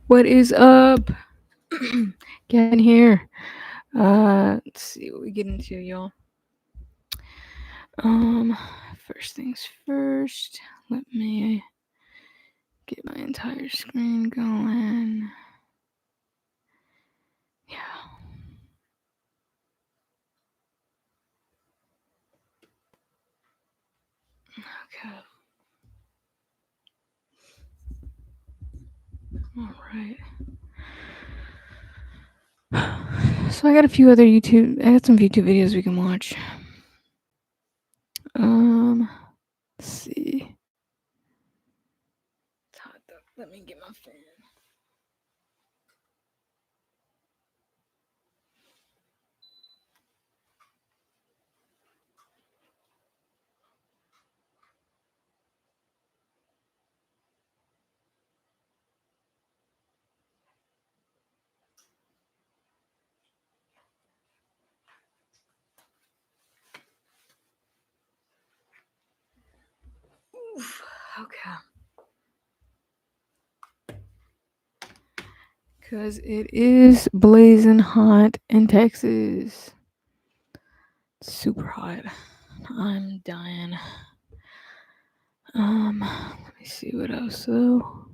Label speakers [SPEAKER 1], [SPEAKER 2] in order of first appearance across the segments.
[SPEAKER 1] What is up? Get in here. Let's see what we get into, y'all. Um, First things first. Let me get my entire screen going. Yeah. Okay. All right. So I got a few other YouTube. I got some YouTube videos we can watch. Let's see. It's hot though. Let me get my fan. Oof. Okay. Because it is blazing hot in Texas. Super hot. I'm dying. Let me see what else though.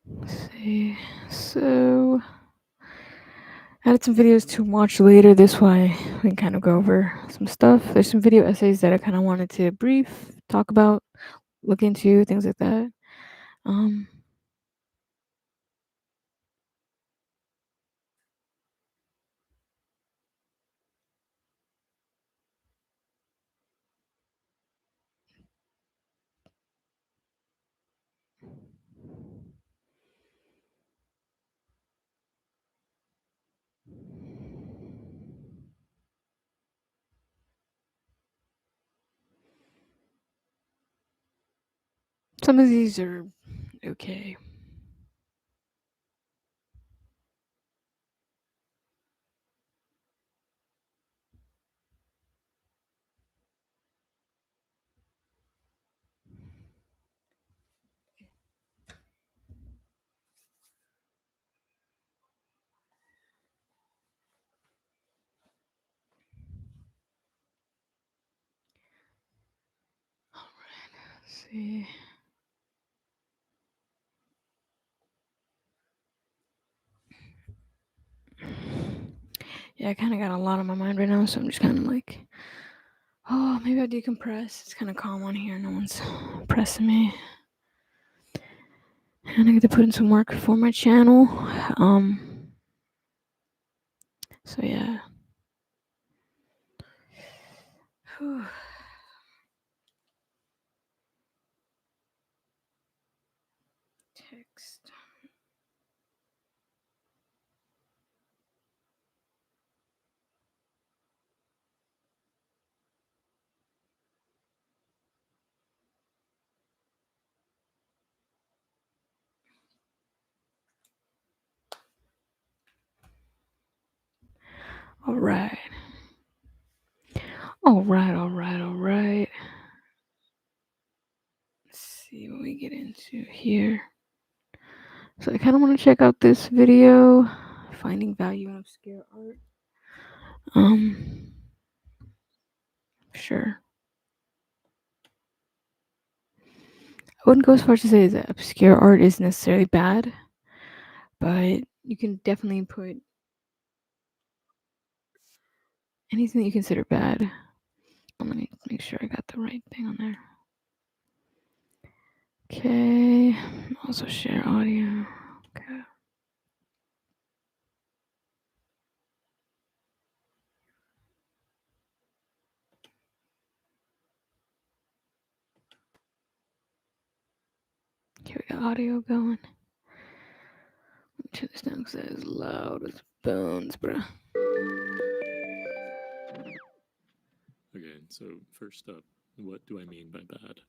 [SPEAKER 1] Let's see. So I added some videos to watch later. This way we can kind of go over some stuff. There's some video essays that I kind of wanted to brief, talk about, look into, things like that. Some of these are okay. All right. Let's see. Yeah, I kind of got a lot on my mind right now, so I'm just kind of like, oh, maybe I'll decompress. It's kind of calm on here. No one's pressing me. And I get to put in some work for my channel. So yeah. Whew. Text. All right. All right. Let's see what we get into here. So I kind of want to check out this video, finding value in obscure art. Sure. I wouldn't go as far as to say that obscure art is necessarily bad, but you can definitely put anything that you consider bad. Let me make sure I got the right thing on there. Okay. Also share audio. Okay. Okay, we got audio going. Let me turn this down because that is loud as bones, bruh.
[SPEAKER 2] Okay, so first up, what do I mean by bad?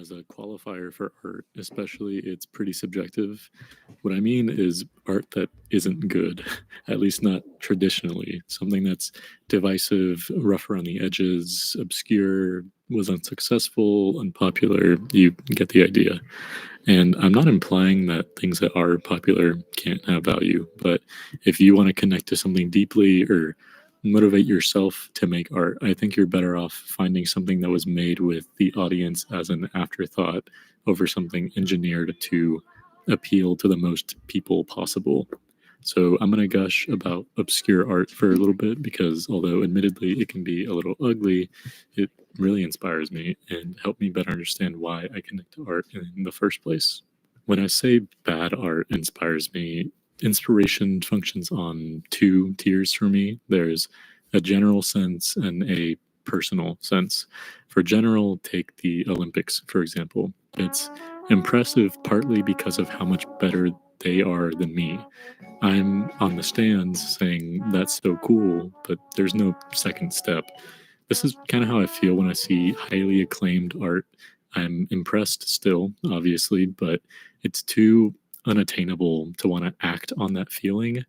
[SPEAKER 2] As a qualifier for art, especially, it's pretty subjective. What I mean is art that isn't good, at least not traditionally. Something that's divisive, rough around the edges, obscure, was unsuccessful, unpopular. You get the idea. And I'm not implying that things that are popular can't have value, but if you want to connect to something deeply or motivate yourself to make art, I think you're better off finding something that was made with the audience as an afterthought over something engineered to appeal to the most people possible. So I'm going to gush about obscure art for a little bit because although admittedly it can be a little ugly, it really inspires me and helped me better understand why I connect to art in the first place. When I say bad art inspires me, inspiration functions on two tiers for me. There's a general sense and a personal sense. For general, take the Olympics, for example. It's impressive partly because of how much better they are than me. I'm on the stands saying, that's so cool, but there's no second step. This is kind of how I feel when I see highly acclaimed art. I'm impressed still, obviously, but it's too unattainable to want to act on that feeling.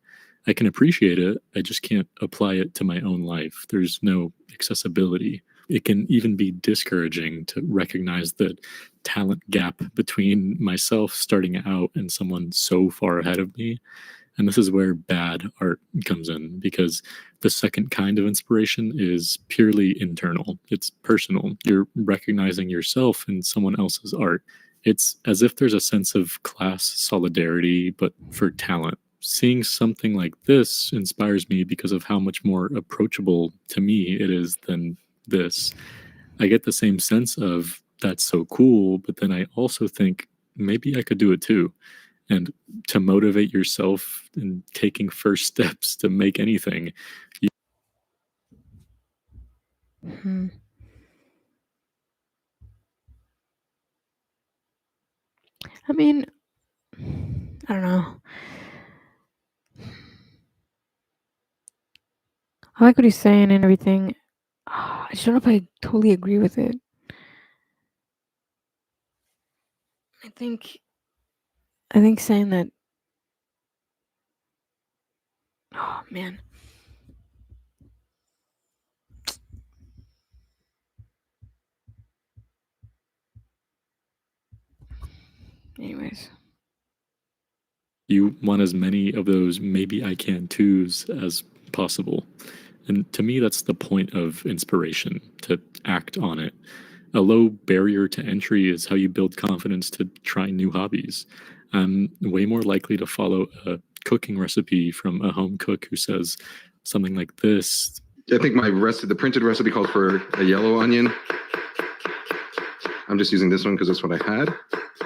[SPEAKER 2] I can appreciate it, I just can't apply it to my own life. There's no accessibility. It can even be discouraging to recognize the talent gap between myself starting out and someone so far ahead of me. And this is where bad art comes in because the second kind of inspiration is purely internal, it's personal. You're recognizing yourself in someone else's art. It's as if there's a sense of class solidarity, but for talent. Seeing something like this inspires me because of how much more approachable to me it is than this. I get the same sense of that's so cool, but then I also think maybe I could do it too. And to motivate yourself in taking first steps to make anything.
[SPEAKER 1] Hmm. I mean, I don't know. I like what he's saying and everything. I just don't know if I totally agree with it. I think saying that. Oh man. Anyways.
[SPEAKER 2] You want as many of those maybe I can twos as possible. And to me, that's the point of inspiration, to act on it. A low barrier to entry is how you build confidence to try new hobbies. I'm way more likely to follow a cooking recipe from a home cook who says something like this.
[SPEAKER 3] I think the printed recipe calls for a yellow onion. I'm just using this one because that's what I had.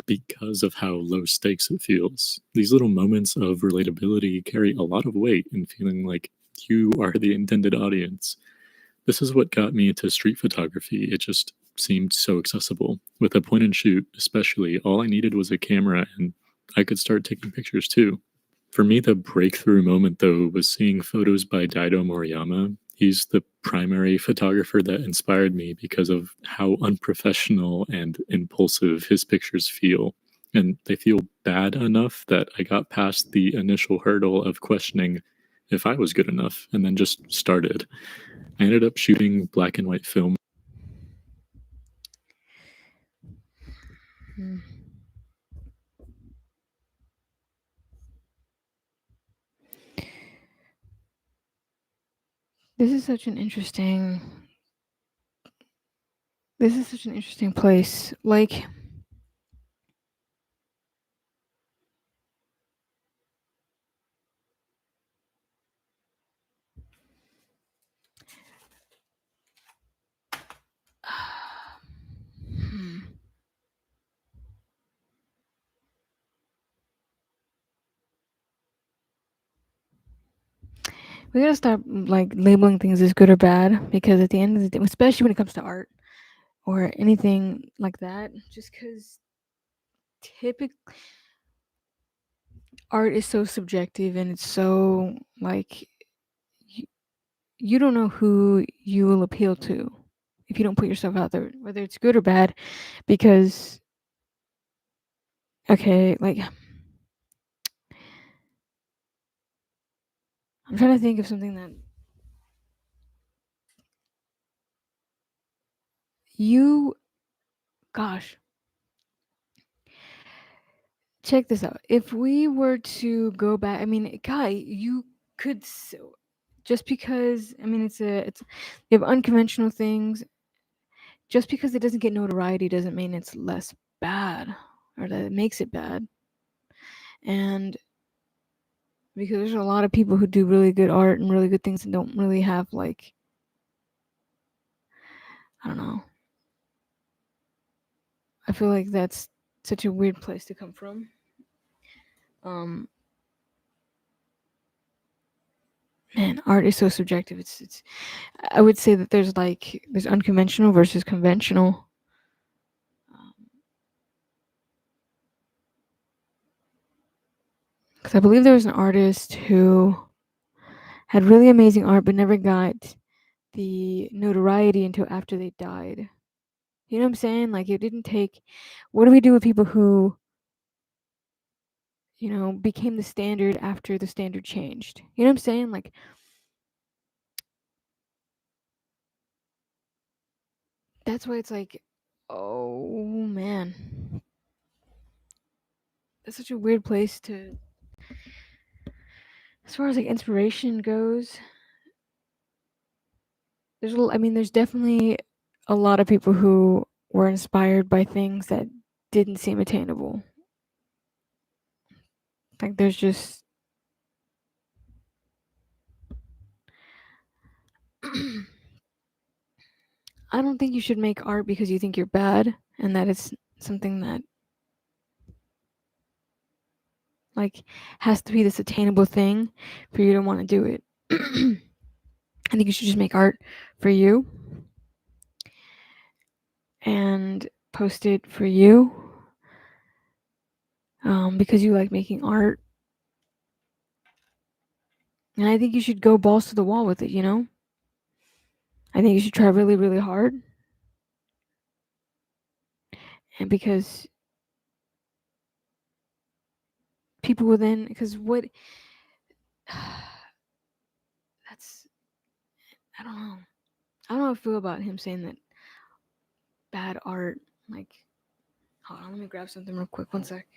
[SPEAKER 2] Because of how low stakes it feels. These little moments of relatability carry a lot of weight in feeling like you are the intended audience. This is what got me into street photography. It just seemed so accessible. With a point and shoot, especially, all I needed was a camera and I could start taking pictures too. For me, the breakthrough moment, though, was seeing photos by Daido Moriyama. He's the primary photographer that inspired me because of how unprofessional and impulsive his pictures feel. And they feel bad enough that I got past the initial hurdle of questioning if I was good enough and then just started. I ended up shooting black and white film.
[SPEAKER 1] Hmm. This is such an interesting. This is such an interesting place. Like, hmm. We gotta stop like labeling things as good or bad because at the end of the day, especially when it comes to art or anything like that, just because typically art is so subjective and it's so like you don't know who you will appeal to. if you don't put yourself out there, whether it's good or bad, because okay, like I'm trying to think of something that gosh, check this out. If we were to go back, I mean, guy, you could just because I mean it's you have unconventional things. Just because it doesn't get notoriety doesn't mean it's less bad or that it makes it bad. And because there's a lot of people who do really good art and really good things and don't really have like I don't know. I feel like that's such a weird place to come from. Man, art is so subjective. It's I would say that there's unconventional versus conventional. Because I believe there was an artist who had really amazing art but never got the notoriety until after they died. You know what I'm saying? Like it didn't take. What do we do with people who, became the standard after the standard changed? You know what I'm saying? Like that's why it's like, oh man, that's such a weird place to. As far as like inspiration goes, there's definitely a lot of people who were inspired by things that didn't seem attainable. Like there's just I don't think you should make art because you think you're bad and that it's something that like has to be this attainable thing for you to want to do it. I think you should just make art for you and post it for you because you like making art. And I think you should go balls to the wall with it, you know? I think you should try really, really hard. And because people will then, because what, that's, I don't know. I don't know how I feel about him saying that bad art, like, hold on, let me grab something real quick. One sec.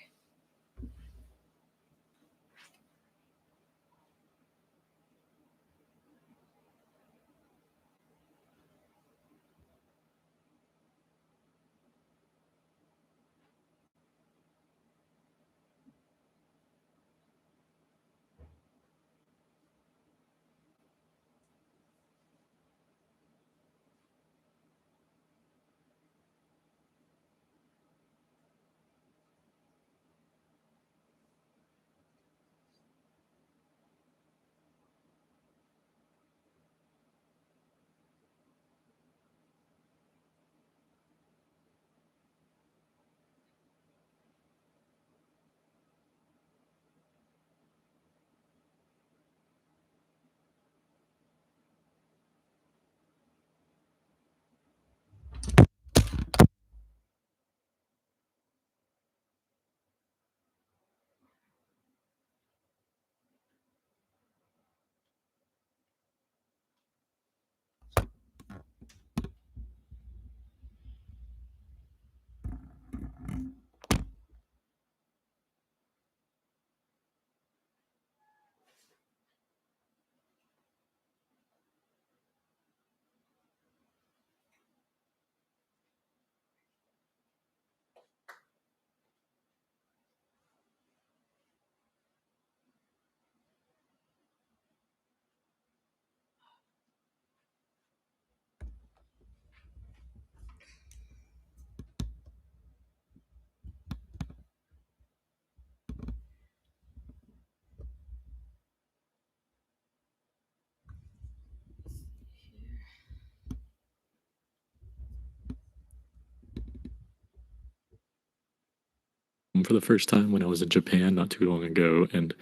[SPEAKER 2] For the first time when I was in Japan not too long ago and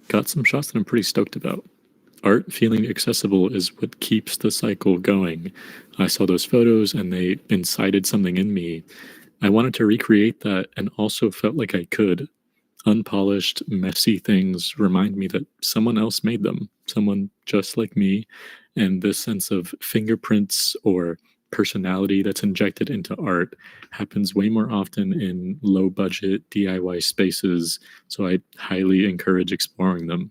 [SPEAKER 2] got some shots that I'm pretty stoked about. art feeling accessible is what keeps the cycle going. I saw those photos and they incited something in me. I wanted to recreate that and also felt like I could. Unpolished, messy things remind me that someone else made them, someone just like me, and this sense of fingerprints or personality that's injected into art happens way more often in low budget DIY spaces, so I highly encourage exploring them.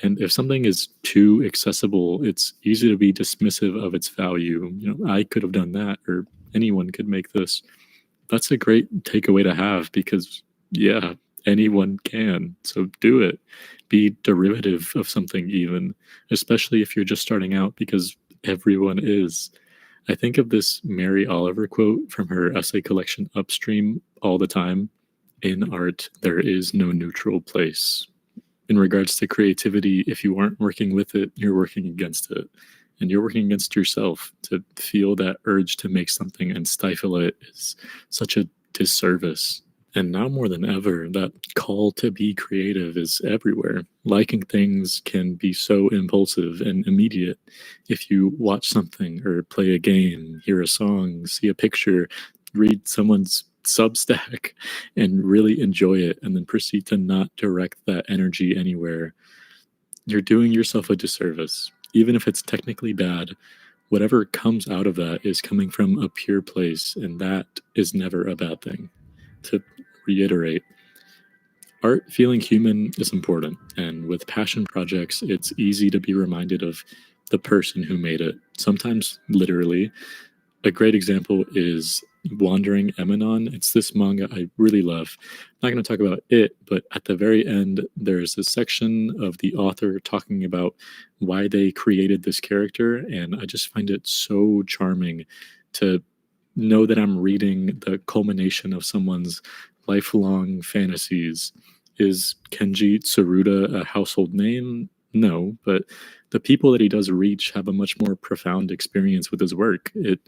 [SPEAKER 2] And if something is too accessible, it's easy to be dismissive of its value. I could have done that, or anyone could make this. That's a great takeaway to have because, yeah, anyone can. So do it. Be derivative of something, even, especially if you're just starting out, because everyone is. I think of this Mary Oliver quote from her essay collection Upstream all the time. In art, there is no neutral place. In regards to creativity, if you aren't working with it, you're working against it. And you're working against yourself. To feel that urge to make something and stifle it is such a disservice. And now more than ever, that call to be creative is everywhere. Liking things can be so impulsive and immediate. If you watch something or play a game, hear a song, see a picture, read someone's Substack, and really enjoy it, and then proceed to not direct that energy anywhere, you're doing yourself a disservice. Even if it's technically bad, whatever comes out of that is coming from a pure place, and that is never a bad thing. To reiterate, art feeling human is important, and with passion projects, it's easy to be reminded of the person who made it, sometimes literally. A great example is Wandering Eminon. It's this manga I really love. I'm not going to talk about it, but at the very end, there's a section of the author talking about why they created this character, and I just find it so charming to know that I'm reading the culmination of someone's lifelong fantasies. Is Kenji Tsuruda a household name? No, but the people that he does reach have a much more profound experience with his work. It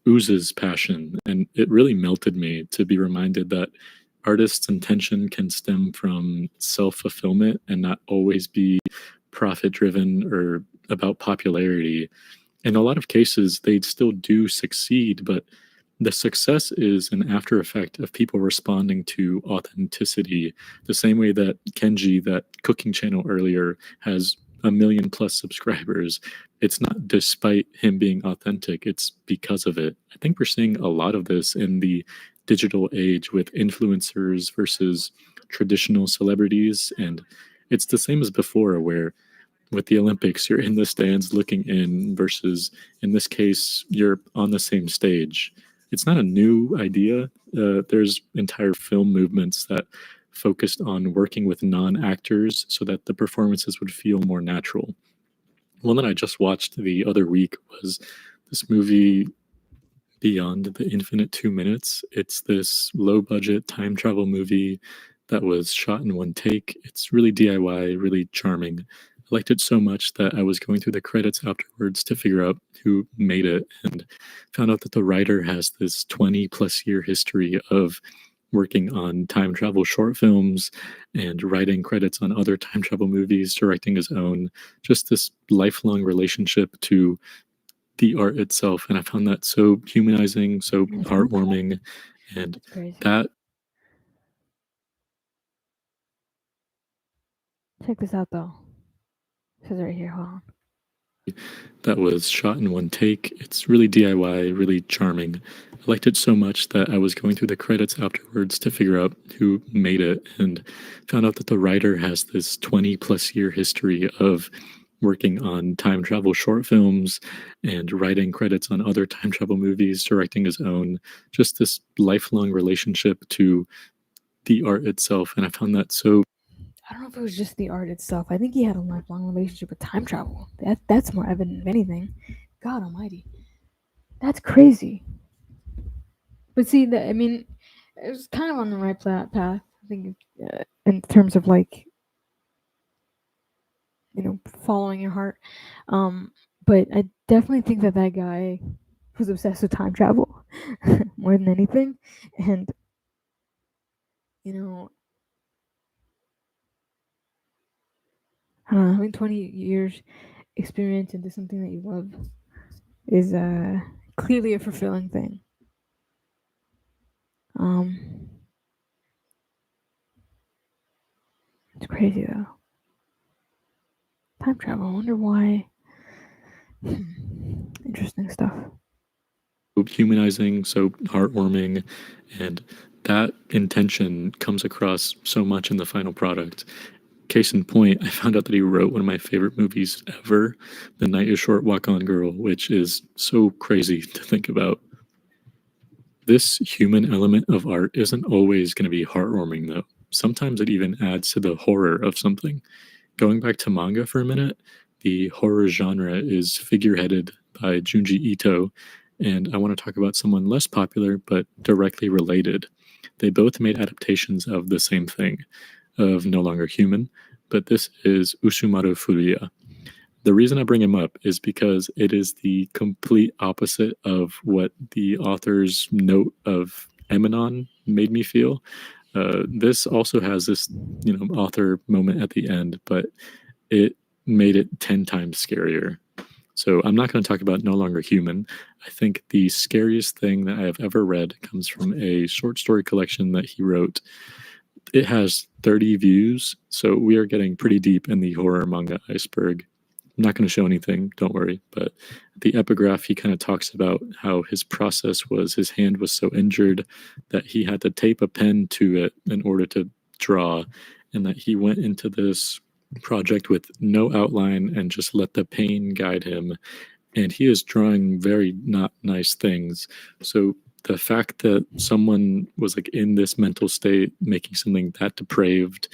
[SPEAKER 2] oozes passion, and it really melted me to be reminded that artists' intention can stem from self-fulfillment and not always be profit-driven or about popularity. In a lot of cases, they still do succeed, but the success is an after effect of people responding to authenticity, the same way that Kenji, that cooking channel earlier, has a million plus subscribers. It's not despite him being authentic, it's because of it. I think we're seeing a lot of this in the digital age with influencers versus traditional celebrities. And it's the same as before, where with the Olympics, you're in the stands looking in versus, in this case, you're on the same stage. It's not a new idea. There's entire film movements that focused on working with non-actors so that the performances would feel more natural. One that I just watched the other week was this movie Beyond the Infinite 2 Minutes. It's this low budget time travel movie that was shot in one take. It's really DIY, really charming. I liked it so much that I was going through the credits afterwards to figure out who made it, and found out that the writer has this 20 plus year history of working on time travel short films and writing credits on other time travel movies, directing his own, just this lifelong relationship to the art itself. And I found that so humanizing, so heartwarming. And
[SPEAKER 1] That's crazy.
[SPEAKER 2] that
[SPEAKER 1] Check this out though. It says right here, hold on.
[SPEAKER 2] that was shot in one take. It's really DIY, really charming. I liked it so much that I was going through the credits afterwards to figure out who made it, and found out that the writer has this 20 plus year history of working on time travel short films and writing credits on other time travel movies, directing his own, just this lifelong relationship to the art itself. And I found that so.
[SPEAKER 1] I don't know if it was just the art itself. I think he had a lifelong relationship with time travel. That's more evident of anything. God Almighty, that's crazy. But see, I mean, it was kind of on the right path. I think in terms of like, following your heart. But I definitely think that guy was obsessed with time travel more than anything, and you know, I don't know, having 20 years experience into something that you love is clearly a fulfilling thing. Um, it's crazy though. Time travel. I wonder why. Interesting stuff.
[SPEAKER 2] Humanizing, so heartwarming, and that intention comes across so much in the final product. Case in point, I found out that he wrote one of my favorite movies ever, The Night is Short, Walk On Girl, which is so crazy to think about. This human element of art isn't always going to be heartwarming, though. Sometimes it even adds to the horror of something. Going back to manga for a minute, the horror genre is figureheaded by Junji Ito, and I want to talk about someone less popular but directly related. They both made adaptations of the same thing, of No Longer Human, but this is Usumaru Furuya. The reason I bring him up is because it is the complete opposite of what the author's note of Eminon made me feel. This also has this, author moment at the end, but it made it 10 times scarier. So I'm not going to talk about No Longer Human. I think the scariest thing that I have ever read comes from a short story collection that he wrote. It has 30 views, so we are getting pretty deep in the horror manga iceberg. I'm not going to show anything, don't worry, but the epigraph, he kind of talks about how his process was his hand was so injured that he had to tape a pen to it in order to draw, and that he went into this project with no outline and just let the pain guide him. And he is drawing very not nice things. So the fact that someone was like in this mental state, making something that depraved,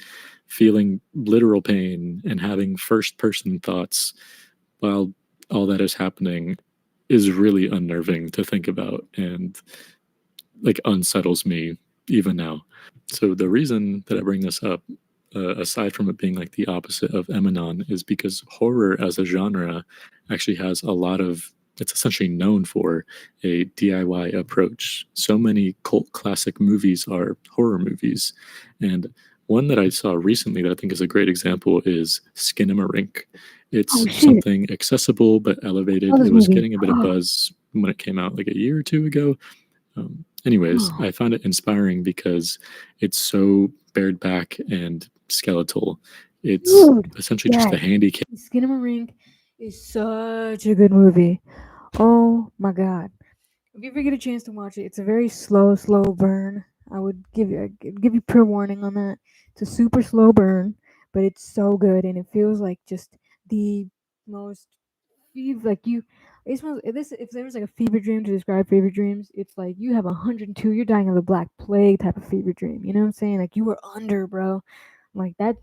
[SPEAKER 2] feeling literal pain, and having first person thoughts while all that is happening is really unnerving to think about and like unsettles me even now. So the reason that I bring this up, aside from it being like the opposite of Eminon, is because horror as a genre actually has a lot of, it's essentially known for a DIY approach. So many cult classic movies are horror movies. And one that I saw recently that I think is a great example is Skinamarink. It's
[SPEAKER 1] Oh shit!
[SPEAKER 2] something accessible but
[SPEAKER 1] I
[SPEAKER 2] elevated.
[SPEAKER 1] saw this
[SPEAKER 2] It was
[SPEAKER 1] movie.
[SPEAKER 2] getting a bit of buzz when it came out like a year or two ago. Anyways,
[SPEAKER 1] Oh,
[SPEAKER 2] I found it inspiring because it's so bared back and skeletal. It's
[SPEAKER 1] dude,
[SPEAKER 2] essentially just
[SPEAKER 1] yes.
[SPEAKER 2] a handicap.
[SPEAKER 1] Skinamarink is such a good movie. Oh my god! If you ever get a chance to watch it, it's a very slow burn. I would give you pre-warning on that. It's a super slow burn, but it's so good, and it feels like just the most like you. It smells. If there was like a fever dream to describe fever dreams, it's like you have 102. You're dying of the black plague type of fever dream. You know what I'm saying? Like you were under, bro. Like that.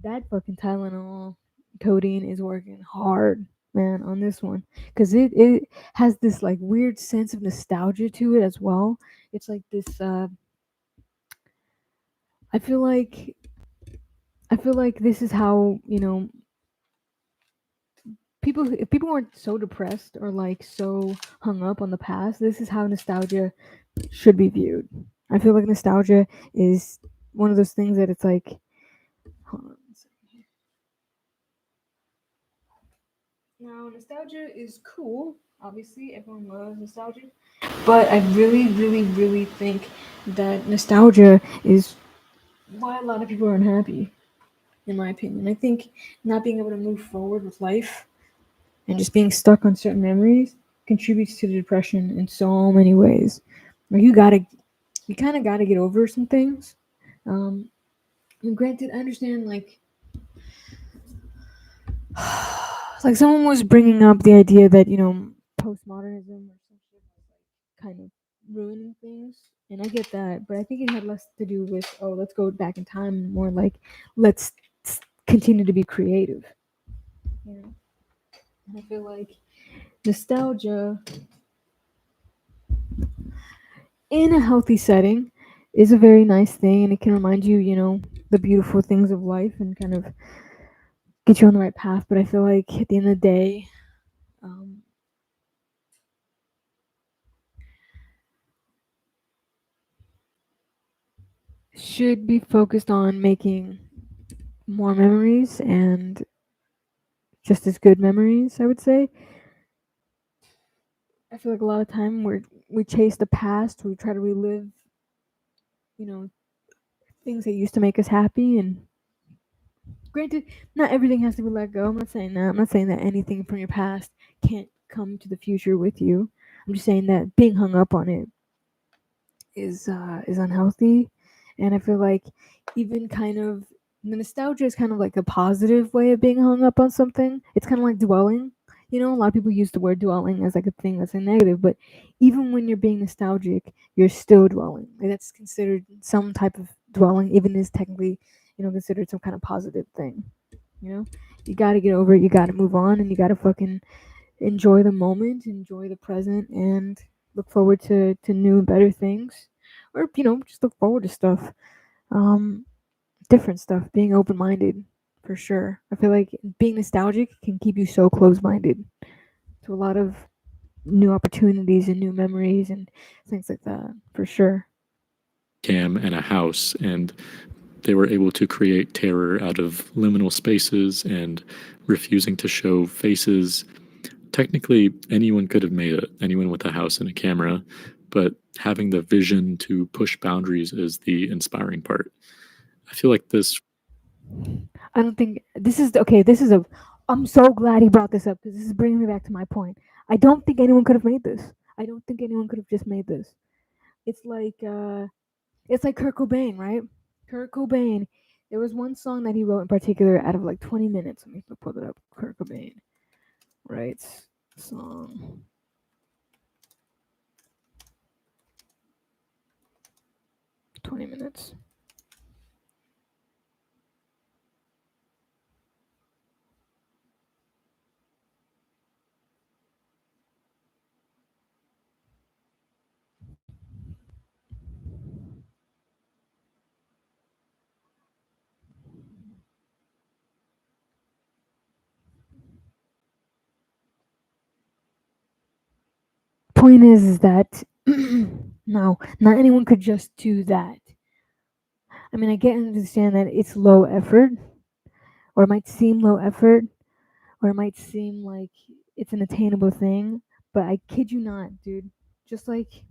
[SPEAKER 1] That fucking Tylenol codeine is working hard, man, on this one because it has this like weird sense of nostalgia to it as well. It's like this. I feel like this is how people if people weren't so depressed or like so hung up on the past. This is how nostalgia should be viewed. I feel like nostalgia is one of those things that it's like. Hold on a second here. Now, nostalgia is cool. Obviously, everyone loves nostalgia. But I really think that nostalgia is why a lot of people are unhappy, in my opinion. I think not being able to move forward with life and just being stuck on certain memories contributes to the depression in so many ways. Like you kind of gotta get over some things. And granted, I understand like someone was bringing up the idea that postmodernism or some shit was like kind of ruining things, and I get that, but I think it had less to do with let's go back in time, and more like let's continue to be creative. You know, and I feel like nostalgia in a healthy setting is a very nice thing, and it can remind you, the beautiful things of life and kind of get you on the right path. But I feel like at the end of the day, um, should be focused on making more memories and just as good memories, I would say. I feel like a lot of time we chase the past, we try to relive, you know, things that used to make us happy. And granted, not everything has to be let go. I'm not saying that. I'm not saying that anything from your past can't come to the future with you. I'm just saying that being hung up on it is unhealthy. And I feel like even kind of the nostalgia is kind of like a positive way of being hung up on something. It's kind of like dwelling. You know, a lot of people use the word dwelling as like a thing that's a negative, but even when you're being nostalgic, you're still dwelling. Like that's considered some type of dwelling, even is technically, considered some kind of positive thing. You know, you got to get over it. You got to move on, and you got to fucking enjoy the moment, enjoy the present, and look forward to new and better things, or just look forward to stuff, um, different stuff. Being open minded, for sure. I feel like being nostalgic can keep you so close minded to a lot of new opportunities and new memories and things like that, for sure.
[SPEAKER 2] Cam and a house, and they were able to create terror out of liminal spaces and refusing to show faces. Technically, anyone could have made it, anyone with a house and a camera, but having the vision to push boundaries is the inspiring part. I feel like this.
[SPEAKER 1] I don't think this is okay. I'm so glad he brought this up because this is bringing me back to my point. I don't think anyone could have made this. I don't think anyone could have just made this. It's like Kurt Cobain, right? Kurt Cobain. There was one song that he wrote in particular out of like 20 minutes. Let me pull it up. Kurt Cobain writes song. $20. Point is that no, not anyone could just do that. I mean, I get and understand that it's low effort, or it might seem low effort, or it might seem like it's an attainable thing, but I kid you not, dude. Just like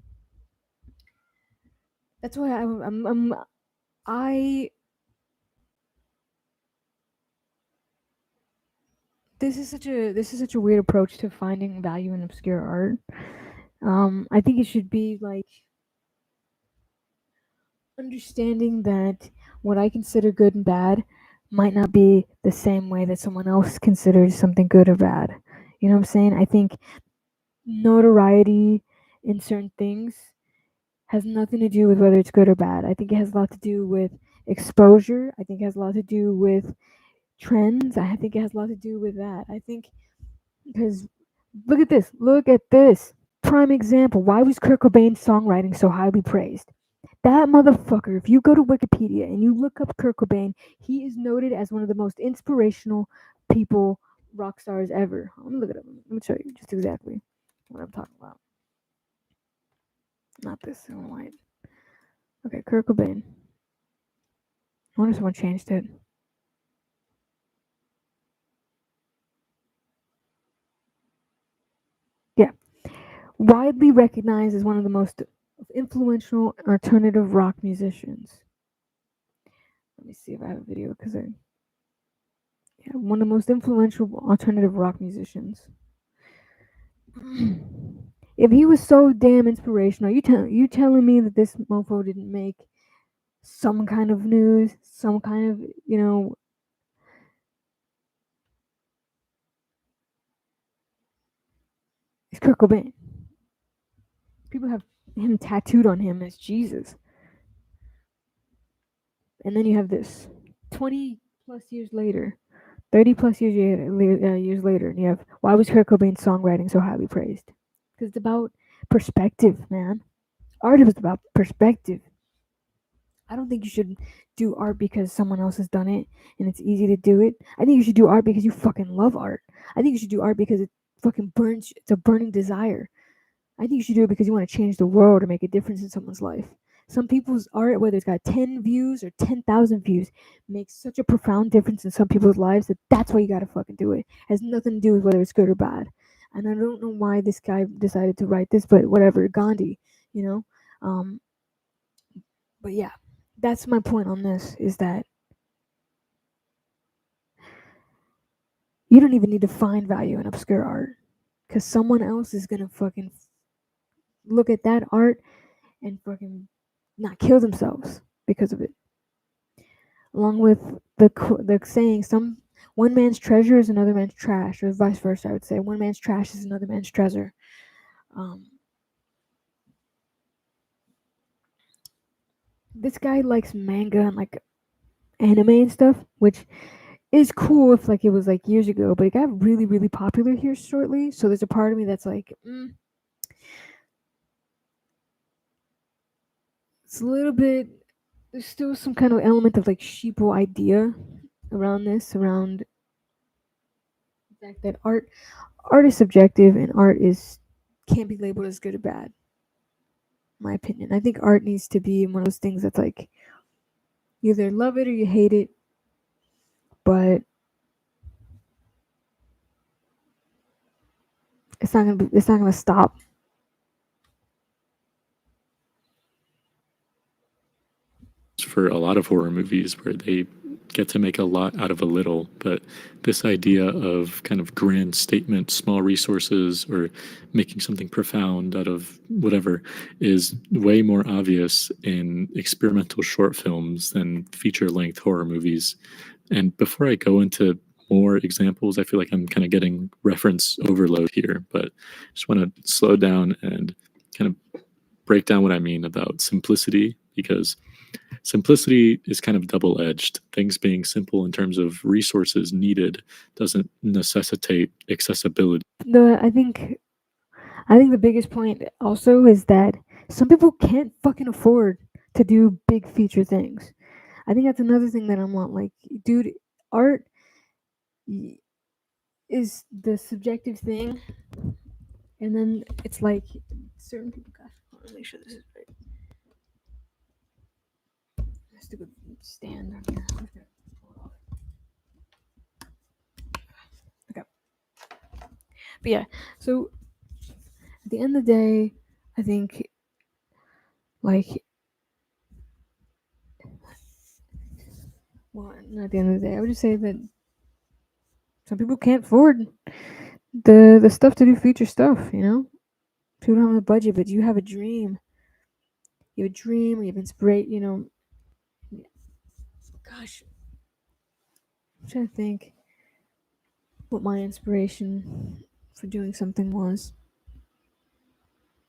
[SPEAKER 1] that's why I this is such a weird approach to finding value in obscure art. I think it should be like understanding that what I consider good and bad might not be the same way that someone else considers something good or bad. You know what I'm saying? I think notoriety in certain things has nothing to do with whether it's good or bad. I think it has a lot to do with exposure. I think it has a lot to do with trends. I think it has a lot to do with that. I think because look at this. Look at this. Prime example. Why was Kurt Cobain's songwriting so highly praised? That motherfucker, if you go to Wikipedia and you look up Kurt Cobain, he is noted as one of the most inspirational people, rock stars ever. Let me look it up. Let me show you just exactly what I'm talking about. Not this one. Okay, Kurt Cobain. I wonder if someone changed it. Yeah. Widely recognized as one of the most influential alternative rock musicians. Let me see if I have a video because one of the most influential alternative rock musicians. If he was so damn inspirational, you telling me that this mofo didn't make some kind of news, some kind of it's Kurt Cobain. People have him tattooed on him as Jesus. And then you have this 20 plus years later, 30 plus years later, and you have why was Kurt Cobain's songwriting so highly praised? Because it's about perspective, man. Art is about perspective. I don't think you should do art because someone else has done it and it's easy to do it. I think you should do art because you fucking love art. I think you should do art because it fucking burns. It's a burning desire. I think you should do it because you want to change the world or make a difference in someone's life. Some people's art, whether it's got 10 views or 10,000 views, makes such a profound difference in some people's lives that's why you gotta fucking do it. It has nothing to do with whether it's good or bad. And I don't know why this guy decided to write this, but whatever, Gandhi, you know. But yeah, that's my point on this, is that you don't even need to find value in obscure art, because someone else is gonna fucking look at that art and fucking not kill themselves because of it. Along with the saying, one man's treasure is another man's trash, or vice versa. I would say one man's trash is another man's treasure. This guy likes manga and like anime and stuff, which is cool if like it was like years ago, but it got really really popular here shortly. So there's a part of me that's like, it's a little bit. There's still some kind of element of like sheeple idea around the fact that art is subjective, and art can't be labeled as good or bad. My opinion. I think art needs to be one of those things that's like, you either love it or you hate it, but it's not gonna stop.
[SPEAKER 2] For a lot of horror movies where they get to make a lot out of a little, but this idea of kind of grand statement, small resources, or making something profound out of whatever is way more obvious in experimental short films than feature-length horror movies. And before I go into more examples, I feel like I'm kind of getting reference overload here, but I just want to slow down and kind of break down what I mean about simplicity, because simplicity is kind of double-edged. Things being simple in terms of resources needed doesn't necessitate accessibility.
[SPEAKER 1] I think the biggest point also is that some people can't fucking afford to do big feature things. I think that's another thing that I'm not like, dude, art is the subjective thing, and then it's like certain people. Gosh, I want to make sure this is right. Stupid stand on here. Okay. But yeah, so at the end of the day, I think like, well, not at the end of the day, I would just say that some people can't afford the stuff to do feature stuff, you know? People don't have the budget, but you have a dream. You have a dream, or you have inspiration, you know. Gosh. I'm trying to think what my inspiration for doing something was.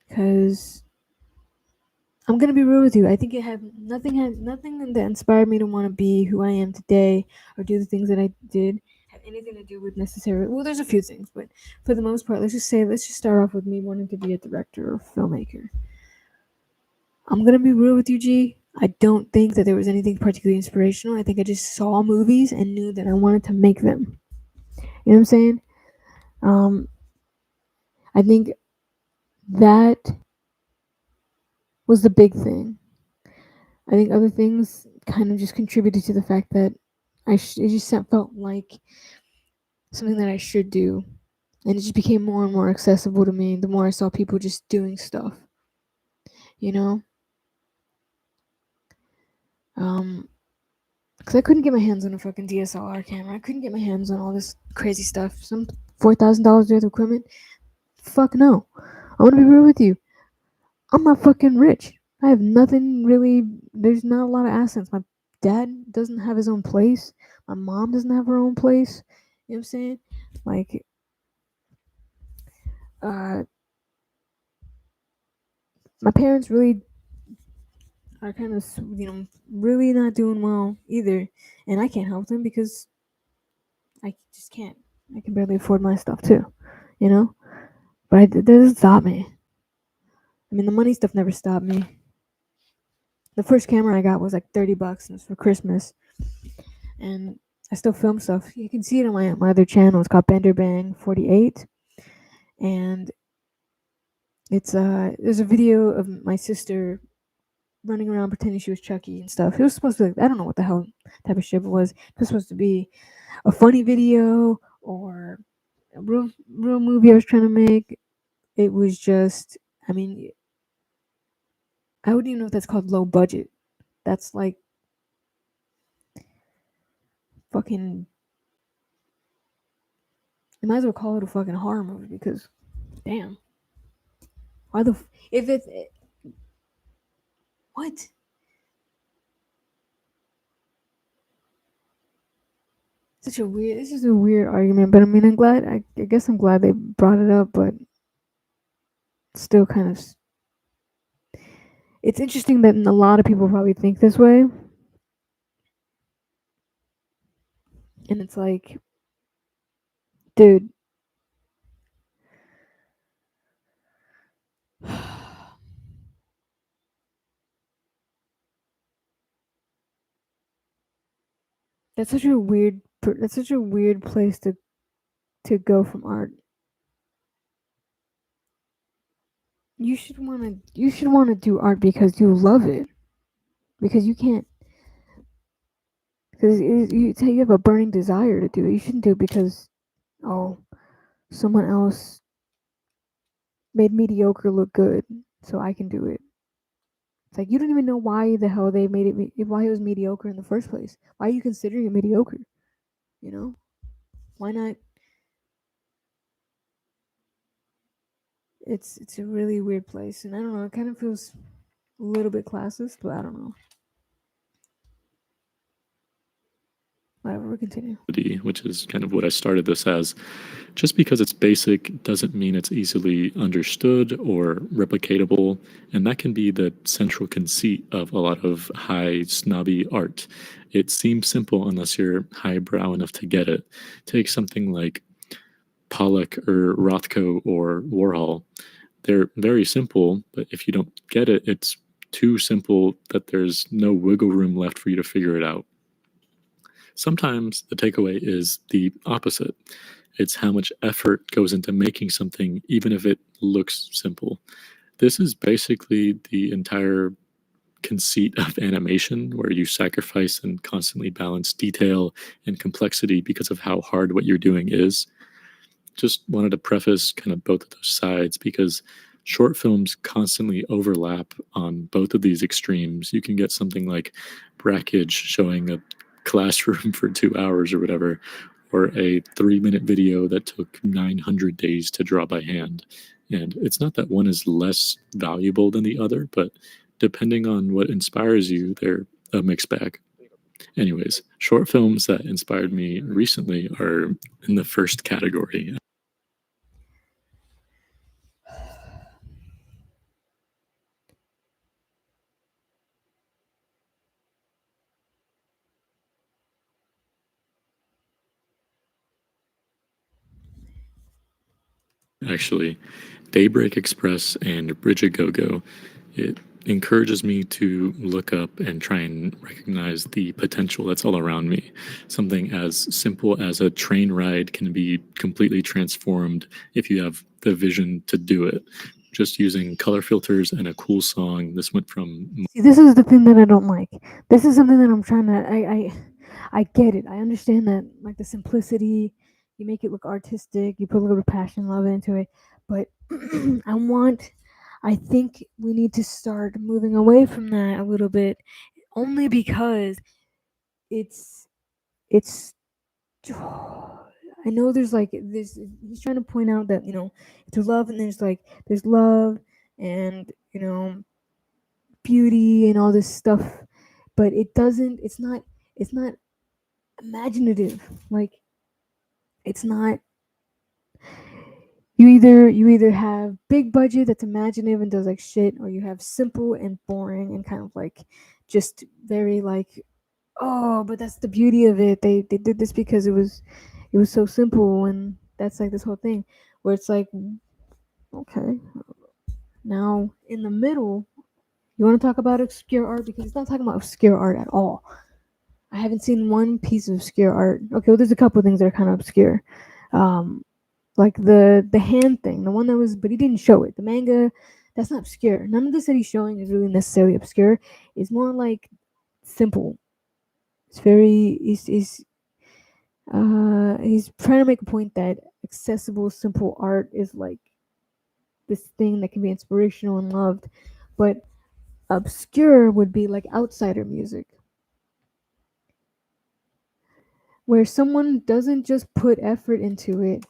[SPEAKER 1] Because I'm gonna be real with you. I think it had nothing that inspired me to want to be who I am today or do the things that I did have anything to do with necessarily. Well, there's a few things, but for the most part, let's just start off with me wanting to be a director or filmmaker. I'm gonna be real with you, G. I don't think that there was anything particularly inspirational. I think I just saw movies and knew that I wanted to make them. You know what I'm saying? I think that was the big thing. I think other things kind of just contributed to the fact that it just felt like something that I should do, and it just became more and more accessible to me the more I saw people just doing stuff. You know, because I couldn't get my hands on a fucking DSLR camera. I couldn't get my hands on all this crazy stuff. Some $4,000 worth of equipment. Fuck no. I want to be real with you. I'm not fucking rich. I have nothing really. There's not a lot of assets. My dad doesn't have his own place. My mom doesn't have her own place. You know what I'm saying? Like, my parents really are kind of, really not doing well either. And I can't help them because I just can't. I can barely afford my stuff too, you know? But that doesn't stop me. I mean, the money stuff never stopped me. The first camera I got was like $30 and it was for Christmas. And I still film stuff. You can see it on my other channel. It's called Bender Bang 48. And it's there's a video of my sister running around pretending she was Chucky and stuff. It was supposed to be like, I don't know what the hell type of shit it was. It was supposed to be a funny video or a real movie I was trying to make. It was just, I mean, I wouldn't even know if that's called low budget. That's like fucking. You might as well call it a fucking horror movie because, damn, why the if it's what? Such a weird. This is a weird argument, but I mean, I'm glad. I guess I'm glad they brought it up, but still kind of. It's interesting that a lot of people probably think this way, and it's like, dude. That's such a weird. That's such a weird place to go from art. You should want to do art because you love it. Because you can't. Because you have a burning desire to do it. You shouldn't do it because oh, someone else made mediocre look good, so I can do it. It's like you don't even know why the hell they made it. Why it was mediocre in the first place. Why are you considering it mediocre? You know, why not? It's a really weird place, and I don't know. It kind of feels a little bit classist, but I don't know. Whatever, we continue.
[SPEAKER 2] Which is kind of what I started this as. Just because it's basic doesn't mean it's easily understood or replicatable, and that can be the central conceit of a lot of high snobby art. It seems simple unless you're highbrow enough to get it. Take something like Pollock or Rothko or Warhol. They're very simple, but if you don't get it, it's too simple that there's no wiggle room left for you to figure it out. Sometimes the takeaway is the opposite. It's how much effort goes into making something, even if it looks simple. This is basically the entire conceit of animation, where you sacrifice and constantly balance detail and complexity because of how hard what you're doing is. Just wanted to preface kind of both of those sides because short films constantly overlap on both of these extremes. You can get something like Brackage showing a classroom for 2 hours or whatever, or a 3-minute video that took 900 days to draw by hand. And it's not that one is less valuable than the other, but depending on what inspires you, they're a mixed bag. Anyways, short films that inspired me recently are in the first category. Actually, Daybreak Express and Bridge a Go-Go. It encourages me to look up and try and recognize the potential that's all around me. Something as simple as a train ride can be completely transformed if you have the vision to do it. Just using color filters and a cool song, this went from...
[SPEAKER 1] See, this is the thing that I don't like. This is something that I'm trying to. I get it. I understand that, like the simplicity. You make it look artistic. You put a little bit of passion, love into it. But I think we need to start moving away from that a little bit, only because it's. I know there's like this. He's trying to point out that it's love, and there's love, and beauty and all this stuff, but it's not imaginative. Like, it's not. You either have big budget that's imaginative and does like shit, or you have simple and boring and kind of like just very like, oh, but that's the beauty of it. They did this because it was so simple, and that's like this whole thing where it's like, okay, now in the middle, you want to talk about obscure art, because it's not talking about obscure art at all. I haven't seen one piece of obscure art. Okay, well, there's a couple of things that are kind of obscure. Like the hand thing, the one that was, but he didn't show it. The manga That's not obscure. None of this that he's showing is really necessarily obscure. It's more like simple. It's very he's trying to make a point that accessible, simple art is like this thing that can be inspirational and loved, but obscure would be like outsider music, where someone doesn't just put effort into it,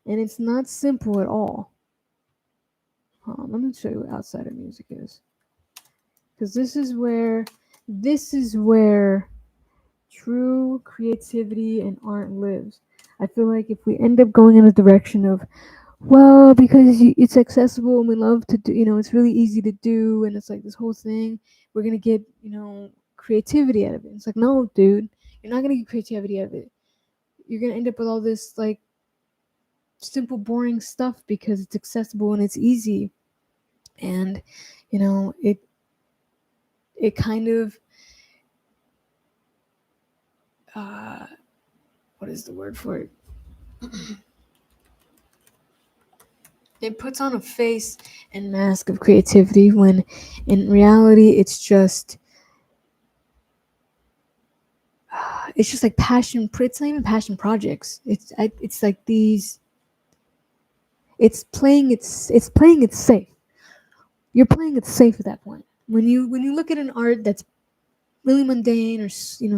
[SPEAKER 1] and it's not simple at all. Let me show you what outsider music is, because this is where true creativity and art lives. I feel like if we end up going in a direction of, well, because it's accessible and we love to do, it's really easy to do, and it's like this whole thing, we're gonna get, creativity out of it. It's like, no, dude, you're not gonna get creativity out of it. You're gonna end up with all this like simple, boring stuff because it's accessible and it's easy, and it kind of what is the word for it? It puts on a face and mask of creativity when in reality it's just like passion. It's not even passion projects. It's like these. It's playing it safe. You're playing it safe at that point. When you look at an art that's really mundane or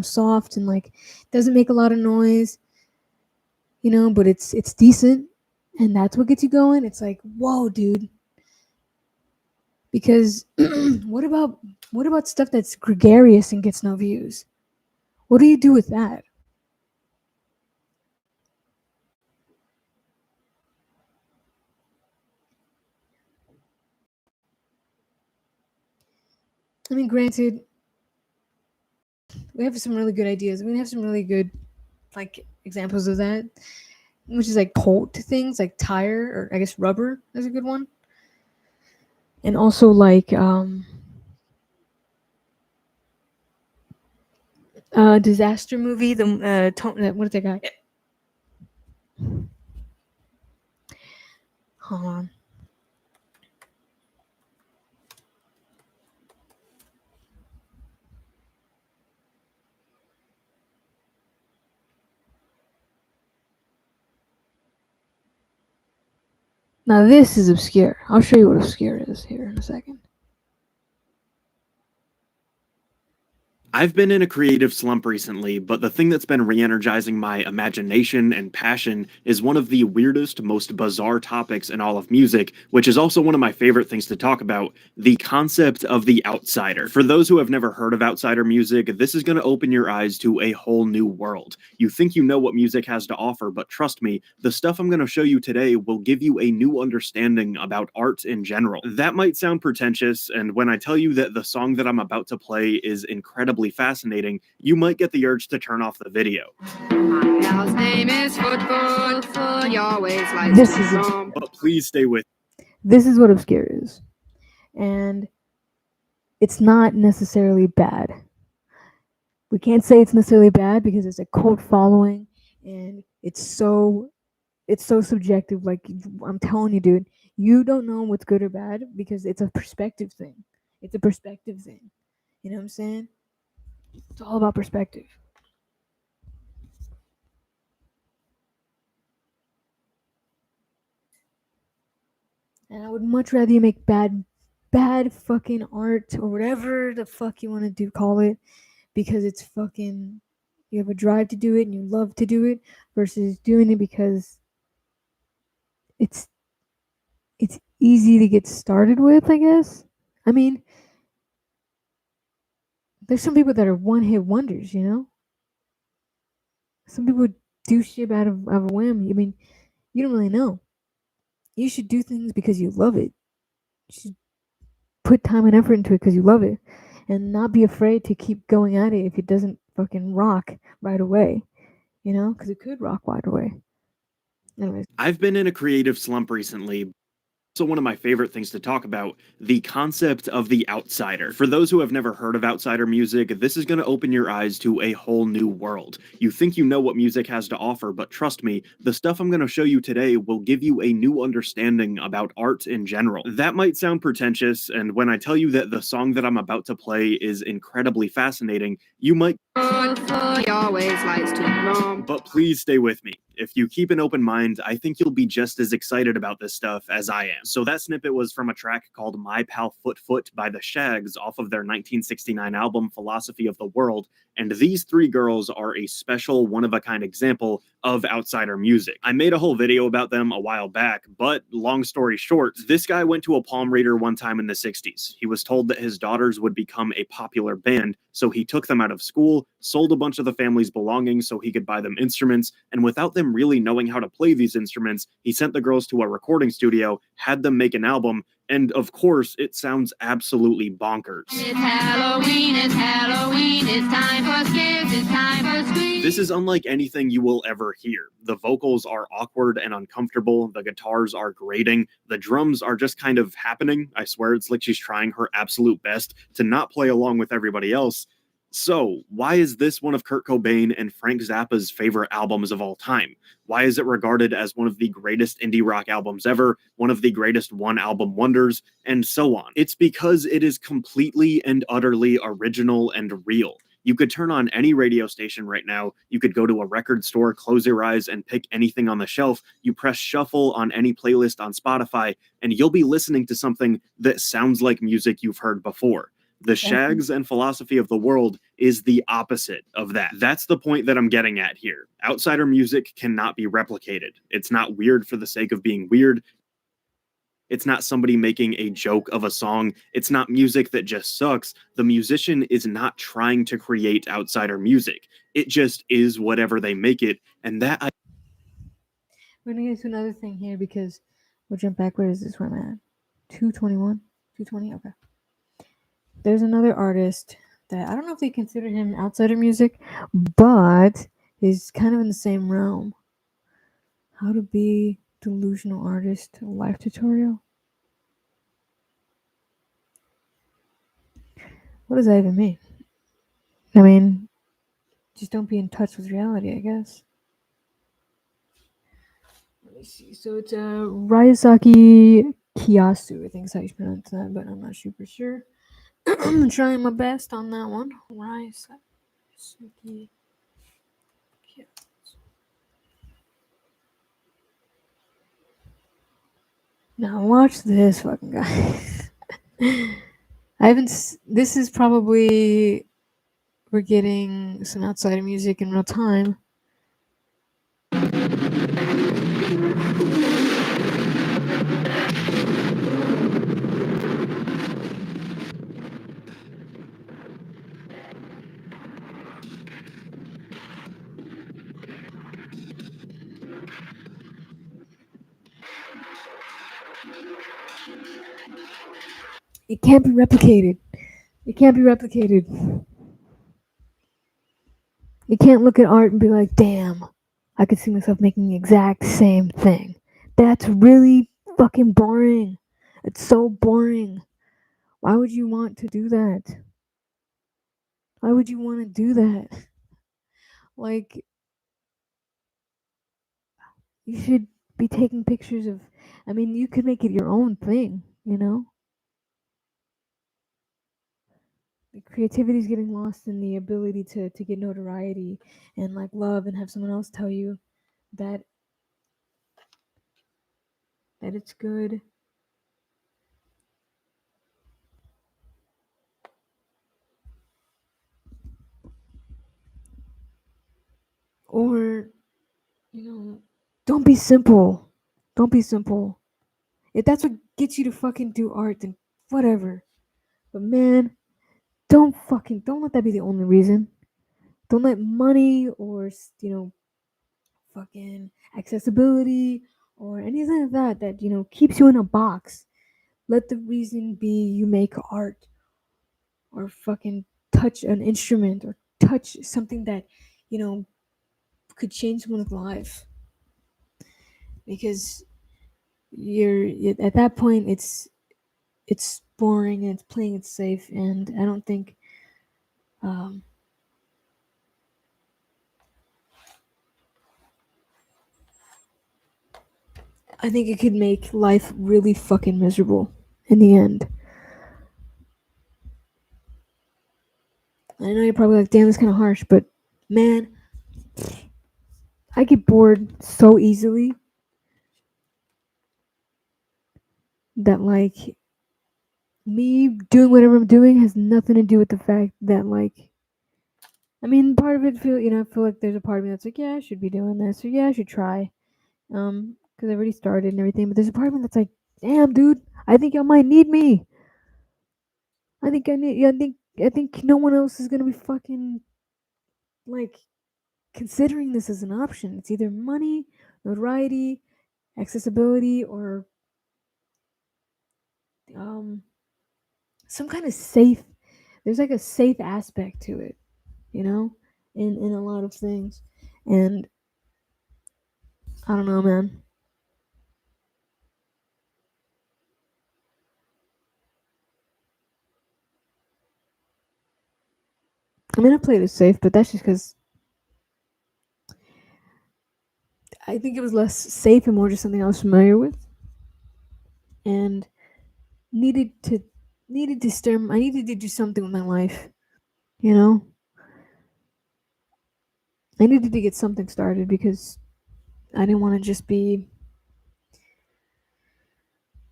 [SPEAKER 1] soft and like doesn't make a lot of noise, but it's decent, and that's what gets you going. It's like, whoa, dude. Because what about stuff that's gregarious and gets no views? What do you do with that? I mean, granted, we have some really good ideas. We have some really good like examples of that, which is like cult things like tire, or I guess rubber is a good one. And also like disaster movie, the what is that guy? Hold on. Now this is obscure. I'll show you what obscure is here in a second.
[SPEAKER 4] I've been in a creative slump recently, but the thing that's been re-energizing my imagination and passion is one of the weirdest, most bizarre topics in all of music, which is also one of my favorite things to talk about, the concept of the outsider. For those who have never heard of outsider music, this is going to open your eyes to a whole new world. You think you know what music has to offer, but trust me, the stuff I'm going to show you today will give you a new understanding about art in general. That might sound pretentious, and when I tell you that the song that I'm about to play is incredibly fascinating, you might get the urge to turn off the video.
[SPEAKER 5] My gal's name is Foot. He always likes
[SPEAKER 1] This
[SPEAKER 5] to
[SPEAKER 1] is
[SPEAKER 5] drum.
[SPEAKER 4] But please stay with
[SPEAKER 1] This is what obscure is. And it's not necessarily bad. We can't say it's necessarily bad because it's a cult following and it's so subjective. Like, I'm telling you, dude, you don't know what's good or bad because it's a perspective thing. It's a perspective thing. You know what I'm saying? It's all about perspective. And I would much rather you make bad fucking art or whatever the fuck you want to do, call it, because it's fucking, you have a drive to do it and you love to do it, versus doing it because it's easy to get started with, I guess. I mean, there's some people that are one-hit wonders, Some people do shit out of a whim. I mean, you don't really know. You should do things because you love it. You should put time and effort into it because you love it, and not be afraid to keep going at it if it doesn't fucking rock right away, because it could rock right away. Anyways.
[SPEAKER 4] I've been in a creative slump recently. Also, one of my favorite things to talk about, the concept of the outsider. For those who have never heard of outsider music, this is going to open your eyes to a whole new world. You think you know what music has to offer, but trust me, the stuff I'm going to show you today will give you a new understanding about art in general. That might sound pretentious, and when I tell you that the song that I'm about to play is incredibly fascinating, you might...
[SPEAKER 5] He always likes to roam.
[SPEAKER 4] But please stay with me. If you keep an open mind, I think you'll be just as excited about this stuff as I am. So that snippet was from a track called My Pal Foot Foot by the Shags off of their 1969 album Philosophy of the World, and these three girls are a special, one-of-a-kind example of outsider music. I made a whole video about them a while back, but long story short, this guy went to a palm reader one time in the 60s. He was told that his daughters would become a popular band, so he took them out of school, sold a bunch of the family's belongings so he could buy them instruments, and without them really knowing how to play these instruments, he sent the girls to a recording studio, had them make an album, and of course, it sounds absolutely bonkers.
[SPEAKER 5] It's Halloween, it's Halloween, it's time for scares, it's time for screams.
[SPEAKER 4] This is unlike anything you will ever hear. The vocals are awkward and uncomfortable, the guitars are grating, the drums are just kind of happening. I swear it's like she's trying her absolute best to not play along with everybody else. So, why is this one of Kurt Cobain and Frank Zappa's favorite albums of all time? Why is it regarded as one of the greatest indie rock albums ever, one of the greatest one-album wonders, and so on? It's because it is completely and utterly original and real. You could turn on any radio station right now, you could go to a record store, close your eyes, and pick anything on the shelf, you press shuffle on any playlist on Spotify, and you'll be listening to something that sounds like music you've heard before. The Shags and Philosophy of the World is the opposite of that. That's the point that I'm getting at here. Outsider music cannot be replicated. It's not weird for the sake of being weird. It's not somebody making a joke of a song. It's not music that just sucks. The musician is not trying to create outsider music. It just is whatever they make it. And that
[SPEAKER 1] We're gonna get to another thing here because we'll jump back. Where is this where I'm at? 221? 220? Okay. There's another artist that I don't know if they consider him outsider music, but he's kind of in the same realm. How to be delusional artist life tutorial. What does that even mean? I mean, just don't be in touch with reality, I guess. Let me see. So it's Ryazaki Kiyasu. I think is how you pronounce that, but I'm not super sure. I'm trying my best on that one. Ryazaki Kiyasu. Now watch this fucking guy. I haven't. This is probably we're getting some outsider music in real time. It can't be replicated. It can't be replicated. You can't look at art and be like, damn, I could see myself making the exact same thing. That's really fucking boring. It's so boring. Why would you want to do that? Why would you want to do that? Like, you should be taking pictures of, I mean, you could make it your own thing, you know? The creativity is getting lost in the ability to get notoriety and like love and have someone else tell you that it's good. Or, you know, don't be simple. Don't be simple. If that's what gets you to fucking do art, then whatever. But man, don't let that be the only reason. Don't let money or, you know, fucking accessibility or anything like that, you know, keeps you in a box. Let the reason be you make art or fucking touch an instrument or touch something that, you know, could change someone's life. Because you're at that point it's boring and it's playing it safe, and I don't think um, I think it could make life really fucking miserable in the end. I know you're probably like, damn, that's kind of harsh, but man, I get bored so easily that like me doing whatever I'm doing has nothing to do with the fact that like I mean part of it I feel like there's a part of me that's like, yeah, I should be doing this, or yeah, I should try. Because I already started and everything, but there's a part of me that's like, damn, dude, I think y'all might need me. I think no one else is gonna be fucking like considering this as an option. It's either money, notoriety, accessibility, or um some kind of safe. There's like a safe aspect to it, you know, in a lot of things, and I don't know, man. I mean, I played it safe, but that's just because I think it was less safe and more just something I was familiar with, and needed to I needed to do something with my life, you know. I needed to get something started because I didn't want to just be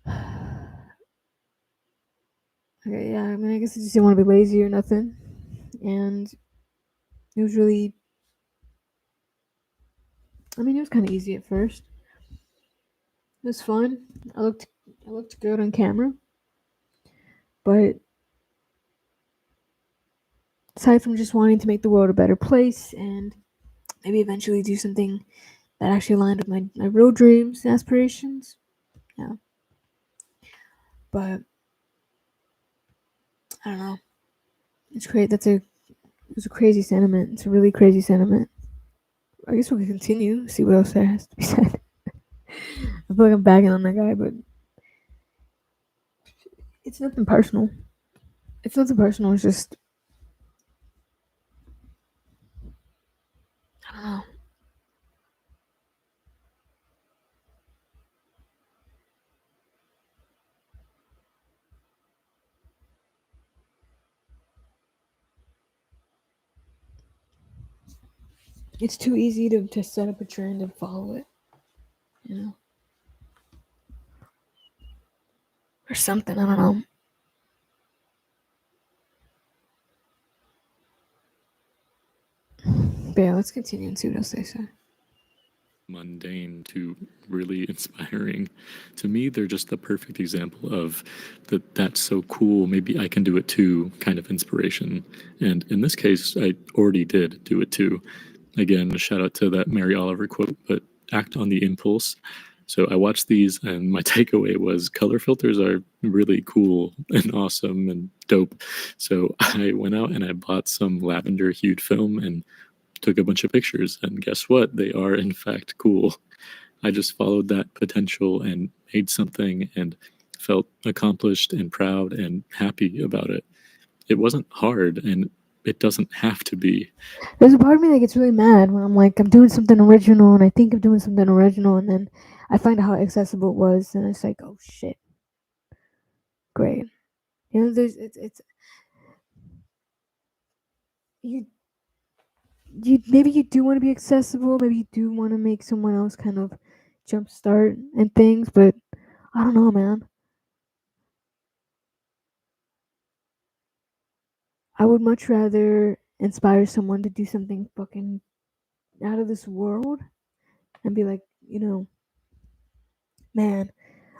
[SPEAKER 1] okay, yeah, I mean, I guess I just didn't want to be lazy or nothing. And it was really, I mean, it was kind of easy at first. It was fun. I looked good on camera, but aside from just wanting to make the world a better place and maybe eventually do something that actually aligned with my real dreams and aspirations, yeah. But I don't know. It's great. It's a crazy sentiment. It's a really crazy sentiment. I guess we can continue. See what else there has to be said. I feel like I'm bagging on that guy, but it's nothing personal. It's nothing personal. It's just I don't know. It's too easy to set up a trend and follow it, you know, or something. I don't know. But yeah, let's continue and see what else they say.
[SPEAKER 2] Mundane to really inspiring. To me, they're just the perfect example of that's so cool, maybe I can do it too kind of inspiration. And in this case, I already did do it too. Again, a shout out to that Mary Oliver quote, but act on the impulse. So I watched these, and my takeaway was color filters are really cool and awesome and dope. So I went out and I bought some lavender hued film and took a bunch of pictures, and guess what? They are in fact cool. I just followed that potential and made something and felt accomplished and proud and happy about it. It wasn't hard, and it doesn't have to be.
[SPEAKER 1] There's a part of me that gets really mad when I'm like, I'm doing something original and I think I'm doing something original, and then I find out how accessible it was, and it's like, oh shit, great. You know, it's you maybe you do want to be accessible, maybe you do want to make someone else kind of jumpstart and things, but I don't know, man. I would much rather inspire someone to do something fucking out of this world and be like, man,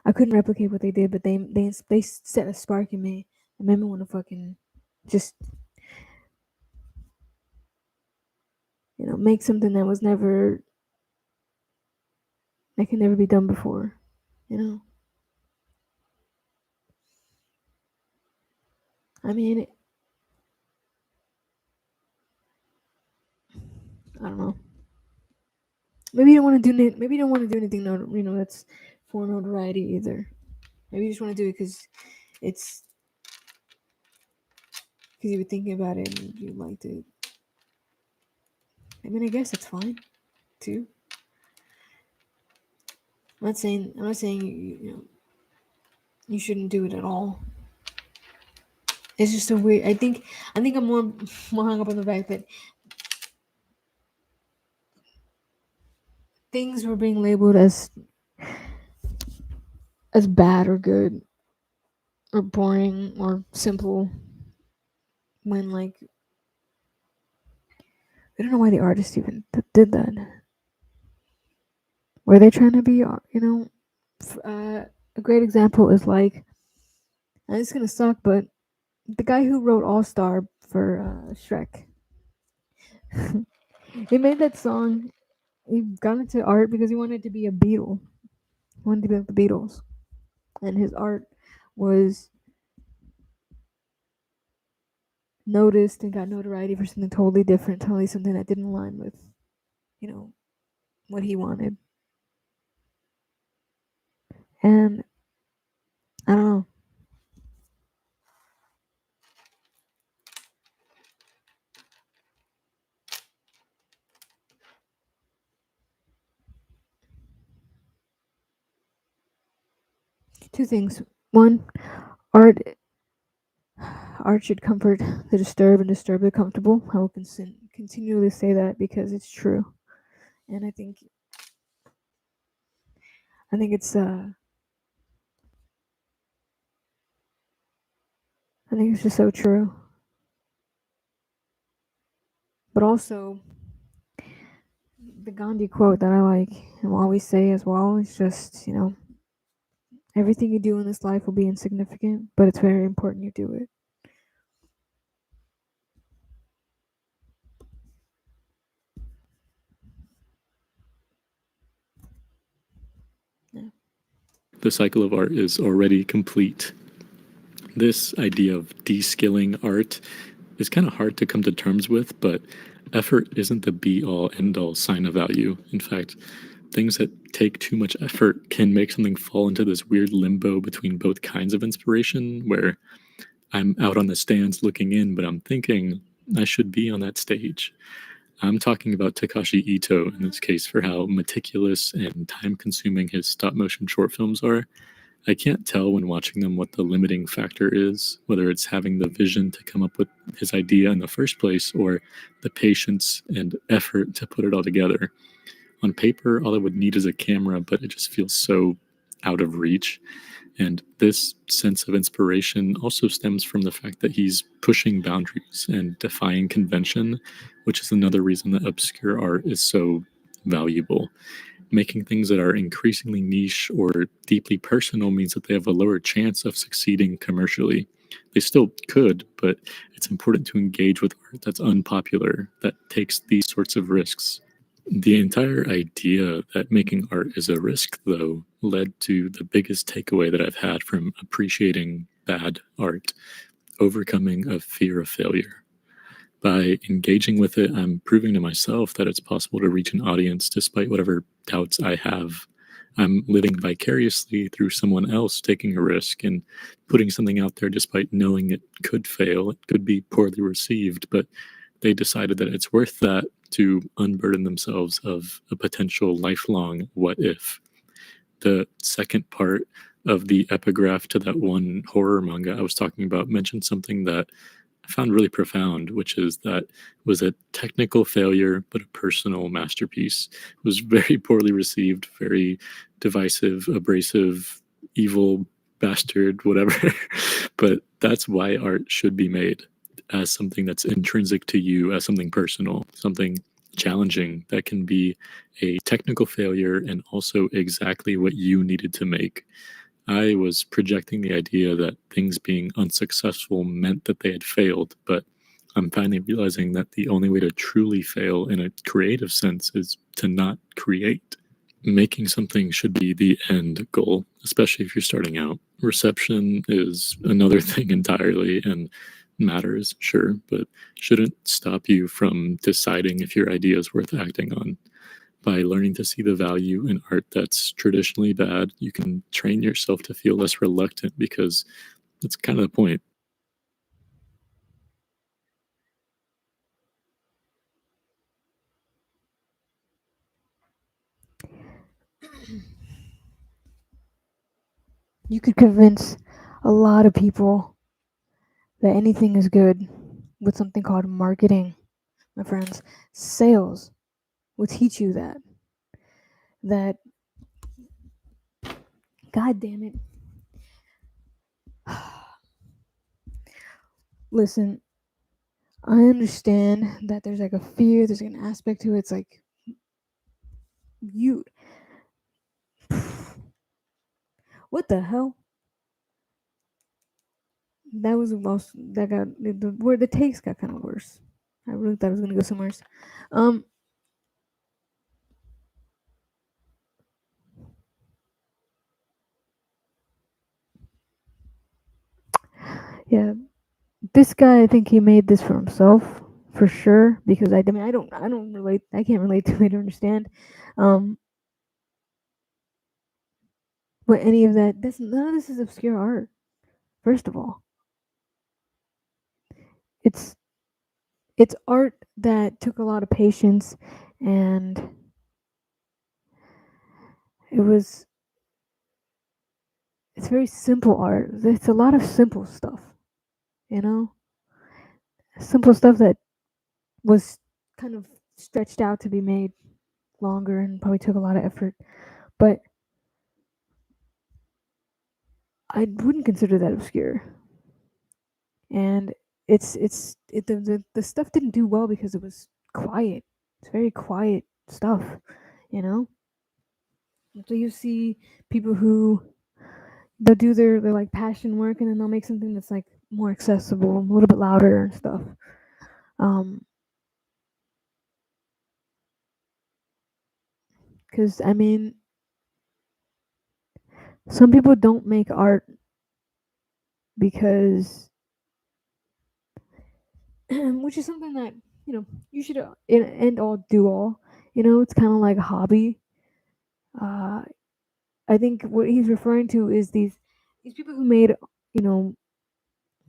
[SPEAKER 1] I couldn't replicate what they did, but they set a spark in me and made me want to fucking just make something that can never be done before. You know, I mean, I don't know. Maybe you don't want to do anything. That's for notoriety either. Maybe you just want to do it because you were thinking about it and you liked it. I mean, I guess that's fine too. I'm not saying you shouldn't do it at all. It's just a weird. I think I'm more hung up on the fact that things were being labeled as bad or good or boring or simple when, like, I don't know why the artist even did that. Were they trying to be, a great example is like, and it's gonna suck, but the guy who wrote All Star for Shrek, he made that song. He got into art because he wanted to be a Beatle. He wanted to be like the Beatles, and his art was noticed and got notoriety for something totally different, totally something that didn't align with, what he wanted. And I don't know. Two things. One, art should comfort the disturbed and disturb the comfortable. I will continually say that because it's true, and I think it's just so true. But also, the Gandhi quote that I like and will always say as well is just, everything you do in this life will be insignificant, but it's very important you do it.
[SPEAKER 2] The cycle of art is already complete. This idea of de-skilling art is kind of hard to come to terms with, but effort isn't the be-all, end-all sign of value. In fact, things that take too much effort can make something fall into this weird limbo between both kinds of inspiration, where I'm out on the stands looking in, but I'm thinking I should be on that stage. I'm talking about Takashi Ito in this case for how meticulous and time-consuming his stop-motion short films are. I can't tell when watching them what the limiting factor is, whether it's having the vision to come up with his idea in the first place or the patience and effort to put it all together. On paper, all I would need is a camera, but it just feels so out of reach. And this sense of inspiration also stems from the fact that he's pushing boundaries and defying convention, which is another reason that obscure art is so valuable. Making things that are increasingly niche or deeply personal means that they have a lower chance of succeeding commercially. They still could, but it's important to engage with art that's unpopular, that takes these sorts of risks. The entire idea that making art is a risk, though, led to the biggest takeaway that I've had from appreciating bad art: overcoming a fear of failure. By engaging with it, I'm proving to myself that it's possible to reach an audience despite whatever doubts I have. I'm living vicariously through someone else taking a risk and putting something out there despite knowing it could fail, it could be poorly received, but they decided that it's worth that to unburden themselves of a potential lifelong what if. The second part of the epigraph to that one horror manga I was talking about mentioned something that I found really profound, which is that it was a technical failure, but a personal masterpiece. It was very poorly received, very divisive, abrasive, evil, bastard, whatever. But that's why art should be made, as something that's intrinsic to you, as something personal, something challenging that can be a technical failure and also exactly what you needed to make. I was projecting the idea that things being unsuccessful meant that they had failed, but I'm finally realizing that the only way to truly fail in a creative sense is to not create. Making something should be the end goal, especially if you're starting out. Reception is another thing entirely and matters, sure, but shouldn't stop you from deciding if your idea is worth acting on. by learning to see the value in art that's traditionally bad, you can train yourself to feel less reluctant, because that's kind of the point.
[SPEAKER 1] You could convince a lot of people that anything is good with something called marketing, my friends. Sales will teach you that. That, God damn it. Listen, I understand that there's like a fear, there's like an aspect to it. It's like, you. What the hell? That was the most, that got, where the takes got kind of worse. I really thought it was going to go somewhere else. Yeah, this guy, I think he made this for himself, for sure, because I mean, I don't relate, I can't relate to it or understand what any of that, none of this is obscure art. First of all, it's art that took a lot of patience, and it's very simple art. It's a lot of simple stuff, you know, simple stuff that was kind of stretched out to be made longer and probably took a lot of effort, but I wouldn't consider that obscure. And the stuff didn't do well because it was quiet. It's very quiet stuff, you know. So you see people who they'll do their like passion work, and then they'll make something that's like more accessible, a little bit louder and stuff. Because I mean, some people don't make art because, which is something that, you know, you should end all do all. You know, it's kind of like a hobby. Uh, I think what he's referring to is these people who made, you know,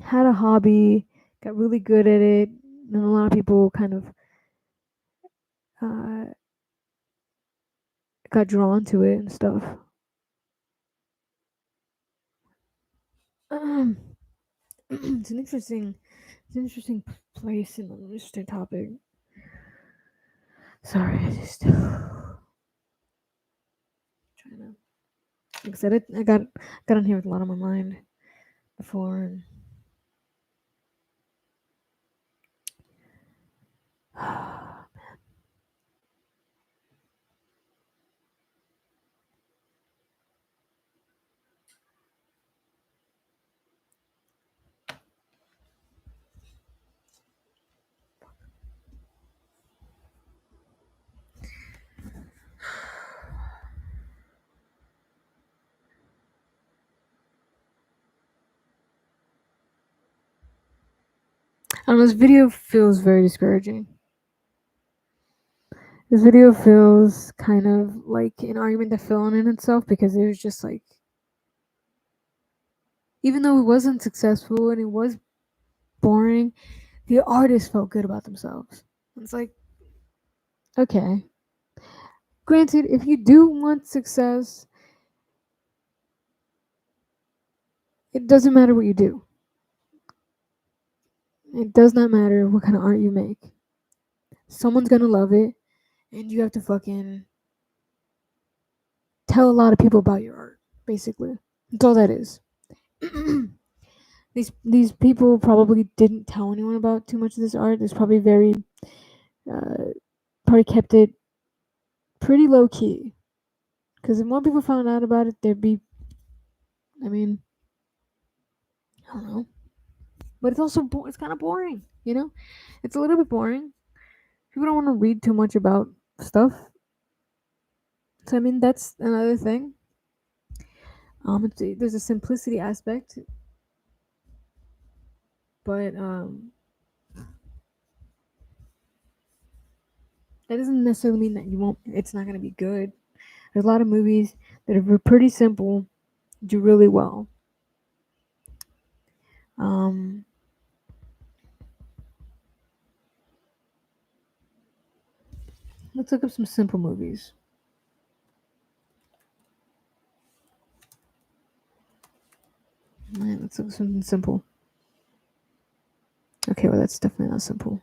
[SPEAKER 1] had a hobby, got really good at it, and a lot of people kind of uh, got drawn to it and stuff. It's an interesting place and an interesting topic. Sorry, I just trying to. Like I said, I got on here with a lot on my mind before, and I don't know, this video feels very discouraging. This video feels kind of like an argument that fell in itself, because it was just like, even though it wasn't successful and it was boring, the artists felt good about themselves. It's like, okay. Granted, if you do want success, it doesn't matter what you do. It does not matter what kind of art you make. Someone's gonna love it, and you have to fucking tell a lot of people about your art, basically. That's all that is. These people probably didn't tell anyone about too much of this art. It's probably probably kept it pretty low key. Because if more people found out about it, there'd be, I mean, I don't know. But it's also, it's kind of boring, you know? It's a little bit boring. People don't want to read too much about stuff. So, I mean, that's another thing. There's a simplicity aspect. But, That doesn't necessarily mean that it's not going to be good. There's a lot of movies that are pretty simple, do really well. Let's look up some simple movies. Let's look at something simple. Okay, well, that's definitely not simple.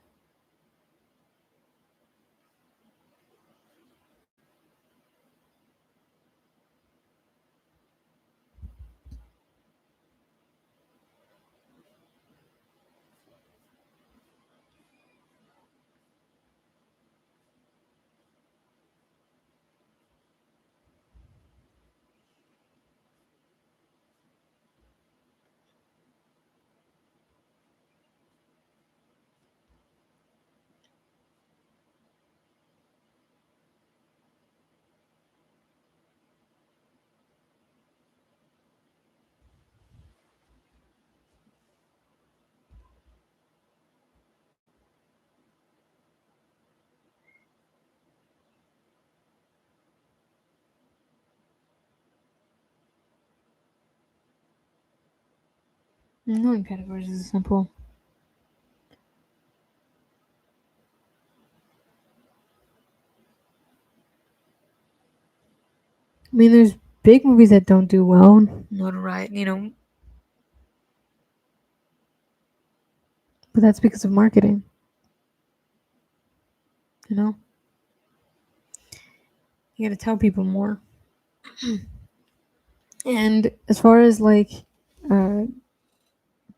[SPEAKER 1] Knowing categories is simple. I mean, there's big movies that don't do well, notoriety, but that's because of marketing. You got to tell people more. And as far as like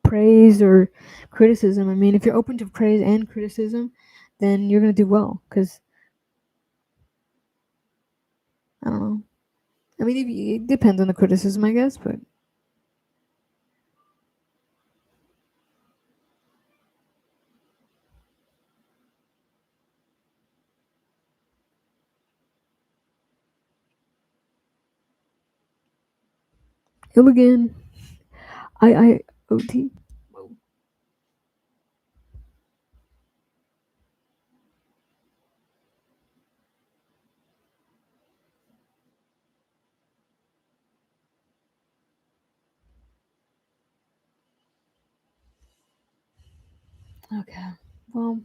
[SPEAKER 1] praise or criticism, I mean, if you're open to praise and criticism, then you're gonna do well. Because I don't know. I mean, it depends on the criticism, I guess, but. Again. IIoT. Okay. Well.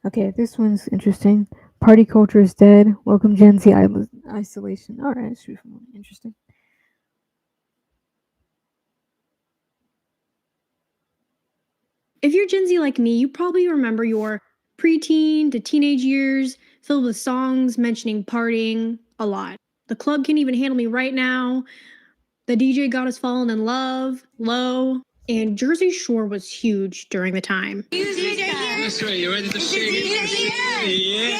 [SPEAKER 1] Okay, this one's interesting. Party culture is dead. Welcome Gen Z isolation. All right, it's interesting.
[SPEAKER 6] If you're Gen Z like me, you probably remember your preteen to teenage years filled with songs mentioning partying a lot. The club can't even handle me right now. The DJ got us falling in love, low, and Jersey Shore was huge during the time.
[SPEAKER 7] That's right, you ready to shake it? Yeah.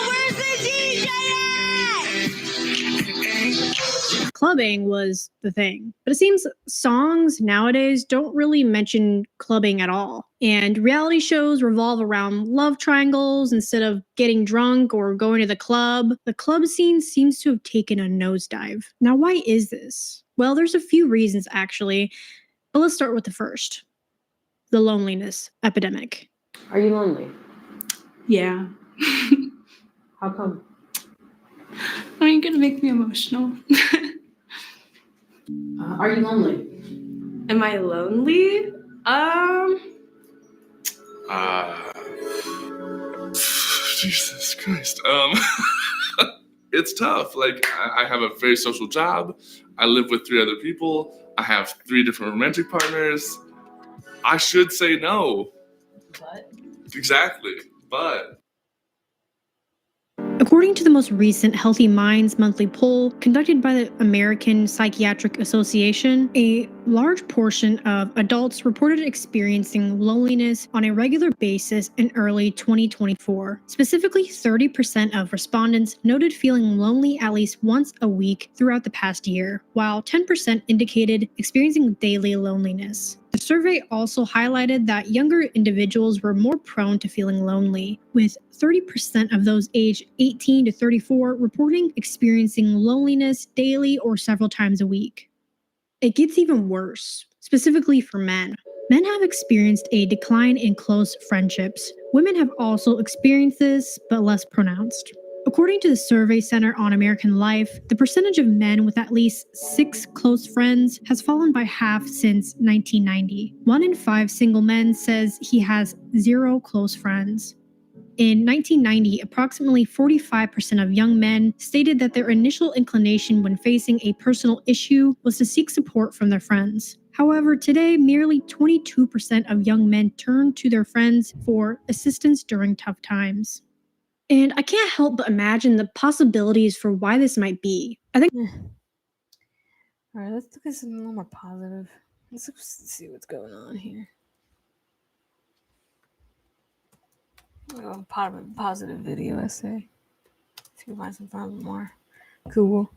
[SPEAKER 7] Where's the DJ at?
[SPEAKER 6] Clubbing was the thing. But it seems songs nowadays don't really mention clubbing at all. And reality shows revolve around love triangles instead of getting drunk or going to the club. The club scene seems to have taken a nosedive. Now, why is this? Well, there's a few reasons actually, but let's start with the first. The loneliness epidemic.
[SPEAKER 8] Are you lonely?
[SPEAKER 9] Yeah.
[SPEAKER 8] How come?
[SPEAKER 9] Are you gonna make me emotional?
[SPEAKER 8] Are you lonely?
[SPEAKER 9] Am I lonely?
[SPEAKER 10] Jesus Christ. It's tough. Like, I have a very social job. I live with 3 other people. I have 3 different romantic partners. I should say no.
[SPEAKER 8] But?
[SPEAKER 10] Exactly. But.
[SPEAKER 6] According to the most recent Healthy Minds monthly poll conducted by the American Psychiatric Association, a large portion of adults reported experiencing loneliness on a regular basis in early 2024. Specifically, 30% of respondents noted feeling lonely at least once a week throughout the past year, while 10% indicated experiencing daily loneliness. The survey also highlighted that younger individuals were more prone to feeling lonely, with 30% of those aged 18 to 34 reporting experiencing loneliness daily or several times a week. It gets even worse, specifically for men. Men have experienced a decline in close friendships. Women have also experienced this, but less pronounced. According to the Survey Center on American Life, the percentage of men with at least 6 close friends has fallen by half since 1990. 1 in 5 single men says he has 0 close friends. In 1990, approximately 45% of young men stated that their initial inclination when facing a personal issue was to seek support from their friends. However, today, merely 22% of young men turn to their friends for assistance during tough times. And I can't help but imagine the possibilities for why this might be. I think.
[SPEAKER 1] Alright, let's look at something a little more positive. Let's see what's going on here. Oh, positive video essay. See if we find something more cool.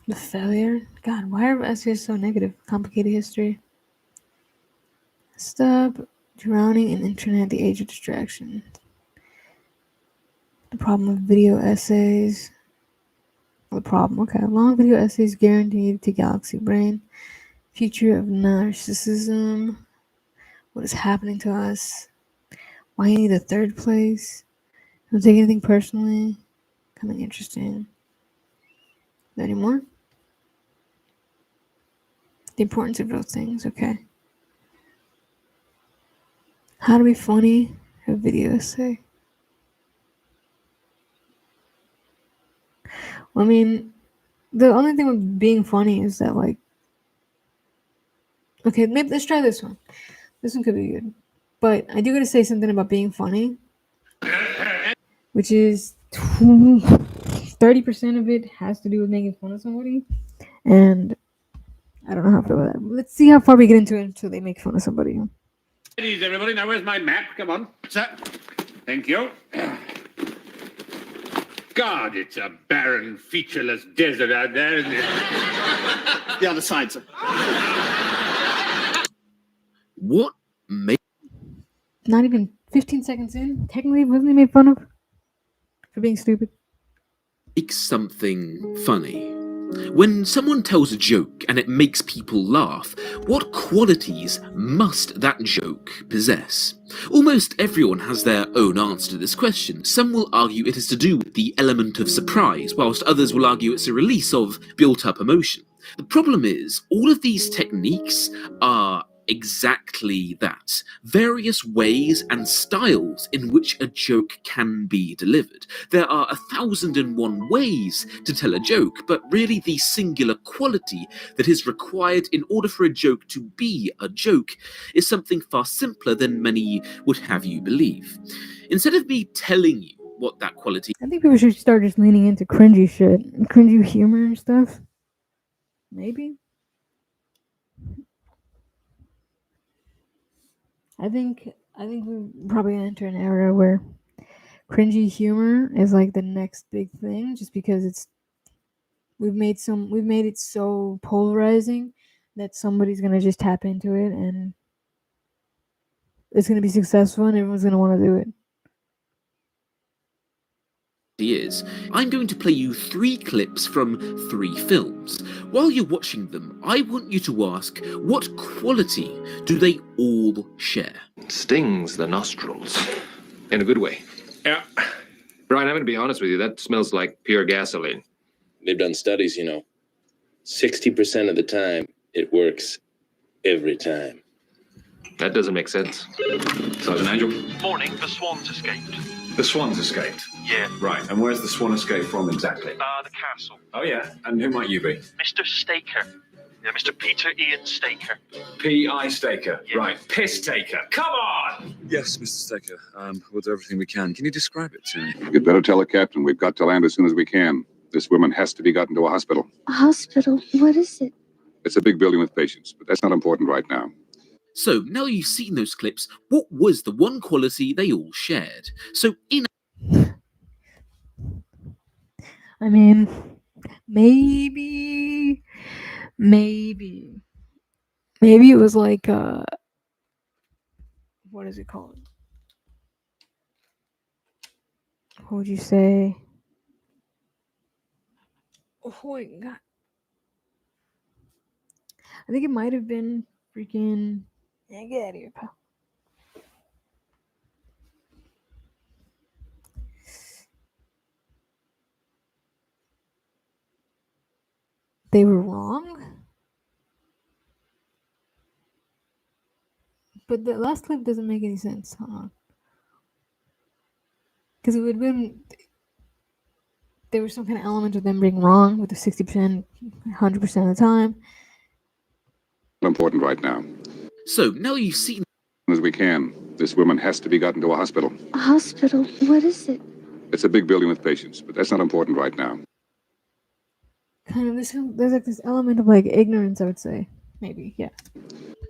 [SPEAKER 1] The failure? God, why are essays so negative? Complicated history. Stop drowning in internet, the age of distraction. The problem with video essays. The problem, okay. Long video essays guaranteed to Galaxy Brain. Future of narcissism. What is happening to us? Why you need a third place? Don't take anything personally. Kind of interesting. Any more? The importance of those things, okay. How to be funny, a video essay. Well, I mean, the only thing with being funny is that, like, okay, maybe let's try this one. This one could be good. But I do gotta say something about being funny, which is 30% of it has to do with making fun of somebody. And I don't know how I feel about that. Let's see how far we get into it until they make fun of somebody.
[SPEAKER 11] Ladies, everybody, now where's my map? Come on, sir. Thank you. God, it's a barren, featureless desert out there, isn't it?
[SPEAKER 4] The other side, sir.
[SPEAKER 12] What made...
[SPEAKER 1] Not even 15 seconds in, technically, wasn't he made fun of for being stupid?
[SPEAKER 12] Makes something funny. When someone tells a joke and it makes people laugh, what qualities must that joke possess? Almost everyone has their own answer to this question. Some will argue it is to do with the element of surprise, whilst others will argue it's a release of built-up emotion. The problem is, all of these techniques are exactly that. Various ways and styles in which a joke can be delivered. There are 1,001 ways to tell a joke, but really the singular quality that is required in order for a joke to be a joke is something far simpler than many would have you believe. Instead of me telling you what that quality...
[SPEAKER 1] I think people should start just leaning into cringy shit, cringy humor and stuff. Maybe. I think we're probably gonna enter an era where cringy humor is like the next big thing, just because we've made it so polarizing that somebody's gonna just tap into it and it's gonna be successful and everyone's gonna want to do it.
[SPEAKER 12] Is, I'm going to play you 3 clips from 3 films. While you're watching them, I want you to ask, what quality do they all share?
[SPEAKER 13] Stings the nostrils. In a good way.
[SPEAKER 11] Yeah.
[SPEAKER 13] Brian, I'm going to be honest with you. That smells like pure gasoline.
[SPEAKER 14] They've done studies, 60% of the time, it works every time.
[SPEAKER 13] That doesn't make sense.
[SPEAKER 15] Sergeant Angel?
[SPEAKER 16] Morning, the Swans escaped.
[SPEAKER 15] The Swans escaped?
[SPEAKER 16] Yeah.
[SPEAKER 15] Right, and where's the Swan escape from exactly?
[SPEAKER 16] The castle.
[SPEAKER 15] Oh, yeah, and who might you be?
[SPEAKER 16] Mr. Staker. Yeah, Mr. Peter Ian Staker.
[SPEAKER 15] P.I. Staker,
[SPEAKER 16] Yeah.
[SPEAKER 15] right. Piss taker, come on!
[SPEAKER 17] Yes, Mr. Staker. We'll do everything we can. Can you describe it to me?
[SPEAKER 18] You'd better tell the captain. We've got to land as soon as we can. This woman has to be gotten to a hospital.
[SPEAKER 19] A hospital? What is it?
[SPEAKER 18] It's a big building with patients, but that's not important right now.
[SPEAKER 12] So, now you've seen those clips, what was the one quality they all shared? So, in...
[SPEAKER 1] I mean, maybe it was like what is it called? What would you say? Oh my god. I think it might have been freaking. Yeah, get out of here, pal. They were wrong? But the last clip doesn't make any sense. Because it would have been. There was some kind of element of them being wrong with the 60%, 100% of the time.
[SPEAKER 18] Important right now.
[SPEAKER 12] So, now you've seen
[SPEAKER 18] As we can, this woman has to be gotten to a hospital.
[SPEAKER 19] A hospital? What is it?
[SPEAKER 18] It's a big building with patients, but that's not important right now.
[SPEAKER 1] Kind of there's like this element of like ignorance, I would say. Maybe, yeah.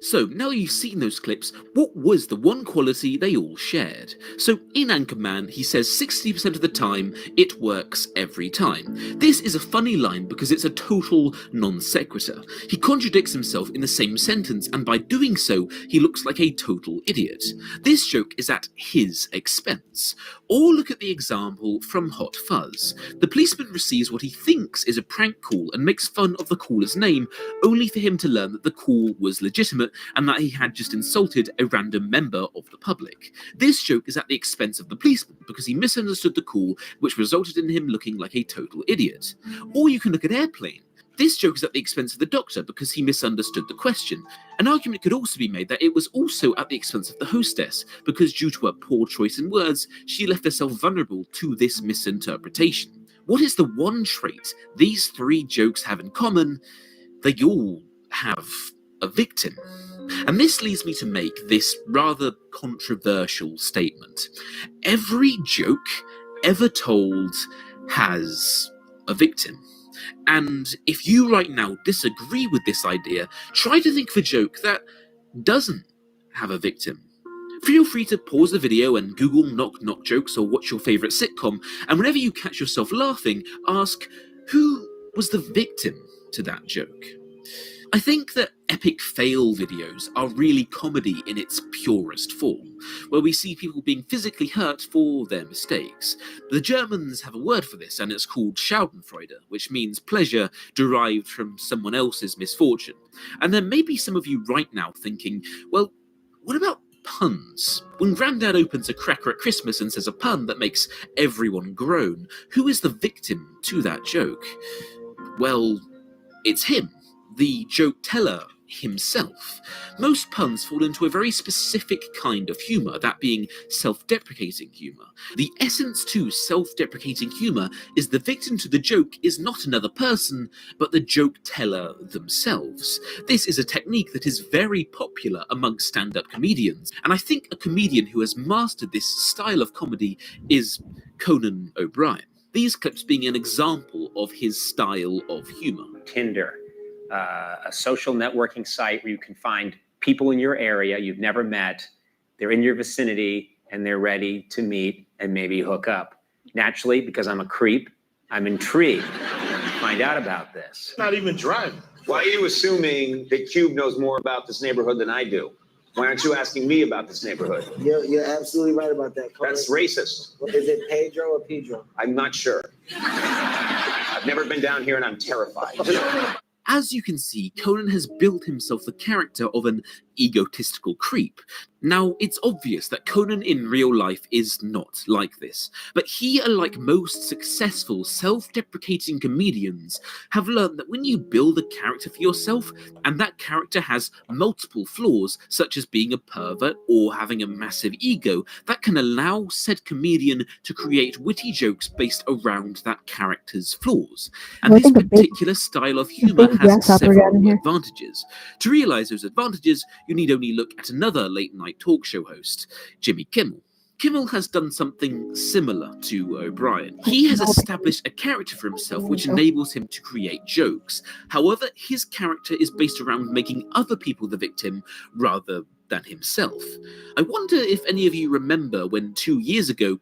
[SPEAKER 12] So, now you've seen those clips, what was the one quality they all shared? So, in Anchorman, he says 60% of the time, it works every time. This is a funny line because it's a total non sequitur. He contradicts himself in the same sentence, and by doing so, he looks like a total idiot. This joke is at his expense. Or look at the example from Hot Fuzz. The policeman receives what he thinks is a prank call and makes fun of the caller's name, only for him to learn that the call was legitimate and that he had just insulted a random member of the public. This joke is at the expense of the policeman because he misunderstood the call, which resulted in him looking like a total idiot. Or you can look at Airplane. This joke is at the expense of the doctor because he misunderstood the question. An argument could also be made that it was also at the expense of the hostess because due to her poor choice in words, she left herself vulnerable to this misinterpretation. What is the one trait these three jokes have in common? They all have a victim. And this leads me to make this rather controversial statement. Every joke ever told has a victim. And if you right now disagree with this idea, try to think of a joke that doesn't have a victim. Feel free to pause the video and Google knock knock jokes or watch your favourite sitcom, and whenever you catch yourself laughing, ask, who was the victim to that joke? I think that epic fail videos are really comedy in its purest form, where we see people being physically hurt for their mistakes. The Germans have a word for this, and it's called Schadenfreude, which means pleasure derived from someone else's misfortune. And there may be some of you right now thinking, well, what about puns? When Grandad opens a cracker at Christmas and says a pun that makes everyone groan, who is the victim to that joke? Well, it's him, the joke teller himself. Most puns fall into a very specific kind of humour, that being self-deprecating humour. The essence to self-deprecating humour is the victim to the joke is not another person, but the joke teller themselves. This is a technique that is very popular amongst stand-up comedians, and I think a comedian who has mastered this style of comedy is Conan O'Brien. These clips being an example of his style of humour.
[SPEAKER 20] Tinder, a social networking site where you can find people in your area you've never met, they're in your vicinity, and they're ready to meet and maybe hook up. Naturally, because I'm a creep, I'm intrigued to find out about this.
[SPEAKER 21] Not even driving. Why are you assuming that Cube knows more about this neighborhood than I do? Why aren't you asking me about this neighborhood?
[SPEAKER 22] You're absolutely right about that.
[SPEAKER 21] That's racist.
[SPEAKER 22] Is it Pedro or Pedro?
[SPEAKER 21] I'm not sure. I've never been down here and I'm terrified.
[SPEAKER 12] As you can see, Conan has built himself the character of an egotistical creep. Now, it's obvious that Conan in real life is not like this, but he, unlike most successful self-deprecating comedians, have learned that when you build a character for yourself, and that character has multiple flaws, such as being a pervert or having a massive ego, that can allow said comedian to create witty jokes based around that character's flaws. And this particular style of humour has several advantages. To realise those advantages, you need only look at another late-night talk show host, Jimmy Kimmel. Kimmel has done something similar to O'Brien. He has established a character for himself which enables him to create jokes. However, his character is based around making other people the victim rather than himself. I wonder if any of you remember when 2 years ago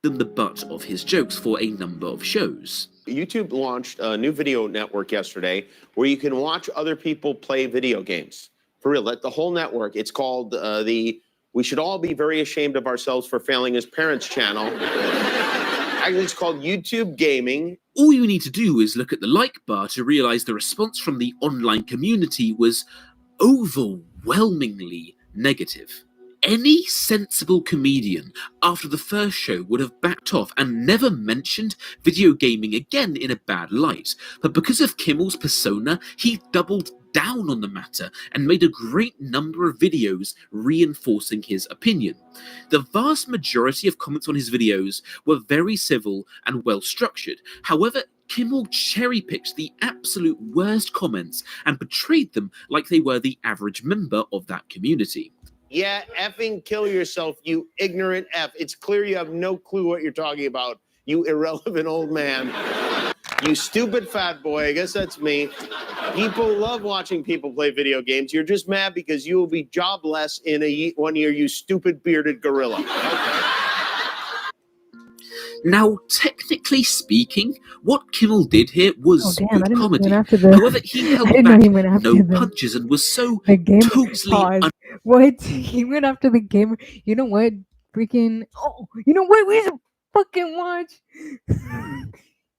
[SPEAKER 12] them the butt of his jokes for a number of shows.
[SPEAKER 3] YouTube launched a new video network yesterday where you can watch other people play video games. For real, the whole network. It's called the We Should All Be Very Ashamed of Ourselves for Failing as Parents channel. Actually, it's called YouTube Gaming.
[SPEAKER 12] All you need to do is look at the like bar to realize the response from the online community was overwhelmingly negative. Any sensible comedian after the first show would have backed off and never mentioned video gaming again in a bad light. But because of Kimmel's persona, he doubled down on the matter and made a great number of videos reinforcing his opinion. The vast majority of comments on his videos were very civil and well structured. However, Kimmel cherry-picked the absolute worst comments and portrayed them like they were the average member of that community.
[SPEAKER 3] Yeah, effing kill yourself, you ignorant F. It's clear you have no clue what you're talking about, you irrelevant old man. You stupid fat boy, I guess that's me. People love watching people play video games. You're just mad because you will be jobless in 1 year, you stupid bearded gorilla.
[SPEAKER 12] Now, technically speaking, what Kimmel did here was good comedy.
[SPEAKER 1] The,
[SPEAKER 12] However, he held back no punches and was so totally...
[SPEAKER 1] What? He went after the gamer. You know what? Freaking... Oh, you know what? We should fucking watch.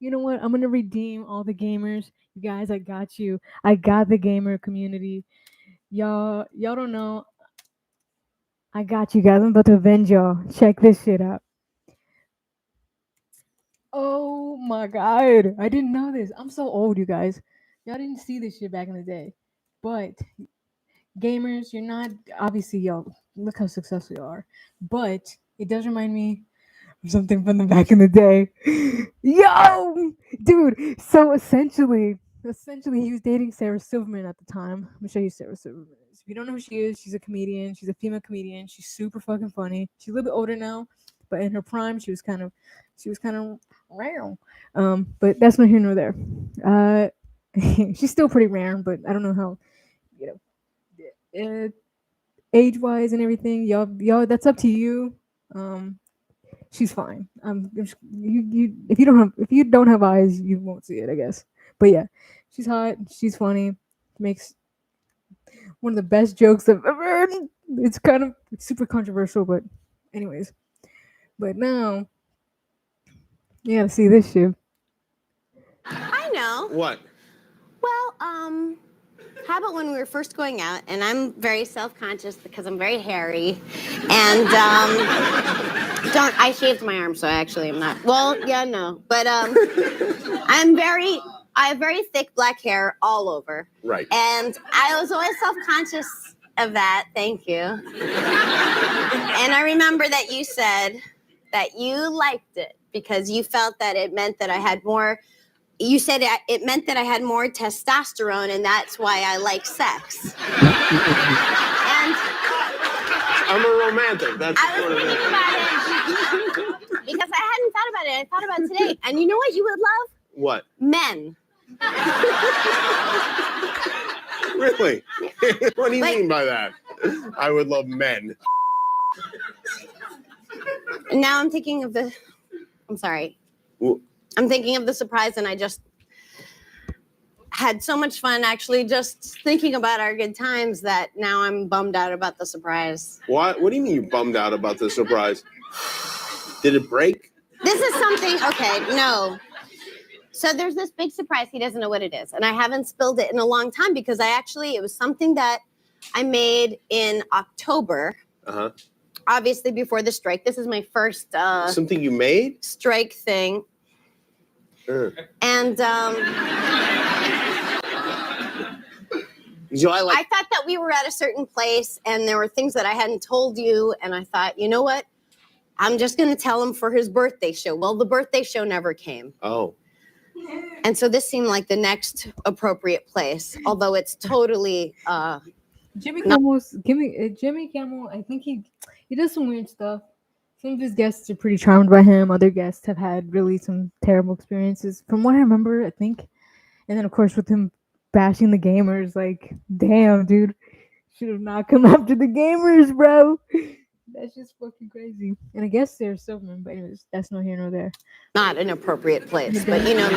[SPEAKER 1] You know what? I'm going to redeem all the gamers. You guys, I got you. I got the gamer community. Y'all don't know. I got you guys. I'm about to avenge y'all. Check this shit out. Oh my god. I didn't know this. I'm so old, you guys. Y'all didn't see this shit back in the day. But gamers, you're not, obviously, y'all, look how successful you are. But it does remind me of something from the back in the day. Yo! Dude, so essentially, he was dating Sarah Silverman at the time. Let me show you Sarah Silverman. If you don't know who she is, she's a comedian. She's a female comedian. She's super fucking funny. She's a little bit older now, but in her prime, she was kind of rare. But that's not here nor there. She's still pretty rare, but I don't know how, age-wise and everything. Y'all, that's up to you. She's fine. If you don't have eyes, you won't see it, I guess. But yeah, she's hot. She's funny. Makes one of the best jokes I've ever heard. It's super controversial, but anyways. But now, you gotta see this shit.
[SPEAKER 5] I know.
[SPEAKER 3] What?
[SPEAKER 5] Well, how about when we were first going out, and I'm very self-conscious because I'm very hairy, and I shaved my arm, so actually I'm not. Well, yeah, no, but I have very thick black hair all over.
[SPEAKER 3] Right.
[SPEAKER 5] And I was always self-conscious of that. Thank you. And I remember that you said that you liked it because you felt that it meant that I had more. You said it meant that I had more testosterone, and that's why I like sex. And
[SPEAKER 3] I'm a romantic. That's
[SPEAKER 5] I was thinking about it because I hadn't thought about it. I thought about it today. And you know what you would love?
[SPEAKER 3] What?
[SPEAKER 5] Men.
[SPEAKER 3] Really? What do you mean by that? I would love men.
[SPEAKER 5] Now I'm thinking of the. I'm sorry. I'm thinking of the surprise, and I just had so much fun actually just thinking about our good times that now I'm bummed out about the surprise.
[SPEAKER 3] What do you mean you bummed out about the surprise? Did it break?
[SPEAKER 5] This is something, okay, no. So there's this big surprise. He doesn't know what it is. And I haven't spilled it in a long time because it was something that I made in October.
[SPEAKER 3] Uh-huh.
[SPEAKER 5] Obviously before the strike. This is my first
[SPEAKER 3] something you made?
[SPEAKER 5] Strike thing.
[SPEAKER 3] Sure.
[SPEAKER 5] And I thought that we were at a certain place and there were things that I hadn't told you. And I thought, you know what? I'm just going to tell him for his birthday show. Well, the birthday show never came.
[SPEAKER 3] Oh.
[SPEAKER 5] And so this seemed like the next appropriate place, although it's totally
[SPEAKER 1] Jimmy Kimmel, I think he does some weird stuff. Some of his guests are pretty charmed by him. Other guests have had really some terrible experiences. From what I remember, I think. And then, of course, with him bashing the gamers, like, damn, dude. Should have not come after the gamers, bro. That's just fucking crazy. And I guess there's Silverman, but anyways, that's not here nor there.
[SPEAKER 5] Not an appropriate place, but you know me.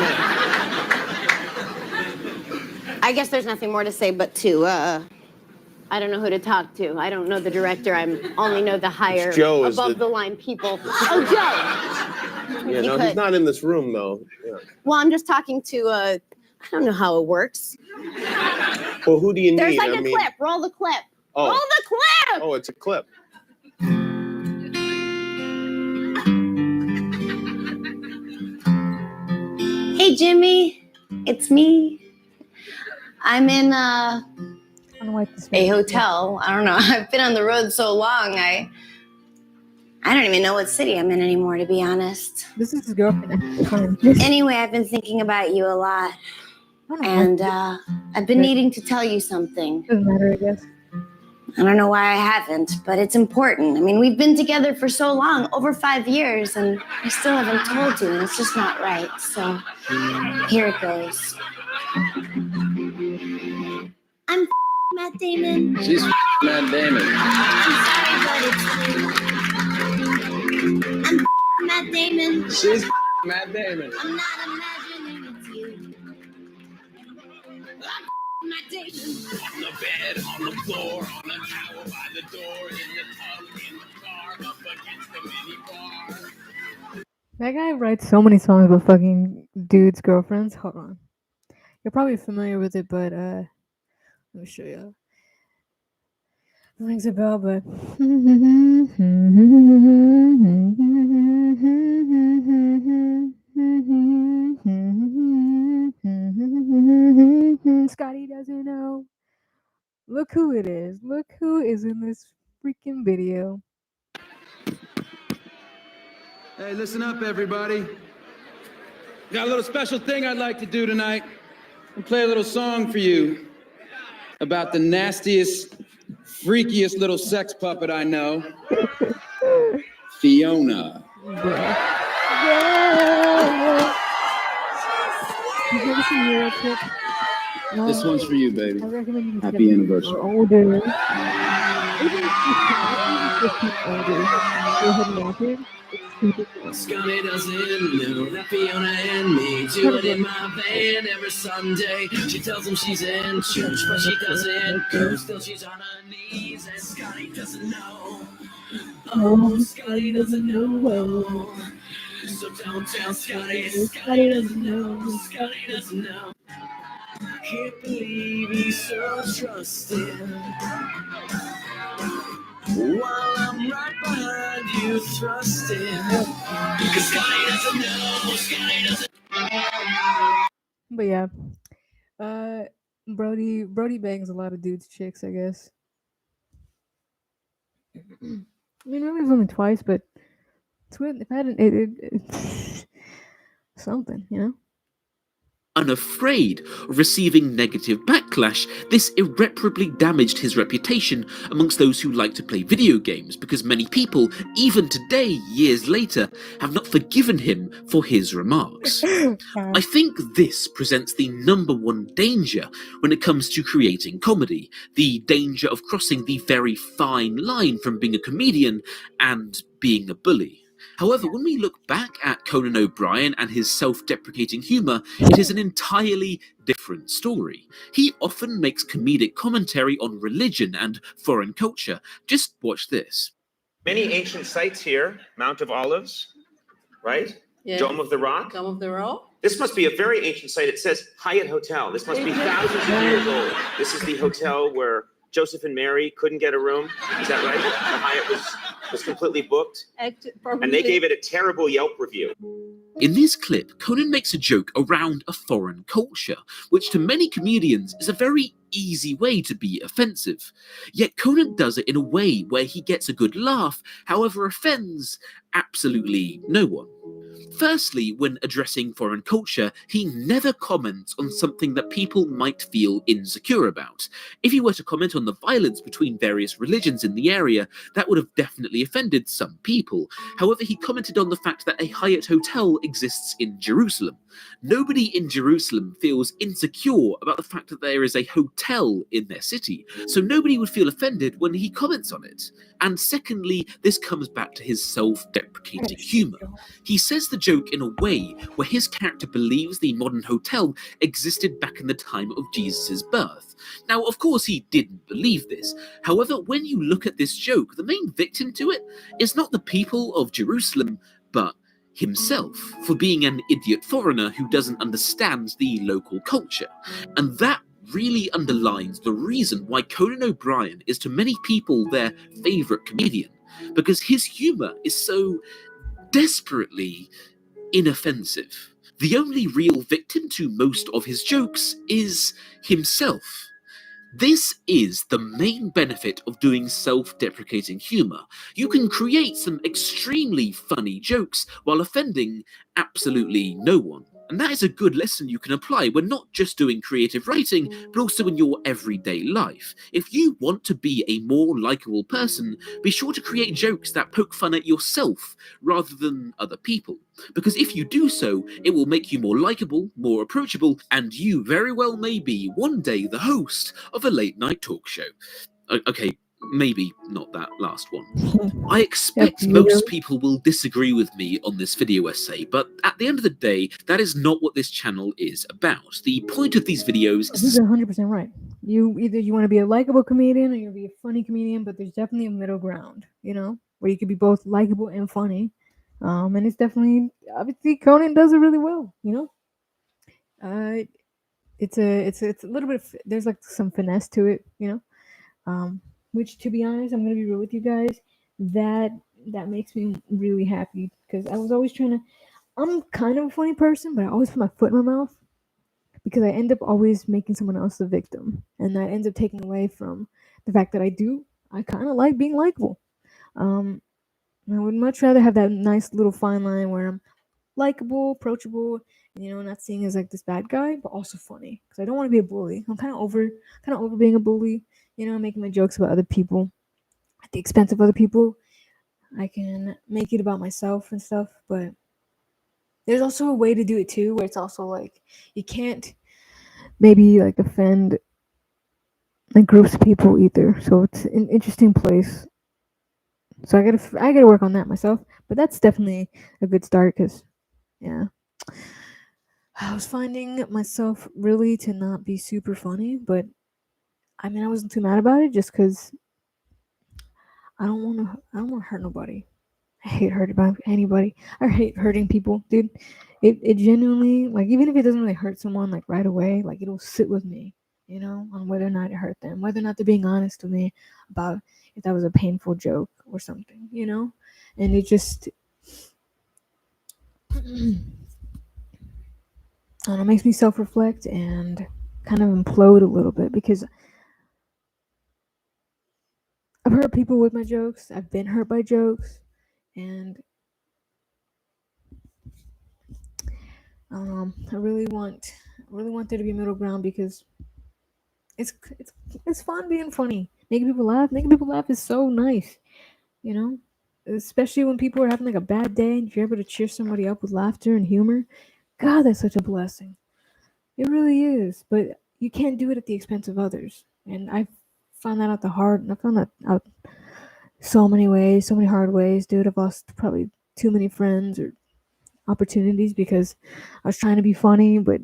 [SPEAKER 5] I guess there's nothing more to say but to, I don't know who to talk to. I don't know the director. I only know the higher,
[SPEAKER 3] Joe
[SPEAKER 5] above the line people. Oh, Joe!
[SPEAKER 3] Yeah, no, he's not in this room though. Yeah.
[SPEAKER 5] Well, I'm just talking to, I don't know how it works.
[SPEAKER 3] Well, who do you need?
[SPEAKER 5] There's like a clip. Roll the clip.
[SPEAKER 3] Oh.
[SPEAKER 5] Roll the clip!
[SPEAKER 3] Oh, it's a clip.
[SPEAKER 5] Hey, Jimmy. It's me. I'm in a hotel. I don't know. I've been on the road so long. I don't even know what city I'm in anymore, to be honest.
[SPEAKER 1] This is his girlfriend.
[SPEAKER 5] Anyway, I've been thinking about you a lot. And I've been needing to tell you something.
[SPEAKER 1] Doesn't matter, I guess.
[SPEAKER 5] I don't know why I haven't, but it's important. I mean, we've been together for so long, over 5 years, and I still haven't told you, and it's just not right. So here it goes. I'm Matt Damon.
[SPEAKER 2] She's Matt Damon.
[SPEAKER 5] I'm sorry, but it's true. I'm Matt Damon.
[SPEAKER 2] She's Matt Damon.
[SPEAKER 5] I'm not imagining it's you. Matt Damon.
[SPEAKER 12] On the bed, on the floor, on the towel by the door, in the tub, in the car, up against the minibar.
[SPEAKER 1] That guy writes so many songs about fucking dudes' girlfriends. Hold on. You're probably familiar with it, but let me show you. It rings a bell, but Scotty doesn't know. Look who it is. Look who is in this freaking video.
[SPEAKER 2] Hey, listen up, everybody. Got a little special thing I'd like to do tonight. And play a little song for you about the nastiest, freakiest little sex puppet I know, Fiona. This one's for you, baby. Happy anniversary.
[SPEAKER 1] Older.
[SPEAKER 12] Scotty doesn't know that Fiona and me do it in my van every Sunday. She tells him she's in church, but she doesn't go. Still, she's on her knees, and Scotty doesn't know. Oh, Scotty doesn't know. So don't tell Scotty. Scotty doesn't know. Scotty doesn't know. Can't believe he's so trusting. While I'm right behind you, thrusting. 'Cause Scotty doesn't know. Scotty doesn't.
[SPEAKER 1] But yeah, Brody bangs a lot of dudes' chicks, I guess. I mean, really, it was only twice, but it's weird. If I hadn't, something, you know.
[SPEAKER 12] Unafraid of receiving negative backlash, this irreparably damaged his reputation amongst those who like to play video games, because many people, even today, years later, have not forgiven him for his remarks. I think this presents the #1 danger when it comes to creating comedy, the danger of crossing the very fine line from being a comedian and being a bully. However, when we look back at Conan O'Brien and his self-deprecating humour, it is an entirely different story. He often makes comedic commentary on religion and foreign culture. Just watch this.
[SPEAKER 21] Many ancient sites here, Mount of Olives, right?
[SPEAKER 8] Yeah.
[SPEAKER 21] Dome of the Rock.
[SPEAKER 8] Dome of the Rock.
[SPEAKER 21] This must be a very ancient site. It says Hyatt Hotel. This must be thousands of years old. This is the hotel where Joseph and Mary couldn't get a room. Is that right? The Hyatt was completely booked. And they gave it a terrible Yelp review.
[SPEAKER 12] In this clip, Conan makes a joke around a foreign culture, which to many comedians is a very easy way to be offensive. Yet Conan does it in a way where he gets a good laugh, however offends absolutely no one. Firstly, when addressing foreign culture, he never comments on something that people might feel insecure about. If he were to comment on the violence between various religions in the area, that would have definitely offended some people. However, he commented on the fact that a Hyatt hotel exists in Jerusalem. Nobody in Jerusalem feels insecure about the fact that there is a hotel in their city, so nobody would feel offended when he comments on it. And secondly, this comes back to his self-deprecating humour. He says the joke in a way where his character believes the modern hotel existed back in the time of Jesus' birth. Now, of course, he didn't believe this. However, when you look at this joke, the main victim to it is not the people of Jerusalem, but himself, for being an idiot foreigner who doesn't understand the local culture. And that really underlines the reason why Conan O'Brien is to many people their favourite comedian, because his humour is so desperately inoffensive. The only real victim to most of his jokes is himself. This is the main benefit of doing self-deprecating humour. You can create some extremely funny jokes while offending absolutely no one. And that is a good lesson you can apply when not just doing creative writing, but also in your everyday life. If you want to be a more likeable person, be sure to create jokes that poke fun at yourself rather than other people. Because if you do so, it will make you more likeable, more approachable, and you very well may be one day the host of a late night talk show. Okay, maybe not that last one. I expect most people will disagree with me on this video essay, but at the end of the day, that is not what this channel is about. The point of these videos is...
[SPEAKER 1] He's 100% right. You want to be a likable comedian or you be a funny comedian, but there's definitely a middle ground, you know, where you could be both likable and funny. And it's definitely, obviously, Conan does it really well, you know. It's a little bit of, there's like some finesse to it, you know. Which, to be honest, I'm gonna be real with you guys, that makes me really happy, because I was always trying to. I'm kind of a funny person, but I always put my foot in my mouth, because I end up always making someone else the victim, and that ends up taking away from the fact that I kind of like being likable. I would much rather have that nice little fine line where I'm likable, approachable, you know, not seen as like this bad guy, but also funny, because I don't want to be a bully. I'm kind of over being a bully, you know, making my jokes about other people at the expense of other people. I can make it about myself and stuff, but there's also a way to do it too, where it's also like you can't maybe like offend like groups of people either. So it's an interesting place. So I gotta work on that myself, but that's definitely a good start, because yeah, I was finding myself really to not be super funny, but I mean I wasn't too mad about it, just because I don't want to hurt nobody. I hate hurting anybody. I hate hurting people, dude. It genuinely, like, even if it doesn't really hurt someone like right away, like it'll sit with me, you know, on whether or not it hurt them, whether or not they're being honest with me about if that was a painful joke or something, you know. And it just I don't know, makes me self-reflect and kind of implode a little bit, because I've hurt people with my jokes. I've been hurt by jokes, and I really want there to be a middle ground, because it's fun being funny. Making people laugh is so nice, you know. Especially when people are having like a bad day and you're able to cheer somebody up with laughter and humor. God, that's such a blessing. It really is. But you can't do it at the expense of others. And I found that out I found that out so many ways, so many hard ways, dude. I've lost probably too many friends or opportunities because I was trying to be funny, but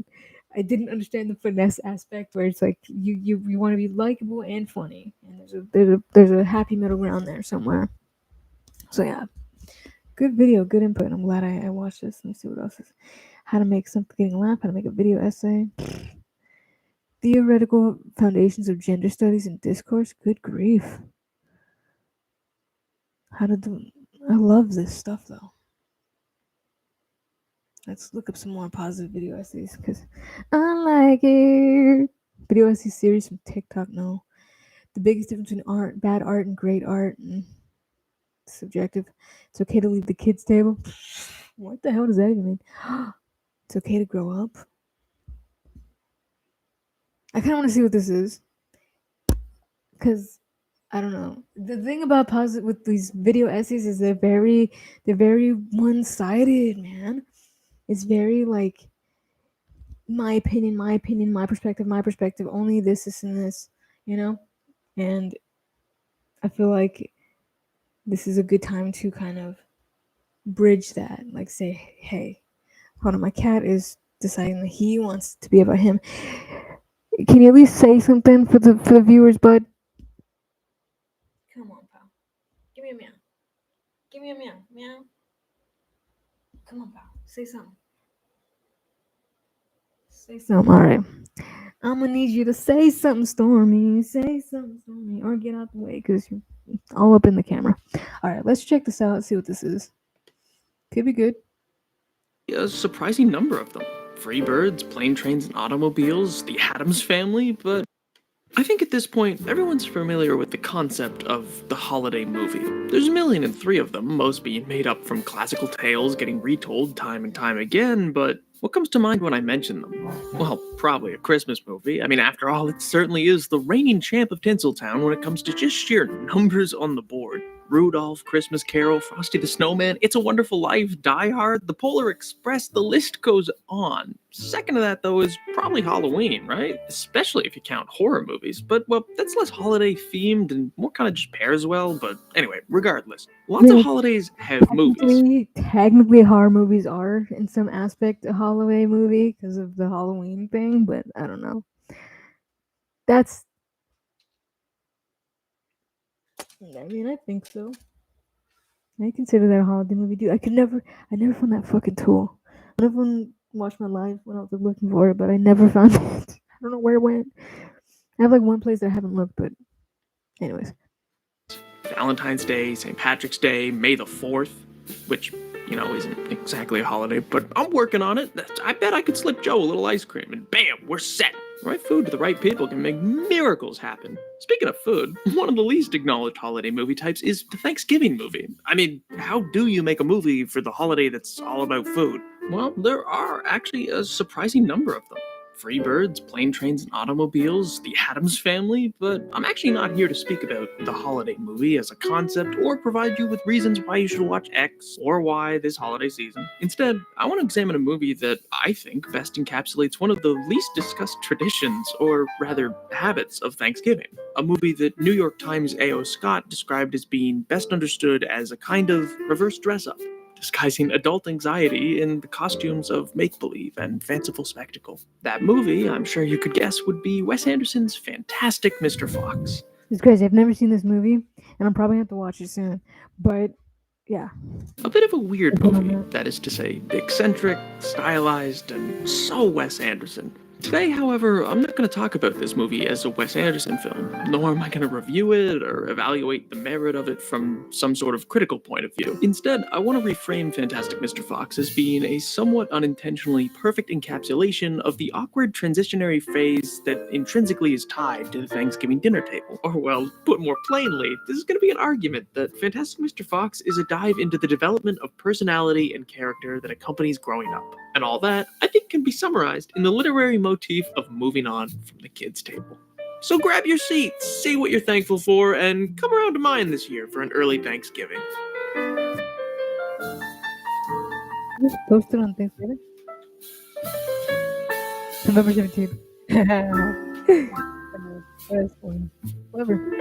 [SPEAKER 1] I didn't understand the finesse aspect, where it's like you want to be likable and funny, and there's a happy middle ground there somewhere. So yeah, good video, good input. I'm glad I watched this. Let me see what else is. How to make something getting laugh. How to make a video essay. Theoretical foundations of gender studies and discourse. Good grief. I love this stuff though. Let's look up some more positive video essays, because I like it. Video essay series from TikTok. No, the biggest difference between bad art and great art. Subjective. It's okay to leave the kids' table. What the hell does that even mean? It's okay to grow up. I kind of want to see what this is, because I don't know. The thing about positive with these video essays is they're very one-sided, man. It's very like my opinion, my perspective, only this, and this, you know? And I feel like this is a good time to kind of bridge that. Like say, hey, hold on, my cat is deciding that he wants to be about him. Can you at least say something for the viewers, bud? Come on, pal. Give me a meow. Give me a meow. Meow. Come on, pal. Say something. Say something. All right. I'm gonna need you to say something, Stormy. Say something, Stormy, or get out the way because you're all up in the camera. All right, let's check this out. See what this is. Could be good.
[SPEAKER 7] A surprising number of them. Free birds, plane, trains, and automobiles, the Addams Family, but I think at this point, everyone's familiar with the concept of the holiday movie. There's 1,000,003 of them, most being made up from classical tales getting retold time and time again, but what comes to mind when I mention them? Well, probably a Christmas movie. I mean, after all, it certainly is the reigning champ of Tinseltown when it comes to just sheer numbers on the board. Rudolph, Christmas Carol, Frosty the Snowman, It's a Wonderful Life, Die Hard, The Polar Express, the list goes on. Second to that, though, is probably Halloween, right? Especially if you count horror movies. But, well, that's less holiday-themed and more kind of just pairs well. But anyway, regardless, lots of holidays have movies.
[SPEAKER 1] Technically, horror movies are, in some aspect, a holiday movie because of the Halloween thing, but I don't know. I mean, I think so. I consider that a holiday movie, dude. I never found that fucking tool. I never watched my live when I was looking for it, but I never found it. I don't know where it went. I have like one place that I haven't looked, but anyways.
[SPEAKER 7] Valentine's Day, St. Patrick's Day, May the 4th, which, you know, isn't exactly a holiday, but I'm working on it. I bet I could slip Joe a little ice cream, and bam, we're set. The right food to the right people can make miracles happen. Speaking of food, one of the least acknowledged holiday movie types is the Thanksgiving movie. I mean, how do you make a movie for the holiday that's all about food? Well, there are actually a surprising number of them. Free birds, plane, trains, and automobiles, the Addams Family, but I'm actually not here to speak about the holiday movie as a concept or provide you with reasons why you should watch X or Y this holiday season. Instead, I want to examine a movie that I think best encapsulates one of the least discussed traditions, or rather habits, of Thanksgiving. A movie that New York Times A.O. Scott described as being best understood as a kind of reverse dress-up, disguising adult anxiety in the costumes of make-believe and fanciful spectacle. That movie, I'm sure you could guess, would be Wes Anderson's Fantastic Mr. Fox.
[SPEAKER 1] It's crazy. I've never seen this movie, and I'm probably going to have to watch it soon. But, yeah.
[SPEAKER 7] A bit of a weird movie, that is to say, eccentric, stylized, and so Wes Anderson. Today, however, I'm not going to talk about this movie as a Wes Anderson film, nor am I going to review it or evaluate the merit of it from some sort of critical point of view. Instead, I want to reframe Fantastic Mr. Fox as being a somewhat unintentionally perfect encapsulation of the awkward transitionary phase that intrinsically is tied to the Thanksgiving dinner table. Or, well, put more plainly, this is going to be an argument that Fantastic Mr. Fox is a dive into the development of personality and character that accompanies growing up. And all that, I think, can be summarized in the literary motif of moving on from the kids' table. So grab your seats, say what you're thankful for, and come around to mine this year for an early Thanksgiving.
[SPEAKER 1] Posted on Thanksgiving? November 17th. That's funny. Whatever.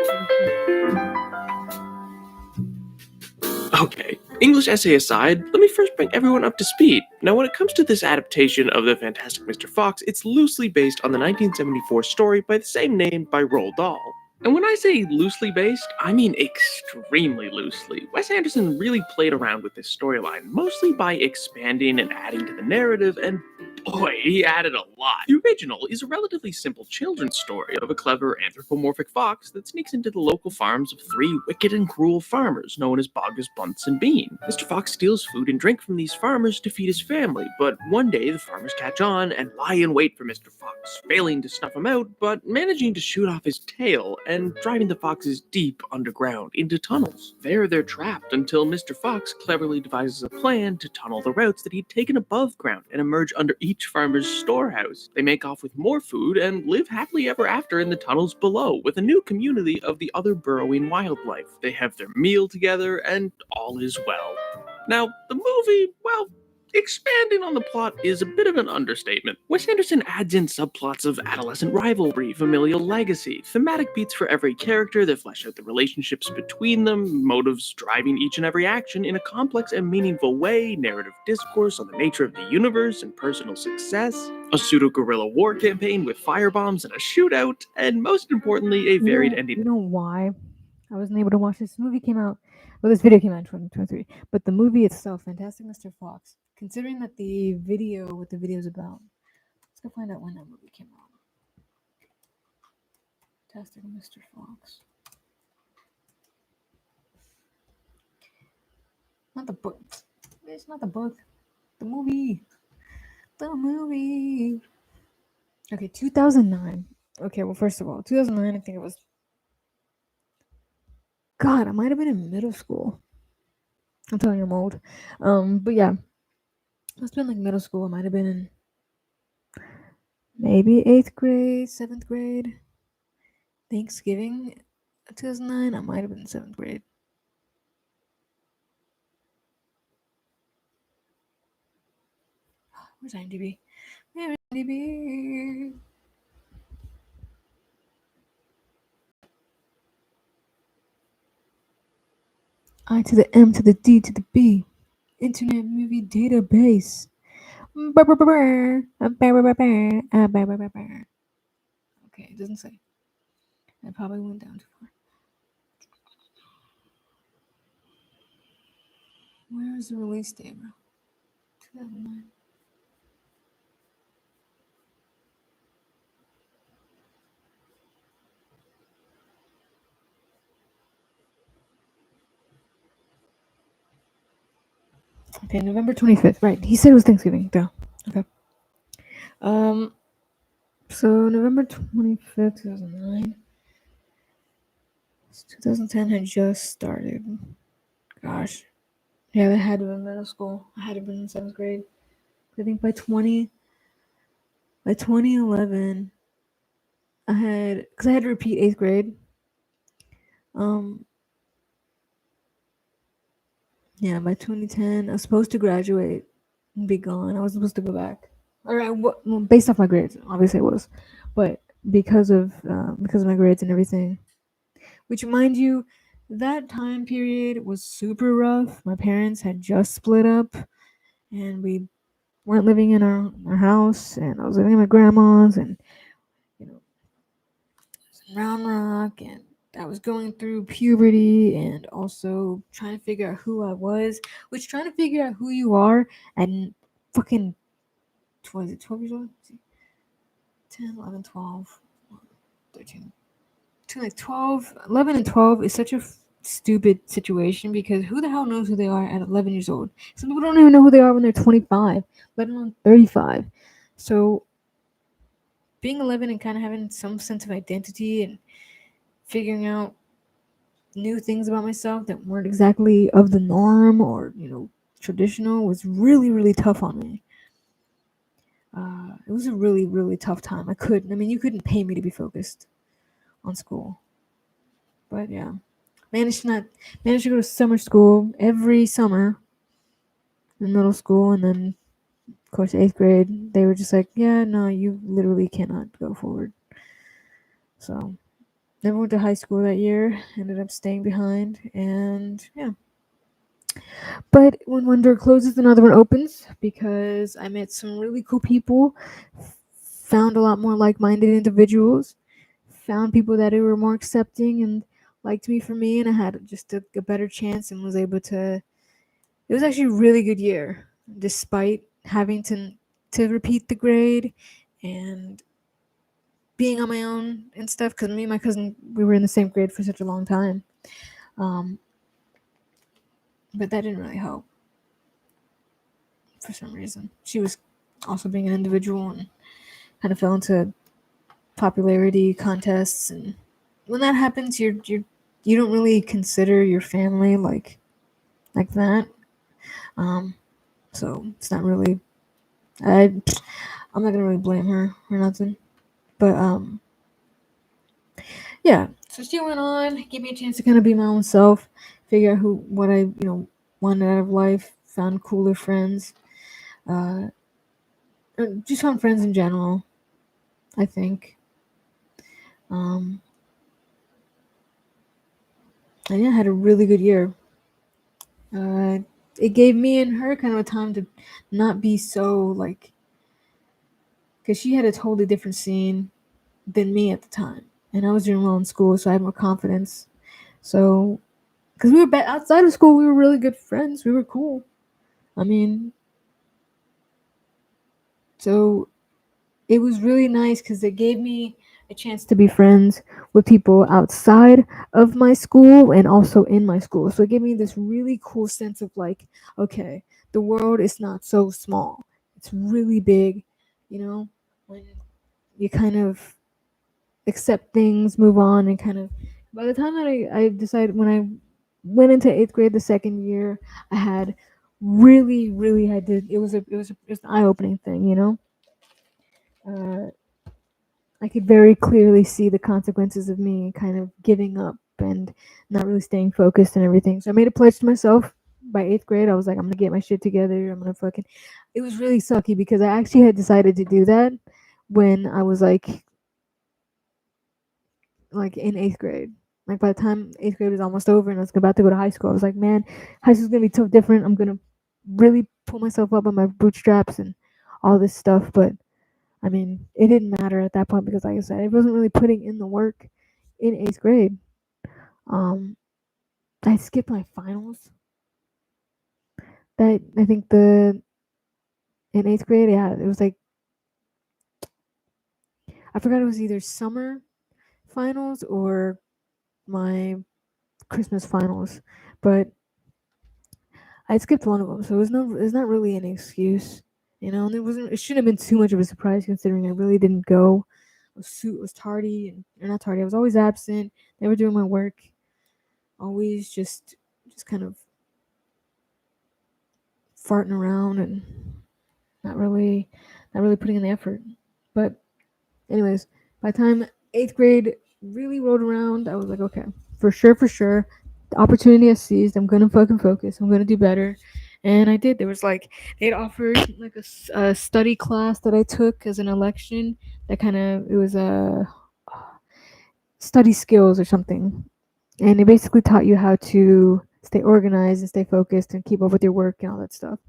[SPEAKER 7] Okay, English essay aside, let me first bring everyone up to speed. Now, when it comes to this adaptation of the Fantastic Mr. Fox, it's loosely based on the 1974 story by the same name by Roald Dahl. And when I say loosely based, I mean extremely loosely. Wes Anderson really played around with this storyline, mostly by expanding and adding to the narrative, and Boy, he added a lot. The original is a relatively simple children's story of a clever anthropomorphic fox that sneaks into the local farms of 3 wicked and cruel farmers known as Bogus, Bunce, and Bean. Mr. Fox steals food and drink from these farmers to feed his family, but one day the farmers catch on and lie in wait for Mr. Fox, failing to snuff him out, but managing to shoot off his tail and driving the foxes deep underground into tunnels. There they're trapped until Mr. Fox cleverly devises a plan to tunnel the routes that he'd taken above ground and emerge under each farmer's storehouse. They make off with more food and live happily ever after in the tunnels below with a new community of the other burrowing wildlife. They have their meal together and all is well. Now, the movie, well, expanding on the plot is a bit of an understatement. Wes Anderson adds in subplots of adolescent rivalry, familial legacy, thematic beats for every character that flesh out the relationships between them, motives driving each and every action in a complex and meaningful way, narrative discourse on the nature of the universe and personal success, a pseudo-guerrilla war campaign with firebombs and a shootout, and most importantly, a varied ending.
[SPEAKER 1] You know why I wasn't able to watch this movie came out? Well, this video came out in 2023, but the movie itself, Fantastic Mr. Fox. Considering that the video, what the video is about, let's go find out when that movie came out. Fantastic Mr. Fox. Not the book. It's not the book. The movie. The movie. Okay, 2009. Okay, well, first of all, 2009, I think it was. God, I might have been in middle school. I'm telling you, I'm old. But yeah, must have been like middle school. I might have been in maybe 8th grade, 7th grade. Thanksgiving 2009, I might have been in 7th grade. Where's IMDb? Where's IMDb? I to the M to the D to the B. Internet Movie Database. Okay, it doesn't say. I probably went down too far. Where is the release date, bro? 2009. Okay, November 25th. Right. He said it was Thanksgiving. Duh. Okay. So November 25th, 2009. 2010 had just started. Gosh. Yeah, that had to have been middle school. I had to have been in 7th grade. I think by 2011, I had to repeat 8th grade. Yeah, by 2010, I was supposed to graduate and be gone. I was supposed to go back. All right, well, based off my grades, obviously it was, but because of my grades and everything, which, mind you, that time period was super rough. My parents had just split up, and we weren't living in our house, and I was living at my grandma's, and Round Rock, and I was going through puberty and also trying to figure out who I was, which trying to figure out who you are at fucking, what is it, 12 years old? 10, 11, 12, 13. To like 12, 11 and 12 is such a stupid situation because who the hell knows who they are at 11 years old? Some people don't even know who they are when they're 25, let alone 35. So being 11 and kind of having some sense of identity and figuring out new things about myself that weren't exactly of the norm or, traditional was really, really tough on me. It was a really, really tough time. You couldn't pay me to be focused on school. But yeah, managed to go to summer school every summer in middle school, and then of course 8th grade they were just like, yeah, no, you literally cannot go forward. So never went to high school that year, ended up staying behind, and yeah. But when one door closes, another one opens, because I met some really cool people, found a lot more like-minded individuals, found people that were more accepting and liked me for me, and I had just a better chance and was able to. It was actually a really good year, despite having to to repeat the grade and being on my own and stuff, because me and my cousin, we were in the same grade for such a long time. But that didn't really help for some reason. She was also being an individual and kind of fell into popularity contests, and when that happens, you don't really consider your family like that. So it's not really. I'm not gonna really blame her or nothing, but yeah. So she went on, gave me a chance to kind of be my own self, figure out what I wanted out of life, found cooler friends, uh, just found friends in general. I think. Um, and yeah, I had a really good year. It gave me and her kind of a time to not be so like, because she had a totally different scene than me at the time, and I was doing well in school, so I had more confidence. So, because we were outside of school, we were really good friends. We were cool. I mean, so it was really nice because it gave me a chance to be friends with people outside of my school and also in my school. So it gave me this really cool sense of like, okay, the world is not so small. It's really big, when you kind of accept things, move on, and kind of by the time that I decided when I went into 8th grade the second year, I had really I did it was an eye opening thing, I could very clearly see the consequences of me kind of giving up and not really staying focused and everything. So I made a pledge to myself by 8th grade. I was like, I'm gonna get my shit together. I'm gonna fucking. It was really sucky because I actually had decided to do that when I was like in 8th grade. Like by the time 8th grade was almost over and I was about to go to high school, I was like, man, high school's gonna be so different. I'm gonna really pull myself up on my bootstraps and all this stuff. But I mean, it didn't matter at that point because, like I said, I wasn't really putting in the work in 8th grade. Um, I skipped my finals. That I think the in 8th grade, yeah, it was like I forgot it was either summer finals or my Christmas finals, but I skipped one of them, so it's not really an excuse, And it shouldn't have been too much of a surprise considering I really didn't go. I was tardy and or not tardy. I was always absent. Never doing my work. Always just kind of farting around and not really putting in the effort. But anyways, by the time 8th grade really rolled around, I was like, okay, for sure, the opportunity I seized. I'm gonna fucking focus. I'm gonna do better, and I did. There was like they'd offered like a study class that I took as an election. That kind of it was a study skills or something, and it basically taught you how to stay organized and stay focused and keep up with your work and all that stuff,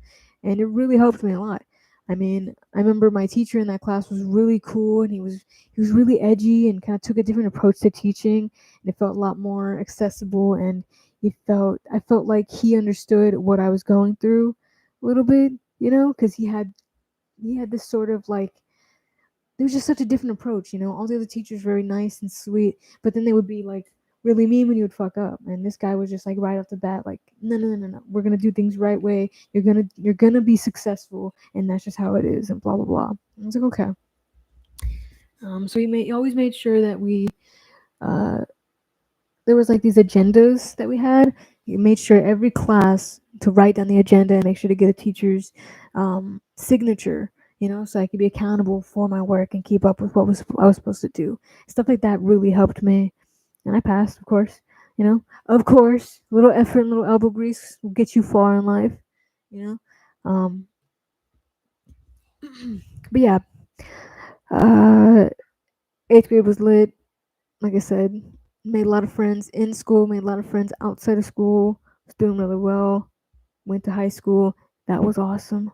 [SPEAKER 1] and it really helped me a lot. I mean, I remember my teacher in that class was really cool, and he was really edgy and kind of took a different approach to teaching, and it felt a lot more accessible, and I felt like he understood what I was going through a little bit, because he had this sort of like it was just such a different approach, All the other teachers were very nice and sweet, but then they would be like really mean when you would fuck up. And this guy was just like right off the bat, like, no. We're gonna do things right way. You're gonna be successful, and that's just how it is, and blah blah blah. I was like, okay. So he always made sure that uh there was like these agendas that we had. He made sure every class to write down the agenda and make sure to get a teacher's signature, so I could be accountable for my work and keep up with what I was supposed to do. Stuff like that really helped me, and I passed, of course. Of course, little effort, and little elbow grease will get you far in life. You know, but yeah, uh, 8th grade was lit. Like I said, made a lot of friends in school, made a lot of friends outside of school, was doing really well. Went to high school. That was awesome.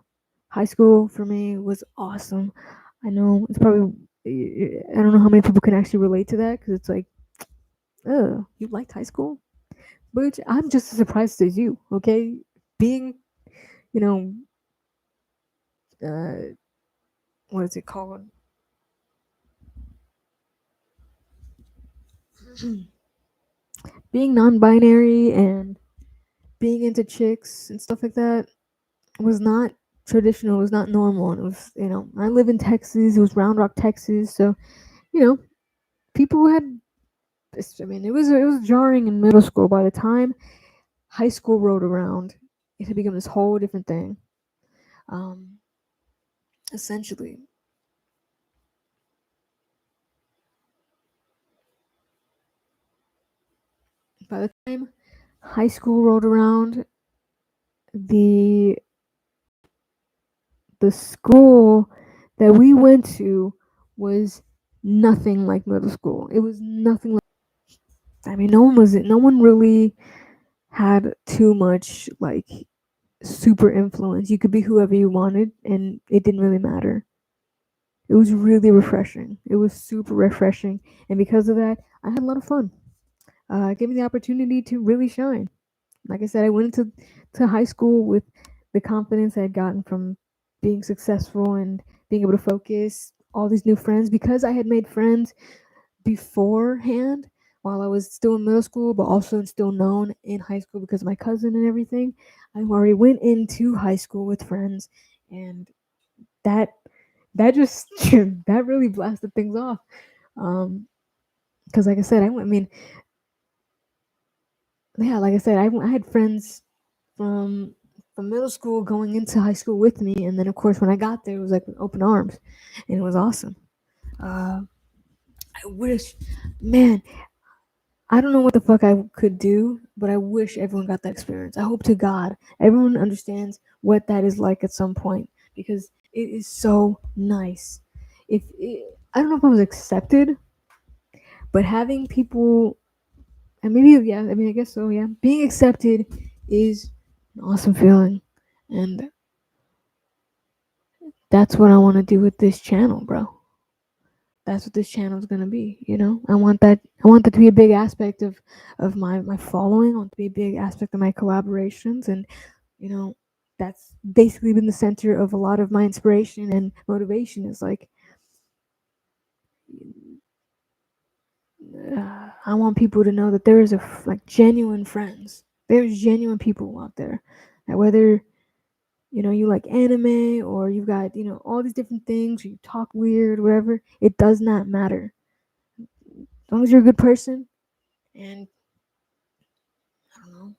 [SPEAKER 1] High school for me was awesome. I know it's probably, I don't know how many people can actually relate to that because it's like, oh, you liked high school? Which I'm just as surprised as you, okay? Being, you know, uh, what is it called? Being non-binary and being into chicks and stuff like that was not traditional. It was not normal. And it was, I live in Texas. It was Round Rock, Texas. So, people had. I mean, it was jarring in middle school. By the time high school rolled around, it had become this whole different thing. Essentially, by the time high school rolled around, the the school that we went to was nothing like middle school. It was nothing like. I mean, no one really had too much like super influence. You could be whoever you wanted, and it didn't really matter. It was really refreshing. It was super refreshing, and because of that, I had a lot of fun. It gave me the opportunity to really shine. Like I said, I went to high school with the confidence I had gotten from being successful and being able to focus, all these new friends, because I had made friends beforehand while I was still in middle school, but also still known in high school because of my cousin and everything. I already went into high school with friends, and that just that really blasted things off. Because like I said, I mean, yeah, like I said, I had friends from middle school going into high school with me, and then of course when I got there, it was like with open arms, and it was awesome. I wish, man, I don't know what the fuck I could do, but I wish everyone got that experience. I hope to God everyone understands what that is like at some point because it is so nice. I don't know if I was accepted, but having people, and maybe yeah, I mean I guess so, yeah. Being accepted is an awesome feeling, and that's what I want to do with this channel, bro. That's what this channel is gonna be. I want that. I want that to be a big aspect of my following. I want it to be a big aspect of my collaborations, and that's basically been the center of a lot of my inspiration and motivation. Is like I want people to know that there is like genuine friends. There's genuine people out there that whether you like anime or you've got all these different things, or you talk weird, whatever. It does not matter as long as you're a good person and I don't know,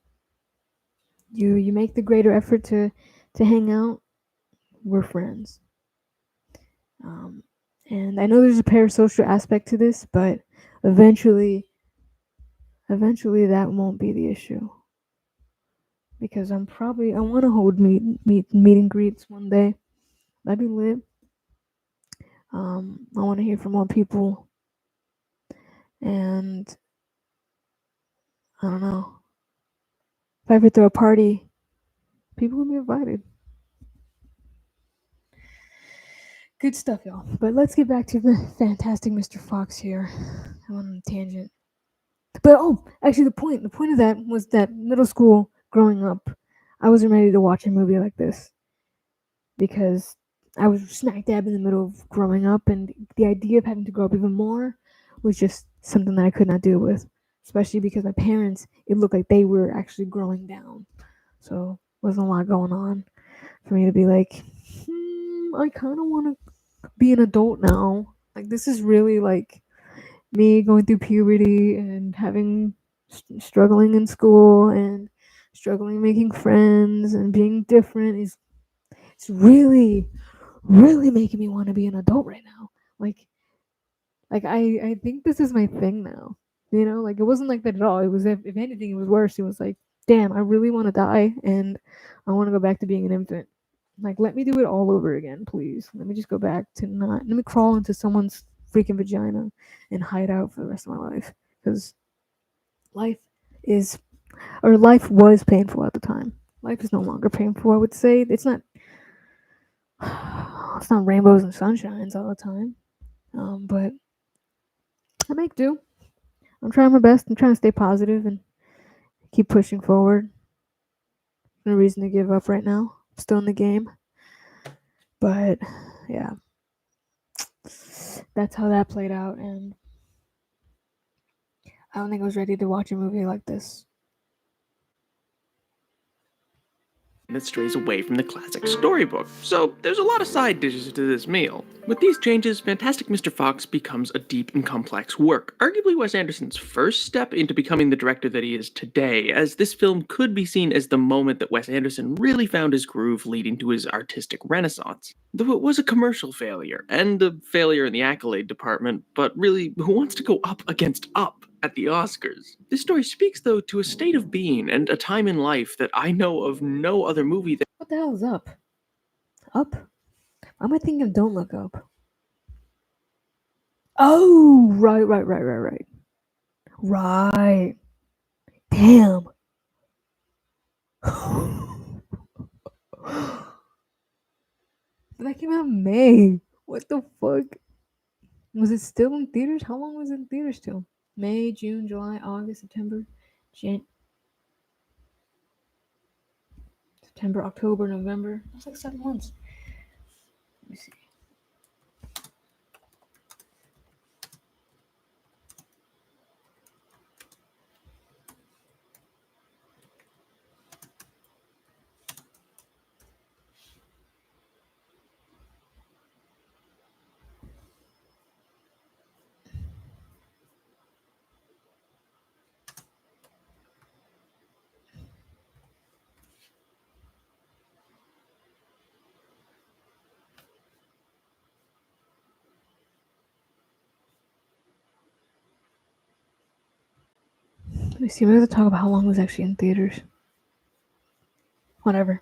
[SPEAKER 1] you make the greater effort to hang out. We're friends. Um, and I know there's a parasocial aspect to this, but eventually that won't be the issue because I want to hold meet and greets one day. That'd be lit. I want to hear from more people, and I don't know if I ever throw a party, people will be invited. Good stuff, y'all. But let's get back to the fantastic Mr. Fox here. I went on a tangent. But actually, the point of that was that middle school growing up, I wasn't ready to watch a movie like this because I was smack dab in the middle of growing up, and the idea of having to grow up even more was just something that I could not deal with. Especially because my parents, it looked like they were actually growing down, so wasn't a lot going on for me to be like, I kind of want to be an adult now. Like this is really like me going through puberty and having struggling in school and struggling making friends and being different is it's really making me want to be an adult right now. I think this is my thing now. Like it wasn't like that at all. It was if anything it was worse. It was like, damn, I really want to die and I want to go back to being an infant. Like let me do it all over again, please. Let me just go back to not let me crawl into someone's freaking vagina and hide out for the rest of my life because life is life was painful at the time. Life is no longer painful. I would say it's not. It's not rainbows and sunshines all the time, but I make do. I'm trying my best. I'm trying to stay positive and keep pushing forward. No reason to give up right now. I'm still in the game, but yeah, that's how that played out, and I don't think I was ready to watch a movie like this.
[SPEAKER 7] That strays away from the classic storybook, so there's a lot of side dishes to this meal. With these changes, Fantastic Mr. Fox becomes a deep and complex work, arguably Wes Anderson's first step into becoming the director that he is today, as this film could be seen as the moment that Wes Anderson really found his groove leading to his artistic renaissance. Though it was a commercial failure, and a failure in the accolade department, but really, who wants to go up against up at the Oscars? This story speaks, though, to a state of being and a time in life that I know of no other movie that—
[SPEAKER 1] What the hell is up? Up? Why am I thinking of Don't Look Up? Oh, right. Right. Damn. That came out in May. What the fuck? Was it still in theaters? How long was it in theaters till? May, June, July, August, September, September, October, November. That's like 7 months. Let me see. Let me see. We have to talk about how long it was actually in theaters. Whatever.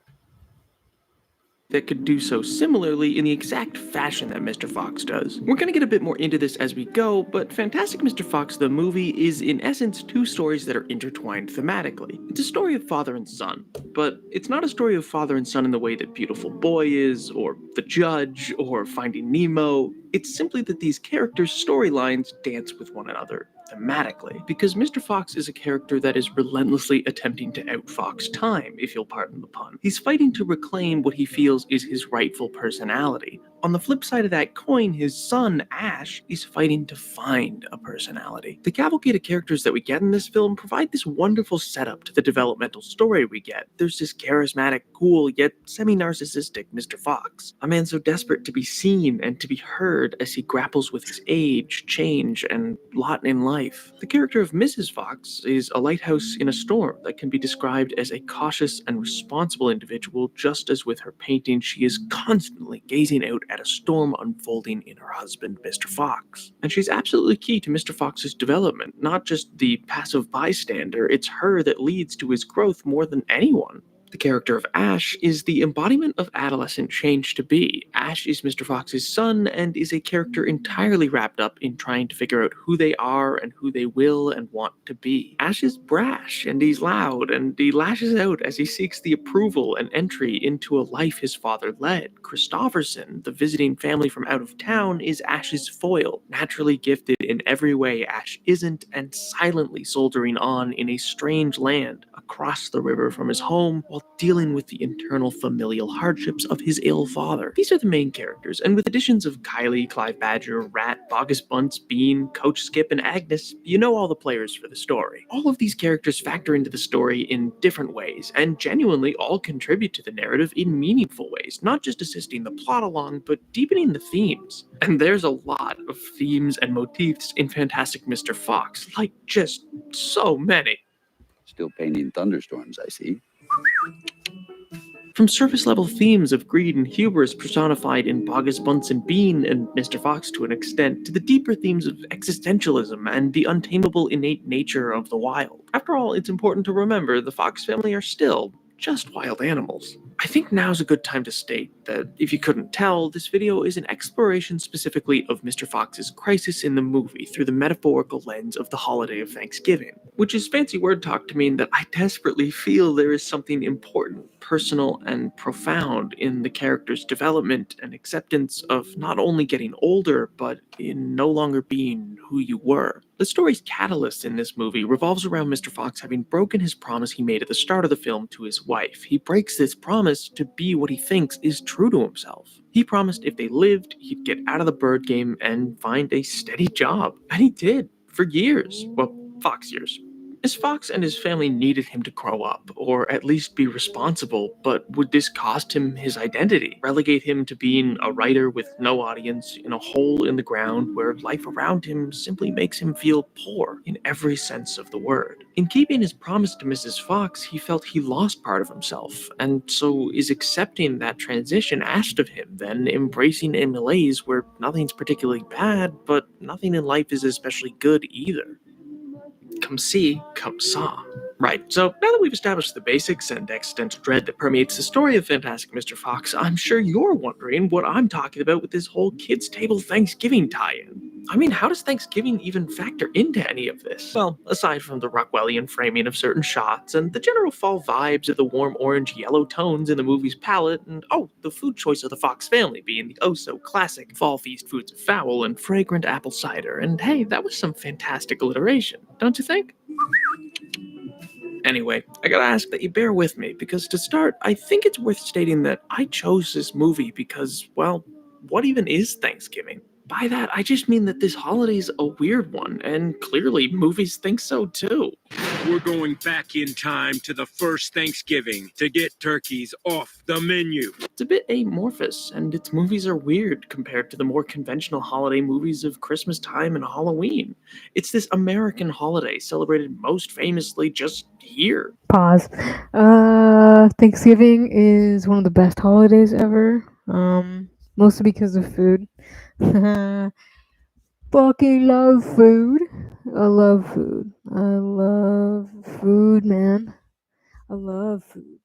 [SPEAKER 7] that could do so similarly in the exact fashion that Mr. Fox does. We're gonna get a bit more into this as we go, but Fantastic Mr. Fox the movie is in essence two stories that are intertwined thematically. It's a story of father and son, but it's not a story of father and son in the way that Beautiful Boy is, or The Judge, or Finding Nemo. It's simply that these characters' storylines dance with one another thematically, because Mr. Fox is a character that is relentlessly attempting to outfox time, if you'll pardon the pun. He's fighting to reclaim what he feels is his rightful personality. On the flip side of that coin, his son, Ash, is fighting to find a personality. The cavalcade of characters that we get in this film provide this wonderful setup to the developmental story we get. There's this charismatic, cool, yet semi-narcissistic Mr. Fox, a man so desperate to be seen and to be heard as he grapples with his age, change, and lot in life. The character of Mrs. Fox is a lighthouse in a storm that can be described as a cautious and responsible individual, just as with her painting she is constantly gazing out at a storm unfolding in her husband, Mr. Fox. And she's absolutely key to Mr. Fox's development, not just the passive bystander, it's her that leads to his growth more than anyone. The character of Ash is the embodiment of adolescent change to be. Ash is Mr. Fox's son and is a character entirely wrapped up in trying to figure out who they are and who they will and want to be. Ash is brash and he's loud and he lashes out as he seeks the approval and entry into a life his father led. Christofferson, the visiting family from out of town, is Ash's foil, naturally gifted in every way Ash isn't and silently soldiering on in a strange land across the river from his home while dealing with the internal familial hardships of his ill father. These are the main characters, and with additions of Kylie, Clive Badger, Rat, Bogus Bunce, Bean, Coach Skip, and Agnes, you know all the players for the story. All of these characters factor into the story in different ways, and genuinely all contribute to the narrative in meaningful ways, not just assisting the plot along, but deepening the themes. And there's a lot of themes and motifs in Fantastic Mr. Fox, like just so many.
[SPEAKER 9] Still painting thunderstorms, I see.
[SPEAKER 7] From surface-level themes of greed and hubris personified in Bogus Bunce and Bean and Mr. Fox to an extent, to the deeper themes of existentialism and the untamable innate nature of the wild. After all, it's important to remember the Fox family are still just wild animals. I think now's a good time to state that, if you couldn't tell, this video is an exploration specifically of Mr. Fox's crisis in the movie through the metaphorical lens of the holiday of Thanksgiving, which is fancy word talk to mean that I desperately feel there is something important personal and profound in the character's development and acceptance of not only getting older, but in no longer being who you were. The story's catalyst in this movie revolves around Mr. Fox having broken his promise he made at the start of the film to his wife. He breaks this promise to be what he thinks is true to himself. He promised if they lived, he'd get out of the bird game and find a steady job. And he did, for years. Well, Fox years. Miss Fox and his family needed him to grow up, or at least be responsible, but would this cost him his identity? Relegate him to being a writer with no audience in a hole in the ground where life around him simply makes him feel poor in every sense of the word? In keeping his promise to Mrs. Fox, he felt he lost part of himself, and so is accepting that transition asked of him, then embracing a malaise where nothing's particularly bad, but nothing in life is especially good either. Come see, come saw. Right, so now that we've established the basics and existential dread that permeates the story of Fantastic Mr. Fox, I'm sure you're wondering what I'm talking about with this whole Kids Table Thanksgiving tie-in. I mean, how does Thanksgiving even factor into any of this? Well, aside from the Rockwellian framing of certain shots and the general fall vibes of the warm orange-yellow tones in the movie's palette, and the food choice of the Fox family being the oh-so-classic fall feast foods of fowl and fragrant apple cider, and hey, that was some fantastic alliteration, don't you think? Anyway, I gotta ask that you bear with me, because to start, I think it's worth stating that I chose this movie because, well, what even is Thanksgiving? By that, I just mean that this holiday's a weird one, and clearly movies think so too.
[SPEAKER 6] We're going back in time to the first Thanksgiving to get turkeys off the menu.
[SPEAKER 7] It's a bit amorphous, and its movies are weird compared to the more conventional holiday movies of Christmas time and Halloween. It's this American holiday celebrated most famously just here.
[SPEAKER 1] Pause. Thanksgiving is one of the best holidays ever. Mostly because of food. Fucking love food. I love food. I love food, man. I love food.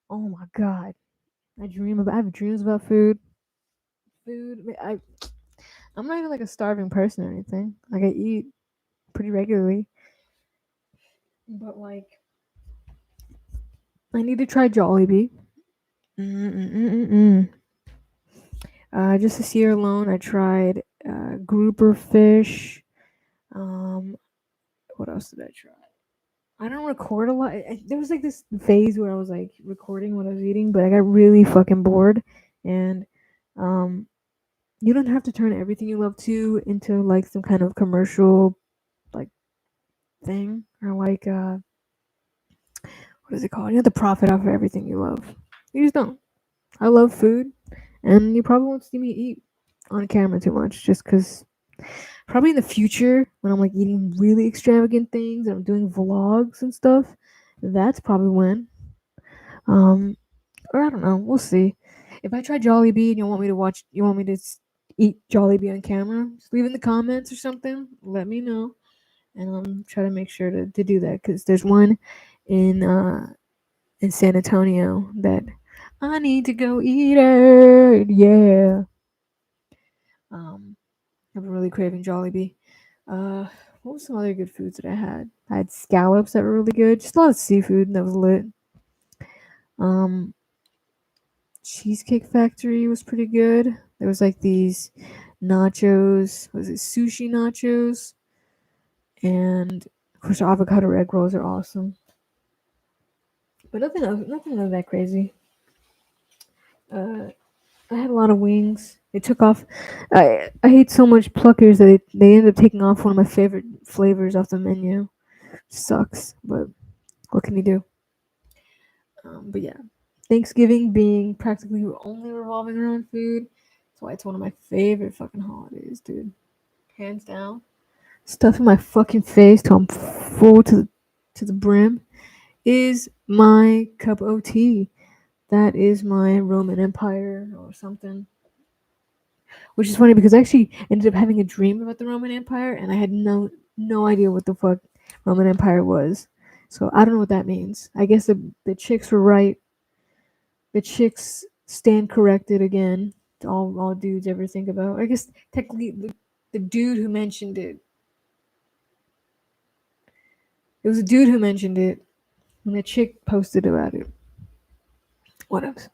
[SPEAKER 1] Oh my god. I have dreams about food. I'm not even like a starving person or anything. Like I eat pretty regularly. But like I need to try Jollibee. Just this year alone, I tried grouper fish. What else did I try? I don't record a lot. There was like this phase where I was like recording what I was eating, but I got really fucking bored. And you don't have to turn everything you love to into like some kind of commercial like thing, or like what is it called? You have to profit off of everything you love. You just don't. I love food, and you probably won't see me eat on camera too much, just because probably in the future when I'm like eating really extravagant things and I'm doing vlogs and stuff, that's probably when. Or I don't know. We'll see. If I try Jollibee and you want me to eat Jollibee on camera, just leave it in the comments or something. Let me know, and I'll try to make sure to do that, because there's one in San Antonio that I need to go eat it. Yeah. I've been really craving Jollibee. What was some other good foods that I had? I had scallops that were really good. Just a lot of seafood that was lit. Cheesecake Factory was pretty good. There was like these nachos. Was it sushi nachos? And of course, avocado egg rolls are awesome. But nothing that crazy. I had a lot of wings. They took off. I hate so much Pluckers that they ended up taking off one of my favorite flavors off the menu. Sucks, but what can you do? But yeah, Thanksgiving being practically only revolving around food. That's why it's one of my favorite fucking holidays, dude. Hands down. Stuffing my fucking face till I'm full to the brim is my cup of tea. That is my Roman Empire or something. Which is funny because I actually ended up having a dream about the Roman Empire, and I had no idea what the fuck Roman Empire was. So I don't know what that means. I guess the chicks were right. The chicks stand corrected again. All dudes ever think about. I guess technically the dude who mentioned it. It was a dude who mentioned it when the chick posted about it. What else?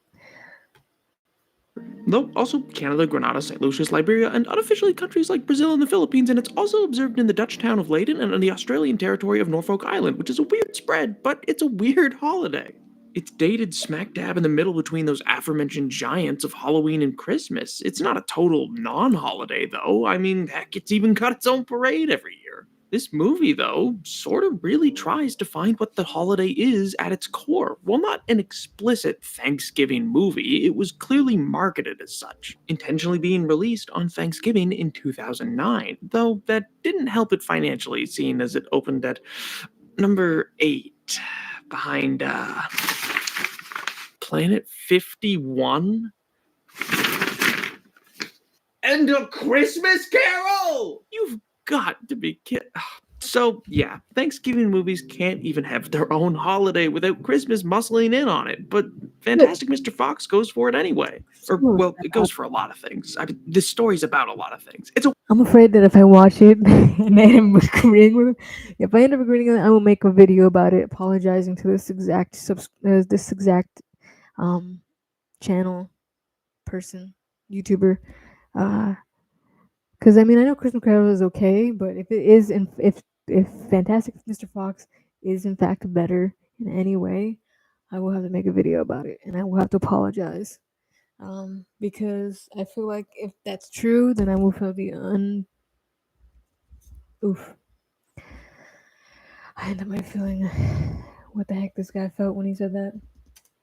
[SPEAKER 7] Though also Canada, Grenada, St. Lucia, Liberia, and unofficially countries like Brazil and the Philippines, and it's also observed in the Dutch town of Leyden and in the Australian territory of Norfolk Island, which is a weird spread, but it's a weird holiday. It's dated smack dab in the middle between those aforementioned giants of Halloween and Christmas. It's not a total non-holiday, though. I mean, heck, it's even got its own parade every year. This movie, though, sort of really tries to find what the holiday is at its core. While not an explicit Thanksgiving movie, it was clearly marketed as such, intentionally being released on Thanksgiving in 2009, though that didn't help it financially, seeing as it opened at number 8, behind, Planet 51? And A Christmas Carol! You've got to be kidding. So, yeah, Thanksgiving movies can't even have their own holiday without Christmas muscling in on it, but Fantastic Mr. Fox goes for it anyway. Or, well, it goes for a lot of things. I mean, this story's about a lot of things.
[SPEAKER 1] I'm afraid that if I watch it and I end up agreeing with him, if I end up agreeing with it, I will make a video about it, apologizing to this exact channel person, YouTuber. Because I mean, I know Christmas Carol is okay, but if it is, if Fantastic Mr. Fox is in fact better in any way, I will have to make a video about it, and I will have to apologize. Because I feel like if that's true, then I will feel the oof. I end up feeling what the heck this guy felt when he said that.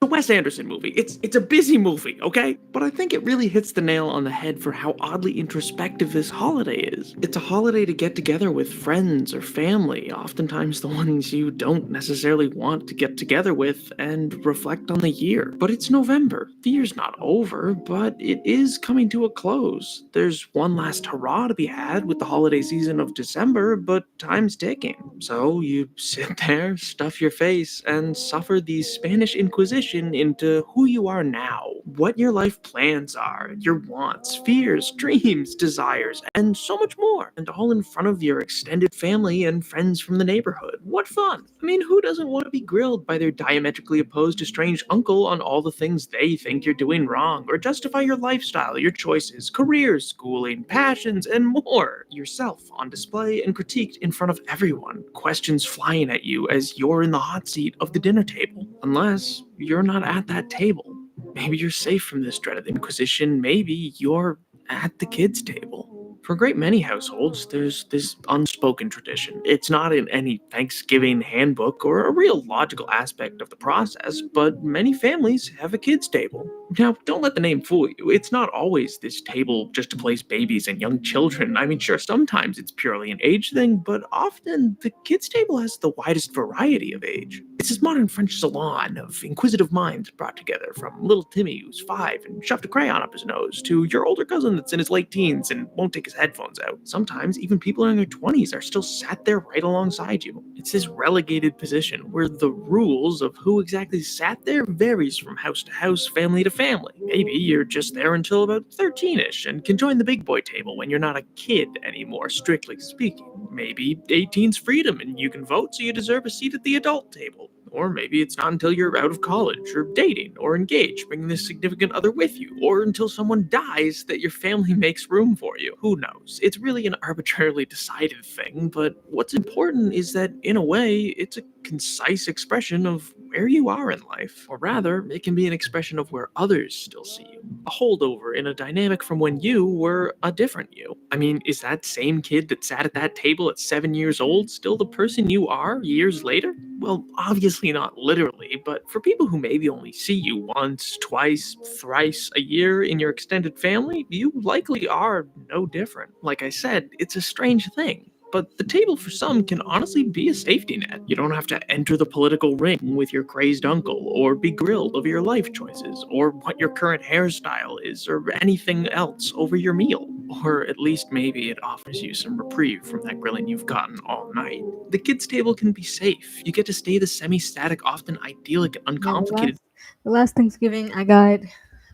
[SPEAKER 7] A Wes Anderson movie. It's a busy movie, okay? But I think it really hits the nail on the head for how oddly introspective this holiday is. It's a holiday to get together with friends or family, oftentimes the ones you don't necessarily want to get together with, and reflect on the year. But it's November. The year's not over, but it is coming to a close. There's one last hurrah to be had with the holiday season of December, but time's ticking. So you sit there, stuff your face, and suffer the Spanish Inquisition into who you are now, what your life plans are, your wants, fears, dreams, desires, and so much more, and all in front of your extended family and friends from the neighborhood. What fun! I mean, who doesn't want to be grilled by their diametrically opposed estranged uncle on all the things they think you're doing wrong, or justify your lifestyle, your choices, careers, schooling, passions, and more? Yourself on display and critiqued in front of everyone, questions flying at you as you're in the hot seat of the dinner table. Unless you're not at that table. Maybe you're safe from this dreaded inquisition. Maybe you're at the kids' table. For a great many households, there's this unspoken tradition. It's not in any Thanksgiving handbook or a real logical aspect of the process, but many families have a kids' table. Now, don't let the name fool you. It's not always this table just to place babies and young children. I mean, sure, sometimes it's purely an age thing, but often the kids' table has the widest variety of age. It's this modern French salon of inquisitive minds brought together, from little Timmy, who's 5 and shoved a crayon up his nose, to your older cousin that's in his late teens and won't take his headphones out. Sometimes even people in their 20s are still sat there right alongside you. It's this relegated position where the rules of who exactly sat there varies from house to house, family to family. Maybe you're just there until about 13ish and can join the big boy table when you're not a kid anymore, strictly speaking. Maybe 18's freedom and you can vote, so you deserve a seat at the adult table. Or maybe it's not until you're out of college or dating or engaged, bringing this significant other with you, or until someone dies that your family makes room for you. Who knows? It's really an arbitrarily decided thing, but what's important is that, in a way, it's a concise expression of where you are in life. Or rather, it can be an expression of where others still see you. A holdover in a dynamic from when you were a different you. I mean, is that same kid that sat at that table at 7 years old still the person you are years later? Well, obviously not literally, but for people who maybe only see you once, twice, thrice a year in your extended family, you likely are no different. Like I said, it's a strange thing. But the table for some can honestly be a safety net. You don't have to enter the political ring with your crazed uncle, or be grilled over your life choices, or what your current hairstyle is, or anything else over your meal. Or at least maybe it offers you some reprieve from that grilling you've gotten all night. The kids' table can be safe. You get to stay the semi-static, often idyllic and uncomplicated.
[SPEAKER 1] The last Thanksgiving, I got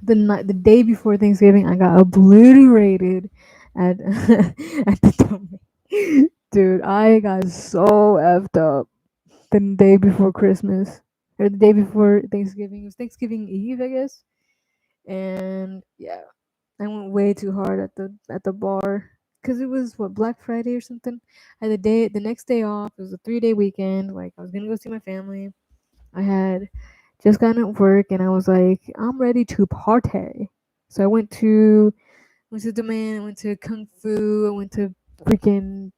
[SPEAKER 1] the day before Thanksgiving, I got obliterated at at the domain. Dude, I got so effed up the day before Christmas. or the day before Thanksgiving. It was Thanksgiving Eve, I guess. And yeah, I went way too hard at the bar because it was what, Black Friday or something. I had the next day off. It was a 3-day weekend. Like, I was gonna go see my family. I had just gotten at work and I was like, I'm ready to party. So I went to Domain. I went to Kung Fu. I went to freaking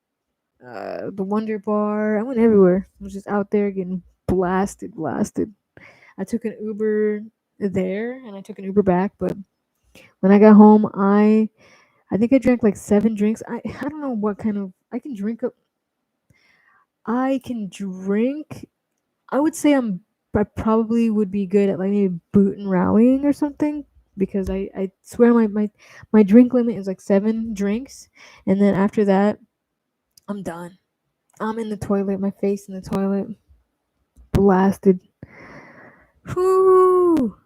[SPEAKER 1] the Wonder Bar. I went everywhere. I was just out there getting blasted. I took an Uber there and I took an Uber back, but when I got home, I think I drank like 7 drinks. I don't know what kind of I can drink up. I can drink. I would say I probably would be good at like maybe boot and rallying or something because I swear my drink limit is like 7 drinks, and then after that I'm done. I'm in the toilet, my face in the toilet, blasted. Whoo!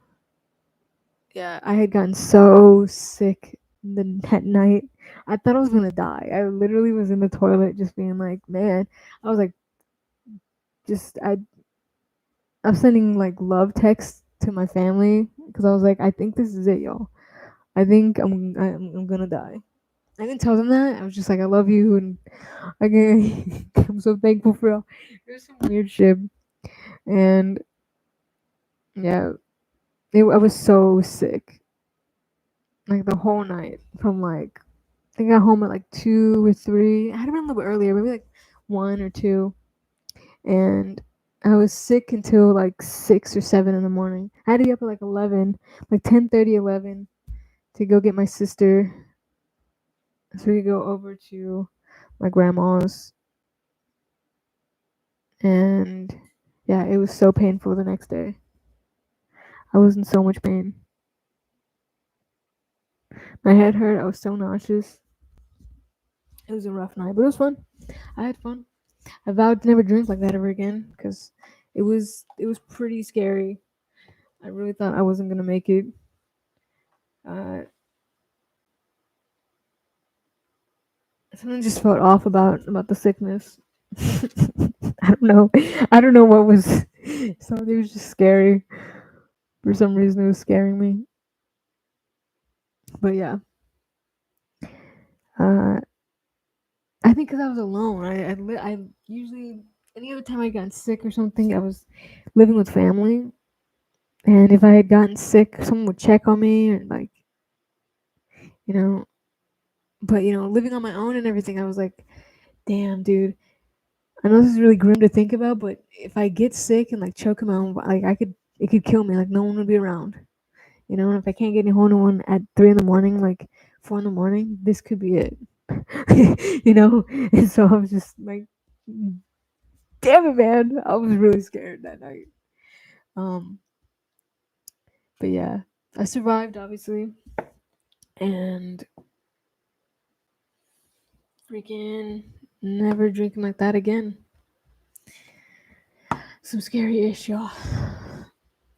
[SPEAKER 1] Yeah, I had gotten so sick that night. I thought I was gonna die. I literally was in the toilet just being like, man. I was like, just I'm sending like love texts to my family because I was like, I think this is it, y'all. I think I'm gonna die. I didn't tell them that. I was just like, I love you, and I'm so thankful for y'all. It was some weird shit, and yeah, I was so sick like the whole night from like I think I got home at like 2 or 3. I had to been a little bit earlier, maybe like 1 or 2, and I was sick until like 6 or 7 in the morning. I had to be up at like 11, like 10:30, 11, to go get my sister, so we could go over to my grandma's. And yeah, it was so painful the next day. I was in so much pain. My head hurt. I was so nauseous. It was a rough night, but it was fun. I had fun. I vowed to never drink like that ever again because it was pretty scary. I really thought I wasn't gonna make it. Uh, Something just felt off about the sickness. I don't know. I don't know what was. Something was just scary. For some reason, it was scaring me. But yeah. Uh, I think because I was alone. I usually any other time I got sick or something, I was living with family, and if I had gotten sick, someone would check on me and like, you know. But living on my own and everything, I was like, damn, dude. I know this is really grim to think about, but if I get sick and like choke on my own, like it could kill me. Like no one would be around, and if I can't get any home to one at 3 in the morning, like 4 in the morning, this could be it. And so I was just like, damn it, man. I was really scared that night. Um, but yeah, I survived obviously, and freaking never drinking like that again. Some scary ish, y'all.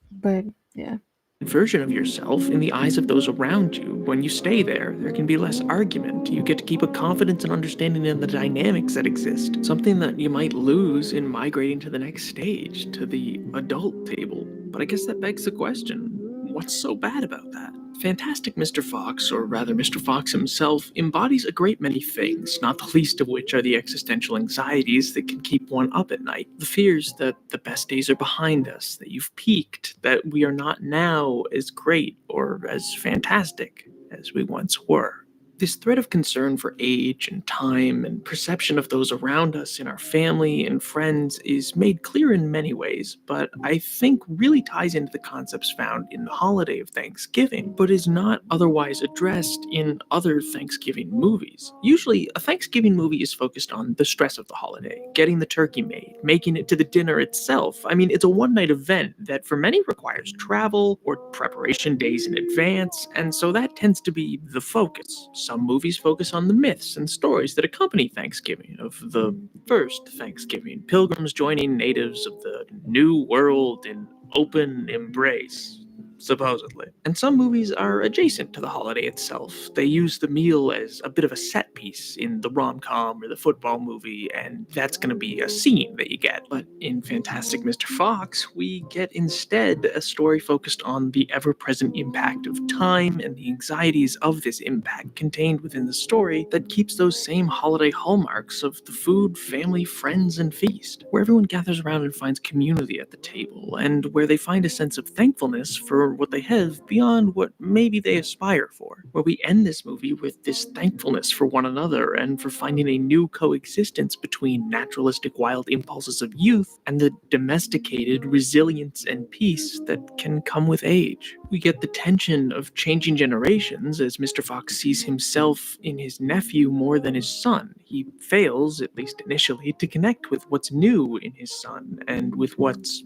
[SPEAKER 1] But yeah.
[SPEAKER 7] Version of yourself in the eyes of those around you. When you stay there can be less argument. You get to keep a confidence and understanding in the dynamics that exist, something that you might lose in migrating to the next stage, to the adult table. But I guess that begs the question, what's so bad about that? Fantastic Mr. Fox, or rather Mr. Fox himself, embodies a great many things, not the least of which are the existential anxieties that can keep one up at night. The fears that the best days are behind us, that you've peaked, that we are not now as great or as fantastic as we once were. This thread of concern for age and time and perception of those around us in our family and friends is made clear in many ways, but I think really ties into the concepts found in the holiday of Thanksgiving, but is not otherwise addressed in other Thanksgiving movies. Usually, a Thanksgiving movie is focused on the stress of the holiday, getting the turkey made, making it to the dinner itself. I mean, it's a one-night event that for many requires travel or preparation days in advance, and so that tends to be the focus. Some movies focus on the myths and stories that accompany Thanksgiving, of the first Thanksgiving, pilgrims joining natives of the New World in open embrace. supposedly. And some movies are adjacent to the holiday itself. They use the meal as a bit of a set piece in the rom-com or the football movie, and that's going to be a scene that you get. But in Fantastic Mr. Fox, we get instead a story focused on the ever-present impact of time and the anxieties of this impact contained within the story that keeps those same holiday hallmarks of the food, family, friends, and feast, where everyone gathers around and finds community at the table, and where they find a sense of thankfulness for what they have beyond what maybe they aspire for. Where we end this movie with this thankfulness for one another and for finding a new coexistence between naturalistic wild impulses of youth and the domesticated resilience and peace that can come with age. We get the tension of changing generations as Mr. Fox sees himself in his nephew more than his son. He fails, at least initially, to connect with what's new in his son and with what's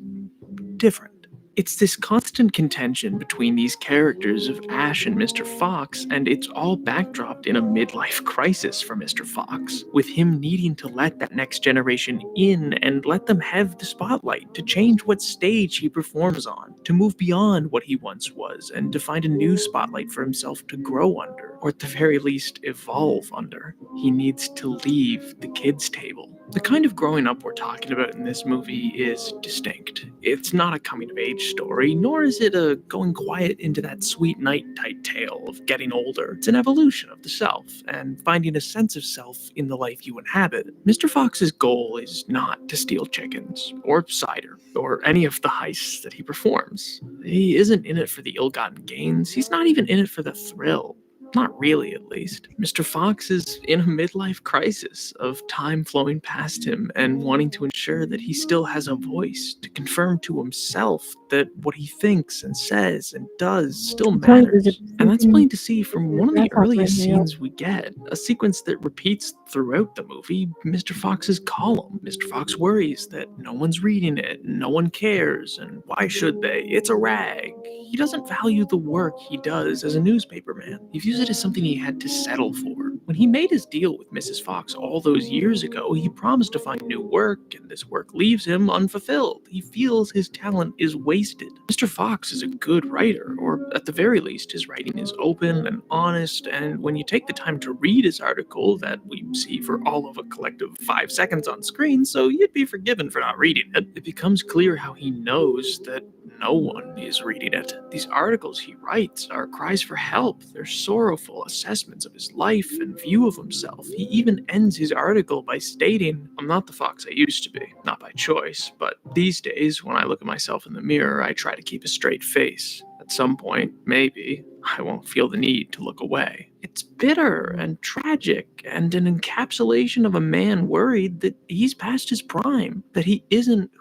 [SPEAKER 7] different. It's this constant contention between these characters of Ash and Mr. Fox, and it's all backdropped in a midlife crisis for Mr. Fox, with him needing to let that next generation in and let them have the spotlight, to change what stage he performs on, to move beyond what he once was, and to find a new spotlight for himself to grow under, or at the very least evolve under. He needs to leave the kids' table. The kind of growing up we're talking about in this movie is distinct. It's not a coming-of-age story, nor is it a going quiet into that sweet night-type tale of getting older. It's an evolution of the self, and finding a sense of self in the life you inhabit. Mr. Fox's goal is not to steal chickens, or cider, or any of the heists that he performs. He isn't in it for the ill-gotten gains, he's not even in it for the thrill. Not really, at least. Mr. Fox is in a midlife crisis of time flowing past him and wanting to ensure that he still has a voice, to confirm to himself that what he thinks and says and does still matters. And that's plain to see from one of the earliest scenes we get, a sequence that repeats throughout the movie, Mr. Fox's column. Mr. Fox worries that no one's reading it, no one cares, and why should they? It's a rag. He doesn't value the work he does as a newspaperman. He views it as something he had to settle for. When he made his deal with Mrs. Fox all those years ago, he promised to find new work, and this work leaves him unfulfilled. He feels his talent is wasted. Mr. Fox is a good writer, or at the very least, his writing is open and honest, and when you take the time to read his article that we see for all of a collective 5 seconds on screen, so you'd be forgiven for not reading it, it becomes clear how he knows that no one is reading it. These articles he writes are cries for help. They're sorrowful assessments of his life and view of himself. He even ends his article by stating, "I'm not the Fox I used to be, not by choice, but these days, when I look at myself in the mirror, I try to keep a straight face. At some point, maybe, I won't feel the need to look away." It's bitter and tragic and an encapsulation of a man worried that he's past his prime, that he isn't.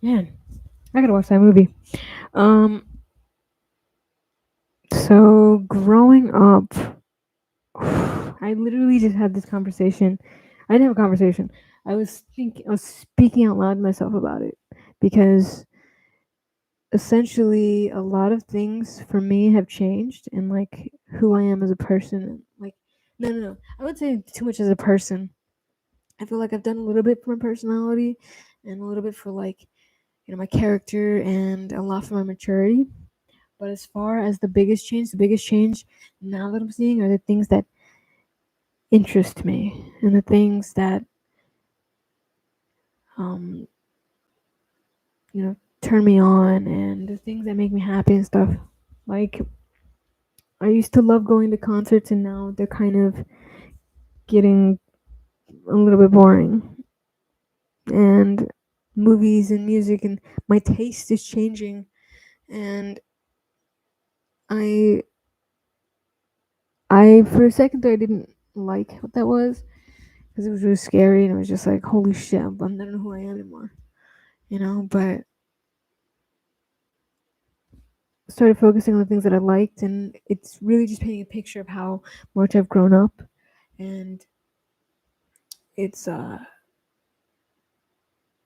[SPEAKER 1] Man, I gotta watch that movie. So growing up, I literally just had this conversation. I didn't have a conversation. I was speaking out loud to myself about it, because essentially a lot of things for me have changed, and like who I am as a person. Like, no, I wouldn't say too much as a person. I feel like I've done a little bit for my personality, and a little bit for, like, my character, and a lot for my maturity. But as far as the biggest change now that I'm seeing are the things that interest me, and the things that turn me on, and the things that make me happy and stuff. Like, I used to love going to concerts, and now they're kind of getting a little bit boring. And movies and music, and my taste is changing, and I for a second there I didn't like what that was, because it was really scary, and it was just like, holy shit, I don't know who I am anymore, but started focusing on the things that I liked, and it's really just painting a picture of how much I've grown up. And it's on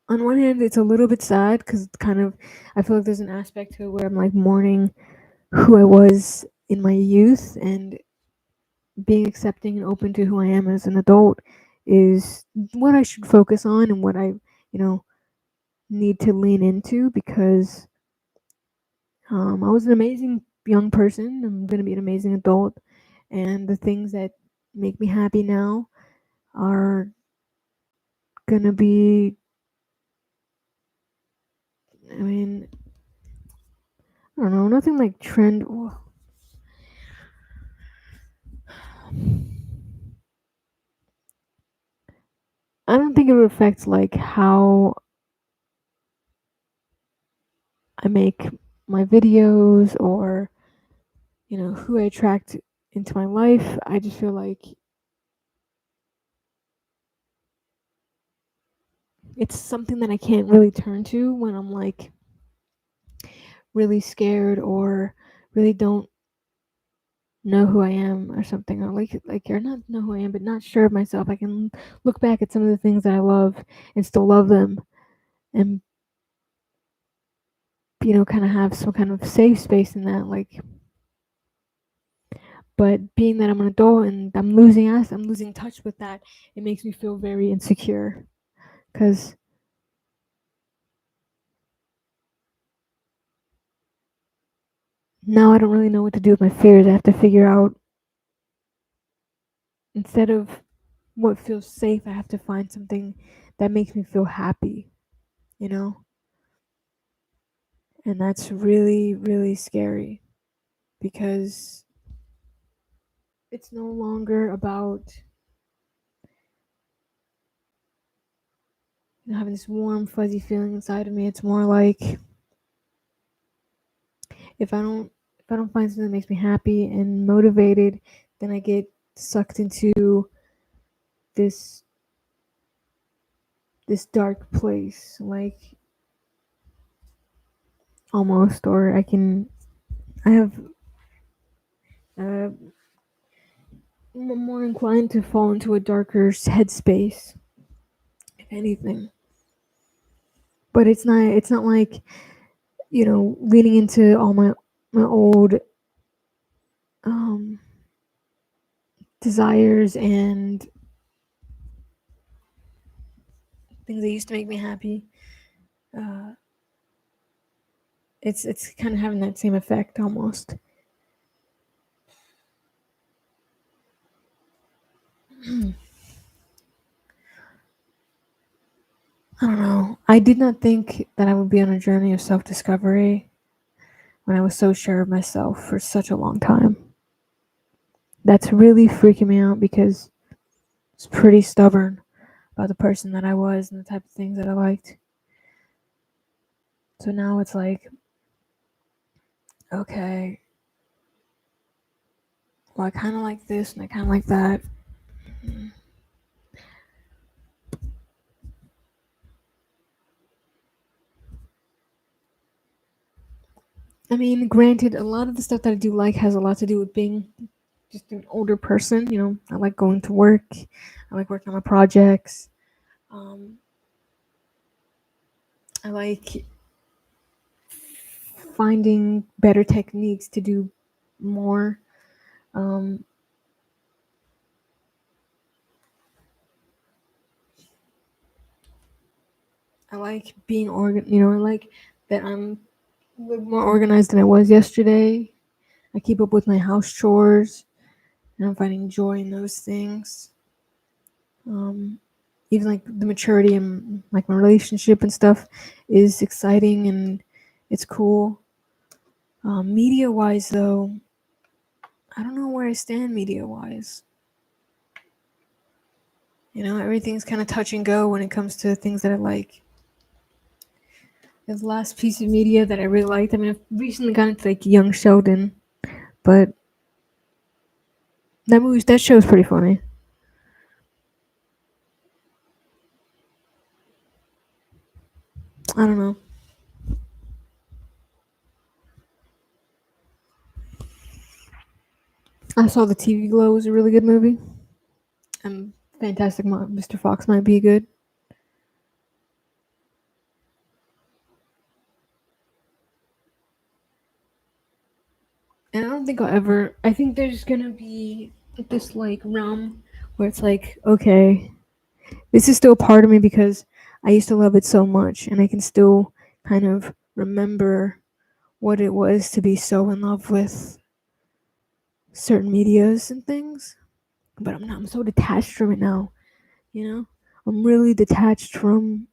[SPEAKER 1] one hand it's a little bit sad, because kind of I feel like there's an aspect to it where I'm like mourning who I was in my youth, and being accepting and open to who I am as an adult is what I should focus on, and what I need to lean into because I was an amazing young person. I'm going to be an amazing adult. And the things that make me happy now are going to be, I mean, I don't know, nothing like trend. I don't think it would affect like how I make my videos or, you know, who I attract into my life. I just feel like it's something that I can't really turn to when I'm like really scared or really don't know who I am or something, or like or not know who I am but not sure of myself. I can look back at some of the things that I love and still love them and, you know, kind of have some kind of safe space in that, like. But being that I'm an adult and I'm losing touch with that, it makes me feel very insecure because now I don't really know what to do with my fears. I have to figure out, instead of what feels safe, I have to find something that makes me feel happy, you know? And that's really, really scary because it's no longer about, you know, having this warm, fuzzy feeling inside of me. It's more like if I don't find something that makes me happy and motivated, then I get sucked into this dark place, like, almost, or I have I'm more inclined to fall into a darker headspace, if anything. But it's not like, you know, leaning into all my old desires and things that used to make me happy. It's kind of having that same effect almost. I don't know. I did not think that I would be on a journey of self-discovery when I was so sure of myself for such a long time. That's really freaking me out because I was pretty stubborn about the person that I was and the type of things that I liked. So now it's like, okay, well, I kind of like this and I kind of like that. I mean, granted, a lot of the stuff that I do like has a lot to do with being just an older person. You know, I like going to work. I like working on my projects. I like finding better techniques to do more. I like being you know, I like that I'm a little more organized than I was yesterday. I keep up with my house chores, and I'm finding joy in those things. Even like the maturity in like my relationship and stuff is exciting and it's cool. Media wise, though, I don't know where I stand media wise. You know, everything's kind of touch and go when it comes to things that I like. The last piece of media that I really liked, I mean, I've recently gotten into like Young Sheldon, but that show's pretty funny. I don't know. I saw The TV Glow was a really good movie. Fantastic Mr. Fox might be good. And I don't think I think there's gonna be this like realm where it's like, okay, this is still part of me because I used to love it so much, and I can still kind of remember what it was to be so in love with certain medias and things. But I'm so detached from it now, you know? I'm really detached from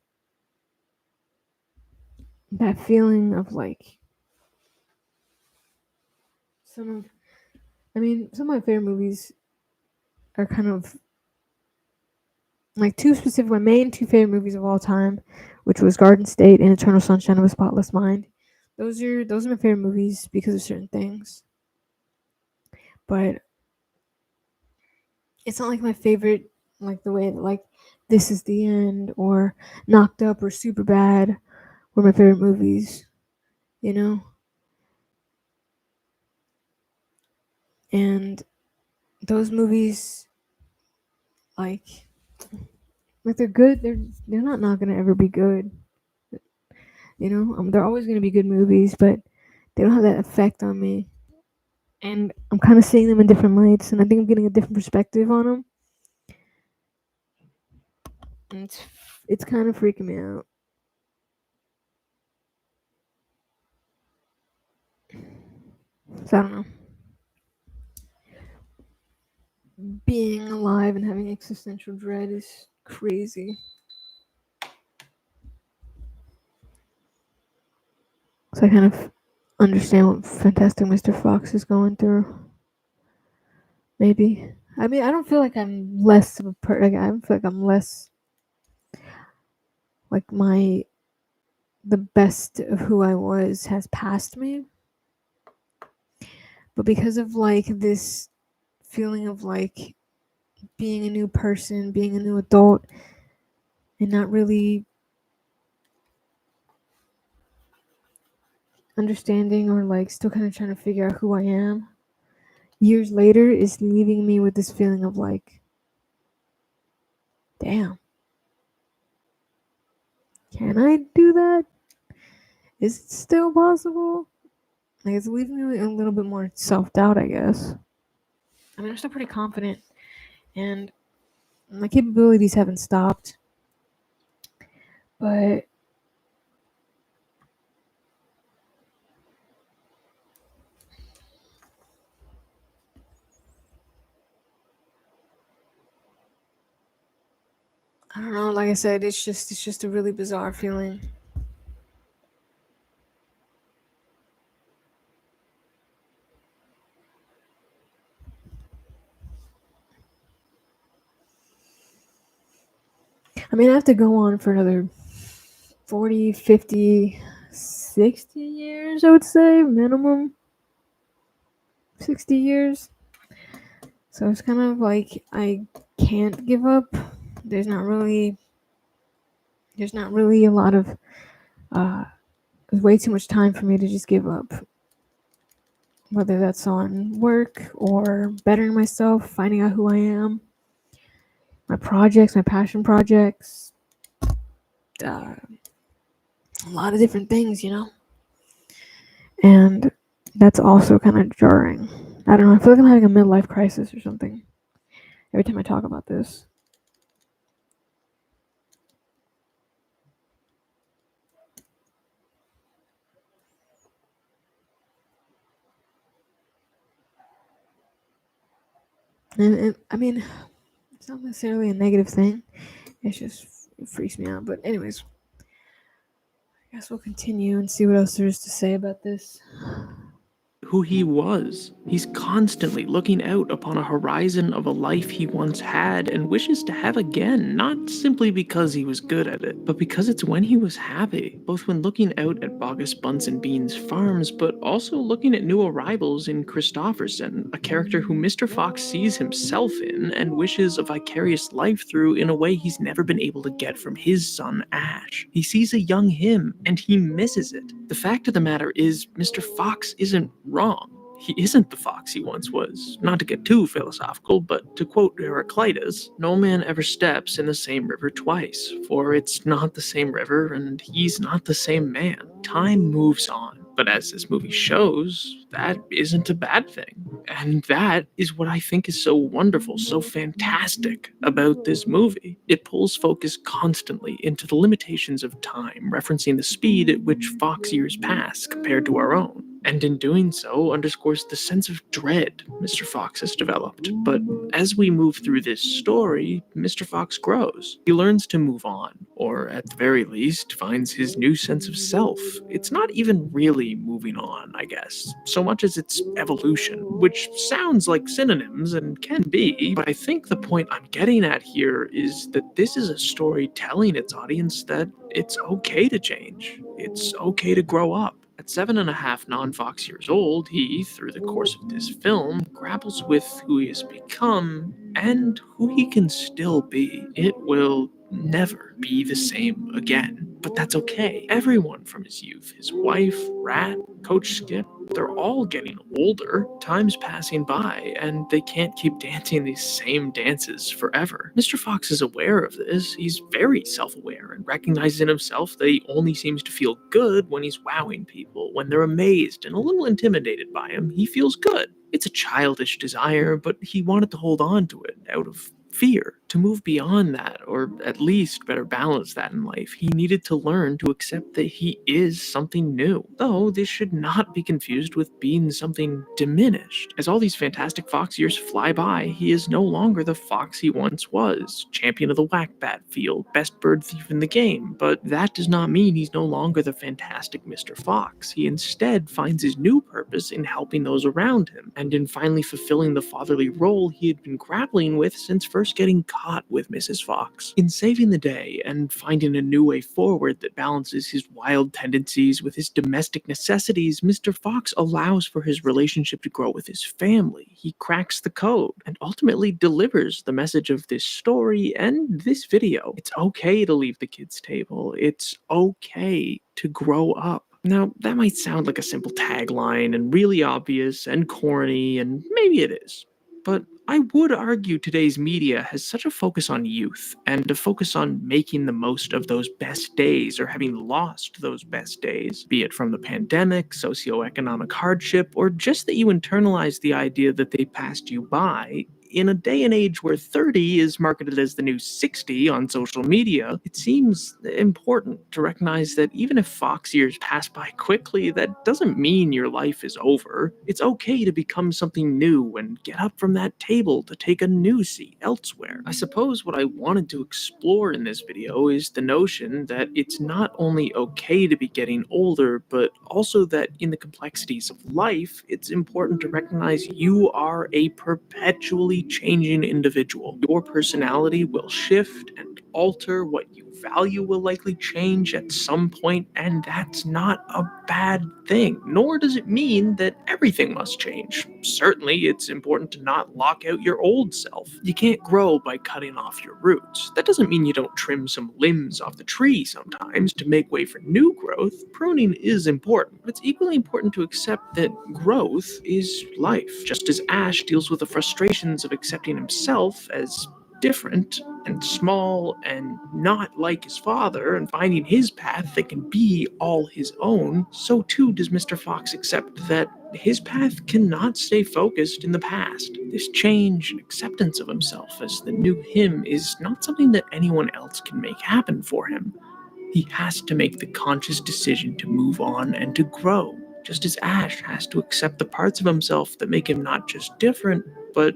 [SPEAKER 1] that feeling of like some of my favorite movies are kind of like my main two favorite movies of all time, which was Garden State and Eternal Sunshine of a Spotless Mind. Those are my favorite movies because of certain things. But it's not like my favorite, like the way that like This Is the End or Knocked Up or Superbad were my favorite movies, you know? And those movies, like they're good. They're not gonna ever be good. You know, they're always gonna be good movies, but they don't have that effect on me. And I'm kind of seeing them in different lights, and I think I'm getting a different perspective on them. And it's kind of freaking me out. So I don't know. Being alive and having existential dread is crazy. So I kind of understand what Fantastic Mr. Fox is going through. Maybe. I mean, I don't feel like I'm less of a I don't feel like I'm less like the best of who I was has passed me. But because of like this feeling of like being a new person, being a new adult, and not really understanding or like still kind of trying to figure out who I am, years later is leaving me with this feeling of like, damn, can I do that? Is it still possible? Like it's leaving me with a little bit more self-doubt, I guess. I mean, I'm still pretty confident, and my capabilities haven't stopped, but I don't know. Like I said, it's just a really bizarre feeling. I mean, I have to go on for another 40, 50, 60 years, I would say, minimum. 60 years. So it's kind of like I can't give up. There's not really a lot of there's way too much time for me to just give up. Whether that's on work or bettering myself, finding out who I am, my projects, my passion projects, a lot of different things, you know? And that's also kind of jarring. I don't know, I feel like I'm having a midlife crisis or something every time I talk about this. And I mean, it's not necessarily a negative thing. It freaks me out. But anyways, I guess we'll continue and see what else there is to say about this.
[SPEAKER 7] Who he was. He's constantly looking out upon a horizon of a life he once had and wishes to have again, not simply because he was good at it, but because it's when he was happy, both when looking out at Bogus Bunce and Beans farms, but also looking at new arrivals in Christopherson, a character who Mr. Fox sees himself in and wishes a vicarious life through in a way he's never been able to get from his son Ash. He sees a young him, and he misses it. The fact of the matter is, Mr. Fox isn't wrong. He isn't the Fox he once was. Not to get too philosophical, but to quote Heraclitus, no man ever steps in the same river twice, for it's not the same river and he's not the same man. Time moves on. But as this movie shows, that isn't a bad thing. And that is what I think is so wonderful, so fantastic about this movie. It pulls focus constantly into the limitations of time, referencing the speed at which Fox years pass compared to our own. And in doing so, underscores the sense of dread Mr. Fox has developed. But as we move through this story, Mr. Fox grows. He learns to move on, or at the very least, finds his new sense of self. It's not even really moving on, I guess, so much as it's evolution, which sounds like synonyms and can be, but I think the point I'm getting at here is that this is a story telling its audience that it's okay to change. It's okay to grow up. At 7.5 non-Fox years old, he, through the course of this film, grapples with who he has become and who he can still be. It will never be the same again, but that's okay. Everyone from his youth, his wife, Rat, Coach Skip, they're all getting older. Time's passing by, and they can't keep dancing these same dances forever. Mr. Fox is aware of this. He's very self-aware and recognizes in himself that he only seems to feel good when he's wowing people. When they're amazed and a little intimidated by him, he feels good. It's a childish desire, but he wanted to hold on to it out of fear. To move beyond that, or at least better balance that in life, he needed to learn to accept that he is something new. Though this should not be confused with being something diminished. As all these fantastic Fox years fly by, he is no longer the Fox he once was. Champion of the whack-bat field, best bird thief in the game. But that does not mean he's no longer the fantastic Mr. Fox. He instead finds his new purpose in helping those around him, and in finally fulfilling the fatherly role he had been grappling with since first getting caught with Mrs. Fox. In saving the day and finding a new way forward that balances his wild tendencies with his domestic necessities, Mr. Fox allows for his relationship to grow with his family. He cracks the code and ultimately delivers the message of this story and this video. It's okay to leave the kids' table. It's okay to grow up. Now, that might sound like a simple tagline and really obvious and corny, and maybe it is. But I would argue today's media has such a focus on youth and a focus on making the most of those best days or having lost those best days, be it from the pandemic, socioeconomic hardship, or just that you internalize the idea that they passed you by. In a day and age where 30 is marketed as the new 60 on social media, it seems important to recognize that even if Fox years pass by quickly, that doesn't mean your life is over. It's okay to become something new and get up from that table to take a new seat elsewhere. I suppose what I wanted to explore in this video is the notion that it's not only okay to be getting older, but also that in the complexities of life, it's important to recognize you are a perpetually changing individual. Your personality will shift and alter. What you value will likely change at some point, and that's not a bad thing. Nor does it mean that everything must change. Certainly, it's important to not lock out your old self. You can't grow by cutting off your roots. That doesn't mean you don't trim some limbs off the tree sometimes to make way for new growth. Pruning is important, but it's equally important to accept that growth is life. Just as Ash deals with the frustrations of accepting himself as different and small and not like his father and finding his path that can be all his own, so too does Mr. Fox accept that his path cannot stay focused in the past. This change and acceptance of himself as the new him is not something that anyone else can make happen for him. He has to make the conscious decision to move on and to grow, just as Ash has to accept the parts of himself that make him not just different, but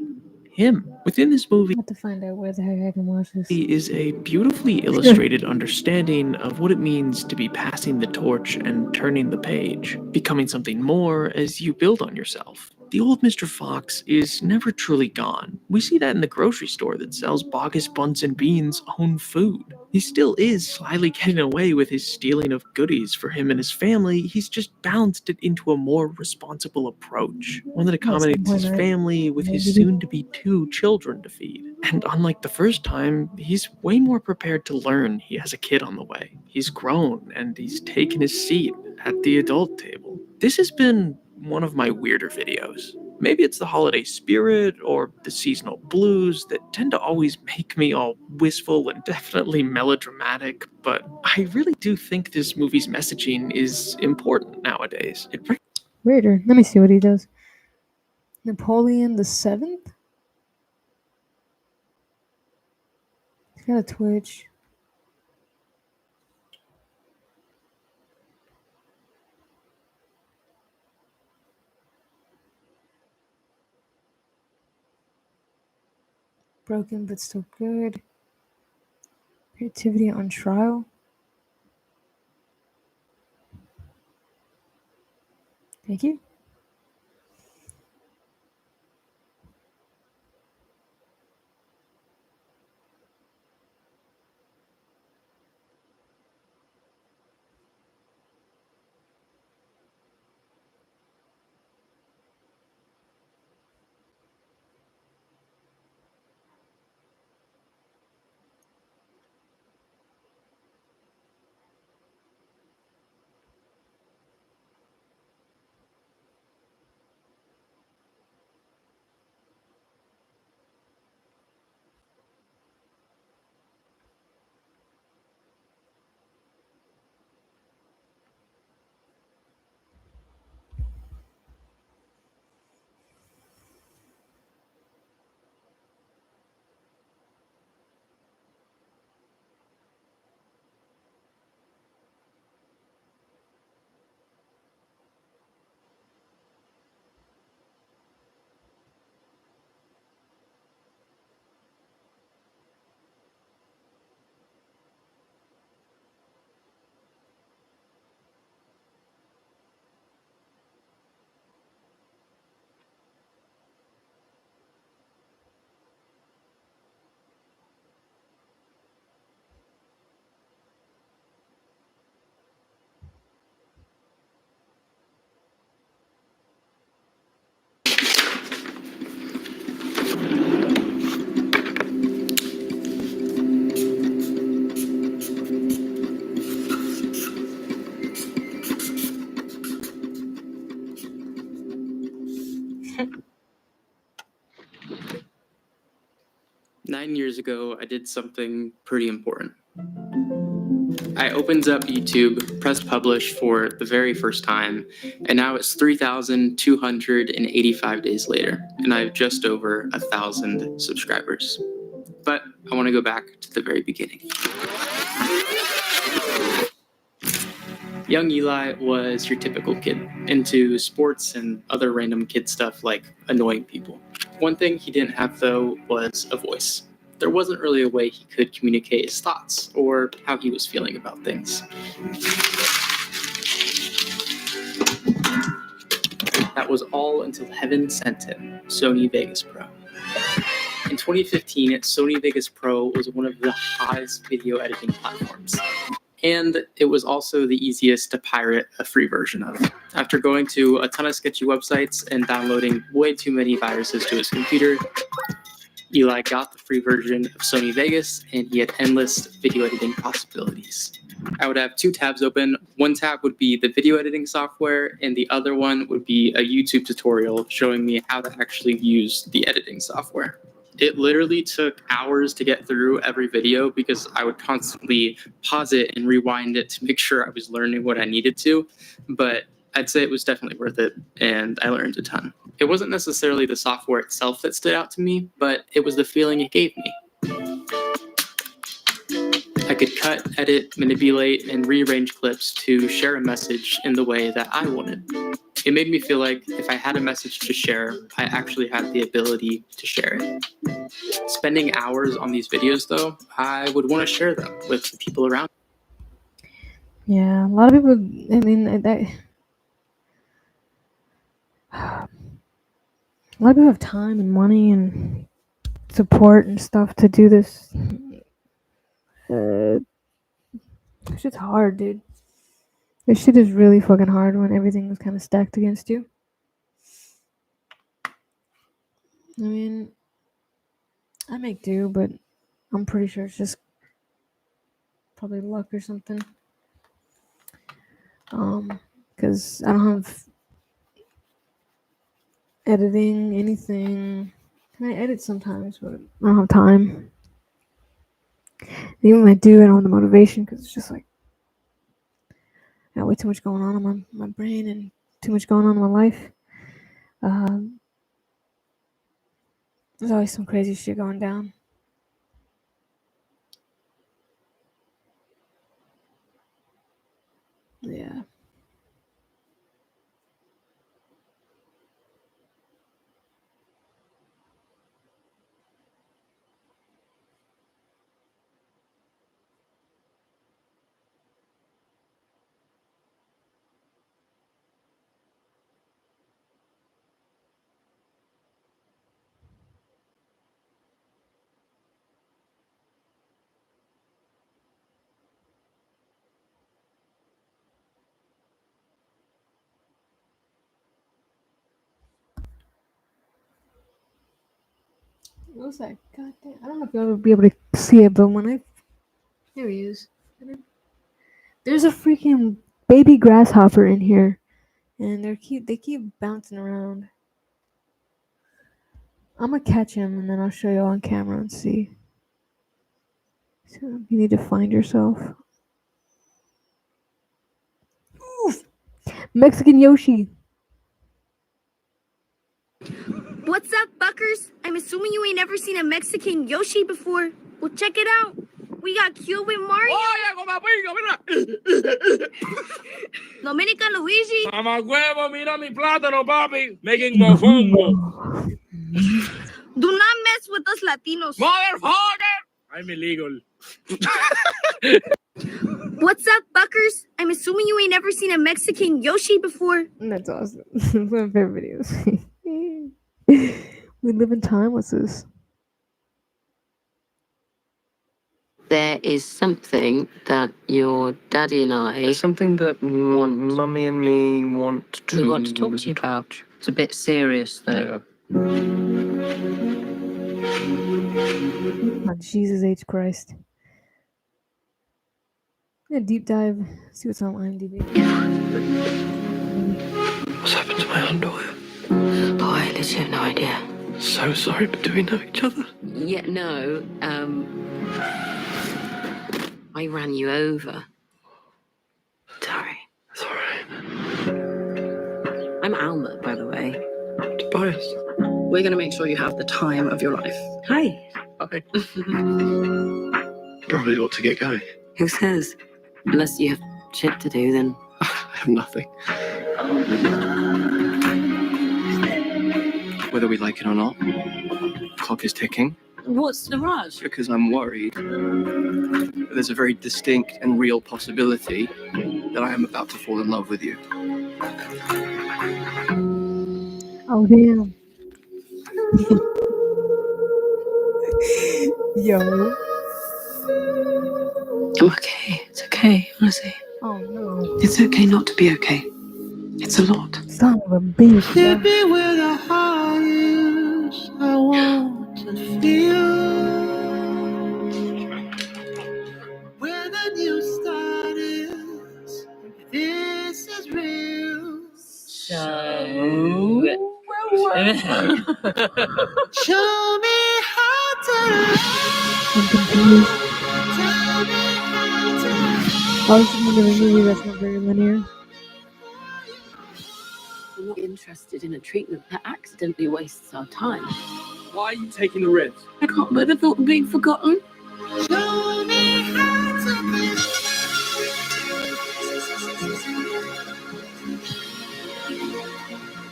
[SPEAKER 7] him. Within this movie,
[SPEAKER 1] I have to find out where the heck I can watch this.
[SPEAKER 7] is a beautifully illustrated understanding of what it means to be passing the torch and turning the page, becoming something more as you build on yourself. The old Mr. Fox is never truly gone. We see that in the grocery store that sells Bogus Buns and Beans' own food. He still is slyly getting away with his stealing of goodies for him and his family. He's just balanced it into a more responsible approach, one that accommodates his family with his soon-to-be 2 children to feed. And unlike the first time, he's way more prepared to learn he has a kid on the way. He's grown and he's taken his seat at the adult table. This has been one of my weirder videos. Maybe it's the holiday spirit or the seasonal blues that tend to always make me all wistful and definitely melodramatic, but I really do think this movie's messaging is important nowadays.
[SPEAKER 1] Weirder. Let me see what he does. Napoleon the 7th? He's got a Twitch. Broken but still good. Creativity on trial. Thank you.
[SPEAKER 7] Nine years ago, I did something pretty important. I opened up YouTube, pressed publish for the very first time, and now it's 3,285 days later, and I have just over 1,000 subscribers. But I want to go back to the very beginning. Young Eli was your typical kid, into sports and other random kid stuff like annoying people. One thing he didn't have, though, was a voice. There wasn't really a way he could communicate his thoughts or how he was feeling about things. That was all until heaven sent him Sony Vegas Pro. In 2015, Sony Vegas Pro was one of the hottest video editing platforms. And it was also the easiest to pirate a free version of. After going to a ton of sketchy websites and downloading way too many viruses to his computer, Eli got the free version of Sony Vegas, and he had endless video editing possibilities. I would have two tabs open. One tab would be the video editing software, and the other one would be a YouTube tutorial showing me how to actually use the editing software. It literally took hours to get through every video because I would constantly pause it and rewind it to make sure I was learning what I needed to, but I'd say it was definitely worth it, and I learned a ton. It wasn't necessarily the software itself that stood out to me, but it was the feeling it gave me. I could cut, edit, manipulate, and rearrange clips to share a message in the way that I wanted. It made me feel like if I had a message to share, I actually had the ability to share it. Spending hours on these videos, though, I would want to share them with the people around me.
[SPEAKER 1] Yeah, a lot of people, I mean, a lot of people have time and money and support and stuff to do this. This shit's hard, dude. This shit is really fucking hard when everything is kind of stacked against you. I mean, I make do, but I'm pretty sure it's just probably luck or something. Because I don't have editing, anything. I edit sometimes, but I don't have time. Even when I do, I don't have the motivation because it's just like I got way too much going on in my brain and too much going on in my life. There's always some crazy shit going down. Yeah. What was that? God damn. I don't know if you'll ever be able to see it, but when here he is. There's a freaking baby grasshopper in here, and they keep bouncing around. I'm gonna catch him, and then I'll show you on camera and see. So you need to find yourself. Oof. Mexican Yoshi.
[SPEAKER 4] What's up, buckers? I'm assuming you ain't never seen a Mexican Yoshi before. Well, check it out. We got Cube with Mario. Dominica Luigi.
[SPEAKER 6] Mamá huevo, mira mi plátano, papi. Making mofongo.
[SPEAKER 4] Do not mess with us Latinos.
[SPEAKER 6] Motherfucker! I'm illegal.
[SPEAKER 4] What's up, buckers? I'm assuming you ain't never seen a Mexican Yoshi before.
[SPEAKER 1] That's awesome. That's one of my favorite videos. We live in time. What's this?
[SPEAKER 10] There is something that your daddy and I...
[SPEAKER 7] There's something that Mummy and me want to...
[SPEAKER 10] We want to talk to you about. It's a bit serious, though.
[SPEAKER 1] Oh, Jesus H. Christ. I'm gonna deep dive, see what's on IMDb.
[SPEAKER 7] What's happened to my underwear?
[SPEAKER 10] Oh, I literally have no idea.
[SPEAKER 7] So sorry, but do we know each other?
[SPEAKER 10] Yeah, no, I ran you over. Sorry.
[SPEAKER 7] It's alright.
[SPEAKER 10] I'm Alma, by the way.
[SPEAKER 7] Tobias.
[SPEAKER 10] We're gonna make sure you have the time of your life. Hi.
[SPEAKER 7] Hi. Probably ought to get going.
[SPEAKER 10] Who says? Unless you have shit to do, then...
[SPEAKER 7] I have nothing. Whether we like it or not, the clock is ticking.
[SPEAKER 10] What's the rush?
[SPEAKER 7] Because I'm worried. There's a very distinct and real possibility that I am about to fall in love with you.
[SPEAKER 1] Oh, damn. Yo.
[SPEAKER 10] I'm okay. It's okay, honestly.
[SPEAKER 1] Oh, no.
[SPEAKER 10] It's okay not to be okay. It's a lot.
[SPEAKER 1] Son of a bitch.
[SPEAKER 2] Hit me where the heart is. I want to feel where the new start is. This is real. Show me how to
[SPEAKER 1] I'm confused.
[SPEAKER 2] tell me how to
[SPEAKER 1] Oh, this is another movie that's not very linear.
[SPEAKER 10] I'm not interested in a treatment that accidentally wastes our time.
[SPEAKER 7] Why are you taking the risk?
[SPEAKER 10] I can't bear the thought of being forgotten.
[SPEAKER 2] show me how to be.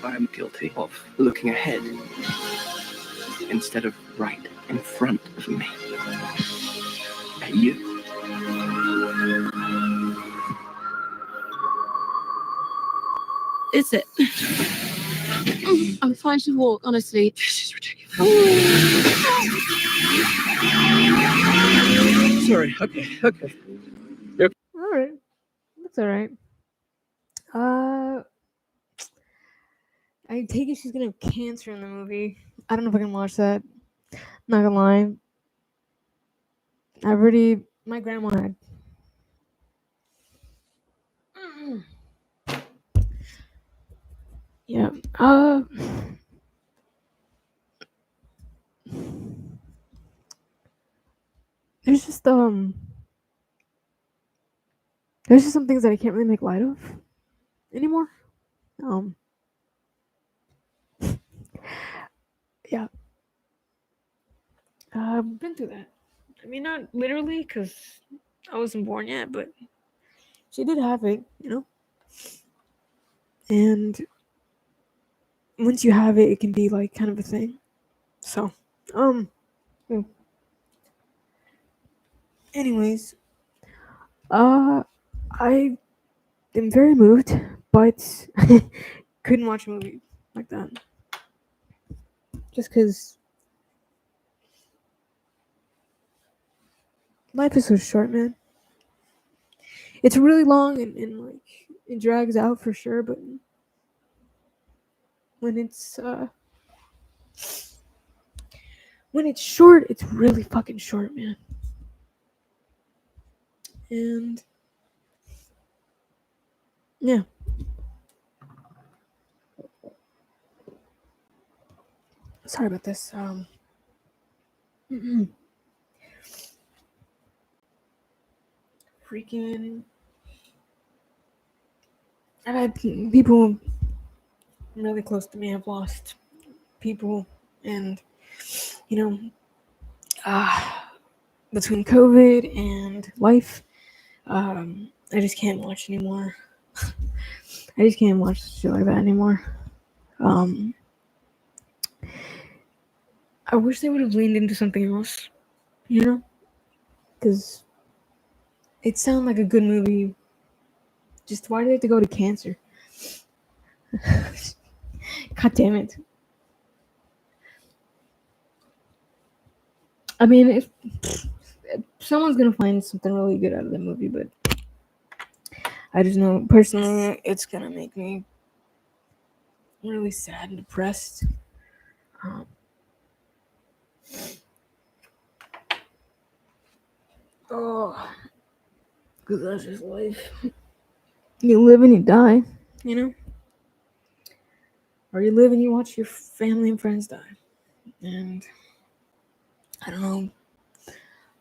[SPEAKER 7] I am guilty of looking ahead instead of right in front of me. At you.
[SPEAKER 10] Is it? I'm fine to walk, honestly.
[SPEAKER 7] This is ridiculous. Sorry, okay.
[SPEAKER 1] Alright. That's alright. I take it she's gonna have cancer in the movie. I don't know if I can watch that. Not gonna lie. My grandma had. Yeah. There's just some things that I can't really make light of anymore. Yeah. I've been through that. I mean, not literally, because I wasn't born yet, but she did have it, you know? And once you have it, it can be like kind of a thing. So, yeah. Anyways, I am very moved, but couldn't watch a movie like that. Just because life is so short, man. It's really long and like it drags out for sure, but when it's short, it's really fucking short, man. And yeah. Sorry about this. Freaking I've had people really close to me have lost people, and you know, between COVID and life, I just can't watch anymore. I just can't watch shit like that anymore. I wish they would have leaned into something else, you know, because it sounded like a good movie. Just why do they have to go to cancer? God damn it. I mean, if someone's gonna find something really good out of the movie, but I just know personally it's gonna make me really sad and depressed. Oh, because that's just life. You live and you die, you know? Or you live and you watch your family and friends die. And I don't know.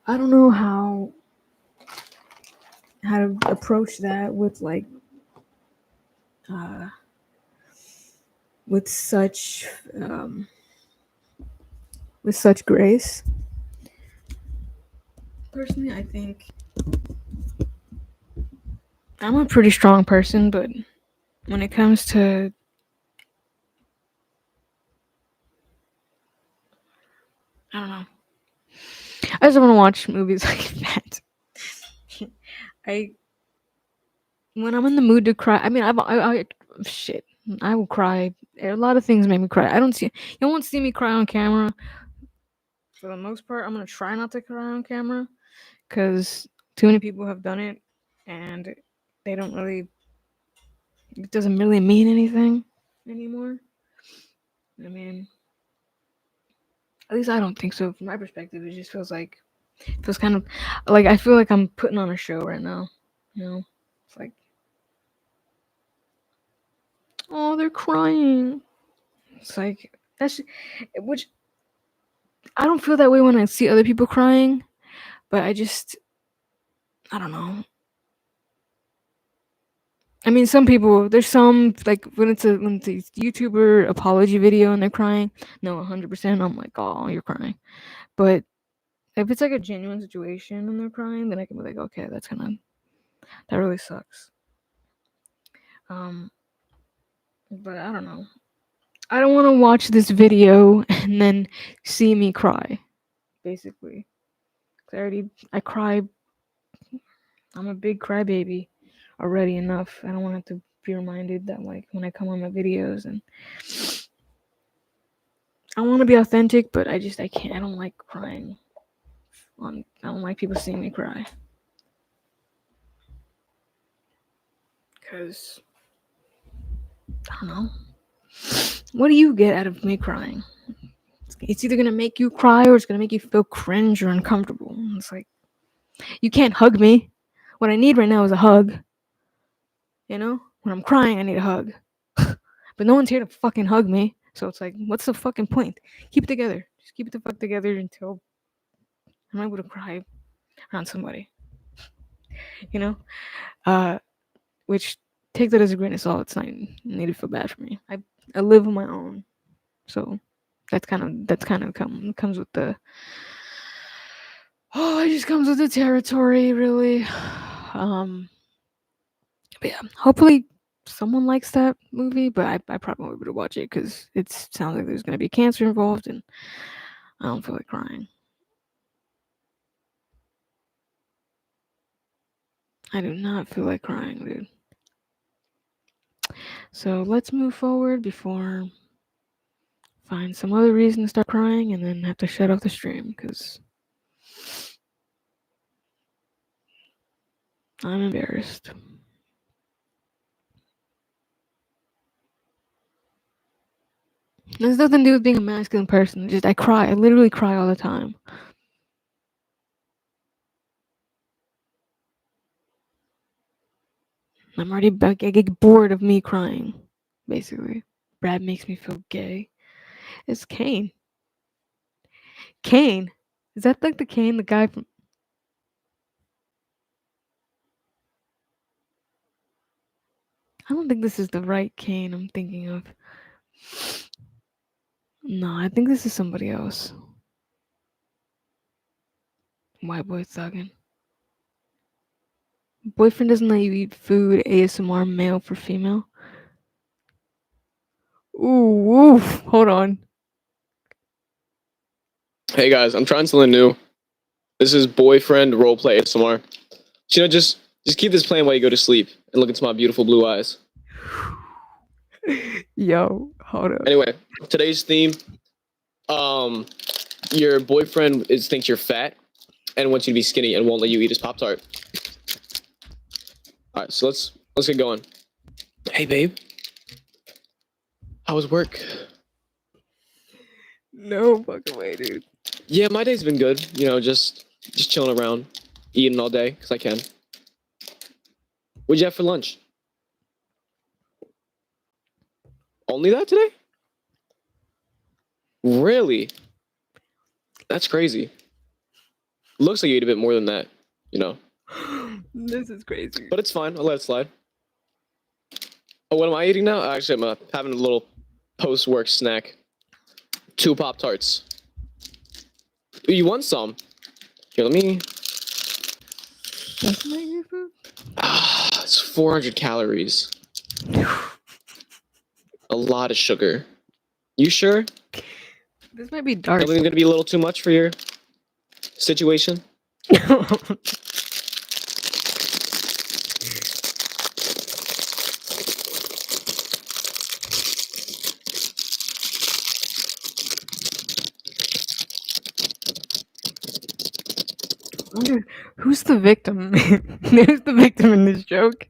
[SPEAKER 1] I don't know how to approach that with like with such grace. Personally, I think I'm a pretty strong person, but when it comes to I don't know. I just want to watch movies like that. When I'm in the mood to cry, I mean, shit, I will cry. A lot of things make me cry. You won't see me cry on camera. For the most part, I'm gonna try not to cry on camera, because too many people have done it, and they don't really. It doesn't really mean anything anymore. I mean, at least I don't think so. From my perspective, it just feels kind of like I feel like I'm putting on a show right now. You know, it's like, oh, they're crying. It's like which I don't feel that way when I see other people crying, but I don't know. I mean, some people, there's some like when it's a YouTuber apology video and they're crying. No, 100%. I'm like, oh, you're crying. But if it's like a genuine situation and they're crying, then I can be like, okay, that really sucks. But I don't know. I don't want to watch this video and then see me cry. Basically, I cry. I'm a big crybaby already enough. I don't want to be reminded that like when I come on my videos, and I want to be authentic, but I can't. I don't like crying. I don't like people seeing me cry. Because I don't know. What do you get out of me crying? It's either gonna make you cry or it's gonna make you feel cringe or uncomfortable. It's like, you can't hug me. What I need right now is a hug. You know? When I'm crying, I need a hug. But no one's here to fucking hug me. So it's like, what's the fucking point? Keep it together. Just keep it the fuck together until I'm able to cry around somebody. You know? Which take that as a grain of salt. It's not you need to feel bad for me. I live on my own, so that's kind of comes with the. Oh, it just comes with the territory, really. But yeah, hopefully someone likes that movie, but I probably won't be able to watch it because it sounds like there's going to be cancer involved, and I don't feel like crying. I do not feel like crying, dude. So let's move forward before find some other reason to start crying and then have to shut off the stream because I'm embarrassed. There's nothing to do with being a masculine person. Just I cry. I literally cry all the time. I'm already I get bored of me crying, basically. Brad makes me feel gay. It's Kane. Kane? Is that like the Kane, the guy from... I don't think this is the right Kane I'm thinking of. No, I think this is somebody else. White boy thuggin'. Boyfriend doesn't let you eat food. ASMR male for female. Ooh, oof. Hold on.
[SPEAKER 11] Hey guys, I'm trying something new. This is boyfriend roleplay ASMR. So, just keep this playing while you go to sleep and look into my beautiful blue eyes.
[SPEAKER 1] Yo, hold up.
[SPEAKER 11] Anyway, today's theme. Your boyfriend thinks you're fat and wants you to be skinny and won't let you eat his Pop-Tart. All right, so let's get going. Hey babe, how was work?
[SPEAKER 1] No fucking way, dude.
[SPEAKER 11] Yeah, my day's been good. You know, just chilling around, eating all day because I can. What'd you have for lunch? Only that today? Really? That's crazy. Looks like you ate a bit more than that, you know.
[SPEAKER 1] This is crazy.
[SPEAKER 11] But it's fine. I'll let it slide. Oh, what am I eating now? Actually, I'm having a little post-work snack. 2 Pop-Tarts. You want some? Here, let me...
[SPEAKER 1] That's my new food?
[SPEAKER 11] It's 400 calories. A lot of sugar. You sure?
[SPEAKER 1] This might be dark.
[SPEAKER 11] Something gonna be a little too much for your situation?
[SPEAKER 1] I wonder who's the victim? Who's the victim in this joke?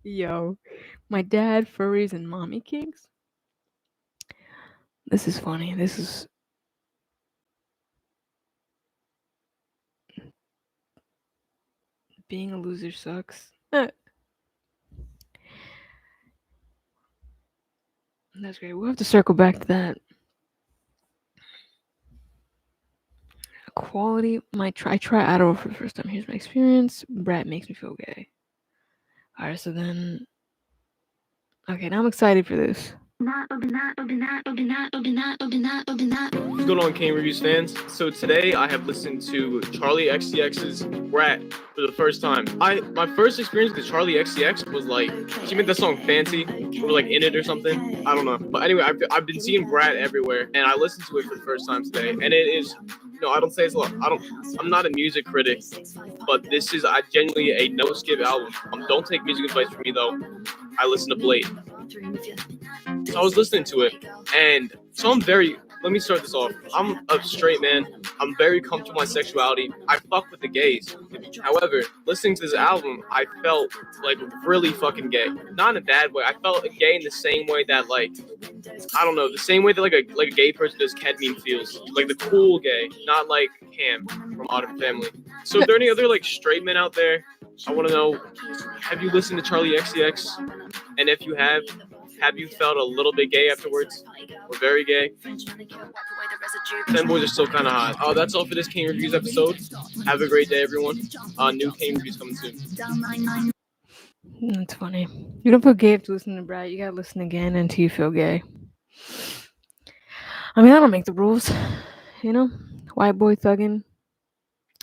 [SPEAKER 1] Yo, my dad, furries, and mommy kinks. This is funny. This is... Being a loser sucks. That's great. We'll have to circle back to that. Quality. I try Adderall for the first time. Here's my experience. Brad makes me feel gay. Alright, so then... Okay, now I'm excited for this.
[SPEAKER 14] What's going on, Kane Reviews fans? So today I have listened to Charlie XCX's Brat for the first time. My first experience with Charlie XCX was like, she made that song Fancy, or like In It or something. I don't know. But anyway, I've been seeing Brat everywhere, and I listened to it for the first time today, and it is, you know, I don't say it's a lot. I'm not a music critic, but this is genuinely a no skip album. Don't take music advice from me though. I listen to Blade. So I was listening to it, and so let me start this off. I'm a straight man. I'm very comfortable with my sexuality. I fuck with the gays. However, listening to this album, I felt like really fucking gay. Not in a bad way. I felt gay in the same way that, like, I don't know, the same way that like a gay person does ketamine feels. Like the cool gay, not like Cam from Modern Family. So are there any other like straight men out there? I want to know, have you listened to Charlie XCX? And if you have you felt a little bit gay afterwards? Or very gay? Fanboys are still kind of hot. Oh, that's all for this Kane Reviews episode. Have a great day, everyone. New Kane Reviews coming soon.
[SPEAKER 1] That's funny. You don't feel gay if you listen to Brat. You gotta listen again until you feel gay. I mean, I don't make the rules. You know? White boy thuggin'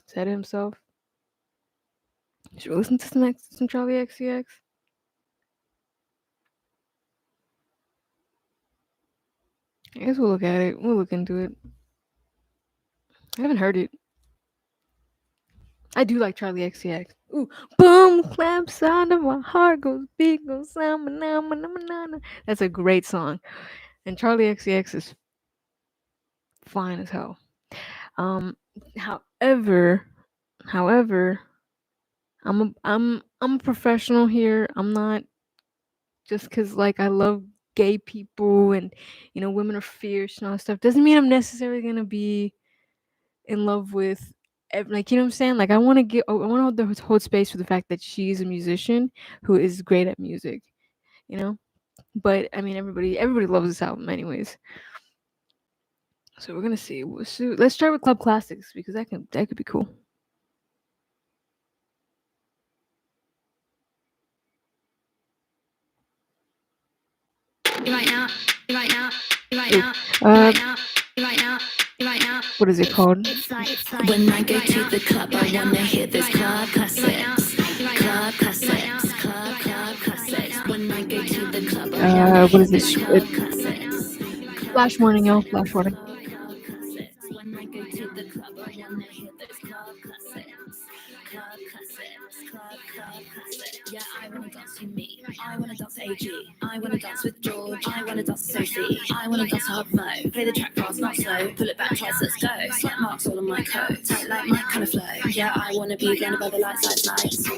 [SPEAKER 1] said it himself. Should we listen to some Charlie XCX? I guess we'll look at it. We'll look into it. I haven't heard it. I do like Charlie XCX. Ooh, boom, clap, sound of my heart goes big, goes sound, na. That's a great song, and Charlie XCX is fine as hell. However, I'm a professional here. I'm not just because like I love gay people and women are fierce and all that stuff doesn't mean I'm necessarily gonna be in love with like you know what I'm saying. Like I want to hold space for the fact that she's a musician who is great at music, you know. But I mean, everybody loves this album anyways. So we're gonna see. Let's start with Club Classics because that could be cool. What is it called?
[SPEAKER 13] When I go to the club, I wanna hear those club classics. Club classics, club classics. When I go to the club, I wanna
[SPEAKER 1] What is
[SPEAKER 13] hear
[SPEAKER 1] this?
[SPEAKER 13] those club classics.
[SPEAKER 1] Flash warning, y'all. Flash warning.
[SPEAKER 13] When I go to the club, I wanna hear those club classics. Club classics, club classics. Yeah, I wanna dance to me. I wanna dance to AG. I wanna dance with George. I wanna dance to Sophie. I wanna dance to Hot Mo. Play the track fast, not slow. Pull it back twice, let's go. Sweat marks all on my coat. Tight like my kind of flow. Yeah, I wanna be blinded by the lights.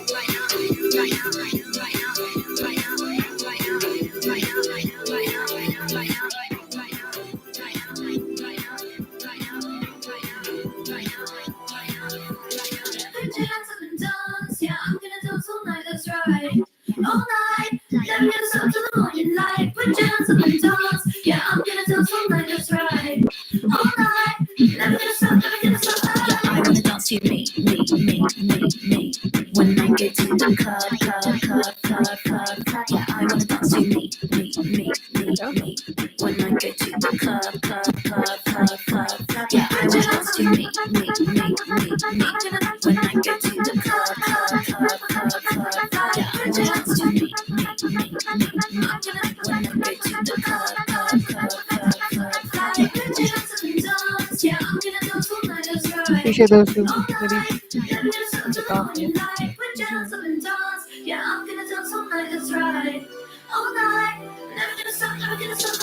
[SPEAKER 16] Yeah, I'm gonna dance all night, that's right. All night, let me dance up to the morning light. Put your hands up and dance. Yeah, I'm gonna dance all night, that's right. All night, let me dance up.
[SPEAKER 13] Yeah, I wanna dance to me. When I get to the club. Yeah, I wanna dance to me. When I go to the club. Yeah, I wanna dance to me. When I go to the club. Yeah, I wanna dance to me. When I go to the club.
[SPEAKER 16] Yeah, I'm gonna dance all night, that's right.
[SPEAKER 1] Appreciate those who maybe
[SPEAKER 16] yeah, I'm gonna dance all night, that's right. All night, never gonna stop, never gonna stop.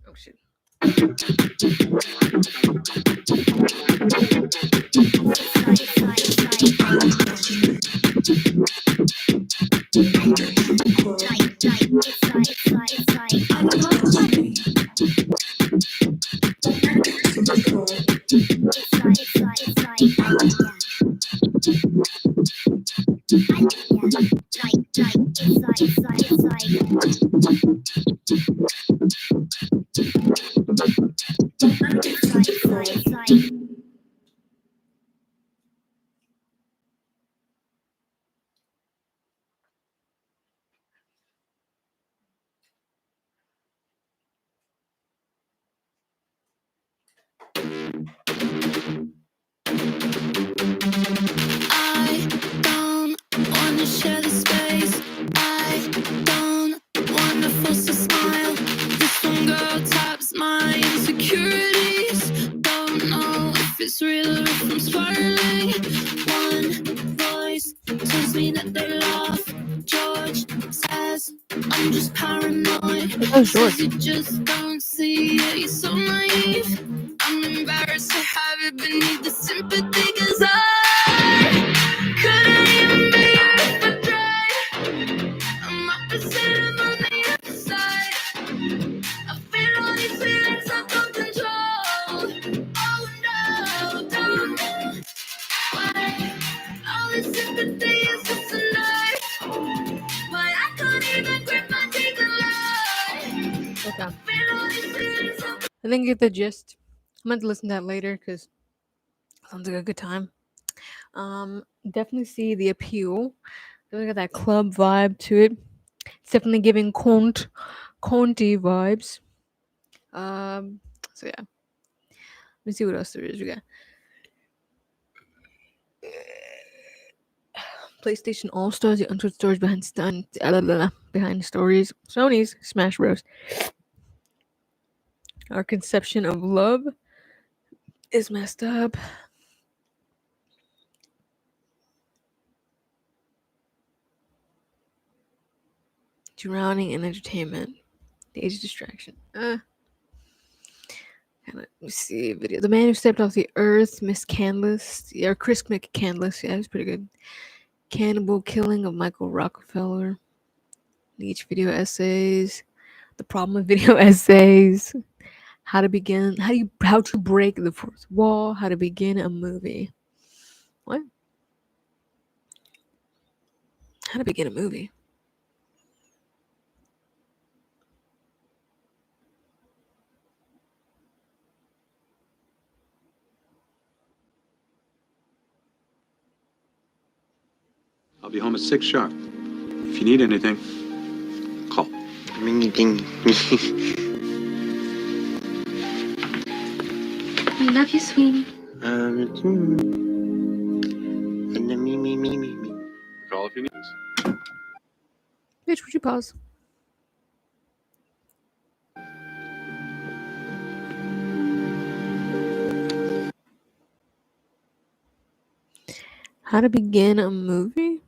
[SPEAKER 1] Oh shit.
[SPEAKER 13] I don't wanna share the space. I don't wanna force a smile. This one girl taps my insecurities. Don't know if it's real or if I'm spiraling. One voice tells me that they laugh. George says I'm just paranoid. Says you just don't see it. You're so naive. I'm embarrassed to have it beneath the sympathy, 'cause I couldn't even be if I tried. I'm opposite of on the other side. I feel all these feelings I can't control. Oh no, don't know why. All this sympathy is just a lie. Why I can't even grip my teeth and lie.
[SPEAKER 1] Okay. I didn't get the gist. I meant to listen to that later because sounds like a good time. Definitely see the appeal. Definitely got that club vibe to it. It's definitely giving Conti vibes. So yeah. Let me see what else there is. We got PlayStation All Stars, the untold stories behind behind stories. Sony's Smash Bros. Our conception of love is messed up. Drowning in entertainment. The age of distraction. Let me see a video. The man who stepped off the earth, Miss Candace, or Chris McCandless. Yeah, it's pretty good. Cannibal killing of Michael Rockefeller. Each video essays. The problem with video essays. How to begin. How to break the fourth wall. How to begin a movie. What? How to begin a movie.
[SPEAKER 15] I'll be home at 6 sharp. If you need anything, call.
[SPEAKER 17] Anything.
[SPEAKER 19] I love you, sweetie.
[SPEAKER 15] Call if you need us.
[SPEAKER 1] Bitch, would you pause? How to begin a movie?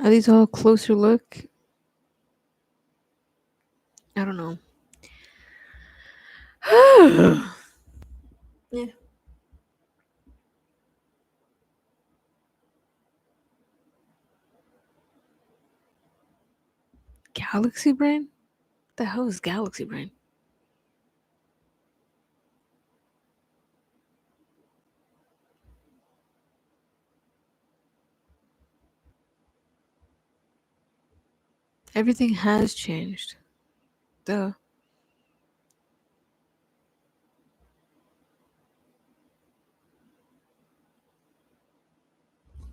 [SPEAKER 1] Are these all closer look? I don't know. Yeah. Galaxy Brain? What the hell is Galaxy Brain? Everything has changed. Duh.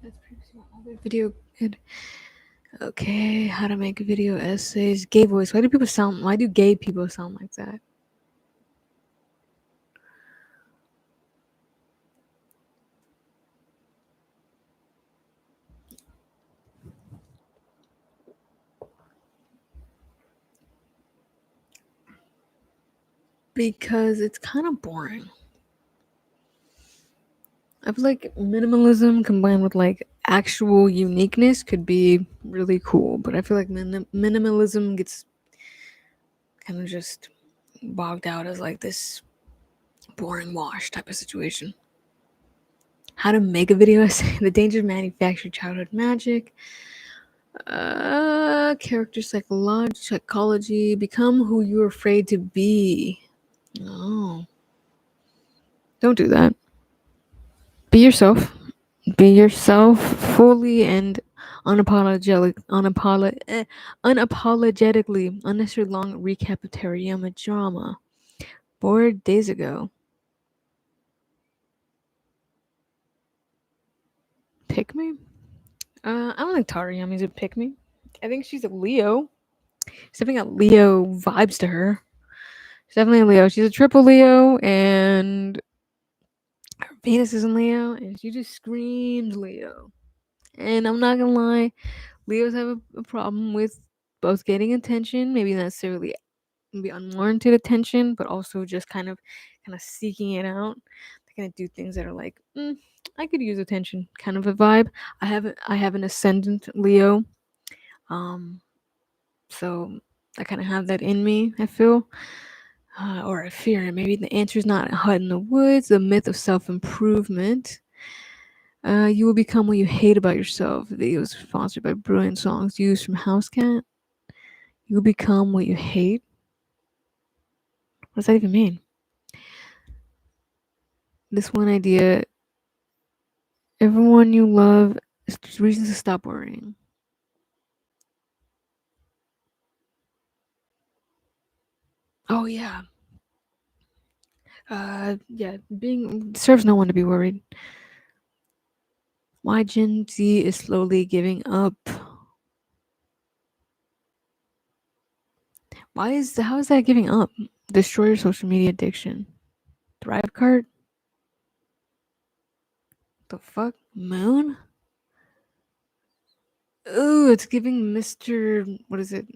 [SPEAKER 1] That's previously my other video. Good. Okay, how to make video essays. Gay voice. Why do gay people sound like that? Because it's kind of boring. I feel like minimalism combined with like actual uniqueness could be really cool, but I feel like minimalism gets kind of just bogged out as like this boring wash type of situation. How to make a video essay. The danger of manufactured childhood magic. Character psychology. Become who you're afraid to be. No. Don't do that. Be yourself. Be yourself fully and unapologetically. Unnecessary long recap of Teriyama drama. 4 days ago. Pick me? I don't think Tariyami's a pick me. I think she's a Leo. She's definitely got Leo vibes to her. She's definitely a Leo. She's a triple Leo, and her Venus is in Leo, and she just screams Leo. And I'm not gonna lie, Leos have a problem with both getting attention, maybe not necessarily maybe unwarranted attention, but also just kind of seeking it out. They're gonna do things that are like, I could use attention, kind of a vibe. I have an ascendant Leo, so I kind of have that in me. I feel, or I fear it. Maybe the answer is not a hut in the woods. The myth of self-improvement. You will become what you hate about yourself. The video was sponsored by Brilliant Songs used from Housecat. You will become what you hate. What does that even mean? This one idea. Everyone you love is reasons to stop worrying. Oh yeah. Yeah, being serves no one to be worried. Why Gen Z is slowly giving up. How is that giving up? Destroy your social media addiction. Thrive card? The fuck? Moon? Ooh, it's giving Mr. What is it?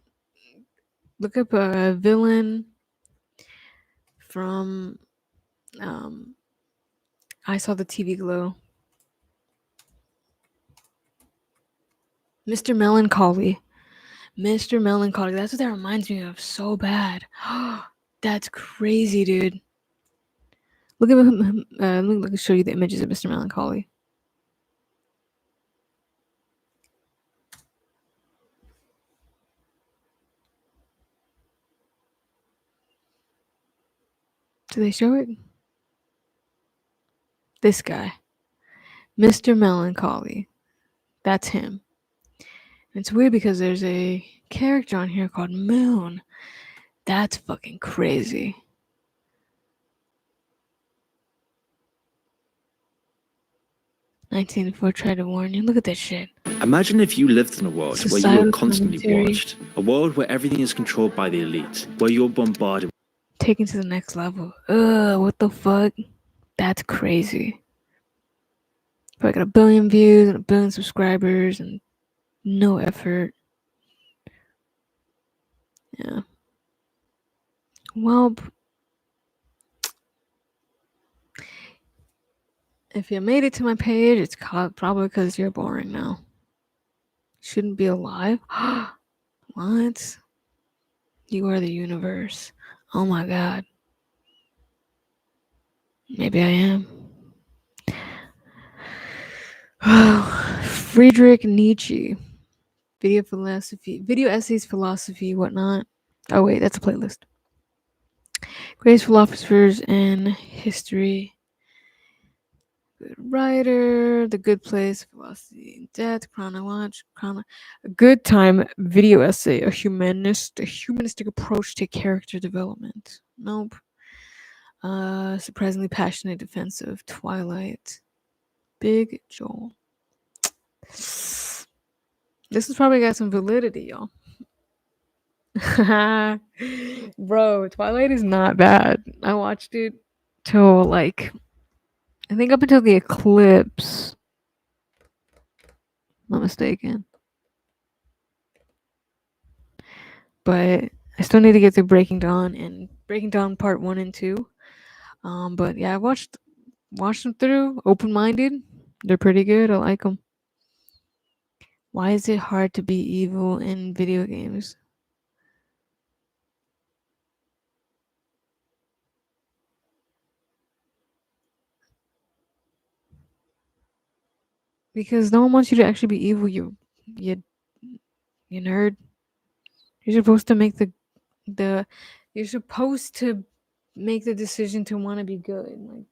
[SPEAKER 1] Look up a villain from I Saw the TV Glow. Mr. Melancholy. Mr. Melancholy. That's what that reminds me of so bad. That's crazy, dude. Look at him. Let me show you the images of Mr. Melancholy. Do they show it? This guy. Mr. Melancholy. That's him. It's weird because there's a character on here called Moon. That's fucking crazy. "1984 tried to warn you." Look at this shit.
[SPEAKER 17] Imagine if you lived in a world where you
[SPEAKER 1] Societal
[SPEAKER 17] were constantly
[SPEAKER 1] commentary.
[SPEAKER 17] watched, a world where everything is controlled by the elite, where you're bombarded.
[SPEAKER 1] Taken to the next level. Ugh, what the fuck? That's crazy. Probably got 1 billion views and 1 billion subscribers and no effort. Yeah. Well, if you made it to my page, it's probably because you're boring now. Shouldn't be alive? What? You are the universe. Oh my god. Maybe I am. Friedrich Nietzsche. Video philosophy. Video essays, philosophy, whatnot. Oh wait, that's a playlist. Greatest philosophers in history. Good writer, The Good Place, Philosophy in Death, A Good Time video essay, a humanistic approach to character development. Nope. Surprisingly passionate defense of Twilight. Big Joel. This has probably got some validity, y'all. Bro, Twilight is not bad. I watched it till like I think up until the eclipse. Not mistaken. But I still need to get through Breaking Dawn and Breaking Dawn Part 1 and 2. But yeah, I watched them through, open-minded. They're pretty good. I like them. Why is it hard to be evil in video games? Because no one wants you to actually be evil, you nerd. You're supposed to make you're supposed to make the decision to want to be good. Like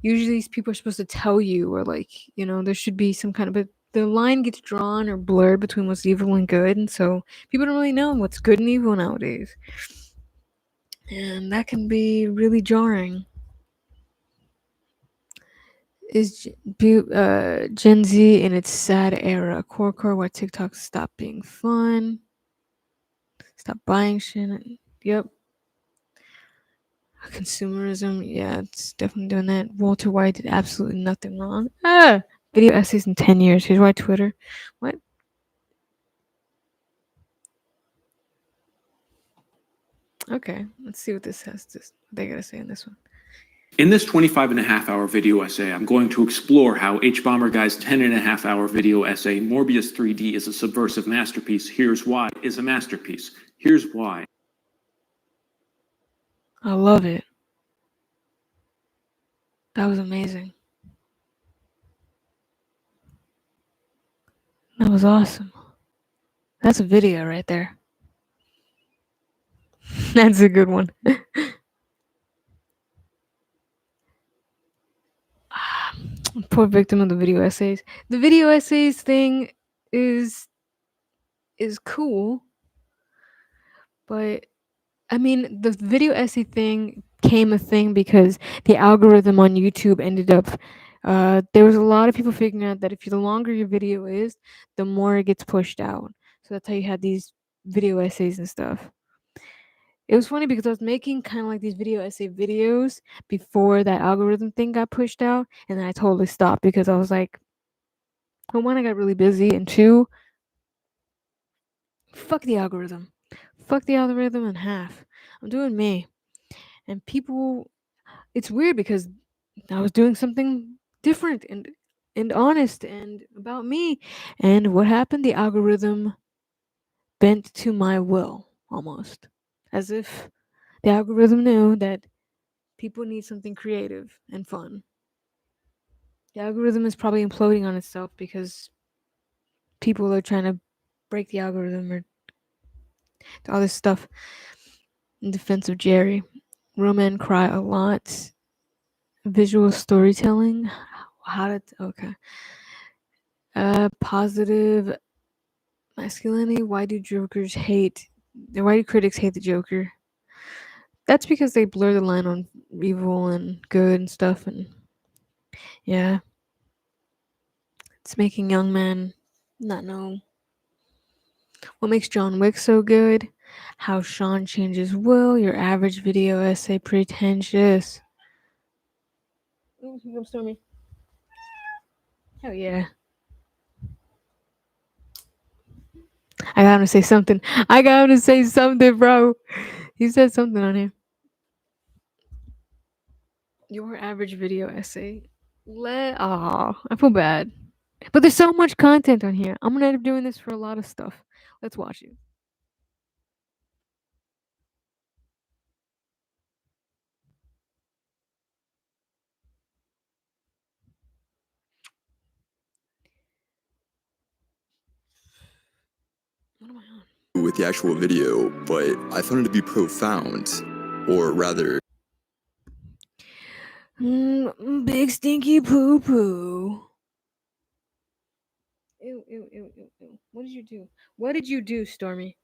[SPEAKER 1] usually these people are supposed to tell you, or like, there should be some kind of the line gets drawn or blurred between what's evil and good, and so people don't really know what's good and evil nowadays. And that can be really jarring. Is Gen Z in its sad era? Core, why TikTok stopped being fun. Stop buying shit. Yep. Consumerism, yeah, it's definitely doing that. Walter White did absolutely nothing wrong. Video essays in 10 years. Here's why Twitter. What? Okay, let's see what this has. What they gotta say on this one.
[SPEAKER 18] In this 25.5-hour video essay, I'm going to explore how H-Bomber Guy's 10.5-hour video essay, Morbius 3D is a subversive masterpiece. Here's why is a masterpiece. Here's why.
[SPEAKER 1] I love it. That was amazing. That was awesome. That's a video right there. That's a good one. Poor victim of the video essays. The video essays thing is cool, but I mean, the video essay thing came a thing because the algorithm on YouTube ended up. There was a lot of people figuring out that if the longer your video is, the more it gets pushed out. So that's how you had these video essays and stuff. It was funny because I was making kind of like these video essay videos before that algorithm thing got pushed out, and then I totally stopped because I was like, well, one, I got really busy, and two, fuck the algorithm. Fuck the algorithm in half. I'm doing me. And people, it's weird because I was doing something different and honest and about me. And what happened? The algorithm bent to my will almost. As if the algorithm knew that people need something creative and fun. The algorithm is probably imploding on itself because people are trying to break the algorithm or all this stuff in defense of Jerry. Roman cry a lot. Visual storytelling. How did okay. Positive masculinity. Why do jokers hate? Why do critics hate the Joker? That's because they blur the line on evil and good and stuff, and yeah, it's making young men not know what makes John Wick so good. How Sean changes will. Your average video essay pretentious. Ooh, here comes Stormy. Hell yeah. I got him to say something. I got him to say something, bro. He said something on here. Your average video essay. I feel bad. But there's so much content on here. I'm gonna end up doing this for a lot of stuff. Let's watch it. What am I on?
[SPEAKER 20] With the actual video, but I found it to be profound, or rather,
[SPEAKER 1] Big stinky poo poo. Ew, ew, ew, ew, ew. What did you do? What did you do, Stormy?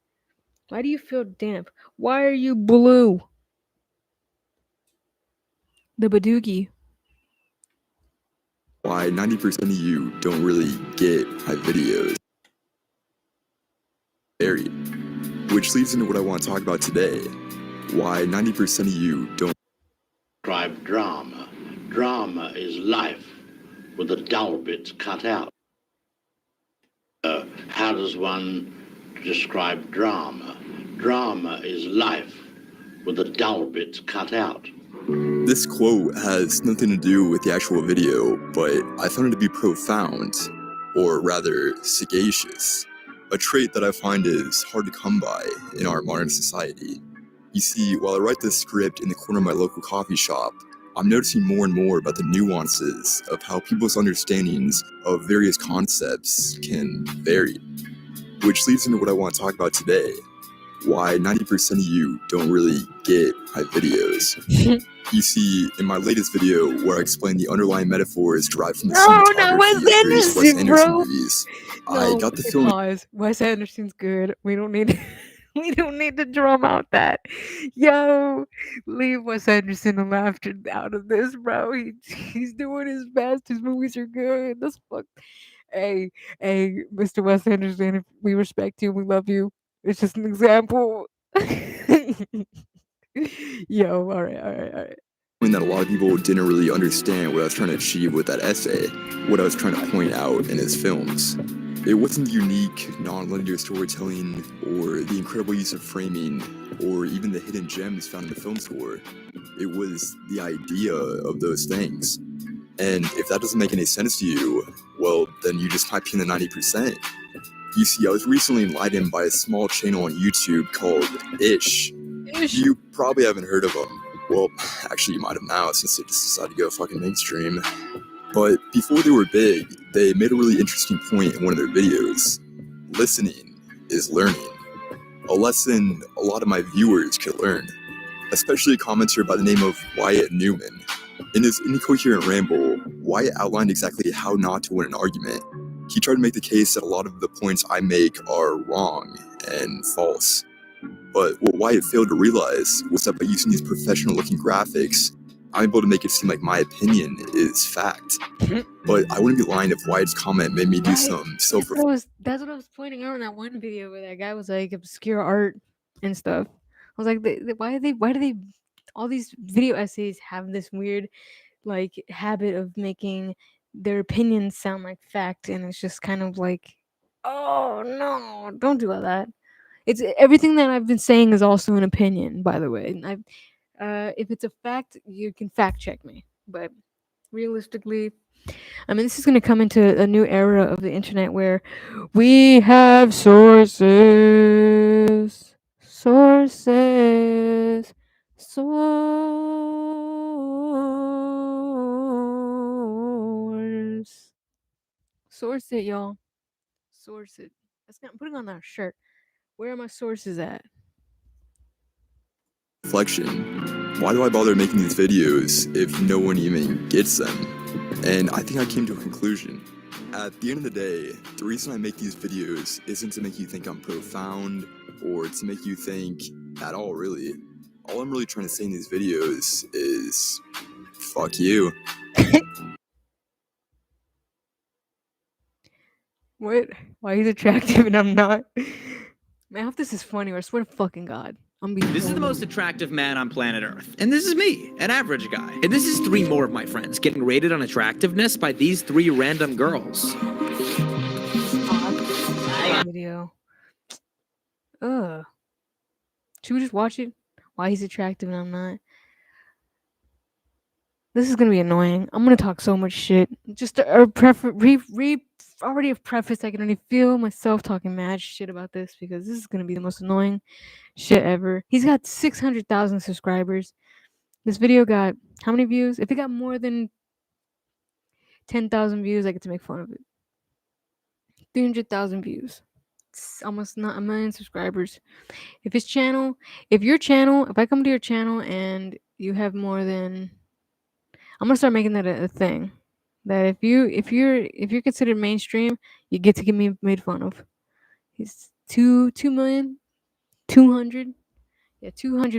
[SPEAKER 1] Why do you feel damp? Why are you blue? The Badoogie.
[SPEAKER 20] why 90% of you don't really get my videos. Buried. Which leads into what I want to talk about today. Why 90% of you don't
[SPEAKER 22] describe drama. Drama is life with the dull bits cut out. How does one describe drama? Drama is life with the dull bits cut out.
[SPEAKER 20] This quote has nothing to do with the actual video, but I found it to be profound, or rather sagacious, a trait that I find is hard to come by in our modern society. You see, while I write this script in the corner of my local coffee shop, I'm noticing more and more about the nuances of how people's understandings of various concepts can vary. Which leads into what I want to talk about today. Why 90% of you don't really get my videos. You see, in my latest video where I explain the underlying metaphors derived from the cinematography of various Wes Anderson movies, I got the feeling.
[SPEAKER 1] Pause. Wes Anderson's good. We don't need we don't need to drum out that. Yo, leave Wes Anderson and laughter out of this, bro. He's doing his best. His movies are good. That's fuck. Hey, Mr. Wes Anderson, if we respect you, we love you. It's just an example. Yo, all right.
[SPEAKER 20] That a lot of people didn't really understand what I was trying to achieve with that essay, what I was trying to point out in his films. It wasn't the unique, non-linear storytelling, or the incredible use of framing, or even the hidden gems found in the film score. It was the idea of those things. And if that doesn't make any sense to you, well, then you just might be in the 90%. You see, I was recently enlightened by a small channel on YouTube called Ish. You probably haven't heard of them. Well, actually, you might have now since they just decided to go fucking mainstream. But before they were big, they made a really interesting point in one of their videos. Listening is learning. A lesson a lot of my viewers could learn. Especially a commenter by the name of Wyatt Newman. In his incoherent ramble, Wyatt outlined exactly how not to win an argument. He tried to make the case that a lot of the points I make are wrong and false. But what Wyatt failed to realize was that by using these professional-looking graphics, I'm able to make it seem like my opinion is fact. But I wouldn't be lying if Wyatt's comment made me do some self.
[SPEAKER 1] That's what I was pointing out in that one video where that guy was like obscure art and stuff. I was like, why do they all these video essays have this weird like habit of making their opinions sound like fact, and it's just kind of like, oh no, don't do all that. It's everything that I've been saying is also an opinion, by the way. And if it's a fact, you can fact check me. But realistically, I mean, this is going to come into a new era of the internet where we have sources, sources, source it, y'all. Source it. I'm putting on that shirt. Where are my sources at?
[SPEAKER 20] Reflection. Why do I bother making these videos if no one even gets them? And I think I came to a conclusion. At the end of the day, the reason I make these videos isn't to make you think I'm profound or to make you think at all, really. All I'm really trying to say in these videos is, fuck you.
[SPEAKER 1] What? Why he's attractive and I'm not? Man, I hope this is funny, or I swear to fucking God.
[SPEAKER 3] This is the most attractive man on planet Earth. And this is me, an average guy. And this is 3 more of my friends getting rated on attractiveness by these 3 random girls.
[SPEAKER 1] Video. Ugh. Should we just watch it? Why he's attractive and I'm not? This is gonna be annoying. I'm gonna talk so much shit. Just already a preface. I can already feel myself talking mad shit about this because this is gonna be the most annoying shit ever. He's got 600,000 subscribers. This video got how many views? If it got more than 10,000 views, I get to make fun of it. 300,000 views. It's almost not a million subscribers. If your channel, if I come to your channel and you have more than, I'm gonna start making that a thing. That if you're considered mainstream, you get to get me made fun of. He's 200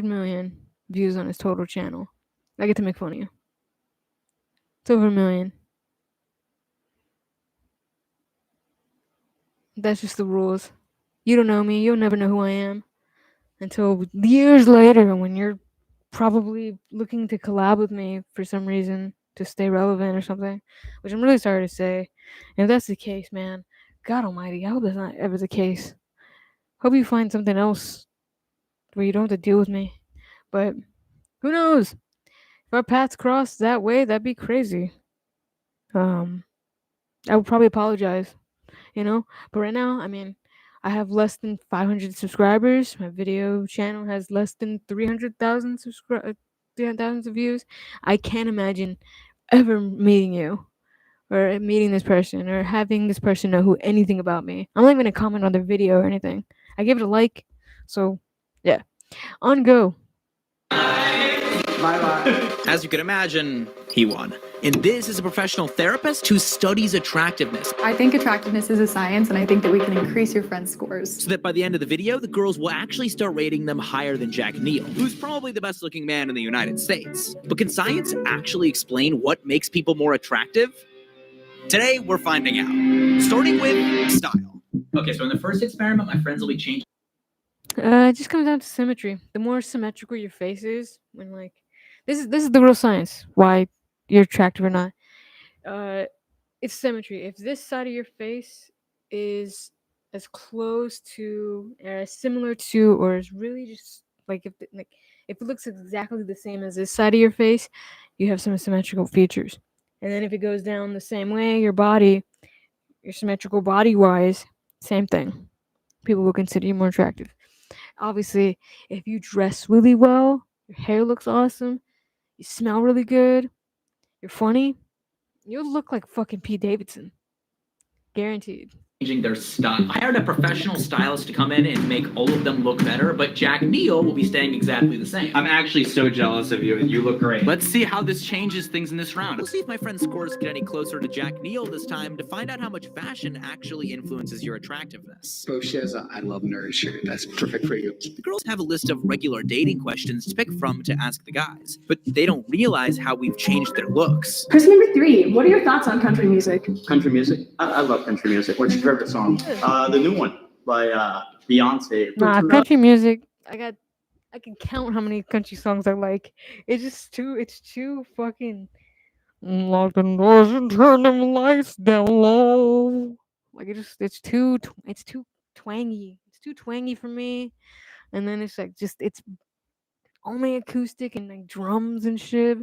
[SPEAKER 1] million views on his total channel. I get to make fun of you. It's over 1 million. That's just the rules. You don't know me. You'll never know who I am until years later when you're probably looking to collab with me for some reason to stay relevant or something, which I'm really sorry to say. And if that's the case, man, God almighty, I hope that's not ever the case. Hope you find something else where you don't have to deal with me. But who knows? If our paths cross that way, that'd be crazy. I would probably apologize, But right now, I mean, I have less than 500 subscribers. My video channel has less than 300,000 views. I can't imagine ever meeting you or meeting this person or having this person know anything about me. I'm not even gonna comment on their video or anything. I gave it a like. So, yeah. On go.
[SPEAKER 3] As you can imagine, he won. And this is a professional therapist who studies attractiveness.
[SPEAKER 5] I think attractiveness is a science, and I think that we can increase your friends' scores.
[SPEAKER 3] So that by the end of the video, the girls will actually start rating them higher than Jack Neal, who's probably the best looking man in the United States. But can science actually explain what makes people more attractive? Today, we're finding out. Starting with style. Okay, so in the first experiment, my friends will be changing.
[SPEAKER 1] It just comes down to symmetry. The more symmetrical your face is, when like this is the real science why you're attractive or not. It's symmetry. If this side of your face is as close to or as similar to or is really just like if it looks exactly the same as this side of your face, you have some symmetrical features. And then if it goes down the same way, your symmetrical body wise, same thing. People will consider you more attractive. Obviously, if you dress really well, your hair looks awesome, you smell really good, you're funny, you'll look like fucking Pete Davidson. Guaranteed.
[SPEAKER 3] changing their style. I hired a professional stylist to come in and make all of them look better, but Jack Neal will be staying exactly the same.
[SPEAKER 8] I'm actually so jealous of you. You look great.
[SPEAKER 3] Let's see how this changes things in this round. We'll see if my friend's scores get any closer to Jack Neal this time to find out how much fashion actually influences your attractiveness.
[SPEAKER 21] Bo says, I love nerd shirt. That's perfect for you.
[SPEAKER 3] The girls have a list of regular dating questions to pick from to ask the guys, but they don't realize how we've changed their looks.
[SPEAKER 5] Question number 3. What are your thoughts on country music?
[SPEAKER 8] Country music? I love country music. What's your favorite song? The new one by Beyonce.
[SPEAKER 1] Country music. I can count how many country songs I like. It's too fucking lock the doors and turn them lights down low. Like it's too twangy. It's too twangy for me. And then it's like it's only acoustic and like drums and shit.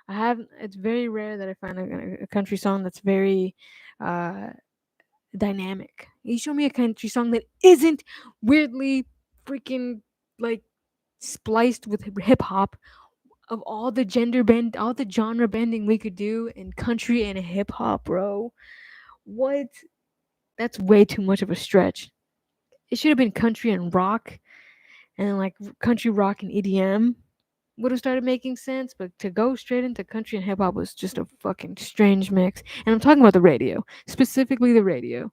[SPEAKER 1] It's very rare that I find a country song that's very dynamic. You show me a country song that isn't weirdly freaking like spliced with hip hop. Of all the all the genre bending we could do in country and hip hop, bro. What? That's way too much of a stretch. It should have been country and rock, and like country rock and EDM would have started making sense. But to go straight into country and hip hop was just a fucking strange mix. And I'm talking about the radio, specifically the radio.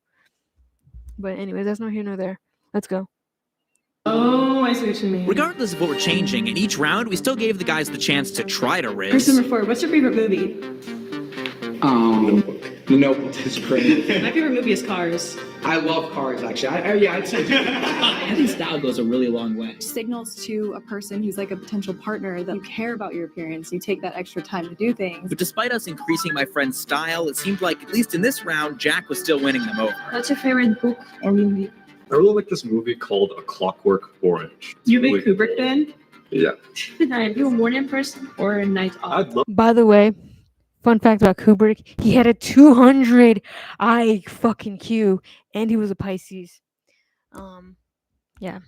[SPEAKER 1] But anyways, that's not here nor there. Let's go.
[SPEAKER 5] Oh, I see what you mean.
[SPEAKER 3] Regardless of what we're changing, in each round, we still gave the guys the chance to try to riz.
[SPEAKER 5] Question number 4. What's your favorite movie?
[SPEAKER 21] The Notebook is great.
[SPEAKER 5] My favorite movie is Cars.
[SPEAKER 21] I love Cars, actually. I'd say.
[SPEAKER 8] I think style goes a really long way.
[SPEAKER 5] Signals to a person who's like a potential partner that you care about your appearance. You take that extra time to do things.
[SPEAKER 3] But despite us increasing my friend's style, it seemed like, at least in this round, Jack was still winning them over.
[SPEAKER 5] What's your favorite book or movie?
[SPEAKER 23] I really like this movie called A Clockwork Orange.
[SPEAKER 5] You a big Kubrick fan?
[SPEAKER 23] Yeah.
[SPEAKER 5] Are you a morning person or a night owl?
[SPEAKER 1] By the way, fun fact about Kubrick: he had a 200 IQ, and he was a Pisces. Yeah.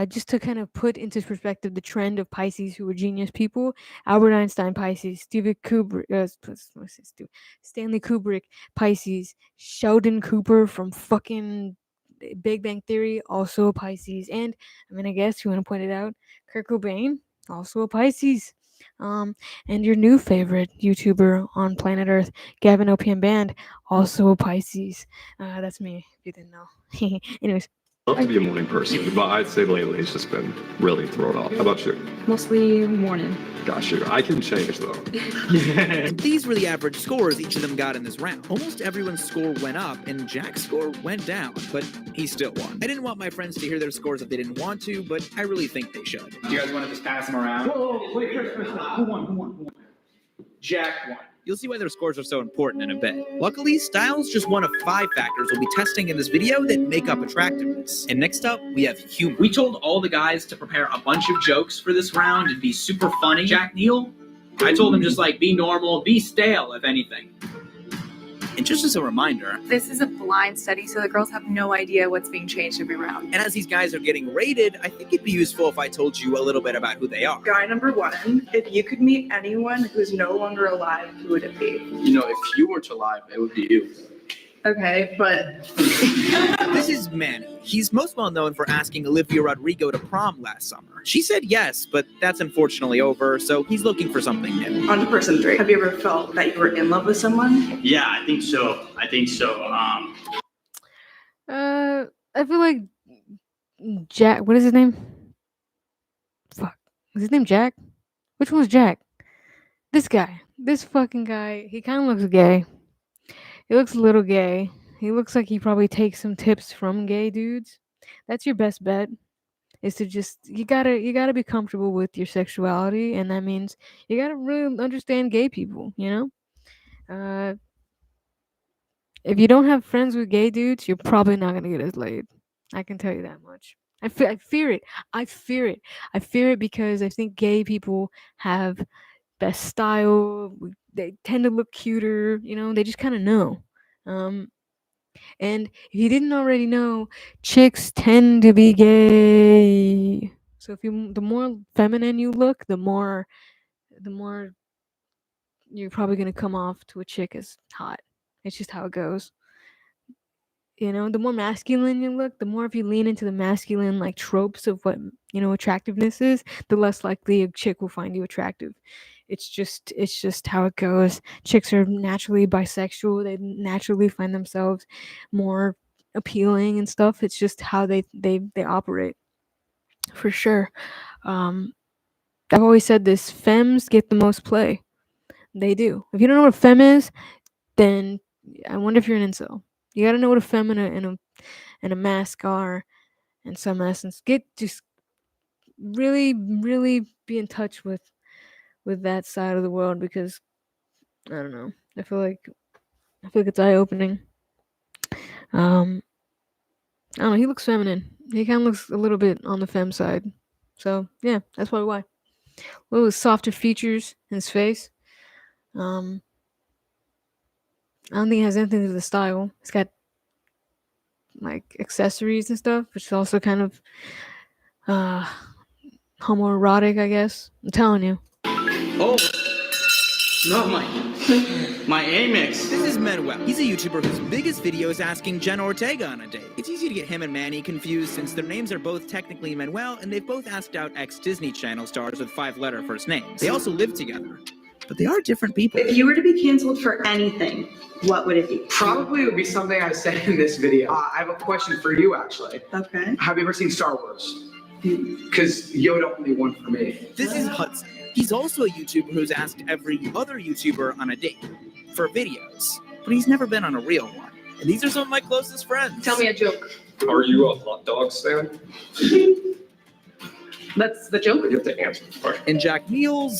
[SPEAKER 1] Just to kind of put into perspective the trend of Pisces who were genius people: Albert Einstein, Pisces; Stanley Kubrick, Pisces; Sheldon Cooper from fucking Big Bang Theory, also a Pisces; and I'm gonna guess you want to point it out, Kurt Cobain, also a Pisces. And your new favorite YouTuber on planet Earth, Gavin OPM Band, also a Pisces. That's me, if you didn't know. Anyways.
[SPEAKER 23] I love to be a morning person, but I'd say lately it's just been really thrown off. How about you?
[SPEAKER 5] Mostly morning.
[SPEAKER 23] Got you. I can change though.
[SPEAKER 3] These were the average scores each of them got in this round. Almost everyone's score went up, and Jack's score went down, but he still won. I didn't want my friends to hear their scores if they didn't want to, but I really think they should.
[SPEAKER 8] Do you guys want to just pass them around? Whoa, wait, Chris. Who won? Jack won.
[SPEAKER 3] You'll see why their scores are so important in a bit. Luckily, style's just one of 5 factors we'll be testing in this video that make up attractiveness. And next up, we have humor. We told all the guys to prepare a bunch of jokes for this round and be super funny. Jack Neal, I told him just like be normal, be stale, if anything. And just as a reminder,
[SPEAKER 5] This is a blind study, so the girls have no idea what's being changed every round.
[SPEAKER 3] and as these guys are getting rated, I think it'd be useful if I told you a little bit about who they are.
[SPEAKER 24] Guy number 1, if you could meet anyone who's no longer alive, who would it be?
[SPEAKER 8] You know, if you weren't alive, it would be you.
[SPEAKER 24] Okay, but
[SPEAKER 3] This is Manny. He's most well known for asking Olivia Rodrigo to prom last summer. She said yes, but that's unfortunately over, so he's looking for something new.
[SPEAKER 24] on to person 3. Have you ever felt that you were in love with someone?
[SPEAKER 8] Yeah, I think so.
[SPEAKER 1] I feel like Jack. What is his name? Fuck. Is his name Jack? Which one's Jack? This guy. This fucking guy. He kind of looks gay. He looks a little gay. He looks like he probably takes some tips from gay dudes. That's your best bet. Is to just you gotta be comfortable with your sexuality, and that means you gotta really understand gay people. You know. If you don't have friends with gay dudes, you're probably not gonna get as laid. I can tell you that much. I fear it. I fear it because I think gay people have best style. They tend to look cuter. You know, they just kind of know. And if you didn't already know, chicks tend to be gay. So the more feminine you look, the more you're probably gonna come off to a chick as hot. It's just how it goes. the more masculine you look, the more if you lean into the masculine like tropes of what attractiveness is, the less likely a chick will find you attractive. It's just how it goes. Chicks are naturally bisexual. They naturally find themselves more appealing and stuff. It's just how they operate, for sure. I've always said this: femmes get the most play. They do. If you don't know what a femme is, then I wonder if you're an incel. You gotta know what a femme and a mask are, in some essence. Just really, really be in touch with that side of the world, because I don't know. I feel like it's eye opening. I don't know. He looks feminine. He kind of looks a little bit on the femme side. So yeah, that's probably why. A little softer features in his face. I don't think it has anything to do with the style. It's got like accessories and stuff, which is also kind of homoerotic, I guess. I'm telling you.
[SPEAKER 3] Oh, not my Amex. This is Manuel. He's a YouTuber whose biggest video is asking Jenna Ortega on a date. It's easy to get him and Manny confused since their names are both technically Manuel, and they've both asked out ex-Disney Channel stars with 5-letter first names. They also live together, but they are different people.
[SPEAKER 24] If you were to be canceled for anything, what would it be?
[SPEAKER 21] Probably it would be something I said in this video. I have a question for you, actually.
[SPEAKER 24] Okay.
[SPEAKER 21] Have you ever seen Star Wars? Because Yoda only one for me.
[SPEAKER 3] This is Hudson. He's also a YouTuber who's asked every other YouTuber on a date for videos, but he's never been on a real one. And these are some of my closest friends.
[SPEAKER 24] Tell me a joke.
[SPEAKER 23] Are you a hot dog stand?
[SPEAKER 24] That's the joke?
[SPEAKER 23] You have to answer the question.
[SPEAKER 3] And Jack Neal.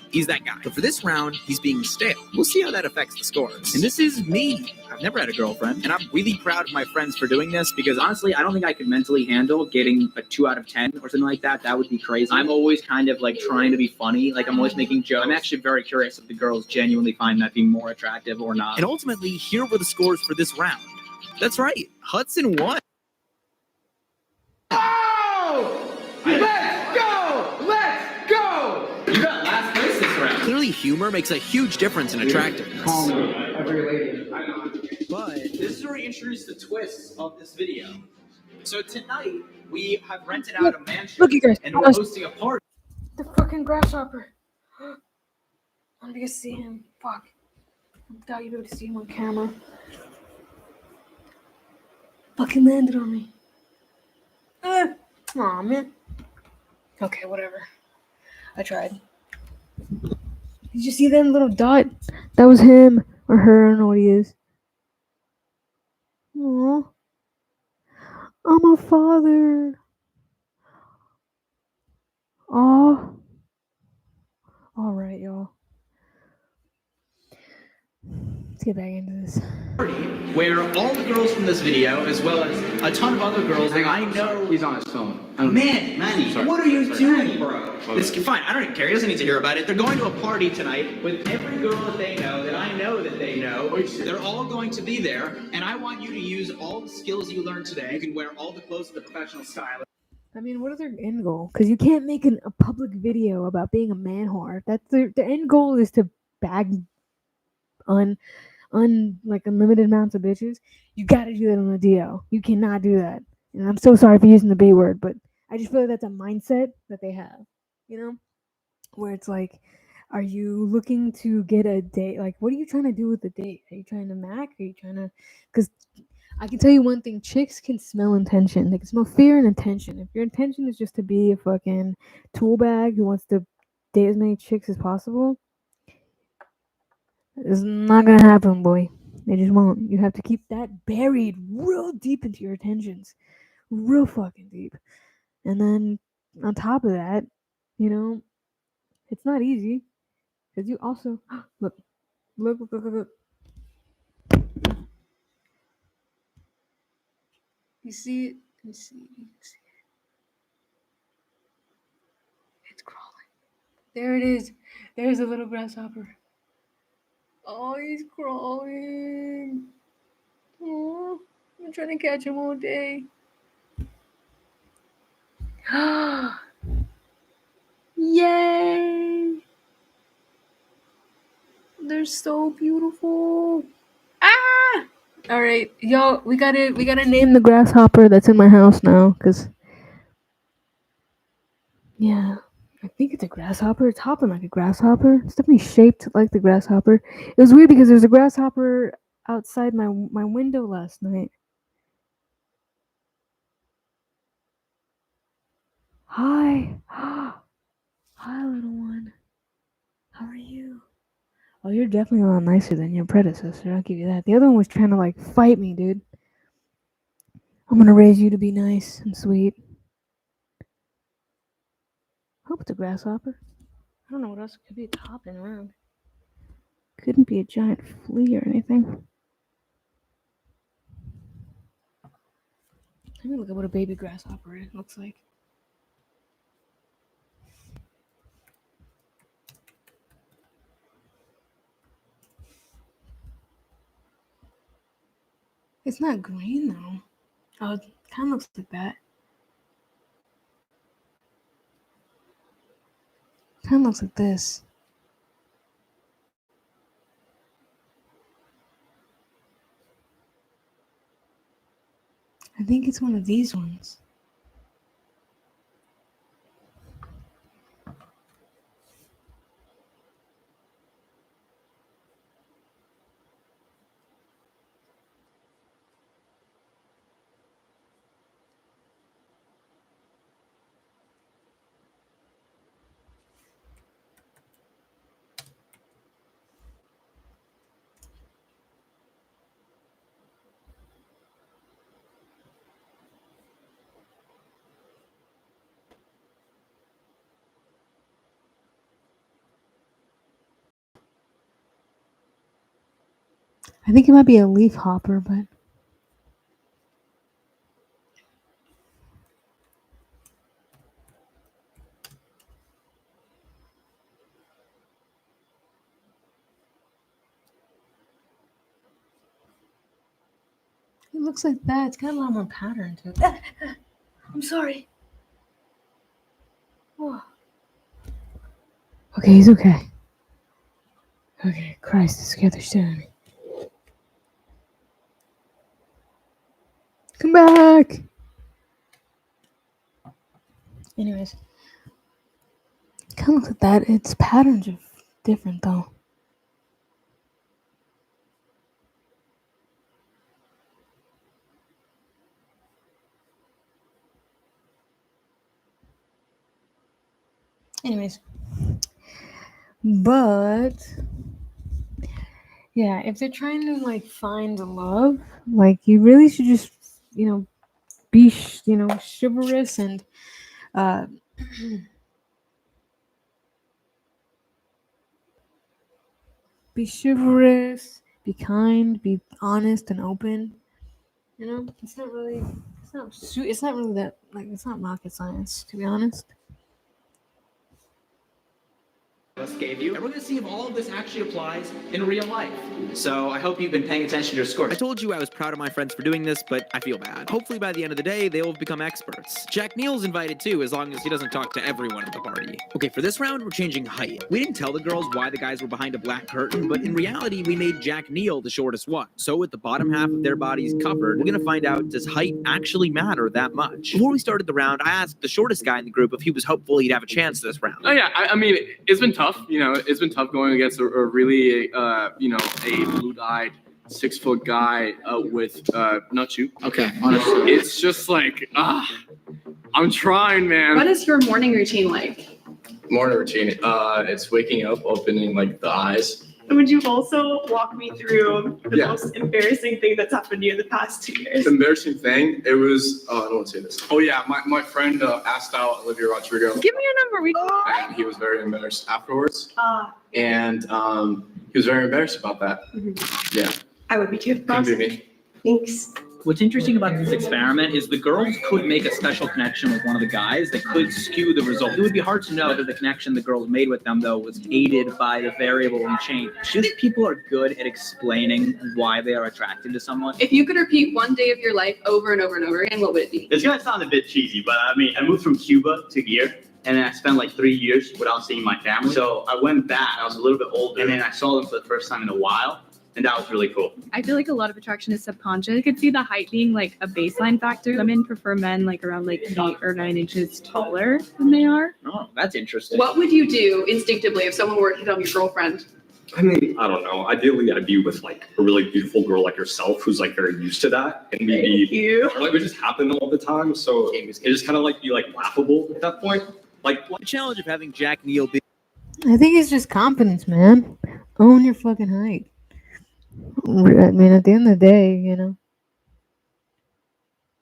[SPEAKER 3] He's that guy. But for this round, he's being stale. We'll see how that affects the scores. And this is me. I've never had a girlfriend, and I'm really proud of my friends for doing this, because honestly, I don't think I could mentally handle getting a 2 out of 10 or something like that. That would be crazy. I'm always kind of like trying to be funny. Like I'm always making jokes. I'm actually very curious if the girls genuinely find that being more attractive or not. And ultimately, here were the scores for this round. That's right. Hudson won.
[SPEAKER 21] Oh! Let's go! Let's go!
[SPEAKER 3] You got last place this round. Clearly, humor makes a huge difference in attractiveness.
[SPEAKER 21] Every lady. I know.
[SPEAKER 3] But this is where we introduce the twists of this video. So tonight, we have rented out a mansion.
[SPEAKER 1] Look, you guys.
[SPEAKER 3] And we're hosting a party.
[SPEAKER 1] The fucking grasshopper. I'm gonna see him. Fuck. I thought you'd be able to see him on camera. Fucking landed on me. Aw, man. Okay, whatever. I tried. Did you see that little dot? That was him or her. I don't know what he is. Aw. I'm a father. Aw. Alright, y'all. Let's get back into this.
[SPEAKER 3] Where all the girls from this video, as well as a ton of other girls that I know.
[SPEAKER 21] He's on his phone.
[SPEAKER 3] Manny, what are you doing, bro?
[SPEAKER 21] Okay.
[SPEAKER 3] It's fine. I don't even care. He doesn't need to hear about it. They're going to a party tonight with every girl that they know, that I know that they know. They're all going to be there, and I want you to use all the skills you learned today. You can wear all the clothes of the professional stylist.
[SPEAKER 1] I mean, what is their end goal? Because you can't make a public video about being a man whore. That's the end goal is to bag like unlimited amounts of bitches. You gotta do that on the DL. You cannot do that. And I'm so sorry for using the B word, but I just feel like that's a mindset that they have. You know? Where it's like, are you looking to get a date? Like, what are you trying to do with the date? Are you trying to mac? Are you trying to... Because I can tell you one thing. Chicks can smell intention. They can smell fear and intention. If your intention is just to be a fucking tool bag who wants to date as many chicks as possible, it's not gonna happen, boy. They just won't. You have to keep that buried real deep into your intentions. Real fucking deep. And then on top of that, you know, it's not easy. Because you also look. You see it? You see it. It's crawling. There it is. There's a little grasshopper. Oh, he's crawling. Oh, I'm trying to catch him all day. Yay! They're so beautiful. Ah! All right, y'all, we gotta name the grasshopper that's in my house now, cause yeah, I think it's a grasshopper. It's hopping like a grasshopper. It's definitely shaped like the grasshopper. It was weird because there's a grasshopper outside my window last night. Hi, hi, little one. How are you? Oh, you're definitely a lot nicer than your predecessor. I'll give you that. The other one was trying to like fight me, dude. I'm gonna raise you to be nice and sweet. Hope it's a grasshopper. I don't know what else it could be. It's hopping around. Couldn't be a giant flea or anything. Let me look at what a baby grasshopper looks like. It's not green though. Oh, it kind of looks like that. Kind of looks like this. I think it's one of these ones. I think it might be a leaf hopper, but it looks like that. It's got a lot more pattern to it. I'm sorry. Oh. Okay, he's okay. Okay, Christ, this scared the shit out of me. Come back! Anyways. Kind of looks like that. Its patterns are different though. Anyways. But yeah, if they're trying to like find love, like you really should just, be chivalrous and be chivalrous, be kind, be honest and open. It's not really that, like, it's not rocket science, to be honest.
[SPEAKER 3] Gave you, and we're going to see if all of this actually applies in real life. So I hope you've been paying attention to your scores. I told you I was proud of my friends for doing this, but I feel bad. Hopefully by the end of the day, they will become experts. Jack Neal's invited too, as long as he doesn't talk to everyone at the party. Okay, for this round, we're changing height. We didn't tell the girls why the guys were behind a black curtain, but in reality, we made Jack Neal the shortest one. So with the bottom half of their bodies covered, we're going to find out, does height actually matter that much? Before we started the round, I asked the shortest guy in the group if he was hopeful he'd have a chance this round.
[SPEAKER 14] Oh yeah, I mean, it's been tough. It's been tough going against a really, a blue-eyed 6-foot guy with not you. Okay, honestly, it's just like I'm trying, man.
[SPEAKER 5] What is your morning routine like?
[SPEAKER 4] Morning routine. It's waking up, opening like the eyes.
[SPEAKER 24] Would you also walk me through the most embarrassing thing that's happened to you in the past 2 years?
[SPEAKER 4] Embarrassing thing. It was. I don't want to say this. Oh yeah, my friend asked out Olivia Rodrigo.
[SPEAKER 24] Give me your number. We
[SPEAKER 4] And he was very embarrassed afterwards. And he was very embarrassed about that. Yeah.
[SPEAKER 24] I would be too.
[SPEAKER 4] Couldn't be me.
[SPEAKER 24] Thanks.
[SPEAKER 3] What's interesting about this experiment is the girls could make a special connection with one of the guys that could skew the result. It would be hard to know whether the connection the girls made with them, though, was aided by the variable in change. Do you think people are good at explaining why they are attracted to someone?
[SPEAKER 5] If you could repeat one day of your life over and over and over again, what would it be?
[SPEAKER 8] It's gonna sound a bit cheesy, but I mean, I moved from Cuba to here, and then I spent like 3 years without seeing my family. So I went back. I was a little bit older, and then I saw them for the first time in a while. And that was really cool.
[SPEAKER 5] I feel like a lot of attraction is subconscious. I could see the height being like a baseline factor. Women prefer men like around like 8 or 9 inches taller than they are.
[SPEAKER 8] Oh, that's interesting.
[SPEAKER 24] What would you do instinctively if someone were to hit on your girlfriend?
[SPEAKER 23] I mean, I don't know. Ideally, I'd be with like a really beautiful girl like yourself who's like very used to that, and maybe or, like it would just happen all the time. So it just kind of like be like laughable at that point. Like
[SPEAKER 3] the challenge of having Jack Neal be
[SPEAKER 1] I think it's just confidence, man. Own your fucking height. I mean, at the end of the day, you know.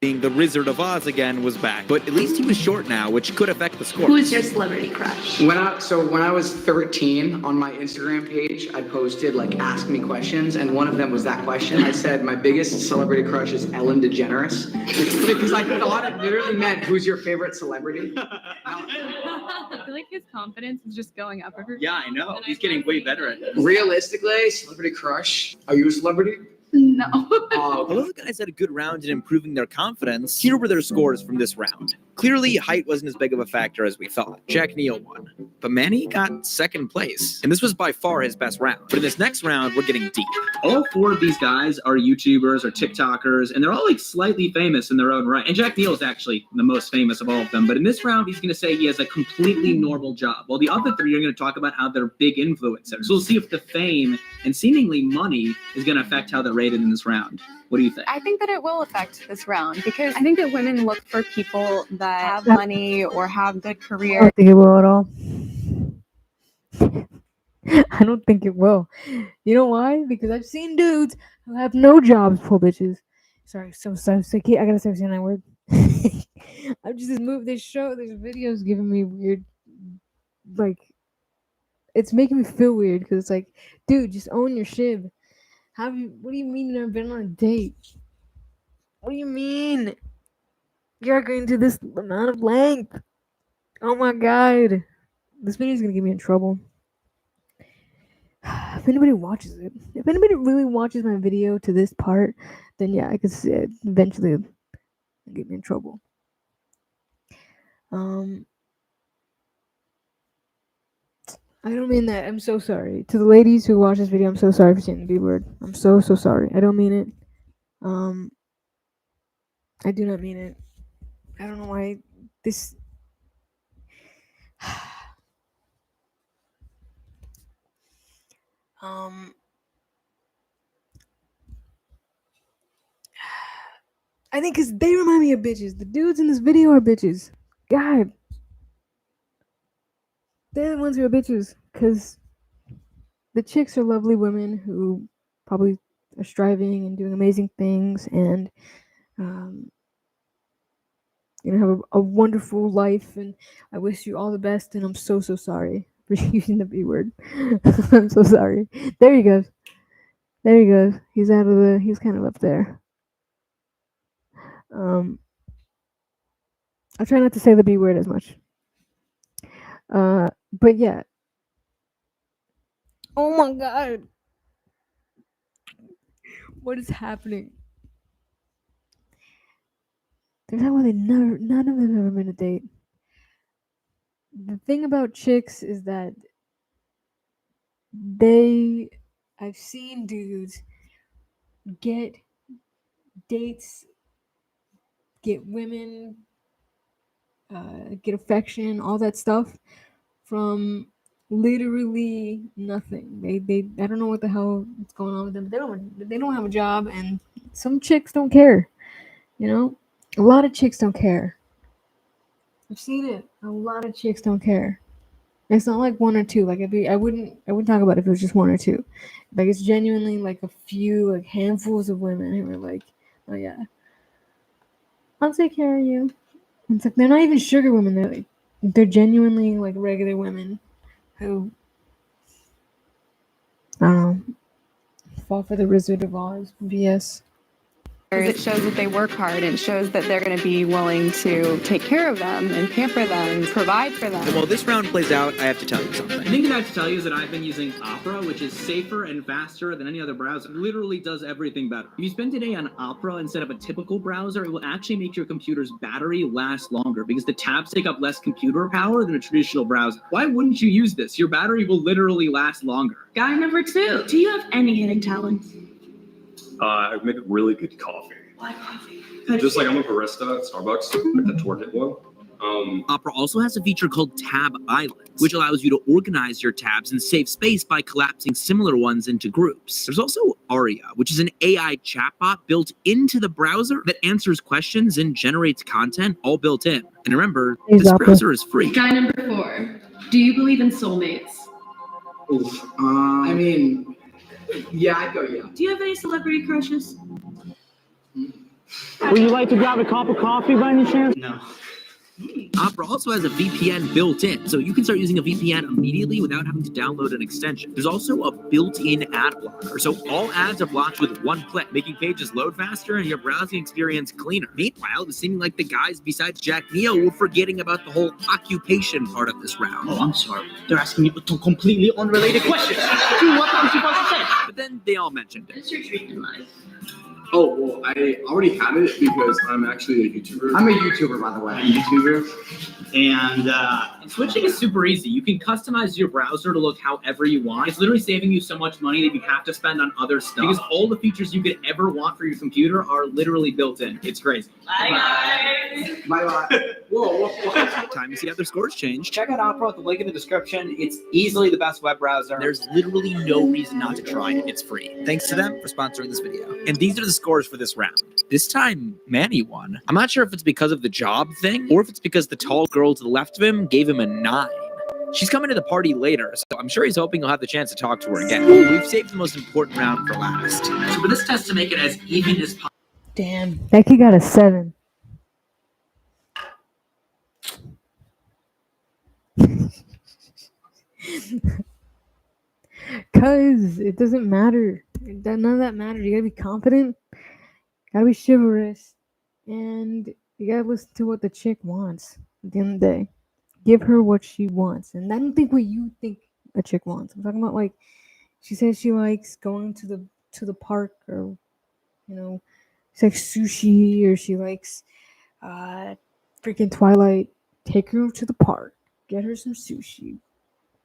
[SPEAKER 3] being the Wizard of Oz again was back, but at least he was short now, which could affect the score.
[SPEAKER 24] Who is your celebrity crush?
[SPEAKER 21] When I was 13, on my Instagram page, I posted like ask me questions, and one of them was that question. I said my biggest celebrity crush is Ellen DeGeneres because I thought it literally meant who's your favorite celebrity.
[SPEAKER 5] I feel like his confidence is just going up every
[SPEAKER 8] Yeah, I know. He's getting way better at this.
[SPEAKER 21] Realistically, celebrity crush. Are you a celebrity?
[SPEAKER 5] No.
[SPEAKER 3] Although the guys had a good round in improving their confidence, here were their scores from this round. Clearly, height wasn't as big of a factor as we thought. Jack Neal won, but Manny got second place, and this was by far his best round. But in this next round, we're getting deep.
[SPEAKER 8] All 4 of these guys are YouTubers or TikTokers, and they're all like slightly famous in their own right. And Jack Neal is actually the most famous of all of them. But in this round, he's going to say he has a completely normal job, while the other 3 are going to talk about how they're big influencers. So we'll see if the fame and seemingly money is going to affect how they're rated in this round. What do you think?
[SPEAKER 5] I think that it will affect this round because I think that women look for people that have money or have good
[SPEAKER 1] I
[SPEAKER 5] career.
[SPEAKER 1] don't think it will at all. I don't think it will. You know why? Because I've seen dudes who have no jobs, poor bitches. Sorry, so sick. I gotta start saying that word. I've just moved this show. There's videos giving me weird, like, it's making me feel weird because it's like, dude, just own your shit. What do you mean you've never been on a date? What do you mean? You're going to this amount of length. Oh my god. This video is gonna get me in trouble. If anybody watches it, if anybody really watches my video to this part, then yeah, I could see it eventually get me in trouble. I don't mean that. I'm so sorry. To the ladies who watch this video, I'm so sorry for saying the B word. I'm so sorry. I don't mean it. I do not mean it. I don't know why this. I think because they remind me of bitches. The dudes in this video are bitches. God. They're the ones who are bitches. Because the chicks are lovely women who probably are striving and doing amazing things and, have a wonderful life. And I wish you all the best. And I'm so sorry for using the B word. I'm so sorry. There he goes. There he goes. He's kind of up there. I try not to say the B word as much. But yeah. Oh my god. What is happening? They're talking about none of them have ever been a date. The thing about chicks is that I've seen dudes get dates, get women, get affection, all that stuff from literally nothing. They I don't know what the hell is going on with them. They don't have a job, and some chicks don't care. A lot of chicks don't care. I've seen it. A lot of chicks don't care. It's not like one or two. Like I wouldn't talk about it if it was just one or two. Like it's genuinely like a few, like handfuls of women who are like, oh yeah, I'll take care of you. And it's like they're not even sugar women. They're genuinely like regular women who I don't know fall for the Wizard of Oz BS.
[SPEAKER 2] It shows that they work hard and it shows that they're going to be willing to take care of them and pamper them and provide for them.
[SPEAKER 3] And while this round plays out, I have to tell you something.
[SPEAKER 8] The thing that I have to tell you is that I've been using Opera, which is safer and faster than any other browser. It literally does everything better. If you spend today on Opera instead of a typical browser, it will actually make your computer's battery last longer because the tabs take up less computer power than a traditional browser. Why wouldn't you use this? Your battery will literally last longer.
[SPEAKER 24] Guy number 2, do you have any hidden talents?
[SPEAKER 23] I make a really good coffee.
[SPEAKER 24] Why coffee?
[SPEAKER 23] Just like I'm a barista at Starbucks, like the Torrid one.
[SPEAKER 3] Opera also has a feature called Tab Islands, which allows you to organize your tabs and save space by collapsing similar ones into groups. There's also Aria, which is an AI chatbot built into the browser that answers questions and generates content, all built in. And remember, this browser is free.
[SPEAKER 24] Guy number 4, do you believe in soulmates?
[SPEAKER 21] I mean, yeah, I'd go yeah.
[SPEAKER 24] Do you have any celebrity crushes?
[SPEAKER 6] Would you like to grab a cup of coffee by any chance?
[SPEAKER 21] No.
[SPEAKER 3] Opera also has a VPN built in, so you can start using a VPN immediately without having to download an extension. There's also a built-in ad blocker, so all ads are blocked with one click, making pages load faster and your browsing experience cleaner. Meanwhile, it seemed like the guys besides Jack Neal were forgetting about the whole occupation part of this round.
[SPEAKER 9] Oh, I'm sorry. They're asking me two completely unrelated questions. What am I supposed to say?
[SPEAKER 3] But then they all mentioned it.
[SPEAKER 24] What's your dream in life?
[SPEAKER 4] Oh, well, I already have it because I'm actually a YouTuber.
[SPEAKER 21] I'm a YouTuber, by the way.
[SPEAKER 9] And
[SPEAKER 8] switching is super easy. You can customize your browser to look however you want. It's literally saving you so much money that you have to spend on other stuff because all the features you could ever want for your computer are literally built in. It's crazy.
[SPEAKER 24] Bye, guys.
[SPEAKER 21] Bye.
[SPEAKER 4] Whoa.
[SPEAKER 3] Time to see how their scores change.
[SPEAKER 9] check out Opera with the link in the description. It's easily the best web browser.
[SPEAKER 3] There's literally no reason not to try it. It's free. Thanks to them for sponsoring this video. And these are the scores for this round. This time, Manny won. I'm not sure if it's because of the job thing or if it's because the tall girl to the left of him gave him a 9. She's coming to the party later, so I'm sure he's hoping he'll have the chance to talk to her again. But we've saved the most important round for last.
[SPEAKER 9] So for this test to make it as even as possible.
[SPEAKER 1] Damn. That kid got a 7. Cause it doesn't matter. None of that matters. You gotta be confident, gotta be chivalrous, and you gotta listen to what the chick wants at the end of the day. Give her what she wants. And I don't think what you think a chick wants. I'm talking about, like, she says she likes going to the park, or, you know, she likes sushi, or she likes freaking Twilight. Take her to the park, get her some sushi,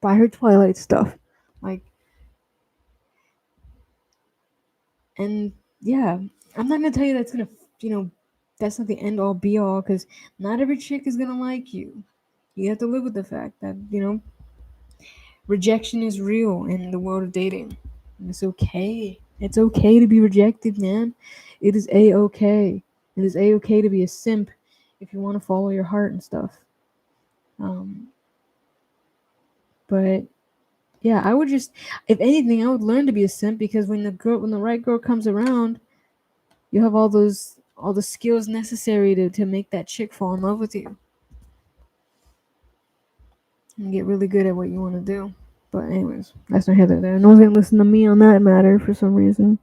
[SPEAKER 1] buy her Twilight stuff. Like, and yeah, I'm not gonna tell you that's gonna, that's not the end all be all, because not every chick is gonna like you. You have to live with the fact that, rejection is real in the world of dating. And it's okay. It's okay to be rejected, man. It is a-okay. It is a-okay to be a simp if you want to follow your heart and stuff. But yeah, I would just, if anything, I would learn to be a simp, because when the right girl comes around, you have all the skills necessary to make that chick fall in love with you. And get really good at what you want to do. But anyways, that's not here nor there. No one's gonna listen to me on that matter for some reason.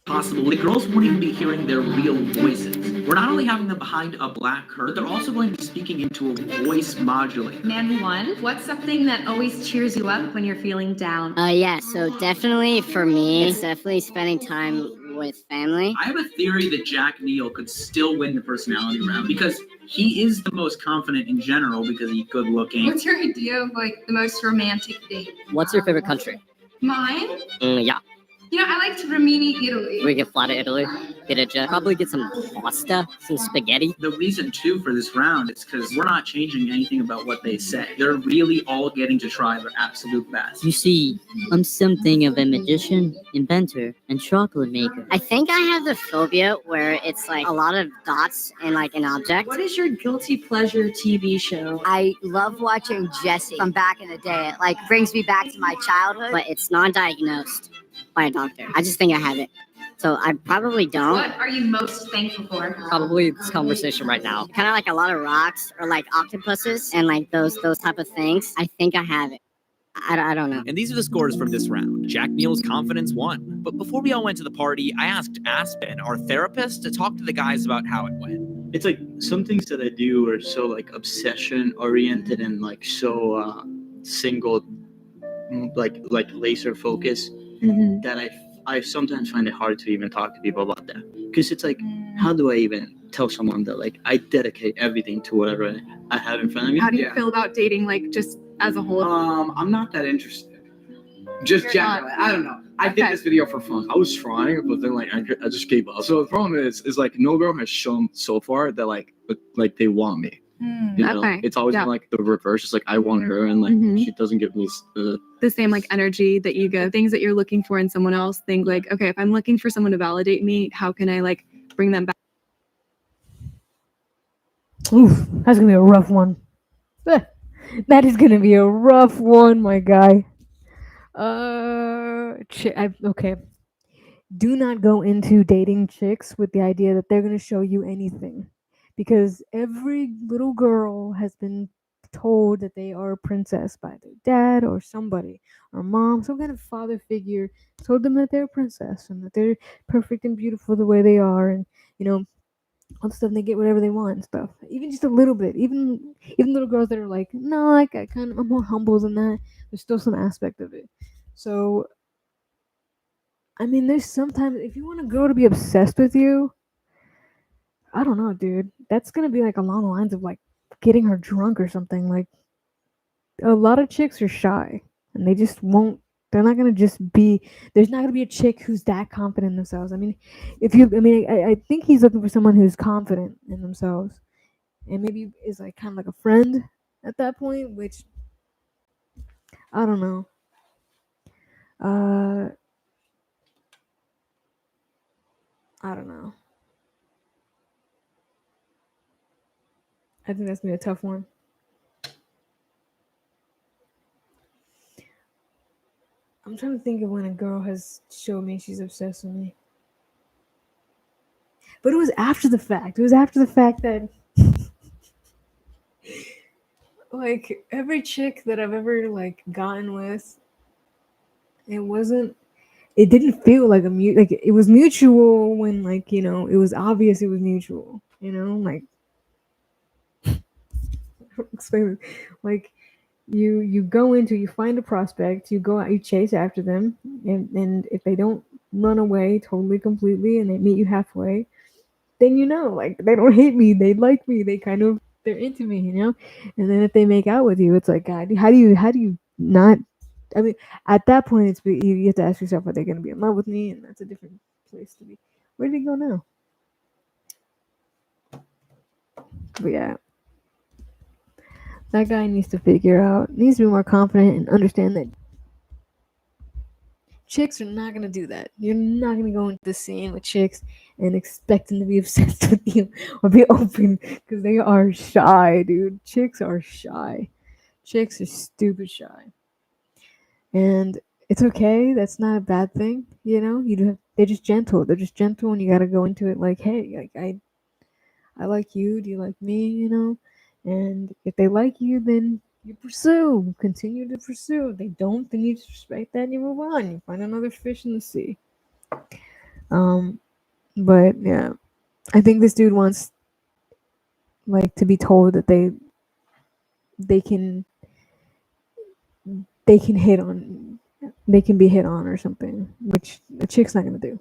[SPEAKER 9] Possible. The girls won't even be hearing their real voices. We're not only having them behind a black curtain, but they're also going to be speaking into a voice modulator.
[SPEAKER 12] Man 1, what's something that always cheers you up when you're feeling down?
[SPEAKER 25] Yeah, so definitely for me, it's definitely spending time with family.
[SPEAKER 9] I have a theory that Jack Neal could still win the personality round because he is the most confident in general because he's good looking.
[SPEAKER 12] What's your idea of, like, the most romantic date?
[SPEAKER 25] What's your favorite country?
[SPEAKER 12] Mine?
[SPEAKER 25] Yeah.
[SPEAKER 12] I like to Rimini, Italy.
[SPEAKER 25] We can fly to Italy, get a jet, probably get some pasta, some spaghetti.
[SPEAKER 9] The reason, too, for this round is because we're not changing anything about what they say. They're really all getting to try their absolute best.
[SPEAKER 25] You see, I'm something of a magician, inventor, and chocolate maker. I think I have the phobia where it's like a lot of dots in like an object.
[SPEAKER 12] What is your guilty pleasure TV show?
[SPEAKER 25] I love watching Jessie from back in the day. It like brings me back to my childhood, but it's non-diagnosed by a doctor. I just think I have it. So I probably don't.
[SPEAKER 12] What are you most thankful for?
[SPEAKER 25] Probably this conversation right now. Kind of like a lot of rocks or like octopuses and like those type of things. I think I have it. I don't know.
[SPEAKER 3] And these are the scores from this round. Jack Neal's confidence won. But before we all went to the party, I asked Aspen, our therapist, to talk to the guys about how it went.
[SPEAKER 7] It's like some things that I do are so like obsession oriented and like so single, like laser focus that I sometimes find it hard to even talk to people about that, because it's like, how do I even tell someone that like I dedicate everything to whatever I have in front of me?
[SPEAKER 2] How do you feel about dating, like just as a whole?
[SPEAKER 21] I'm not that interested. Just generally, I don't know. I did this video for fun.
[SPEAKER 10] I was trying, but then like I just gave up. So the problem is like no girl has shown so far that like they want me. You know?
[SPEAKER 2] Okay.
[SPEAKER 10] It's always been like the reverse. It's like I want her, and like she doesn't give me
[SPEAKER 2] The same like energy that you give, things that you're looking for in someone else. Think like, okay, if I'm looking for someone to validate me, how can I like bring them back?
[SPEAKER 1] Oof, that's gonna be a rough one. That is gonna be a rough one, my guy. Okay. Do not go into dating chicks with the idea that they're gonna show you anything, because every little girl has been told that they are a princess by their dad or somebody, or mom, some kind of father figure told them that they're a princess and that they're perfect and beautiful the way they are, and all the stuff, and they get whatever they want and stuff. Even just a little bit. Even little girls that are like, no, I'm more humble than that. There's still some aspect of it. So, I mean, there's sometimes, if you want a girl to be obsessed with you, I don't know, dude. That's gonna be like along the lines of like getting her drunk or something. Like, a lot of chicks are shy, and they just won't. They're not gonna just be. There's not gonna be a chick who's that confident in themselves. I mean, I think he's looking for someone who's confident in themselves, and maybe is like kind of like a friend at that point. Which I don't know. I don't know. I think that's gonna be a tough one. I'm trying to think of when a girl has showed me she's obsessed with me. But it was after the fact. It was after the fact that like every chick that I've ever like gotten with, it didn't feel like like it was mutual when like, it was obvious it was mutual, like explain it. Like you go into, you find a prospect, you go out, you chase after them, and if they don't run away totally completely and they meet you halfway, then like they don't hate me, they like me, they're into me, and then if they make out with you, it's like, God, how do you not? I mean, at that point, you have to ask yourself, are they going to be in love with me? And that's a different place to be. Where did he go now? But yeah, that guy needs to needs to be more confident and understand that chicks are not going to do that. You're not going to go into the scene with chicks and expect them to be obsessed with you or be open, because they are shy, dude. Chicks are shy. Chicks are stupid shy. And it's okay. That's not a bad thing. They're just gentle. They're just gentle, and you got to go into it like, hey, like I like you. Do you like me? And if they like you, then you continue to pursue. If they don't, then you just respect that and you move on. You find another fish in the sea. But yeah, I think this dude wants like to be told that they can be hit on or something, which a chick's not gonna do.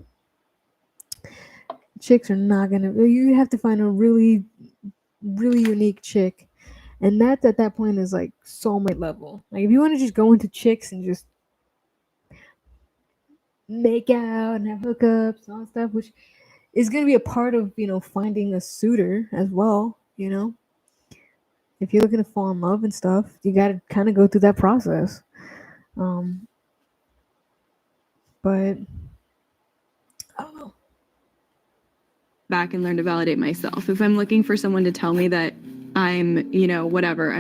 [SPEAKER 1] Chicks are not gonna. You have to find a really, really unique chick, and that at that point is like soulmate level. Like if you want to just go into chicks and just make out and have hookups and all that stuff, which is gonna be a part of finding a suitor as well. If you're looking to fall in love and stuff, you gotta kind of go through that process. But I don't know.
[SPEAKER 2] Back and learn to validate myself. If I'm looking for someone to tell me that I'm, whatever,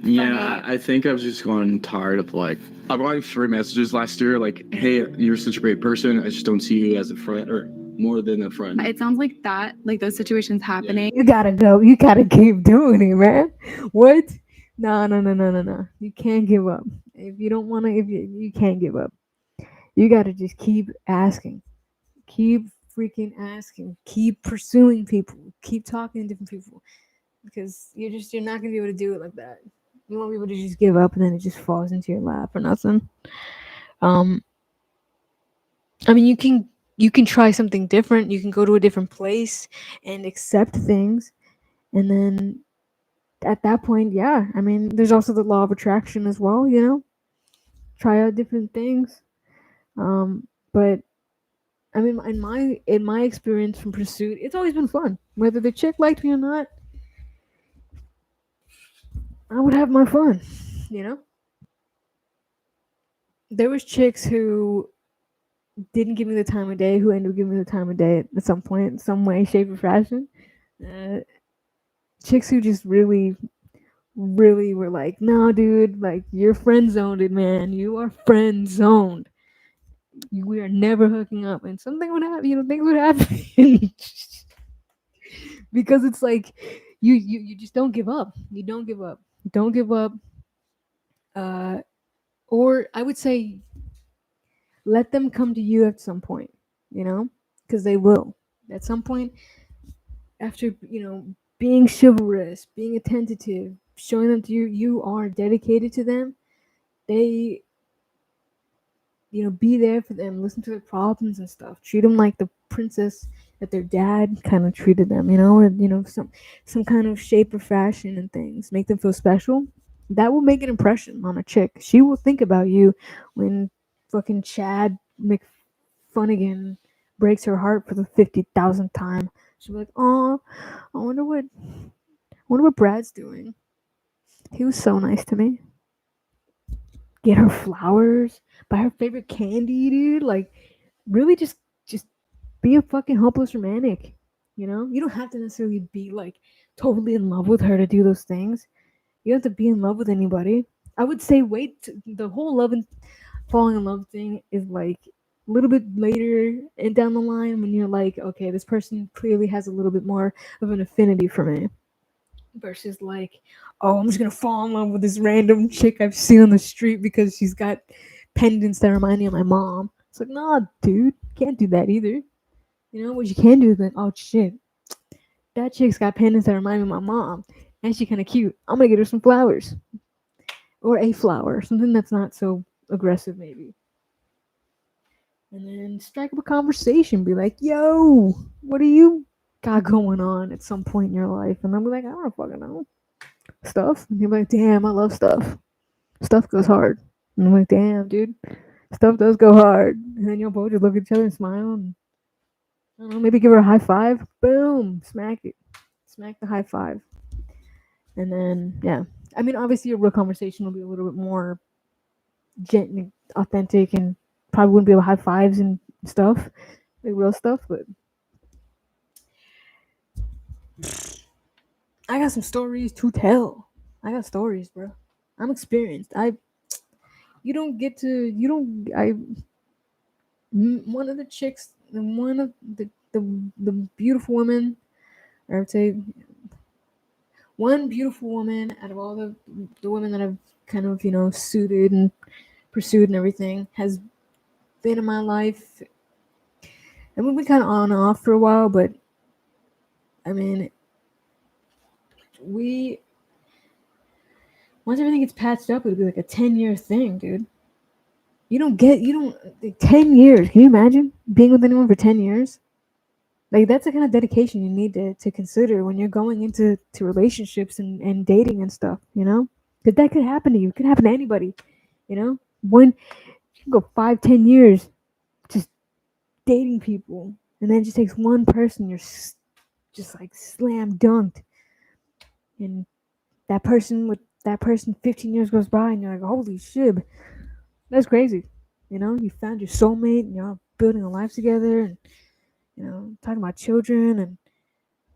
[SPEAKER 10] Yeah, I think I was just going tired of like, I got 3 messages last year like, hey, you're such a great person, I just don't see you as a friend or more than a friend.
[SPEAKER 2] It sounds like that, like those situations happening.
[SPEAKER 1] You gotta go. You gotta keep doing it, man. What? No. You can't give up. If you don't want to, if you can't give up. You got to just keep asking. Keep freaking asking. Keep pursuing people. Keep talking to different people. Because you're not gonna be able to do it like that. You won't be able to just give up and then it just falls into your lap or nothing. I mean, you can try something different. You can go to a different place and accept things, and then at that point, yeah. I mean, there's also the law of attraction as well. You know, try out different things. But I mean, in my experience from Pursuit, it's always been fun. Whether the chick liked me or not, I would have my fun. You know, there was chicks who didn't give me the time of day who ended up giving me the time of day at some point, in some way, shape, or fashion. Uh, Chicks who just really were like, no, dude, like you're friend zoned, man. You are friend zoned. We are never hooking up, and something would happen. You know, things would happen because it's like you just don't give up. You don't give up. Don't give up. Uh, or I would say let them come to you at some point. You know, because they will at some point after being chivalrous, being attentive, showing them to you are dedicated to them. They be there for them, listen to their problems and stuff, treat them like the princess that their dad kind of treated them, or some kind of shape or fashion and things, make them feel special. That will make an impression on a chick. She will think about you when fucking Chad McFunnigan breaks her heart for the 50,000th time. She'll be like, oh, I wonder what Brad's doing. He was so nice to me. Get her flowers, buy her favorite candy, dude. Like, really, just be a fucking hopeless romantic. You don't have to necessarily be like totally in love with her to do those things. You don't have to be in love with anybody. I would say the whole love and falling in love thing is like a little bit later and down the line when you're like, okay, this person clearly has a little bit more of an affinity for me. Versus like, oh, I'm just gonna fall in love with this random chick I've seen on the street because she's got pendants that remind me of my mom. It's like, nah, dude, can't do that either. What you can do is like, oh shit, that chick's got pendants that remind me of my mom, and she kind of cute. I'm gonna get her some flowers, or a flower, something that's not so aggressive, maybe. And then strike up a conversation. Be like, yo, what do you got going on at some point in your life? And I'll be like, I don't fucking know. Stuff. And you're like, damn, I love stuff. Stuff goes hard. And I'm like, damn, dude, stuff does go hard. And then you'll both just look at each other and smile. And I don't know, maybe give her a high five. Boom, smack it. Smack the high five. And then, yeah. I mean, obviously, a real conversation will be a little bit more gently authentic and probably wouldn't be able to high fives and stuff, like real stuff, but I got some stories to tell. I got stories, bro. I'm experienced. One of the chicks, one of the beautiful women, or I would say one beautiful woman out of all the women that I've kind of, suited and pursued and everything, has been in my life. And we've been kind of on and off for a while, but I mean, once everything gets patched up, it'll be like a 10-year thing, dude. 10 years. Can you imagine being with anyone for 10 years? Like, that's the kind of dedication you need to consider when you're going into relationships and dating and stuff, Because that could happen to you. It could happen to anybody, When you can go 5-10 years just dating people, and then it just takes one person, you're just like slam dunked. And that person 15 years goes by, and you're like, holy shit, that's crazy. You found your soulmate, and you're building a life together, and talking about children and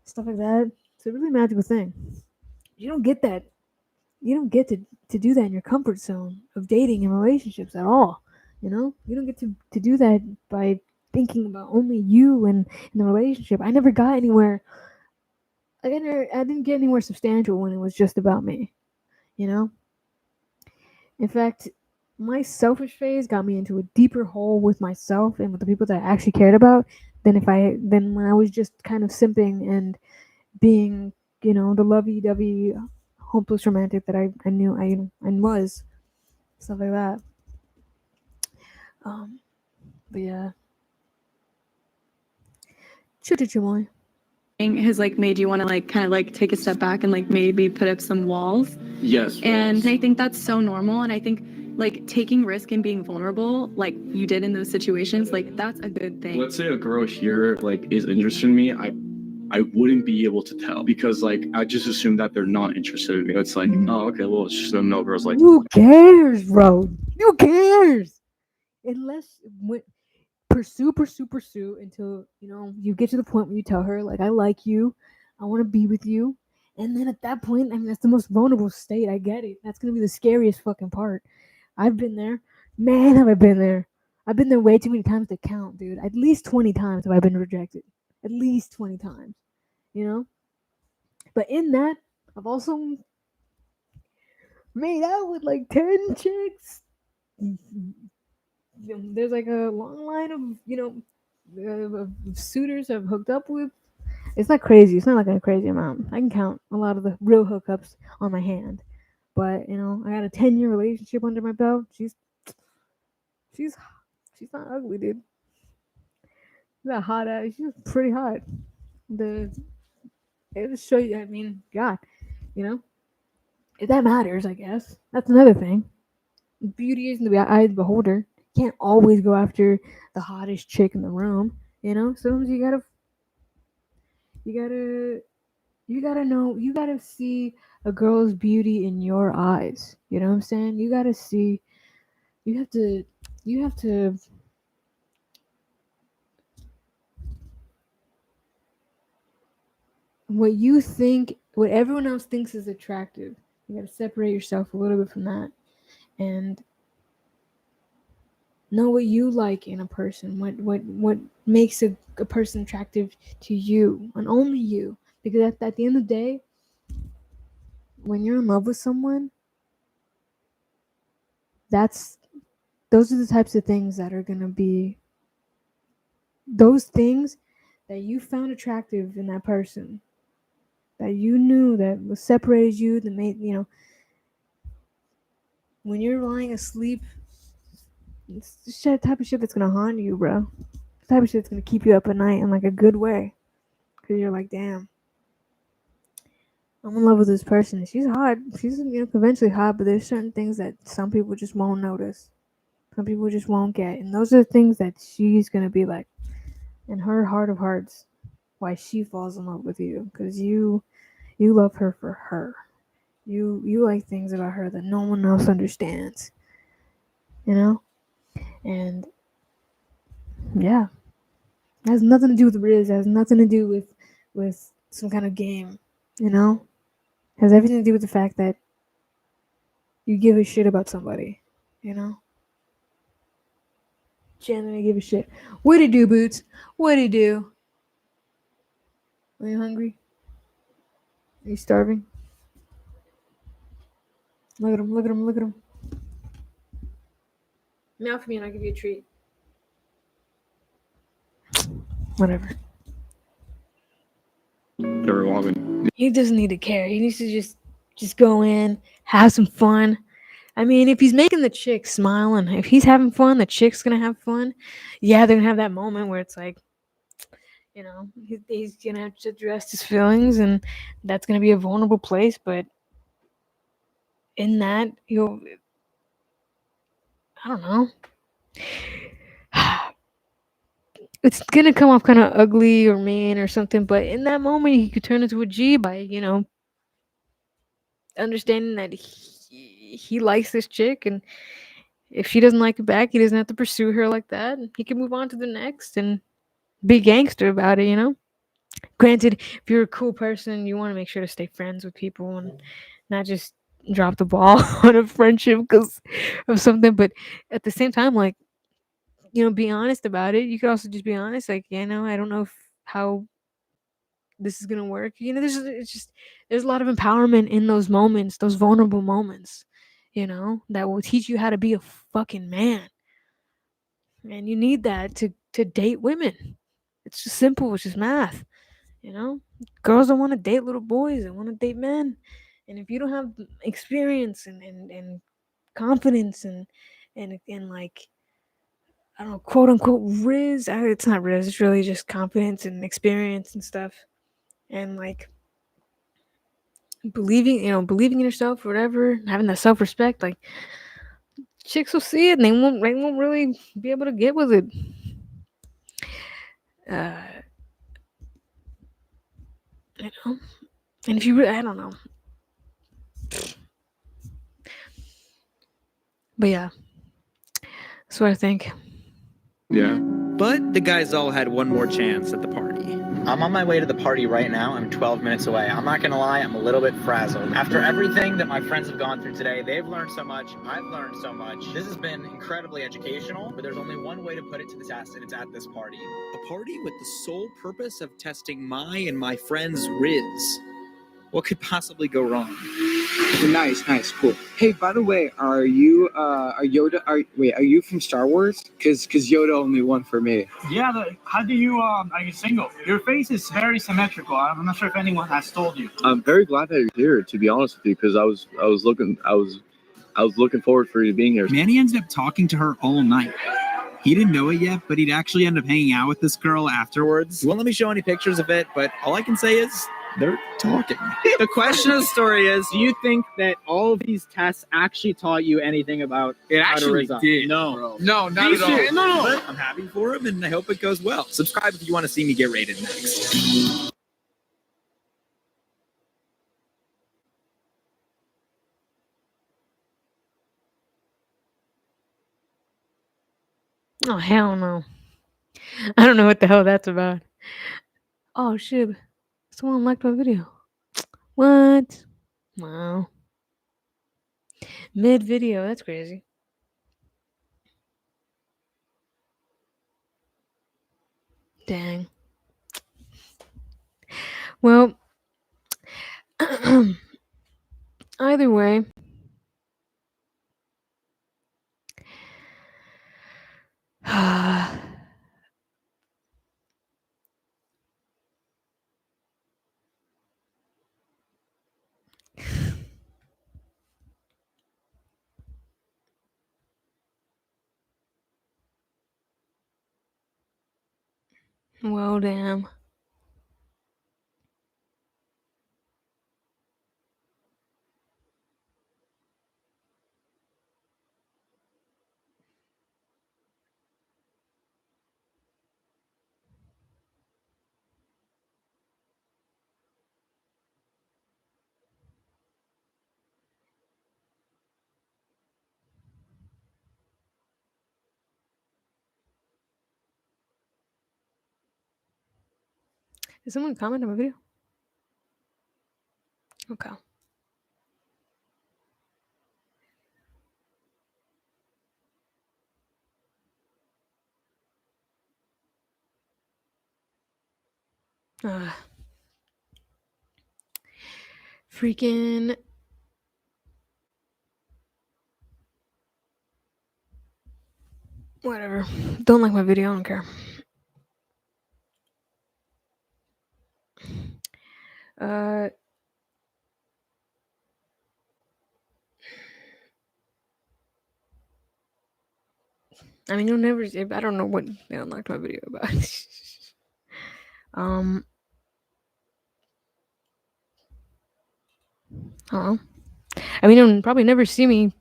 [SPEAKER 1] stuff like that. It's a really magical thing. You don't get that. You don't get to do that in your comfort zone of dating and relationships at all. You don't get to do that by thinking about only you and the relationship. I never got anywhere. I didn't get anywhere substantial when it was just about me. you know? In fact, my selfish phase got me into a deeper hole with myself and with the people that I actually cared about than when I was just kind of simping and being, the lovey-dovey hopeless romantic that I knew I was. Stuff like that. But yeah. Chitty-chimoy.
[SPEAKER 2] Has like made you want to like kind of like take a step back and like maybe put up some walls.
[SPEAKER 10] Yes.
[SPEAKER 2] And I think that's so normal. And I think like taking risk and being vulnerable, like you did in those situations, like that's a good thing.
[SPEAKER 10] Let's say a girl here like is interested in me, I wouldn't be able to tell because like I just assume that they're not interested in me. It's like, oh okay, well it's just no girls like.
[SPEAKER 1] Who cares, bro? Who cares? Unless pursue until you get to the point where you tell her like I like you, I want to be with you, and then at that point, I mean that's the most vulnerable state. I get it. That's gonna be the scariest fucking part. I've been there, man. Have I been there? I've been there way too many times to count, dude. At least 20 times have I been rejected. At least 20 times, But in that, I've also made out with like 10 chicks. There's like a long line of suitors I've hooked up with. It's not crazy. It's not like a crazy amount. I can count a lot of the real hookups on my hand. But I got a 10-year relationship under my belt. She's not ugly, dude. She's not hot ass. She's pretty hot. It'll show you. I mean, God, if that matters, I guess that's another thing. Beauty isn't the eye of the beholder. You can't always go after the hottest chick in the room. Sometimes you gotta know. You gotta see a girl's beauty in your eyes. You know what I'm saying? You gotta see. You have to. What everyone else thinks is attractive. You gotta separate yourself a little bit from that, and know what you like in a person. What makes a person attractive to you, and only you. Because at the end of the day, when you're in love with someone, those are the types of things that are gonna be those things that you found attractive in that person, that you knew that separated you, that made when you're lying asleep. It's the type of shit that's gonna haunt you, bro. The type of shit that's gonna keep you up at night in like a good way, because you're like, damn, I'm in love with this person. She's hot. She's conventionally hot, but there's certain things that some people just won't notice. Some people just won't get, and those are the things that she's gonna be like, in her heart of hearts, why she falls in love with you, because you love her for her. You like things about her that no one else understands. And yeah, it has nothing to do with Riz. It has nothing to do with some kind of game. It has everything to do with the fact that you give a shit about somebody. Genuinely give a shit. What'd he do, Boots? What'd he do? Are you hungry? Are you starving? Look at him, look at him, look at him. Meow for me and I'll give you a treat. Whatever. He doesn't need to care. He needs to just go in, have some fun. I mean, if he's making the chick smile and if he's having fun, the chick's gonna have fun. Yeah, they're gonna have that moment where it's like, he's gonna have to address his feelings, and that's gonna be a vulnerable place. But in that, I don't know. It's gonna come off kind of ugly or mean or something, but in that moment, he could turn into a G by understanding that he likes this chick, and if she doesn't like it back, he doesn't have to pursue her like that. He can move on to the next and be gangster about it. Granted, if you're a cool person, you want to make sure to stay friends with people and not just drop the ball on a friendship because of something. But at the same time, like, be honest about it. You could also just be honest, like, I don't know how this is gonna work. There's a lot of empowerment in those moments, those vulnerable moments, that will teach you how to be a fucking man. And you need that to date women. It's just simple, it's just math. Girls don't want to date little boys, they want to date men. And if you don't have experience and confidence and like, I don't know, quote unquote riz. It's not riz. It's really just confidence and experience and stuff, and like believing in yourself or whatever, having that self respect. Like chicks will see it and they won't really be able to get with it. And if you I don't know, but yeah, that's what I think.
[SPEAKER 3] Yeah. But the guys all had one more chance at the party.
[SPEAKER 11] I'm on my way to the party right now. I'm 12 minutes away. I'm not gonna lie, I'm a little bit frazzled. After everything that my friends have gone through today, they've learned so much, I've learned so much. This has been incredibly educational, but there's only one way to put it to the test, and it's at this party.
[SPEAKER 3] A party with the sole purpose of testing my and my friends' riz. What could possibly go wrong?
[SPEAKER 13] Nice, cool. Hey, by the way, are you from Star Wars? Cause Yoda only won for me.
[SPEAKER 6] Yeah, how do you, are you single? Your face is very symmetrical. I'm not sure if anyone has told you.
[SPEAKER 10] I'm very glad that you're here, to be honest with you, because I was looking forward for you being here.
[SPEAKER 3] Manny ended up talking to her all night. He didn't know it yet, but he'd actually end up hanging out with this girl afterwards. He won't let me show any pictures of it, but all I can say is they're talking.
[SPEAKER 15] The question of the story is, do you think that all of these tests actually taught you anything about how to resign?
[SPEAKER 3] No.
[SPEAKER 15] No, not at all.
[SPEAKER 3] No. But I'm happy for him, and I hope it goes well. Subscribe if you want to see me get rated next.
[SPEAKER 1] Oh, hell no. I don't know what the hell that's about. Oh, shit. Someone liked my video. What? Wow. Mid-video. That's crazy. Dang. Well, either way, well, damn. Did someone comment on my video? Okay. Freaking whatever. Don't like my video, I don't care. I mean, you'll never. I don't know what they unlocked my video about. I don't know. I mean, you'll probably never see me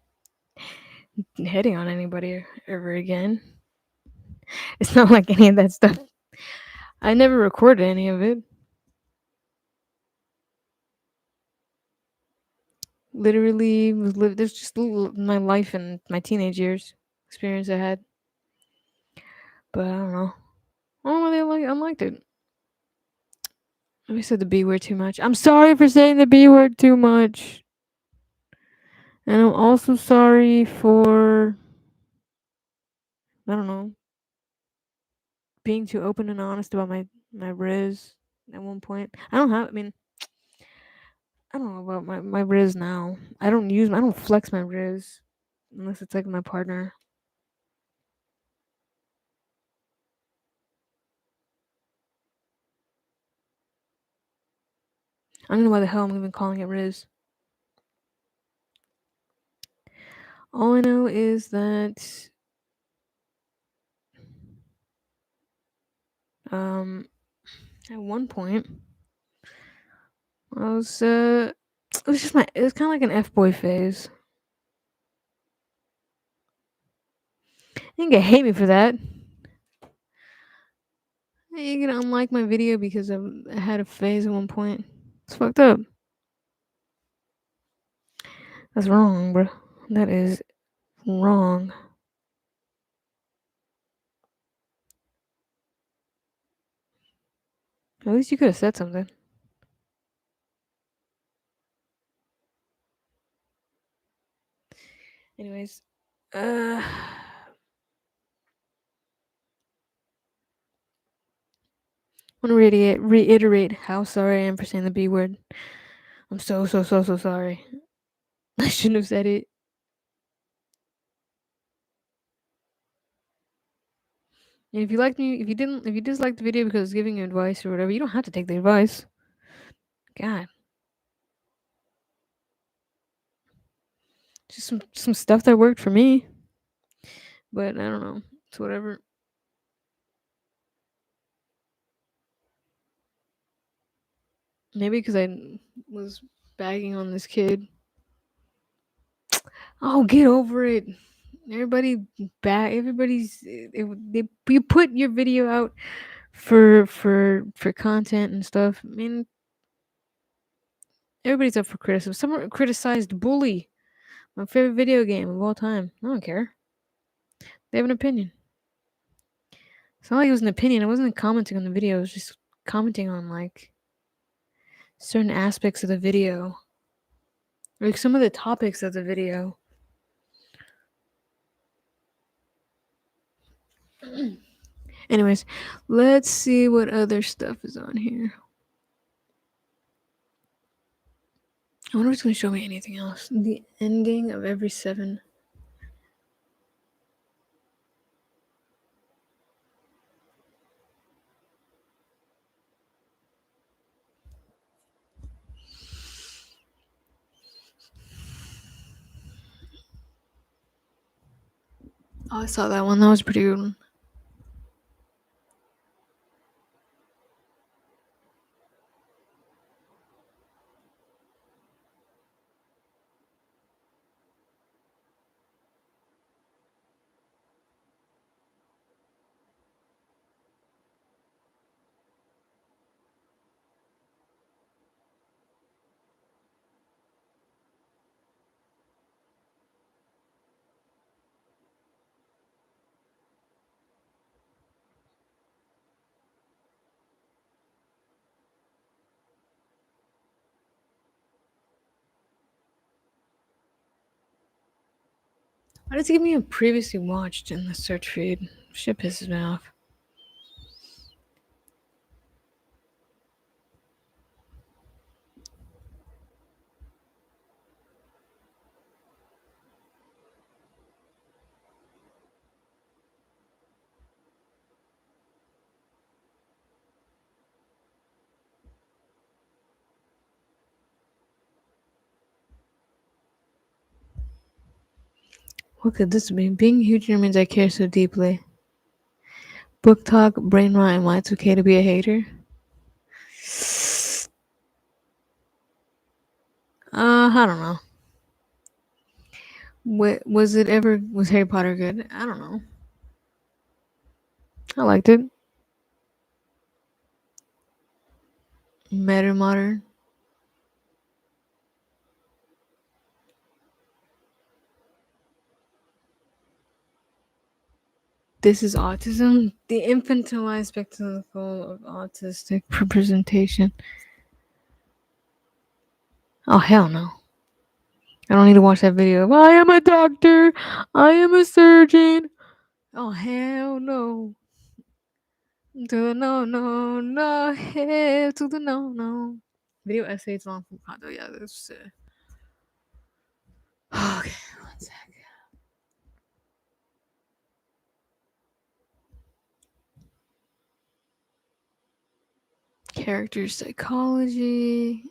[SPEAKER 1] hitting on anybody ever again. It's not like any of that stuff. I never recorded any of it. Literally was lived. There's just my life and my teenage years experience I had. But I don't know. I don't really unliked it. I said the B word too much. I'm sorry for saying the B word too much. And I'm also sorry for, I don't know, being too open and honest about my riz at one point. I mean, I don't know about my Riz now. I don't flex my Riz unless it's like my partner. I don't know why the hell I'm even calling it Riz. All I know is that at one point I was it was kind of like an F-boy phase. You can hate me for that. You gonna unlike my video because I had a phase at one point. It's fucked up. That's wrong, bro. That is wrong. At least you could have said something. Anyways, I want to reiterate how sorry I am for saying the B word. I'm so sorry. I shouldn't have said it. And if you disliked the video because I was giving you advice or whatever, you don't have to take the advice. God. Just some stuff that worked for me. But I don't know. It's whatever. Maybe because I was bagging on this kid. Oh, get over it. You put your video out for content and stuff. I mean, everybody's up for criticism. Someone criticized Bully, my favorite video game of all time. I don't care. They have an opinion. It's not like it was an opinion. I wasn't commenting on the video. I was just commenting on like certain aspects of the video, like some of the topics of the video. Anyways, let's see what other stuff is on here. I wonder if it's going to show me anything else. The ending of every 7. Oh, I saw that one. That was a pretty good one. Why does it give me a previously watched in the search feed? Shit pisses me off. What could this be? Being huge means I care so deeply. Book talk, brain rot, and why it's okay to be a hater. I don't know. Was Harry Potter good? I don't know. I liked it. Meta modern. This is autism. The infantilized spectacle of autistic representation. Oh, hell no. I don't need to watch that video. I am a doctor. I am a surgeon. Oh, hell no. To the no, hey, to the no. Video essay, it's long from Condo. Yeah, that's okay. One sec. Character psychology.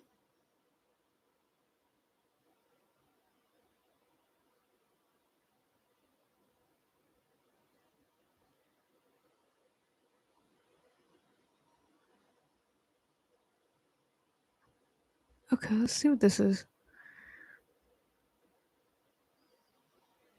[SPEAKER 1] Okay, let's see what this is.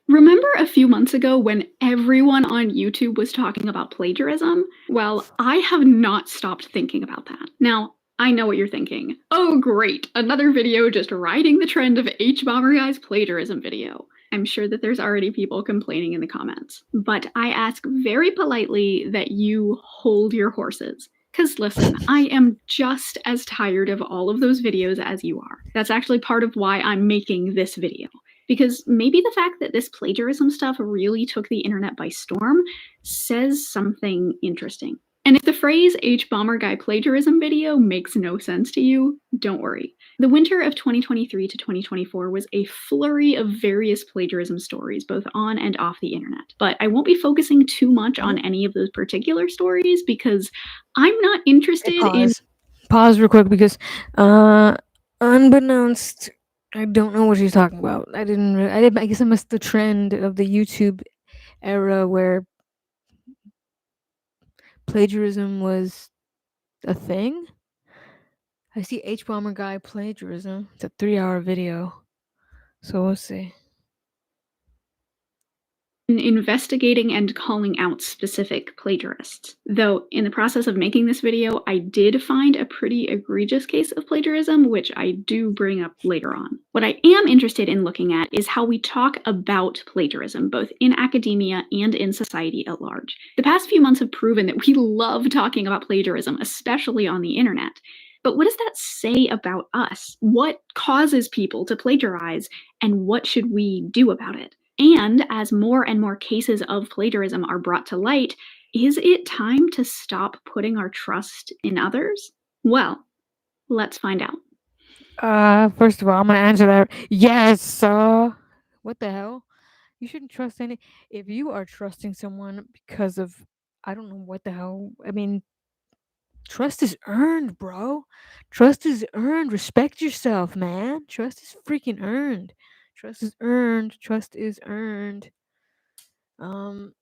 [SPEAKER 16] Remember a few months ago when everyone on YouTube was talking about plagiarism? Well, I have not stopped thinking about that. Now, I know what you're thinking. Oh, great, another video just riding the trend of H-Bomber Guy's plagiarism video. I'm sure that there's already people complaining in the comments. But I ask very politely that you hold your horses. Because listen, I am just as tired of all of those videos as you are. That's actually part of why I'm making this video. Because maybe the fact that this plagiarism stuff really took the internet by storm says something interesting. And if the phrase H-Bomber Guy plagiarism video makes no sense to you, don't worry. The winter of 2023 to 2024 was a flurry of various plagiarism stories, both on and off the internet. But I won't be focusing too much on any of those particular stories because I'm not interested in...
[SPEAKER 1] Pause real quick because unbeknownst, I don't know what she's talking about. I guess I missed the trend of the YouTube era where plagiarism was a thing. I see H-Bomber Guy plagiarism. It's a 3-hour video. So we'll see.
[SPEAKER 16] Investigating and calling out specific plagiarists. Though in the process of making this video, I did find a pretty egregious case of plagiarism, which I do bring up later on. What I am interested in looking at is how we talk about plagiarism, both in academia and in society at large. The past few months have proven that we love talking about plagiarism, especially on the internet. But what does that say about us? What causes people to plagiarize, and what should we do about it? And as more and more cases of plagiarism are brought to light, is it time to stop putting our trust in others? Well, let's find out.
[SPEAKER 1] First of all, I'm gonna answer that. Yes. What the hell? You shouldn't trust any. If you are trusting someone because of, I don't know what the hell. I mean, trust is earned, bro. Trust is earned. Respect yourself, man. Trust is freaking earned. Trust is earned. Trust is earned. And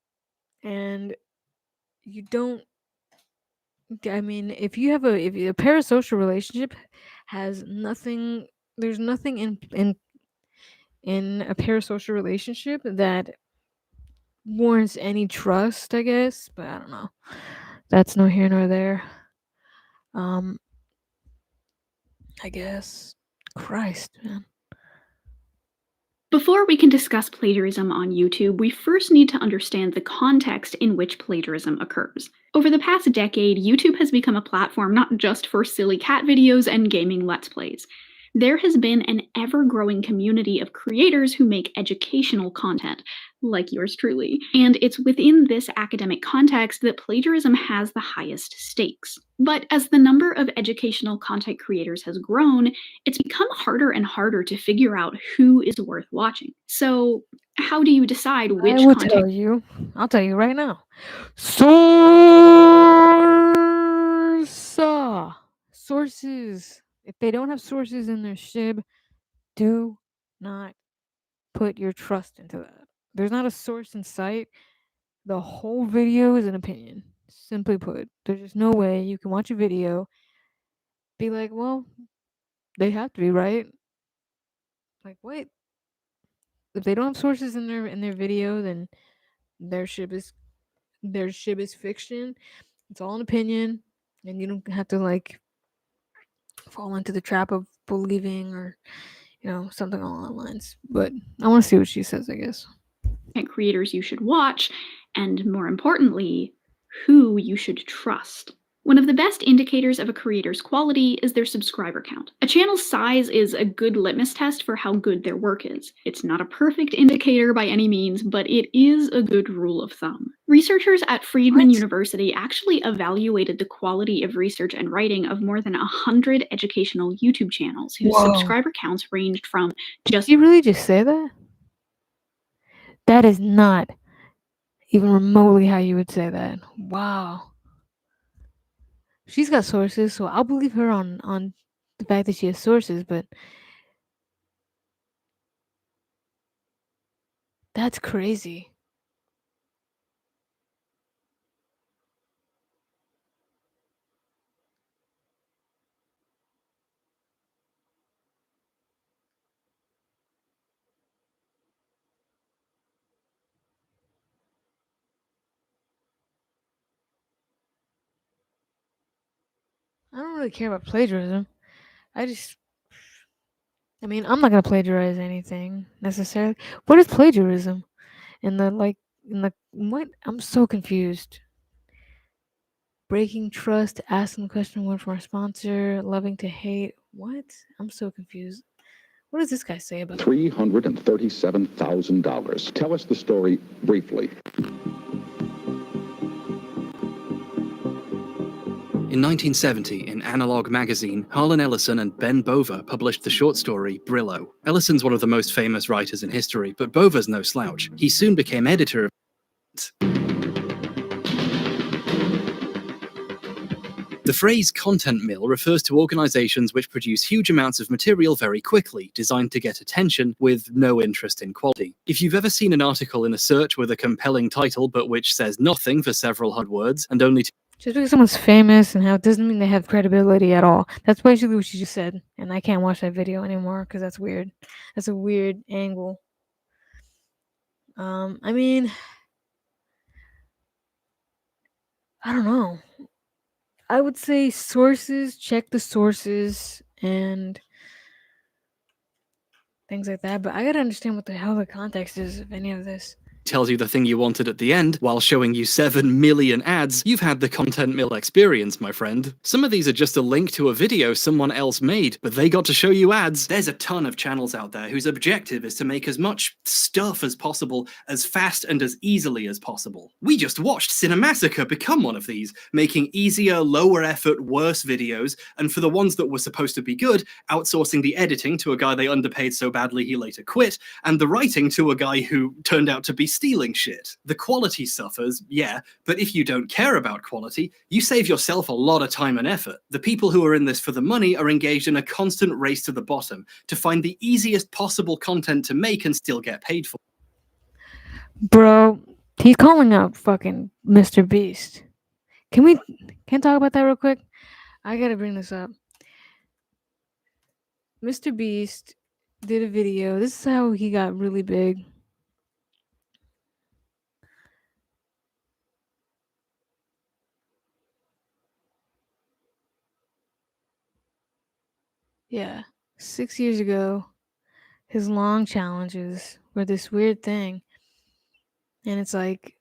[SPEAKER 1] you don't. I mean, if a parasocial relationship has nothing, there's nothing in a parasocial relationship that warrants any trust, I guess. But I don't know. That's no here nor there. I guess. Christ, man.
[SPEAKER 16] Before we can discuss plagiarism on YouTube, we first need to understand the context in which plagiarism occurs. Over the past decade, YouTube has become a platform not just for silly cat videos and gaming Let's Plays. There has been an ever-growing community of creators who make educational content, like yours truly. And it's within this academic context that plagiarism has the highest stakes. But as the number of educational content creators has grown, it's become harder and harder to figure out who is worth watching. So how do you decide which content...
[SPEAKER 1] I'll tell you right now. Sources. If they don't have sources in their shib, do not put your trust into that. There's not a source in sight. The whole video is an opinion. Simply put, there's just no way you can watch a video, be like, well, they have to be right. Like, wait. If they don't have sources in their video, then their shib is fiction. It's all an opinion, and you don't have to like fall into the trap of believing or something along those lines. But I want to see what she says, I guess.
[SPEAKER 16] Creators you should watch, and more importantly, who you should trust. One of the best indicators of a creator's quality is their subscriber count. A channel's size is a good litmus test for how good their work is. It's not a perfect indicator by any means, but it is a good rule of thumb. Researchers at Friedman University actually evaluated the quality of research and writing of more than 100 educational YouTube channels whose
[SPEAKER 1] Whoa.
[SPEAKER 16] subscriber counts ranged from just—
[SPEAKER 1] Did you really just say that? That is not even remotely how you would say that. Wow. She's got sources, so I'll believe her on the fact that she has sources, but that's crazy. I don't really care about plagiarism. I mean, I'm not gonna plagiarize anything necessarily. What is plagiarism? In the what? I'm so confused. Breaking trust, asking the question one from our sponsor, loving to hate. What? I'm so confused. What does this guy say about
[SPEAKER 17] $337,000. Tell us the story briefly.
[SPEAKER 18] In 1970, in Analog magazine, Harlan Ellison and Ben Bova published the short story Brillo. Ellison's one of the most famous writers in history, but Bova's no slouch. He soon became editor of The phrase content mill refers to organizations which produce huge amounts of material very quickly, designed to get attention with no interest in quality. If you've ever seen an article in a search with a compelling title but which says nothing for several hundred words and only
[SPEAKER 1] just because someone's famous and how it doesn't mean they have credibility at all. That's basically what she just said, and I can't watch that video anymore because that's weird. That's a weird angle. I mean, I don't know. I would say sources, check the sources and things like that, but I gotta understand what the hell the context is of any of this.
[SPEAKER 18] tells you the thing you wanted at the end while showing you 7 million ads, you've had the content mill experience, my friend. Some of these are just a link to a video someone else made, but they got to show you ads. There's a ton of channels out there whose objective is to make as much stuff as possible, as fast and as easily as possible. We just watched Cinemassacre become one of these, making easier, lower effort, worse videos, and for the ones that were supposed to be good, outsourcing the editing to a guy they underpaid so badly he later quit, and the writing to a guy who turned out to be stealing shit. The quality suffers, yeah, but if you don't care about quality, you save yourself a lot of time and effort. The people who are in this for the money are engaged in a constant race to the bottom to find the easiest possible content to make and still get paid for.
[SPEAKER 1] Bro, he's calling out fucking Mr. Beast. Can we talk about that real quick? I gotta bring this up. Mr. Beast did a video. This is how he got really big. Yeah, 6 years ago, his long challenges were this weird thing. And it's like,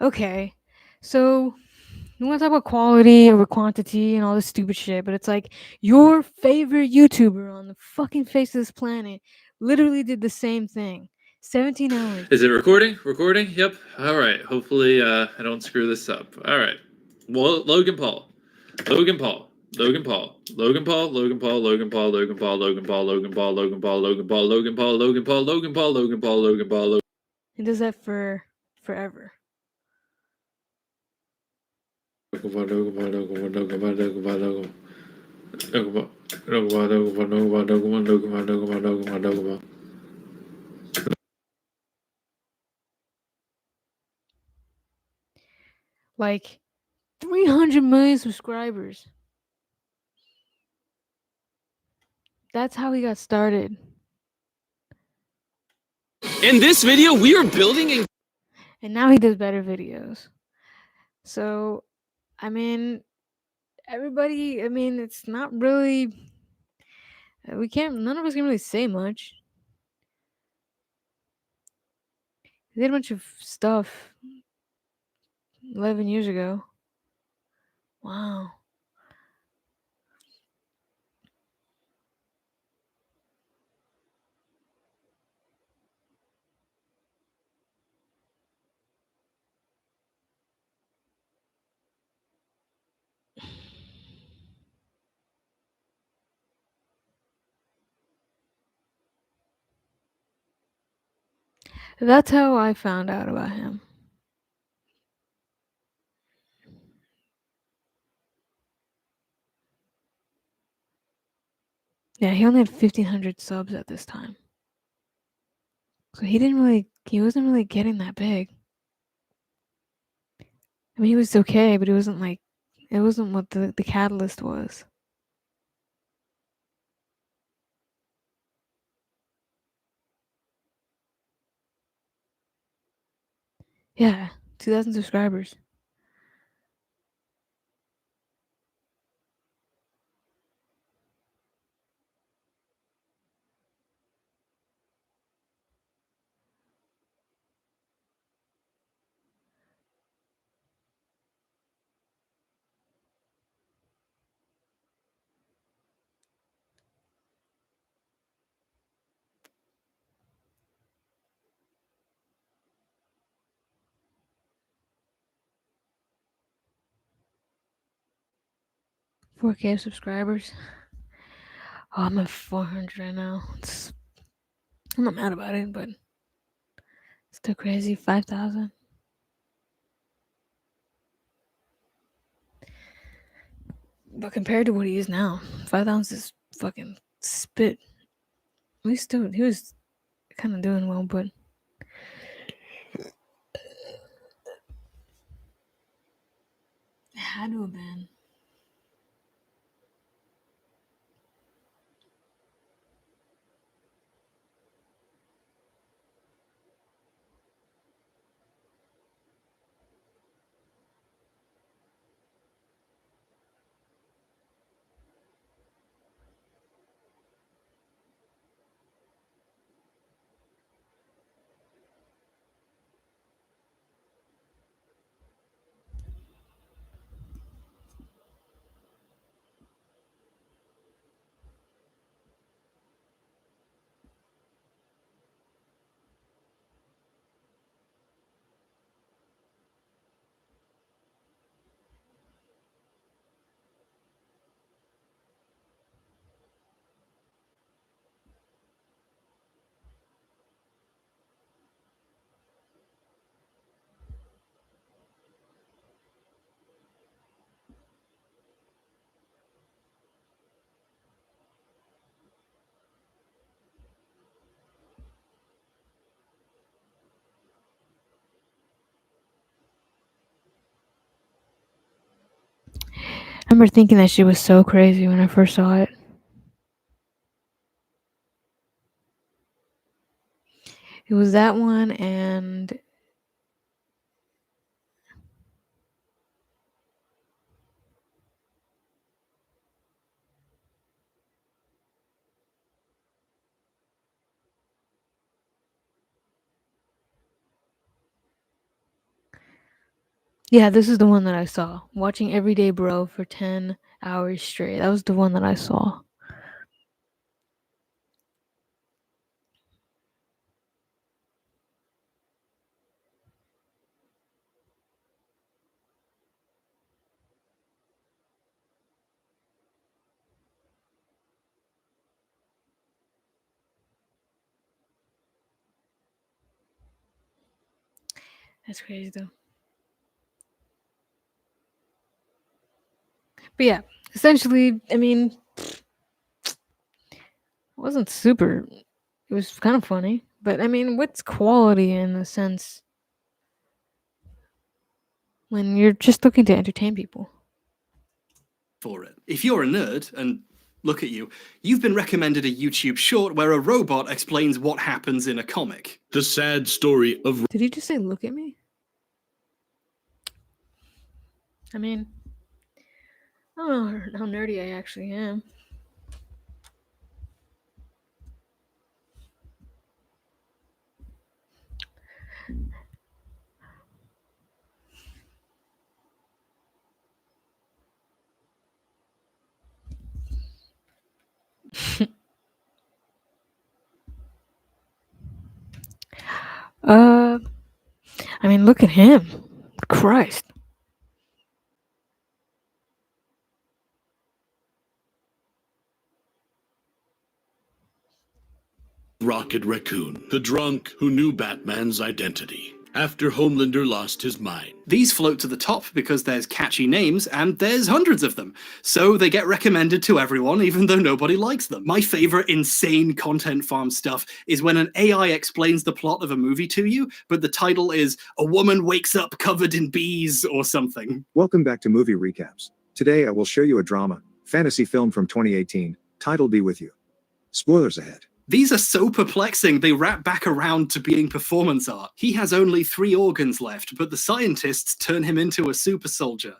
[SPEAKER 1] okay, so you want to talk about quality over quantity and all this stupid shit, but it's like your favorite YouTuber on the fucking face of this planet literally did the same thing. 17 hours.
[SPEAKER 19] Is it recording? Recording? Yep. All right. Hopefully I don't screw this up. All right. Well, Logan Paul. Logan Paul. Logan Paul. Logan Paul. Logan Paul. Logan Paul. Logan Paul. Logan Paul. Logan Paul. Logan Paul. Logan Paul. Logan Paul. Logan Paul. Logan Paul. Logan Paul. Logan Paul.
[SPEAKER 1] He does that for forever.
[SPEAKER 19] Logan Paul. Logan Paul. Logan Paul. Logan Paul. Logan Paul. Logan Paul. Logan Paul. Logan Paul. Logan Paul. Logan Paul. Logan Paul. Logan Paul. Logan Paul. Logan Paul.
[SPEAKER 1] Like 300 million subscribers. That's how he got started.
[SPEAKER 19] In this video, we are building a...
[SPEAKER 1] And now he does better videos. So, I mean, everybody, I mean, it's not really... none of us can really say much. They did a bunch of stuff 11 years ago. Wow. That's how I found out about him. Yeah, he only had 1,500 subs at this time. So he wasn't really getting that big. I mean, he was okay, but it wasn't what the catalyst was. Yeah, 2,000 subscribers. $4K subscribers. Oh, I'm at 400 right now. I'm not mad about it, but it's still crazy. 5,000. But compared to what he is now, 5,000 is fucking spit. He was kind of doing well, but it had to have been. I remember thinking that shit was so crazy when I first saw it. It was that one and yeah, this is the one that I saw. Watching Everyday Bro for 10 hours straight. That was the one that I saw. That's crazy though. But yeah, essentially, I mean, it wasn't super. It was kind of funny, but I mean, what's quality in the sense when you're just looking to entertain people?
[SPEAKER 18] For it. If you're a nerd, and look at you, you've been recommended a YouTube short where a robot explains what happens in a comic.
[SPEAKER 5] The sad story of...
[SPEAKER 1] Did he just say, look at me? I mean, I don't know how nerdy I actually am. I mean, look at him. Christ.
[SPEAKER 5] Rocket Raccoon, the drunk who knew Batman's identity after Homelander lost his mind.
[SPEAKER 18] These float to the top because there's catchy names and there's hundreds of them. So they get recommended to everyone even though nobody likes them. My favorite insane content farm stuff is when an AI explains the plot of a movie to you, but the title is "A Woman Wakes Up Covered in Bees" or something.
[SPEAKER 14] Welcome back to Movie Recaps. Today I will show you a drama, fantasy film from 2018, titled Be With You. Spoilers ahead.
[SPEAKER 18] These are so perplexing, they wrap back around to being performance art. He has only 3 organs left, but the scientists turn him into a super soldier.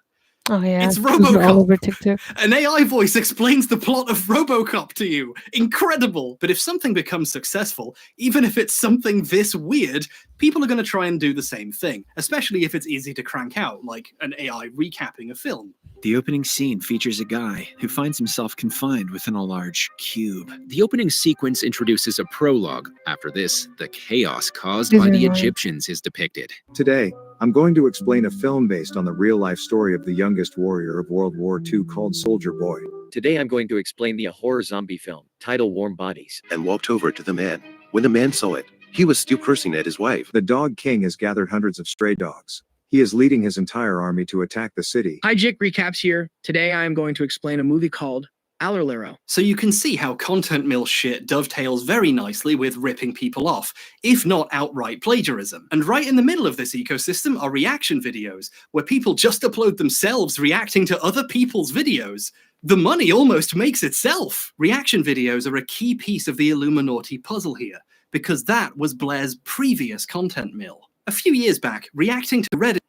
[SPEAKER 1] Oh yeah,
[SPEAKER 18] It's
[SPEAKER 1] these are all over
[SPEAKER 18] RoboCop.
[SPEAKER 1] TikTok.
[SPEAKER 18] An AI voice explains the plot of RoboCop to you. Incredible! But if something becomes successful, even if it's something this weird, people are going to try and do the same thing, especially if it's easy to crank out, like an AI recapping a film.
[SPEAKER 3] The opening scene features a guy who finds himself confined within a large cube. The opening sequence introduces a prologue. After this, the chaos caused
[SPEAKER 14] These
[SPEAKER 3] by
[SPEAKER 14] are
[SPEAKER 3] the
[SPEAKER 14] annoying.
[SPEAKER 3] Egyptians is depicted.
[SPEAKER 14] Today, I'm going to explain a film based on the real-life story of the youngest warrior of World War II called Soldier Boy.
[SPEAKER 20] Today I'm going to explain the horror zombie film, titled Warm Bodies.
[SPEAKER 22] And walked over to the man. When the man saw it, he was still cursing at his wife.
[SPEAKER 14] The Dog King has gathered hundreds of stray dogs. He is leading his entire army to attack the city.
[SPEAKER 23] Hi, Jake Recaps here. Today I am going to explain a movie called Allerlero.
[SPEAKER 18] So you can see how content mill shit dovetails very nicely with ripping people off, if not outright plagiarism. And right in the middle of this ecosystem are reaction videos, where people just upload themselves reacting to other people's videos. The money almost makes itself. Reaction videos are a key piece of the Illuminati puzzle here, because that was Blair's previous content mill. A few years back, reacting to Reddit.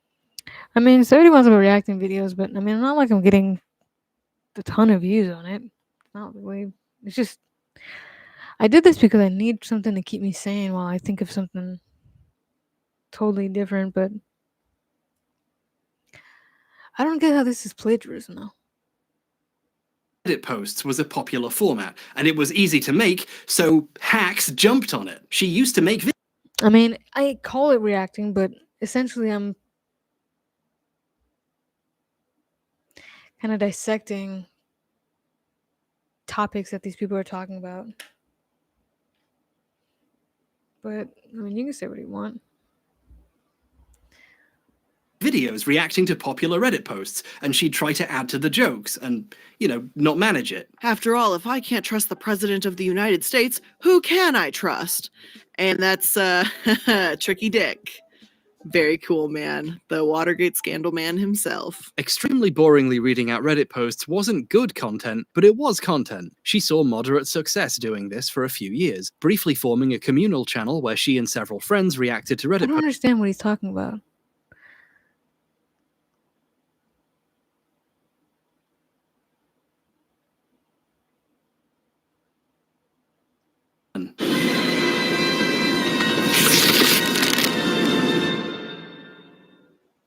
[SPEAKER 1] I mean, so everyone's about reacting videos, but I mean, not like I'm getting a ton of views on it. Not really. It's just I did this because I need something to keep me sane while I think of something totally different. But I don't get how this is plagiarism though.
[SPEAKER 18] Reddit posts was a popular format, and it was easy to make, so hacks jumped on it. She used to make
[SPEAKER 1] I mean, I call it reacting, but essentially I'm kind of dissecting topics that these people are talking about. But I mean, you can say what you want.
[SPEAKER 18] videos reacting to popular Reddit posts, and she'd try to add to the jokes and, not manage it.
[SPEAKER 26] After all, if I can't trust the President of the United States, who can I trust? And that's Tricky Dick. Very cool man. The Watergate scandal man himself.
[SPEAKER 18] Extremely boringly reading out Reddit posts wasn't good content, but it was content. She saw moderate success doing this for a few years, briefly forming a communal channel where she and several friends reacted to Reddit
[SPEAKER 1] I don't understand what he's talking about.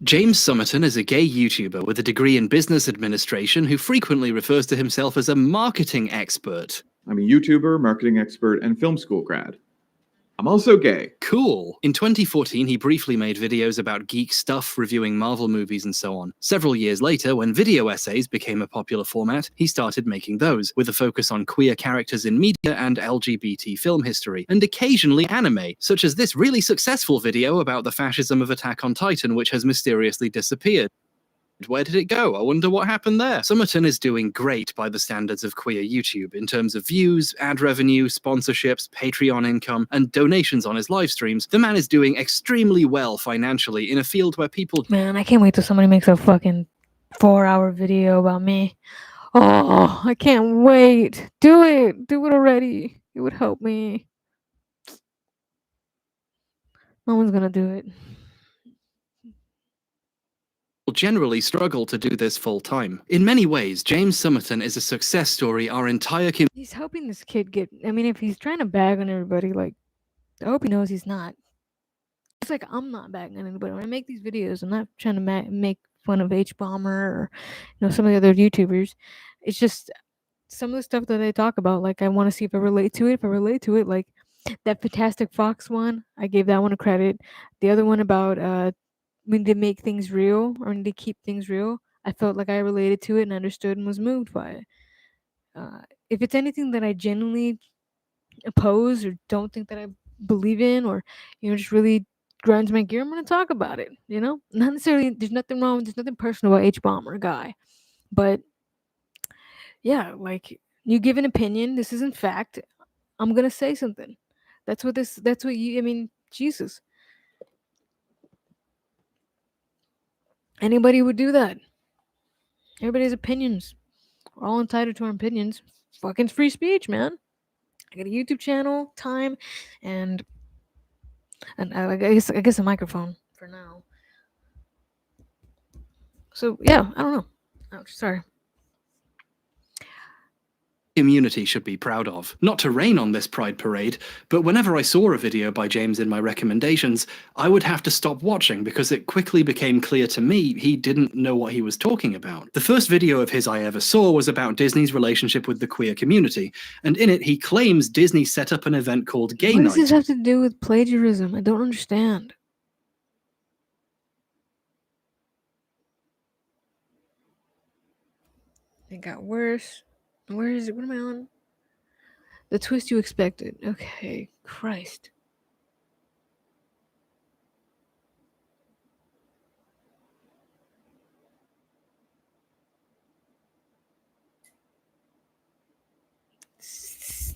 [SPEAKER 18] James Summerton is a gay YouTuber with a degree in business administration who frequently refers to himself as a marketing expert.
[SPEAKER 27] I'm a YouTuber, marketing expert, and film school grad. I'm also gay.
[SPEAKER 18] Cool. In 2014, he briefly made videos about geek stuff, reviewing Marvel movies and so on. Several years later, when video essays became a popular format, he started making those, with a focus on queer characters in media and LGBT film history, and occasionally anime, such as this really successful video about the fascism of Attack on Titan, which has mysteriously disappeared. Where did it go? I wonder what happened there. Summerton is doing great by the standards of queer YouTube in terms of views, ad revenue, sponsorships, Patreon income, and donations on his live streams. The man is doing extremely well financially in a field where people...
[SPEAKER 1] Man, I can't wait till somebody makes a fucking 4-hour video about me. Oh, I can't wait. Do it. Do it already. It would help me. No one's gonna do it.
[SPEAKER 18] generally struggle to do this full-time. In many ways, James Summerton is a success story our entire community...
[SPEAKER 1] He's helping this kid get... I mean, if he's trying to bag on everybody, like, I hope he knows he's not. It's like, I'm not bagging on anybody. When I make these videos, I'm not trying to make fun of H-Bomber or, some of the other YouTubers. It's just some of the stuff that they talk about, like, I want to see if I relate to it. If I relate to it, like, That Fantastic Fox one, I gave that one a credit. The other one about when they make things real or when they keep things real, I felt like I related to it and understood and was moved by it. If it's anything that I genuinely oppose or don't think that I believe in, or just really grinds my gear, I'm gonna talk about it. Not necessarily. There's nothing wrong. There's nothing personal about H bomb or a guy, but yeah, like you give an opinion. This isn't fact. I'm gonna say something. That's what this. That's what you. I mean, Jesus. Anybody would do that. Everybody's opinions. We're all entitled to our opinions. Fucking free speech, man. I got a YouTube channel, time, and I guess a microphone for now. So yeah, I don't know. Ouch, sorry.
[SPEAKER 18] Community should be proud of. Not to rain on this Pride Parade, but whenever I saw a video by James in my recommendations, I would have to stop watching because it quickly became clear to me he didn't know what he was talking about. The first video of his I ever saw was about Disney's relationship with the queer community, and in it he claims Disney set up an event called Gay
[SPEAKER 1] What
[SPEAKER 18] Night.
[SPEAKER 1] does this have to do with plagiarism? I don't understand. It got worse. Where is it? What am I on? The twist you expected. Okay, Christ.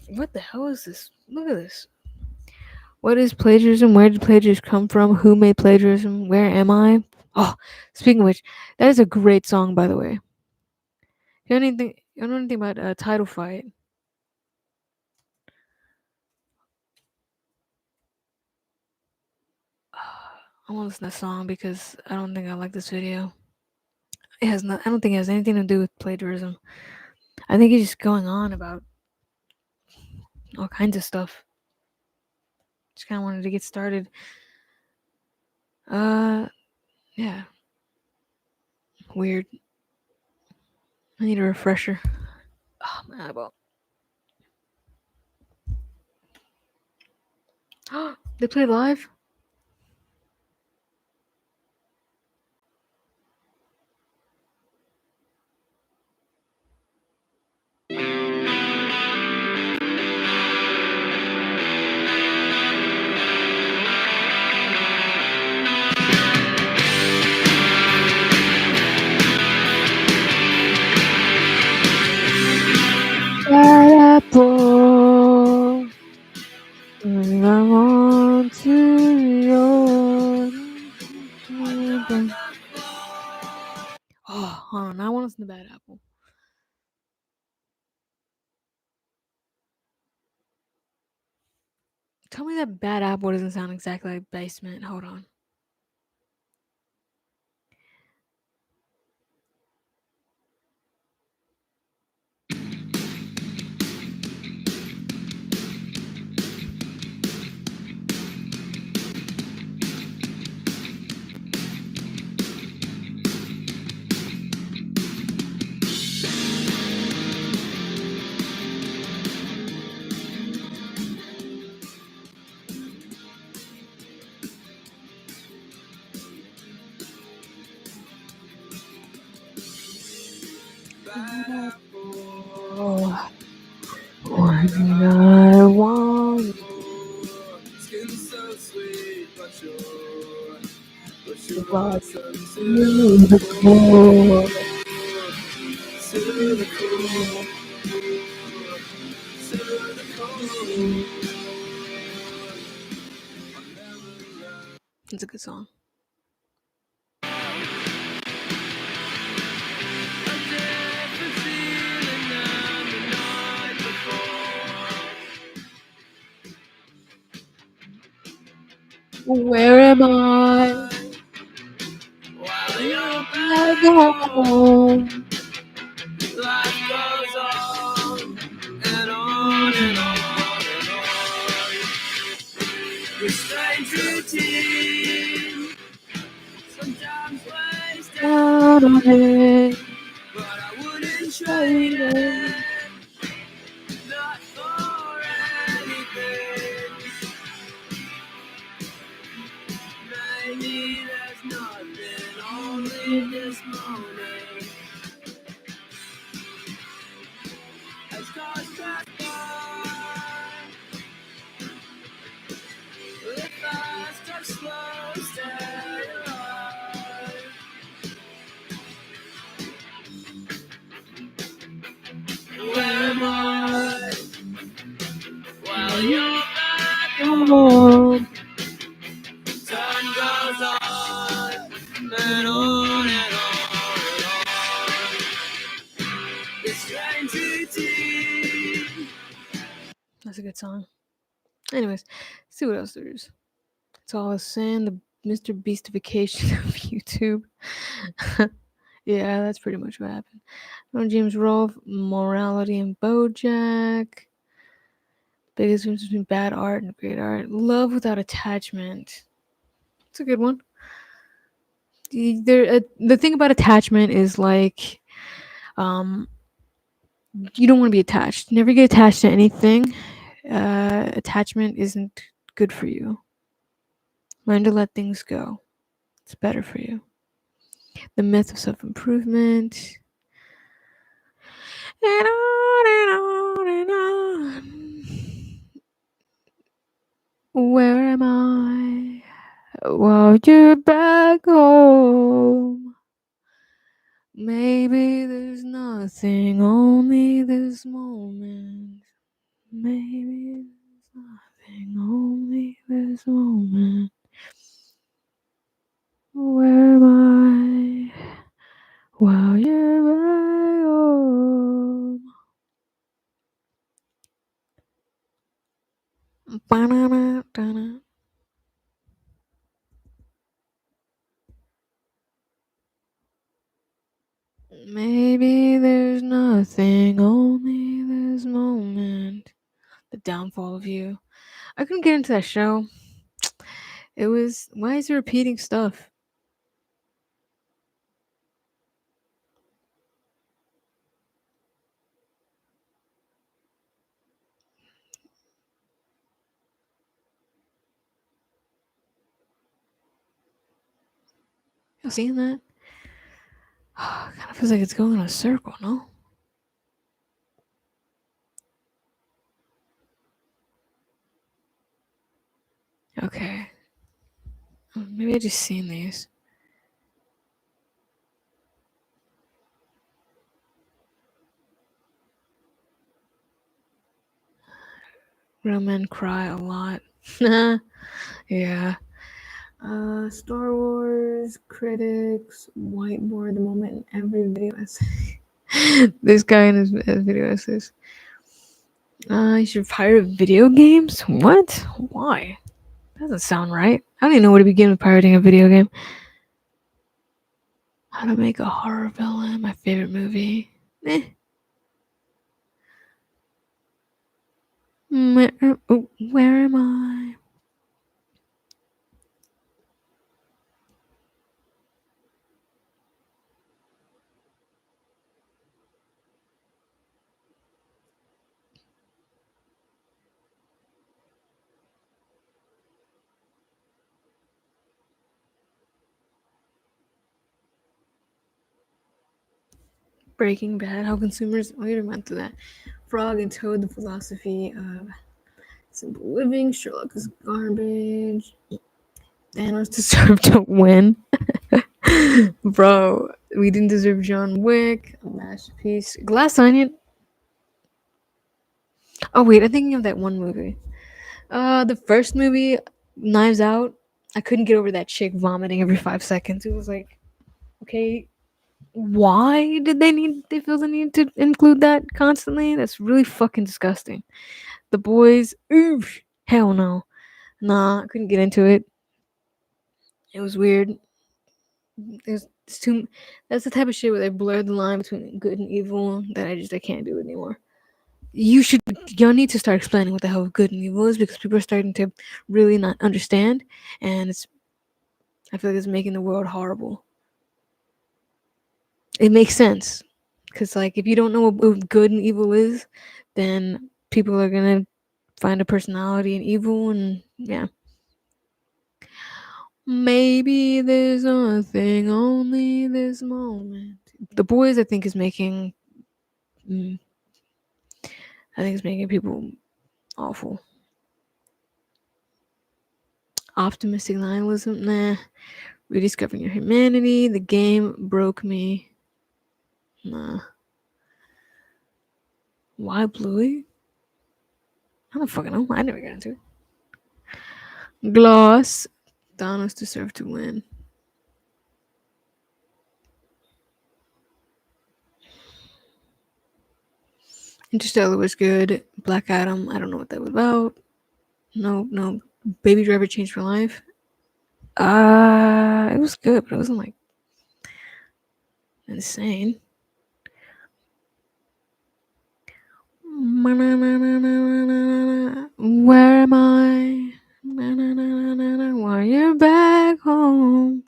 [SPEAKER 1] What the hell is this? Look at this. What is plagiarism? Where did plagiarism come from? Who made plagiarism? Where am I? Oh, speaking of which, that is a great song, by the way. You know anything about Title Fight? I want to listen to that song because I don't think I like this video. It has not. I don't think it has anything to do with plagiarism. I think he's just going on about all kinds of stuff. Just kind of wanted to get started. Yeah. Weird. I need a refresher. Oh, my eyeball. They play live? Bad apple. And I want to your. Oh, hold on. I want to listen to Bad Apple. Tell me that Bad Apple doesn't sound exactly like Basement. Hold on. Oh, what did I want? It's a good song. Where am I? I go home.
[SPEAKER 4] Life goes on and on and on and on. Your strange routine, sometimes wasted
[SPEAKER 1] Out on it.
[SPEAKER 4] but I wouldn't trade it, not for anything. leave this morning. As cars pass by, live fast or slow, stay alive. Where am I? While you're back home, time goes on and on and on and on. This strange routine.
[SPEAKER 1] That's a good song. Anyways, see what else there is. It's all a sin, the Mr. Beastification of YouTube. Yeah, that's pretty much what happened. No James Rolfe, morality and BoJack. Biggest difference between bad art and great art. Love without attachment. It's a good one. The thing about attachment is like, you don't want to be attached. Never get attached to anything. Attachment isn't good for you. Learn to let things go. It's better for you. The myth of self-improvement. And on and on and on. Where am I? Well, you're back home. Maybe there's nothing, only this moment. Maybe there's nothing, only this moment. Where am I? While you're back home. Ba-na-na-da-na. Maybe there's nothing, only this moment. The downfall of you. I couldn't get into that show. It was, why is it repeating stuff? You seeing that? Kind of feels like it's going in a circle, no? Okay. Maybe I just seen these. Real men cry a lot. Yeah. Star Wars critics whiteboard the moment in every video essay. This guy in his video essays. You should pirate video games? What? Why? That doesn't sound right. I don't even know where to begin with pirating a video game. How to make a horror villain? My favorite movie. Where am I? Breaking Bad, how consumers. We already went through that. Frog and Toad, the philosophy of simple living. Sherlock is garbage. Thanos deserved to win. Bro, we didn't deserve John Wick. A masterpiece. Glass Onion. Oh wait, I'm thinking of that one movie. The first movie, Knives Out. I couldn't get over that chick vomiting every 5 seconds. It was like, okay, why did they feel the need to include that constantly? That's really fucking disgusting. The Boys, oof, hell no. Nah, I couldn't get into it. It was weird. It's too. That's the type of shit where they blur the line between good and evil that I can't do it anymore. Y'all need to start explaining what the hell good and evil is, because people are starting to really not understand, and I feel like it's making the world horrible. It makes sense, because like if you don't know what good and evil is, then people are gonna find a personality in evil, and yeah. Maybe there's nothing, only this moment. The Boys, I think, is making. I think it's making people awful. Optimistic nihilism, nah. Rediscovering your humanity. The Game broke me. Nah. Why Bluey? I don't fucking know. I never got into it. Gloss. Thanos deserved to win. Interstellar was good. Black Adam, I don't know what that was about. No. Baby Driver changed my life. It was good, but it wasn't like insane. Where am I? While you're back home.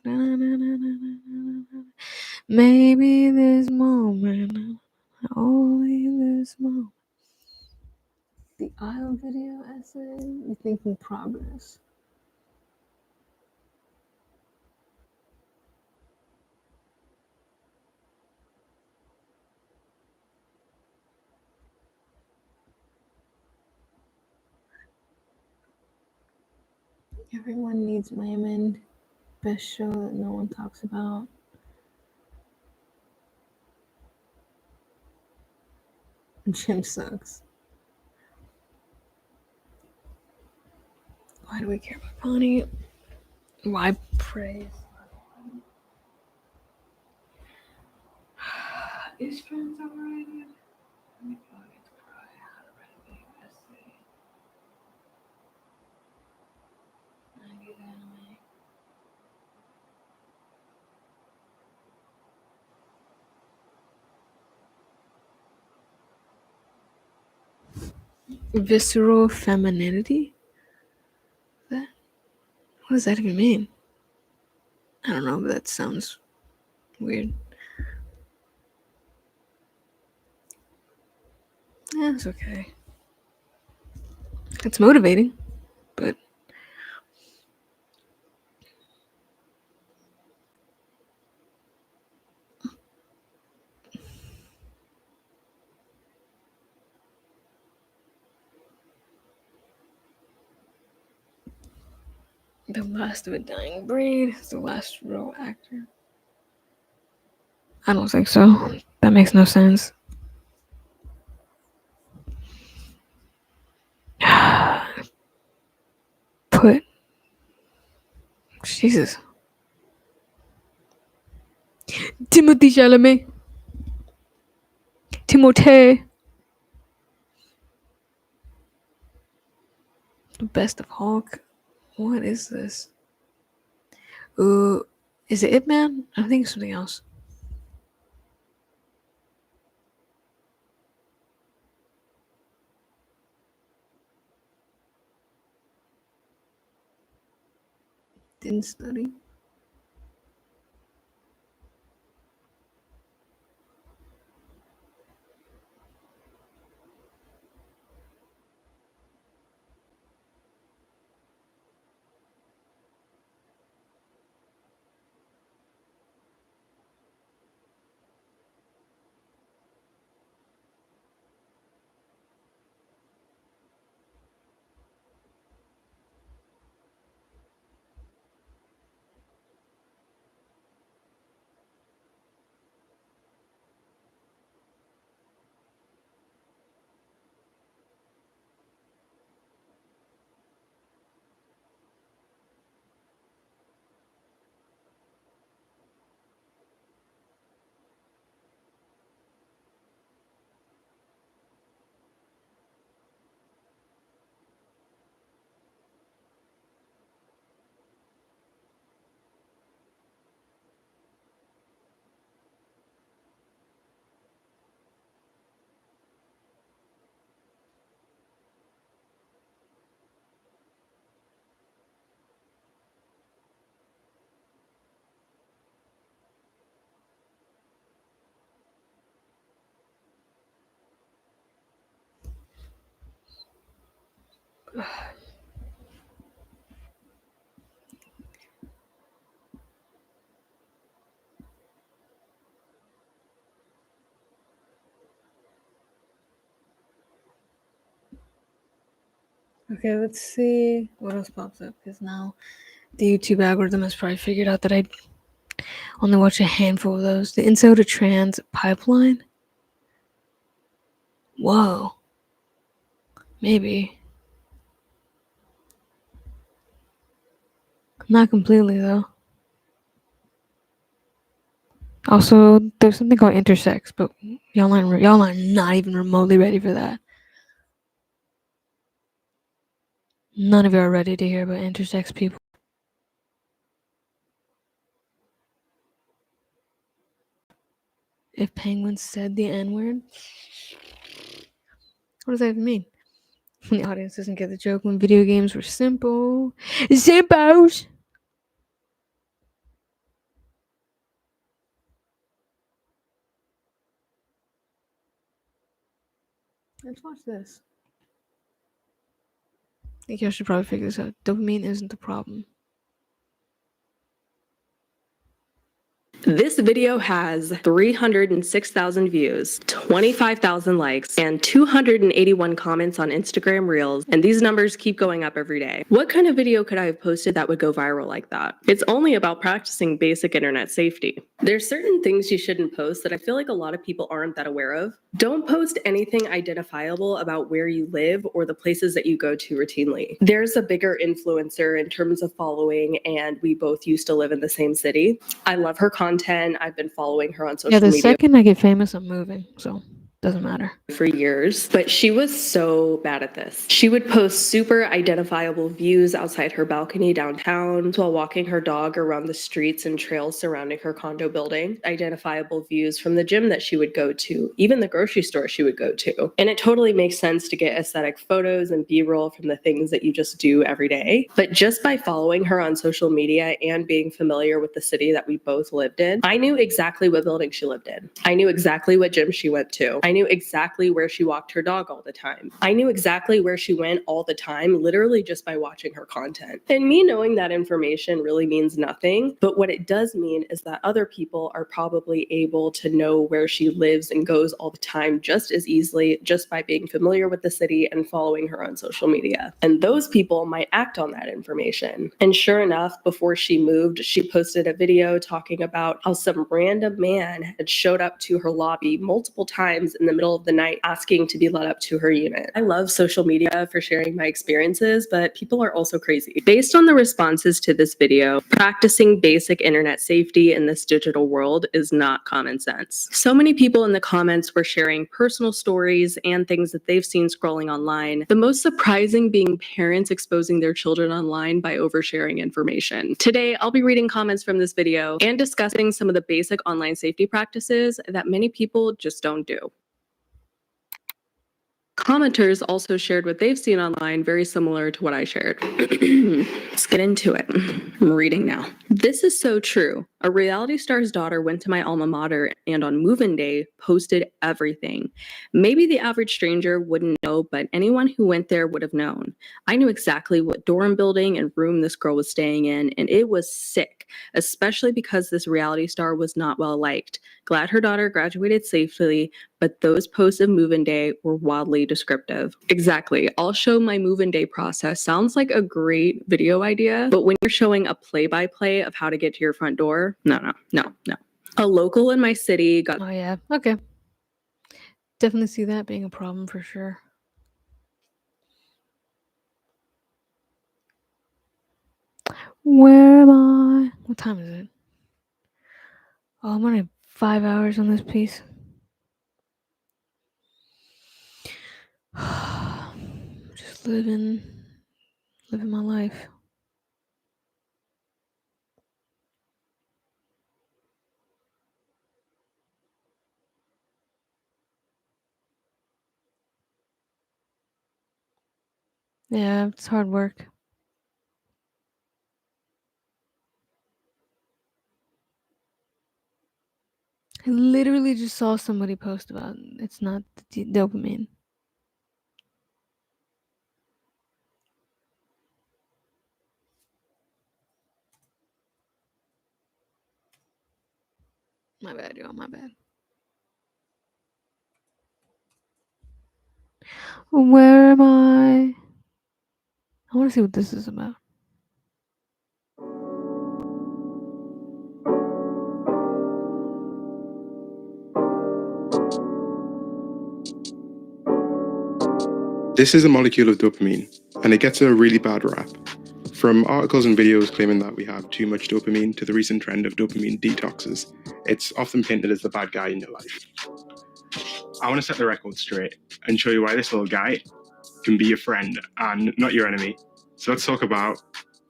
[SPEAKER 1] Maybe this moment, only this moment. The Isle video essay. You're thinking progress. Everyone needs Layman. Best show that no one talks about. Jim sucks. Why do we care about Bonnie? Why praise? Is Friends overrated? Visceral femininity? What does that even mean? I don't know, but that sounds weird. Yeah, it's okay. It's motivating, but the last of a dying breed is the last real actor. I don't think so. That makes no sense. Put. Jesus. Timothy Chalamet. Timothée. The best of Hulk. What is this? Is it Ip Man? I think it's something else. Didn't study. Okay, let's see what else pops up, because now the YouTube algorithm has probably figured out that I only watch a handful of those. The Incel to Trans pipeline? Whoa. Maybe. Not completely, though. Also, there's something called intersex, but y'all are not even remotely ready for that. None of you are ready to hear about intersex people. If penguins said the N-word? What does that even mean? When the audience doesn't get the joke, when video games were simple. Simpos! Let's watch this. I think y'all should probably figure this out. Dopamine isn't the problem.
[SPEAKER 7] This video has 306,000 views, 25,000 likes, and 281 comments on Instagram Reels, and these numbers keep going up every day. What kind of video could I have posted that would go viral like that? It's only about practicing basic internet safety. There's certain things you shouldn't post that I feel like a lot of people aren't that aware of. Don't post anything identifiable about where you live or the places that you go to routinely. There's a bigger influencer in terms of following, and we both used to live in the same city. I love her content. I've been following her on social
[SPEAKER 1] Yeah, the
[SPEAKER 7] media
[SPEAKER 1] second I get famous, I'm moving, so doesn't matter.
[SPEAKER 7] for years, but she was so bad at this. She would post super identifiable views outside her balcony downtown while walking her dog around the streets and trails surrounding her condo building, identifiable views from the gym that she would go to, even the grocery store she would go to. And it totally makes sense to get aesthetic photos and B-roll from the things that you just do every day. But just by following her on social media and being familiar with the city that we both lived in, I knew exactly what building she lived in. I knew exactly what gym she went to. I knew exactly where she walked her dog all the time. I knew exactly where she went all the time, literally just by watching her content. And me knowing that information really means nothing, but what it does mean is that other people are probably able to know where she lives and goes all the time just as easily, just by being familiar with the city and following her on social media. And those people might act on that information. And sure enough, before she moved, she posted a video talking about how some random man had showed up to her lobby multiple times in the middle of the night asking to be let up to her unit. I love social media for sharing my experiences, but people are also crazy. Based on the responses to this video, practicing basic internet safety in this digital world is not common sense. So many people in the comments were sharing personal stories and things that they've seen scrolling online. The most surprising being parents exposing their children online by oversharing information. Today, I'll be reading comments from this video and discussing some of the basic online safety practices that many people just don't do. Commenters also shared what they've seen online, very similar to what I shared. Let's get into it. I'm reading now. This is so true. A reality star's daughter went to my alma mater and on move-in day posted everything. Maybe the average stranger wouldn't know, but anyone who went there would have known. I knew exactly what dorm building and room this girl was staying in, and it was sick, especially because this reality star was not well liked. Glad her daughter graduated safely, but those posts of move-in day were wildly descriptive. Exactly. I'll show my move-in day process. Sounds like a great video idea, but when you're showing a play-by-play of how to get to your front door, no. A local in my city got—
[SPEAKER 1] Oh yeah, okay. Definitely see that being a problem for sure. Where am I? What time is it? Oh, I'm only 5 hours on this piece. Just living my life. Yeah, it's hard work. I literally just saw somebody post about it. It's not the dopamine. My bad, y'all. My bad. Where am I? I want to see what this is about.
[SPEAKER 2] This is a molecule of dopamine, and it gets a really bad rap. From articles and videos claiming that we have too much dopamine to the recent trend of dopamine detoxes, it's often painted as the bad guy in your life. I want to set the record straight and show you why this little guy can be your friend and not your enemy. So let's talk about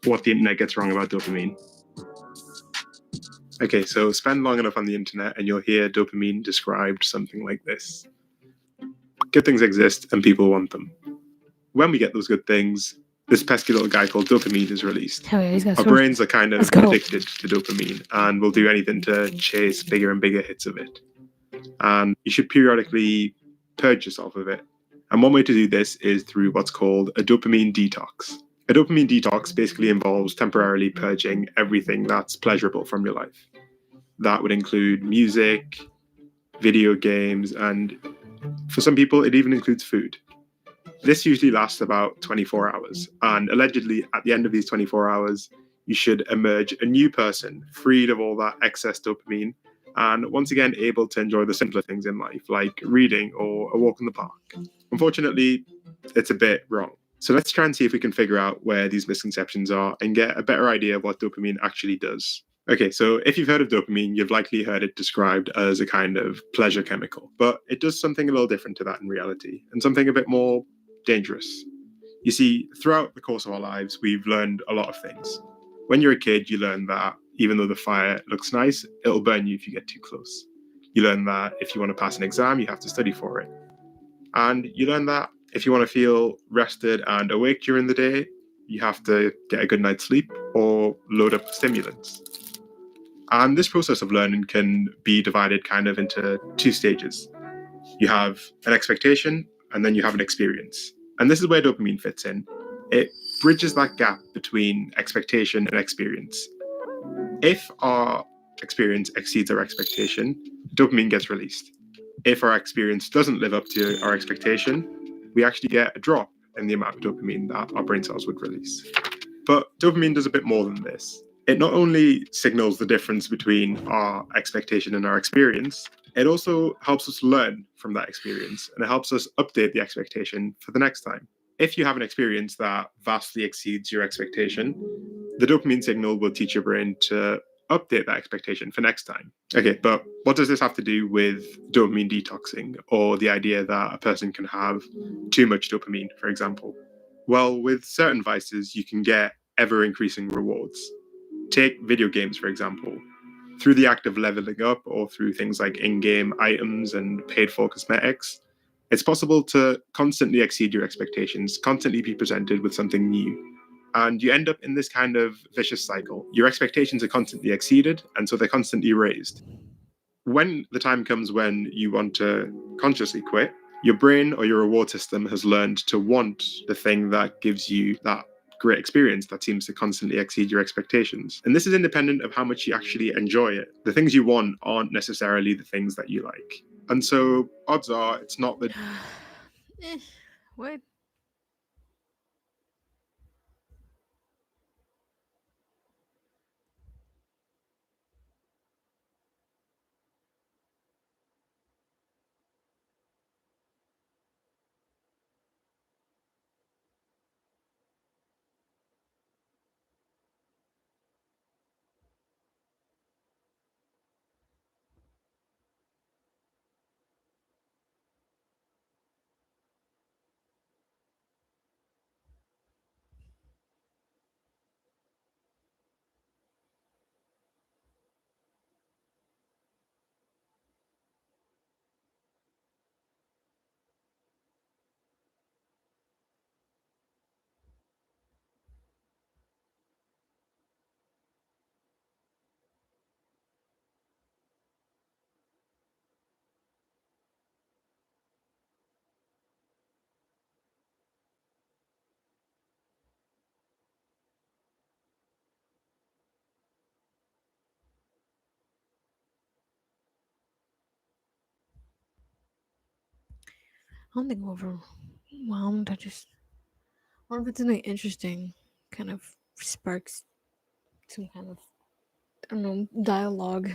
[SPEAKER 2] what the internet gets wrong about dopamine. Okay, so spend long enough on the internet and you'll hear dopamine described something like this. Good things exist and people want them. When we get those good things, this pesky little guy called dopamine is released.
[SPEAKER 1] Hell yeah, he's got
[SPEAKER 2] Our
[SPEAKER 1] sources.
[SPEAKER 2] brains are kind of
[SPEAKER 1] Let's go.
[SPEAKER 2] addicted to dopamine and will do anything to chase bigger and bigger hits of it. And you should periodically purge yourself of it. And one way to do this is through what's called a dopamine detox. A dopamine detox basically involves temporarily purging everything that's pleasurable from your life. That would include music, video games, and for some people, it even includes food. This usually lasts about 24 hours, and allegedly, at the end of these 24 hours, you should emerge a new person, freed of all that excess dopamine, and once again able to enjoy the simpler things in life, like reading or a walk in the park. Unfortunately, it's a bit wrong. So let's try and see if we can figure out where these misconceptions are and get a better idea of what dopamine actually does. Okay, so if you've heard of dopamine, you've likely heard it described as a kind of pleasure chemical, but it does something a little different to that in reality, and something a bit more dangerous. You see, throughout the course of our lives, we've learned a lot of things. When you're a kid, you learn that even though the fire looks nice, it'll burn you if you get too close. You learn that if you want to pass an exam, you have to study for it. And you learn that if you want to feel rested and awake during the day, you have to get a good night's sleep or load up stimulants. And this process of learning can be divided kind of into two stages. You have an expectation and then you have an experience. And this is where dopamine fits in. It bridges that gap between expectation and experience. If our experience exceeds our expectation, dopamine gets released. If our experience doesn't live up to our expectation, we actually get a drop in the amount of dopamine that our brain cells would release. But dopamine does a bit more than this. It not only signals the difference between our expectation and our experience, it also helps us learn from that experience, and it helps us update the expectation for the next time. If you have an experience that vastly exceeds your expectation, the dopamine signal will teach your brain to update that expectation for next time. Okay, but what does this have to do with dopamine detoxing, or the idea that a person can have too much dopamine, for example? Well, with certain vices, you can get ever increasing rewards. Take video games, for example. Through the act of leveling up or through things like in-game items and paid-for cosmetics, it's possible to constantly exceed your expectations, constantly be presented with something new. And you end up in this kind of vicious cycle. Your expectations are constantly exceeded, and so they're constantly raised. When the time comes when you want to consciously quit, your brain or your reward system has learned to want the thing that gives you that great experience that seems to constantly exceed your expectations. And this is independent of how much you actually enjoy it. The things you want aren't necessarily the things that you like. And so odds are it's not the
[SPEAKER 1] What? I don't think I'm overwhelmed. I just Or if it's something interesting, kind of sparks some kind of, I don't know, dialogue.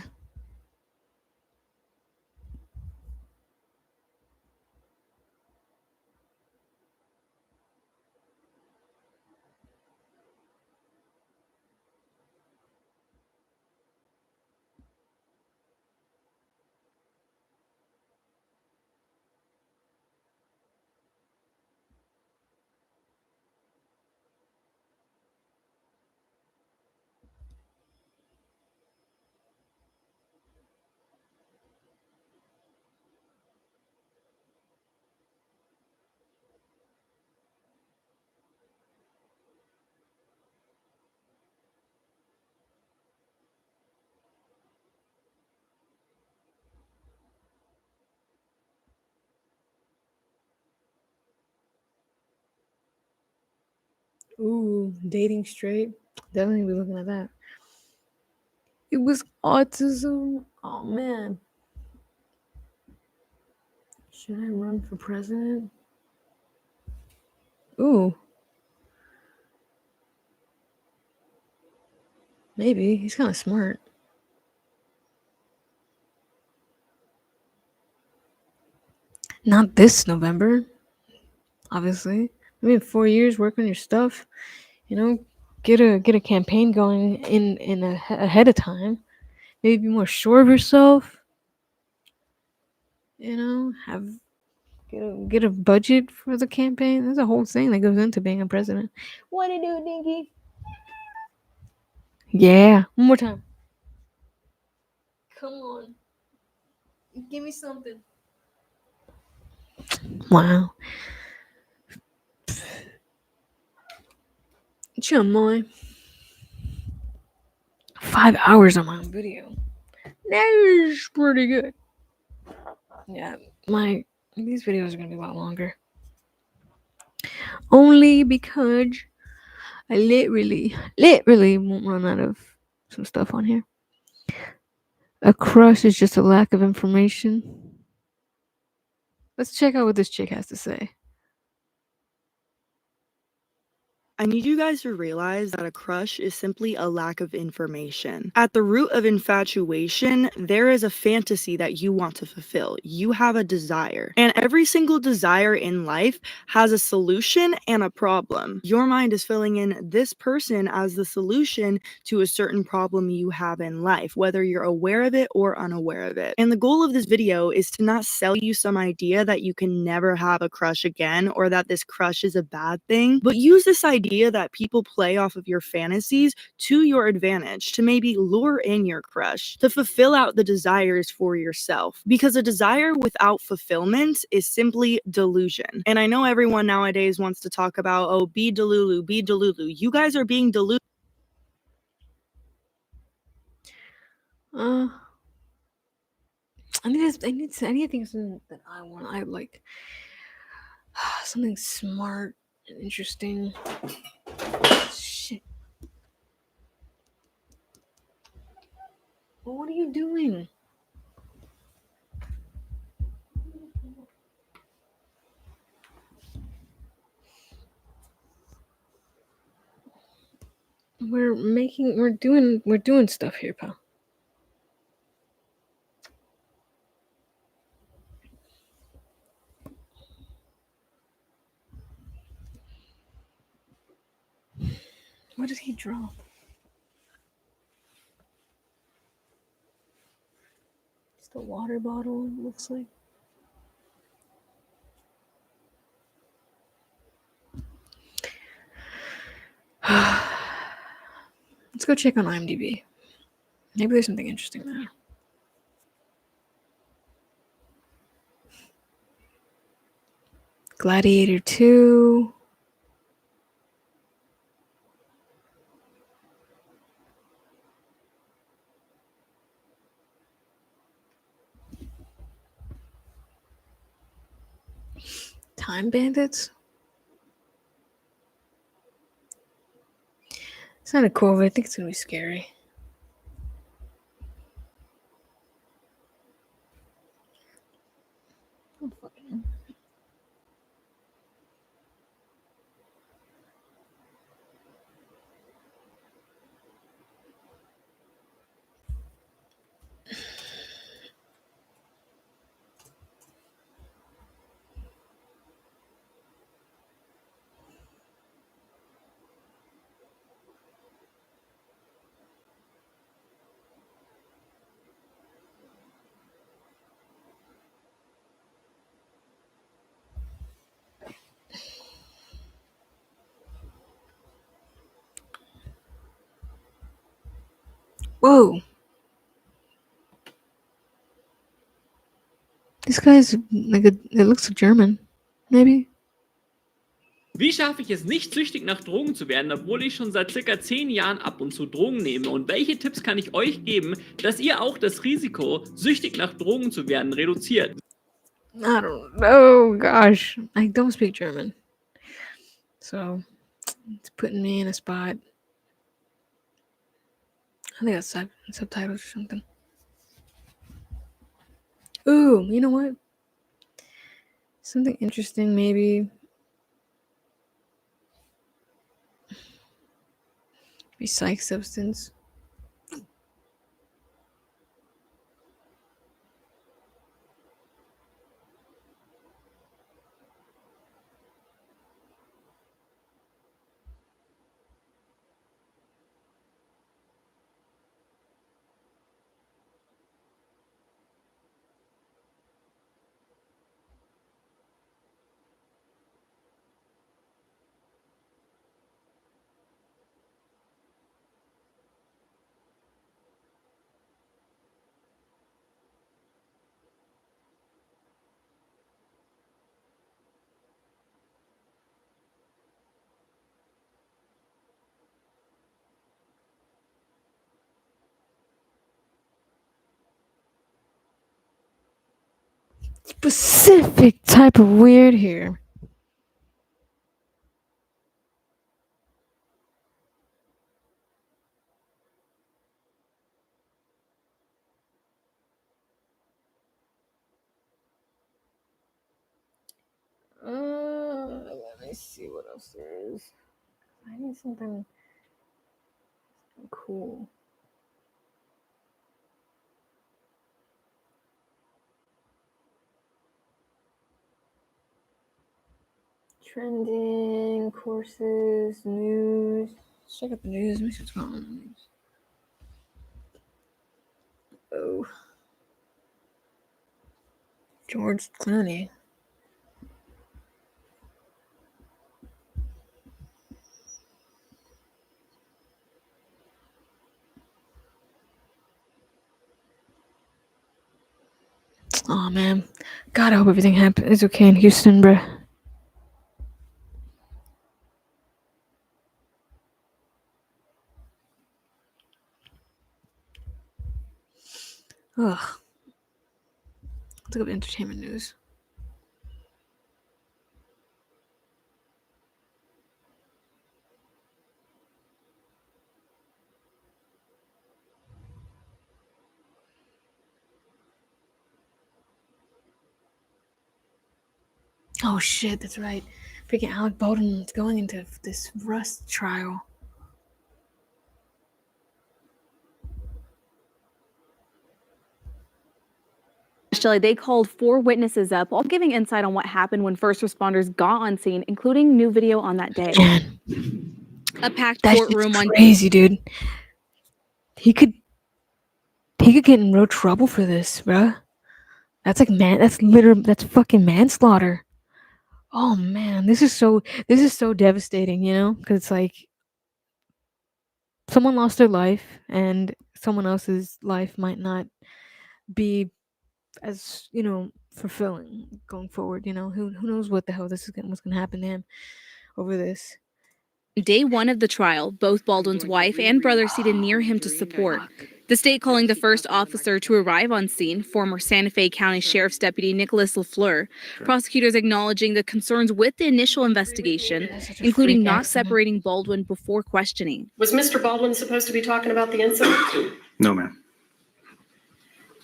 [SPEAKER 1] Ooh, dating straight. Definitely be looking at that. It was autism. Oh man. Should I run for president? Ooh. Maybe. He's kind of smart. Not this November. Obviously. Maybe in 4 years, work on your stuff. You know, get a campaign going ahead of time. Maybe be more sure of yourself. You know, get a budget for the campaign. There's a whole thing that goes into being a president. What to do, Dinky? Yeah, one more time. Come on, give me something. Wow. Chamoy. 5 hours on my own video. That's pretty good. Yeah, these videos are gonna be a lot longer. Only because I literally won't run out of some stuff on here. A crush is just a lack of information. Let's check out what this chick has to say.
[SPEAKER 8] I need you guys to realize that a crush is simply a lack of information. At the root of infatuation, there is a fantasy that you want to fulfill. You have a desire. And every single desire in life has a solution and a problem. Your mind is filling in this person as the solution to a certain problem you have in life, whether you're aware of it or unaware of it. And the goal of this video is to not sell you some idea that you can never have a crush again or that this crush is a bad thing, but use this idea that people play off of your fantasies to your advantage to maybe lure in your crush, to fulfill out the desires for yourself. Because a desire without fulfillment is simply delusion. And I know everyone nowadays wants to talk about, oh, be delulu, be delulu. You guys are being delulu.
[SPEAKER 1] I need to think of something that I want. I like something smart and interesting. Shit. Well, what are you doing? We're doing stuff here, pal. What did he drop? Just a water bottle, it looks like. Let's go check on IMDb. Maybe there's something interesting there. Gladiator 2. Time Bandits? It's kind of cool, but I think it's gonna be scary. Whoa. This guy's like it looks German. Maybe.
[SPEAKER 9] Wie schaffe ich es nicht, süchtig nach Drogen zu werden, obwohl ich schon seit circa 10 Jahren ab und zu Drogen nehme? Und welche Tipps kann ich euch geben, dass ihr auch das Risiko, süchtig nach Drogen zu werden, reduziert?
[SPEAKER 1] I don't know. Gosh, I don't speak German, so it's putting me in a spot. I think that's subtitles or something. Ooh, you know what? Something interesting, maybe. Psych substance. Specific type of weird here. Let me see what else there is. I need something cool. Trending, courses, news. Let's check out the news. Let me see what's going on in the news. Oh. George Clooney. Oh man. God, I hope everything is okay in Houston, bruh. Ugh. Let's look up entertainment news. Oh shit, that's right. Freaking Alec Baldwin is going into this Rust trial.
[SPEAKER 11] They called 4 witnesses up, all giving insight on what happened when first responders got on scene, including new video on that day. A packed courtroom on
[SPEAKER 1] Crazy, dude. He could get in real trouble for this, bruh. That's like that's fucking manslaughter. Oh man, this is so devastating, you know? Because it's like someone lost their life and someone else's life might not be as, you know, fulfilling going forward, you know. Who knows what the hell what's gonna happen to him over this.
[SPEAKER 11] Day 1 of the trial, both Baldwin's wife and brother seated near him to support. The state calling the first officer to arrive on scene, former Santa Fe County Sheriff's Deputy Nicholas LaFleur. Prosecutors acknowledging the concerns with the initial investigation, including not separating Baldwin before questioning.
[SPEAKER 12] Was Mr. Baldwin supposed to be talking about the incident?
[SPEAKER 13] No, ma'am.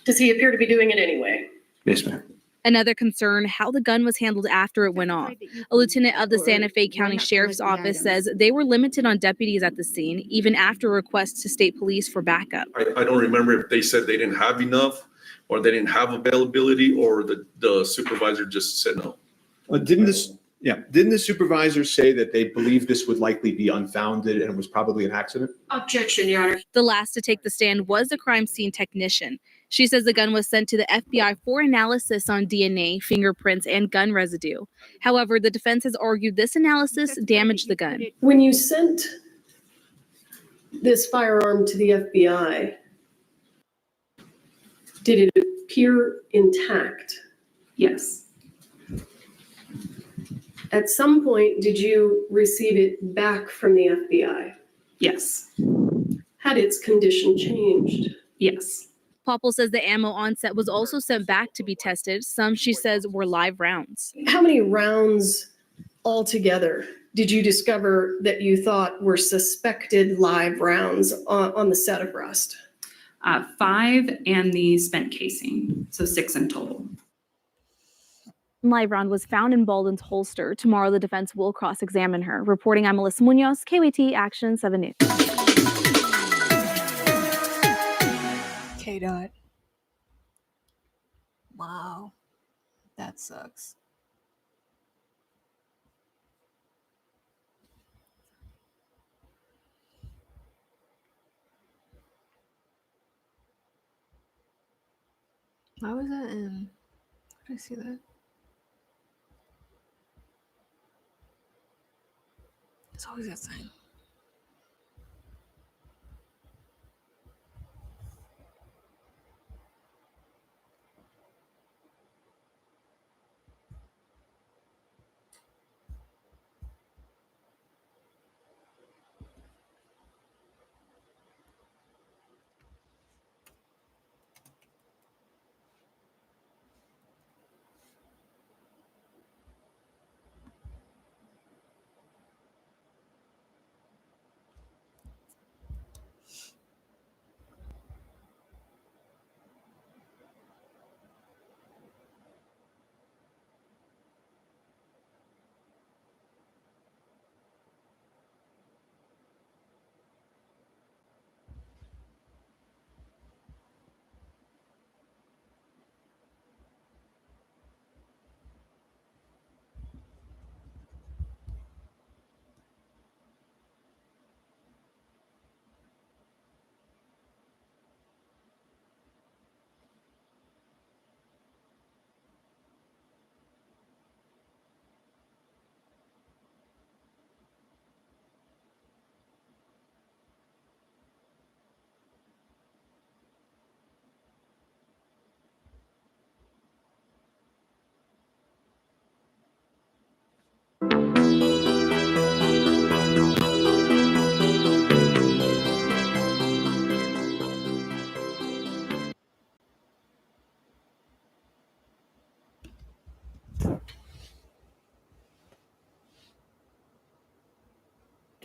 [SPEAKER 12] Does he appear to be doing it anyway?
[SPEAKER 13] Yes, ma'am.
[SPEAKER 11] Another concern, how the gun was handled after it went off. A lieutenant of the Santa Fe County Sheriff's Office says they were limited on deputies at the scene, even after requests to state police for backup.
[SPEAKER 21] I don't remember if they said they didn't have enough, or they didn't have availability, or the supervisor just said no.
[SPEAKER 24] Didn't the supervisor say that they believe this would likely be unfounded and it was probably an accident?
[SPEAKER 12] Objection, Your Honor.
[SPEAKER 11] The last to take the stand was the crime scene technician. She says the gun was sent to the FBI for analysis on DNA, fingerprints, and gun residue. However, the defense has argued this analysis damaged the gun.
[SPEAKER 12] When you sent this firearm to the FBI, Did it appear intact?
[SPEAKER 6] Yes.
[SPEAKER 12] At some point, did you receive it back from the FBI?
[SPEAKER 6] Yes.
[SPEAKER 12] Had its condition changed?
[SPEAKER 6] Yes.
[SPEAKER 11] Popple says the ammo on set was also sent back to be tested. Some, she says, were live rounds.
[SPEAKER 12] How many rounds altogether did you discover that you thought were suspected live rounds on the set of Rust?
[SPEAKER 6] 5 and the spent casing, so 6 in total.
[SPEAKER 11] Live round was found in Baldwin's holster. Tomorrow, the defense will cross-examine her. Reporting, I'm Melissa Munoz, KWT Action 7 News.
[SPEAKER 1] K-Dot. Wow. That sucks. Why was that in? Where did I see that? It's always that thing.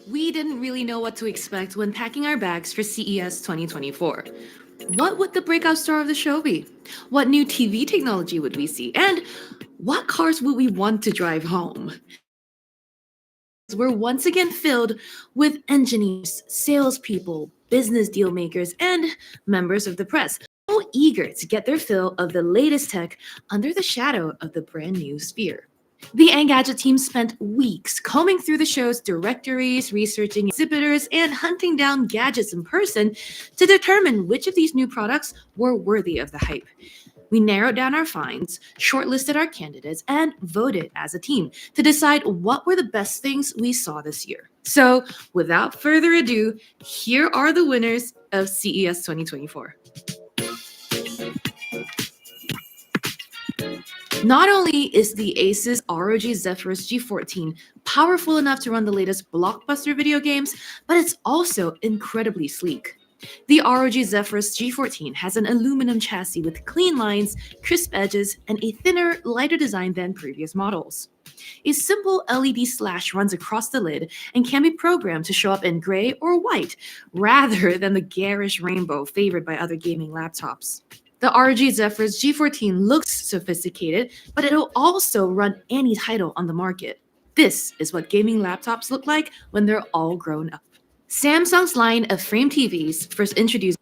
[SPEAKER 10] We didn't really know what to expect when packing our bags for CES 2024. What would the breakout star of the show be? What new TV technology would we see? And what cars would we want to drive home? We're once again filled with engineers, salespeople, business deal makers, and members of the press, all eager to get their fill of the latest tech under the shadow of the brand new Sphere. The Engadget team spent weeks combing through the show's directories, researching exhibitors, and hunting down gadgets in person to determine which of these new products were worthy of the hype. We narrowed down our finds, shortlisted our candidates, and voted as a team to decide what were the best things we saw this year. So, without further ado, here are the winners of CES 2024. Not only is the Asus ROG Zephyrus G14 powerful enough to run the latest blockbuster video games, but it's also incredibly sleek. The ROG Zephyrus G14 has an aluminum chassis with clean lines, crisp edges, and a thinner, lighter design than previous models. A simple LED slash runs across the lid and can be programmed to show up in gray or white, rather than the garish rainbow favored by other gaming laptops. The ROG Zephyrus G14 looks sophisticated, but it'll also run any title on the market. This is what gaming laptops look like when they're all grown up. Samsung's line of frame TVs, first introduced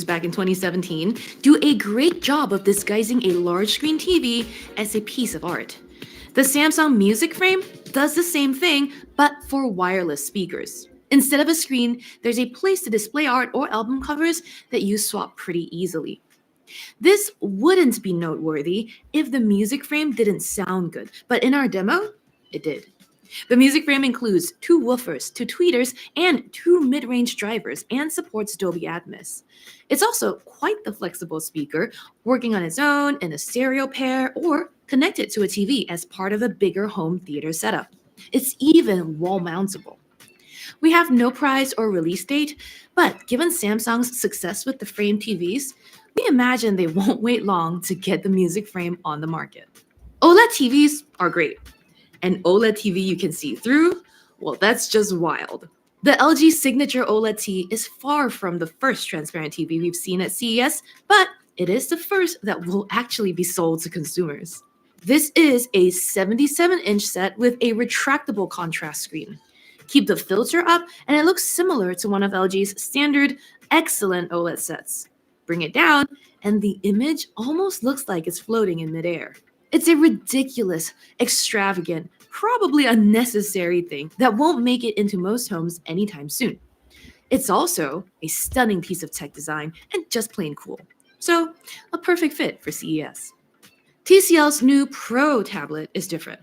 [SPEAKER 10] back in 2017, do a great job of disguising a large screen TV as a piece of art. The Samsung Music Frame does the same thing, but for wireless speakers. Instead of a screen, there's a place to display art or album covers that you swap pretty easily. This wouldn't be noteworthy if the Music Frame didn't sound good, but in our demo, it did. The music frame includes 2 woofers, 2 tweeters, and 2 mid-range drivers, and supports Dolby Atmos. It's also quite the flexible speaker, working on its own in a stereo pair or connected to a TV as part of a bigger home theater setup. It's even wall-mountable. We have no price or release date, but given Samsung's success with the frame TVs, we imagine they won't wait long to get the music frame on the market. OLED TVs are great. An OLED TV you can see through? Well, that's just wild. The LG Signature OLED T is far from the first transparent TV we've seen at CES, but it is the first that will actually be sold to consumers. This is a 77-inch set with a retractable contrast screen. Keep the filter up and it looks similar to one of LG's standard excellent OLED sets. Bring it down and the image almost looks like it's floating in midair. It's a ridiculous, extravagant, probably unnecessary thing that won't make it into most homes anytime soon. It's also a stunning piece of tech design and just plain cool. So, a perfect fit for CES. TCL's new Pro tablet is different.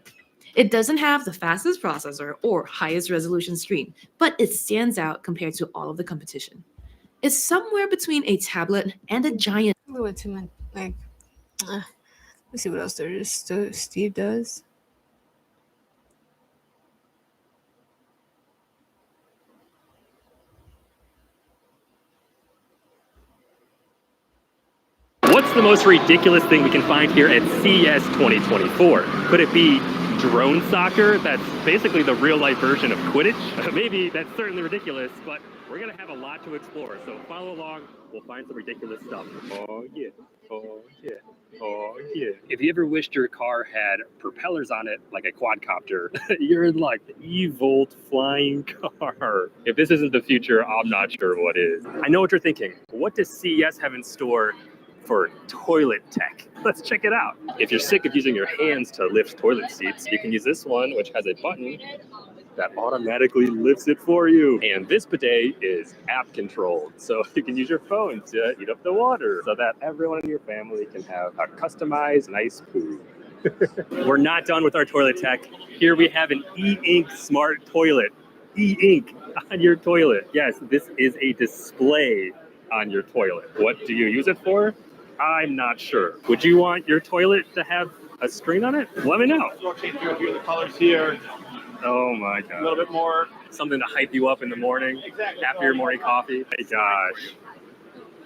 [SPEAKER 10] It doesn't have the fastest processor or highest resolution screen, but it stands out compared to all of the competition. It's somewhere between a tablet and a giant.
[SPEAKER 1] A little bit too much. Like, let's see what else there is. Steve does.
[SPEAKER 5] What's the most ridiculous thing we can find here at CES 2024? Could it be drone soccer? That's basically the real-life version of Quidditch. Maybe that's certainly ridiculous, but we're gonna have a lot to explore. So follow along. We'll find some ridiculous stuff. Oh yeah, oh yeah, oh yeah. If you ever wished your car had propellers on it, like a quadcopter, you're in like the eVolt flying car. If this isn't the future, I'm not sure what is. I know what you're thinking. What does CES have in store for toilet tech? Let's check it out. If you're sick of using your hands to lift toilet seats, you can use this one, which has a button that automatically lifts it for you. And this bidet is app controlled, so you can use your phone to heat up the water so that everyone in your family can have a customized nice poo. We're not done with our toilet tech. Here we have an e-ink smart toilet. E-ink on your toilet. Yes, this is a display on your toilet. What do you use it for? I'm not sure. Would you want your toilet to have a screen on it? Let me know.
[SPEAKER 24] Rotate through here, the colors here.
[SPEAKER 5] Oh my god.
[SPEAKER 24] A little bit more.
[SPEAKER 5] Something to hype you up in the morning.
[SPEAKER 24] Exactly.
[SPEAKER 5] After your morning coffee. My gosh.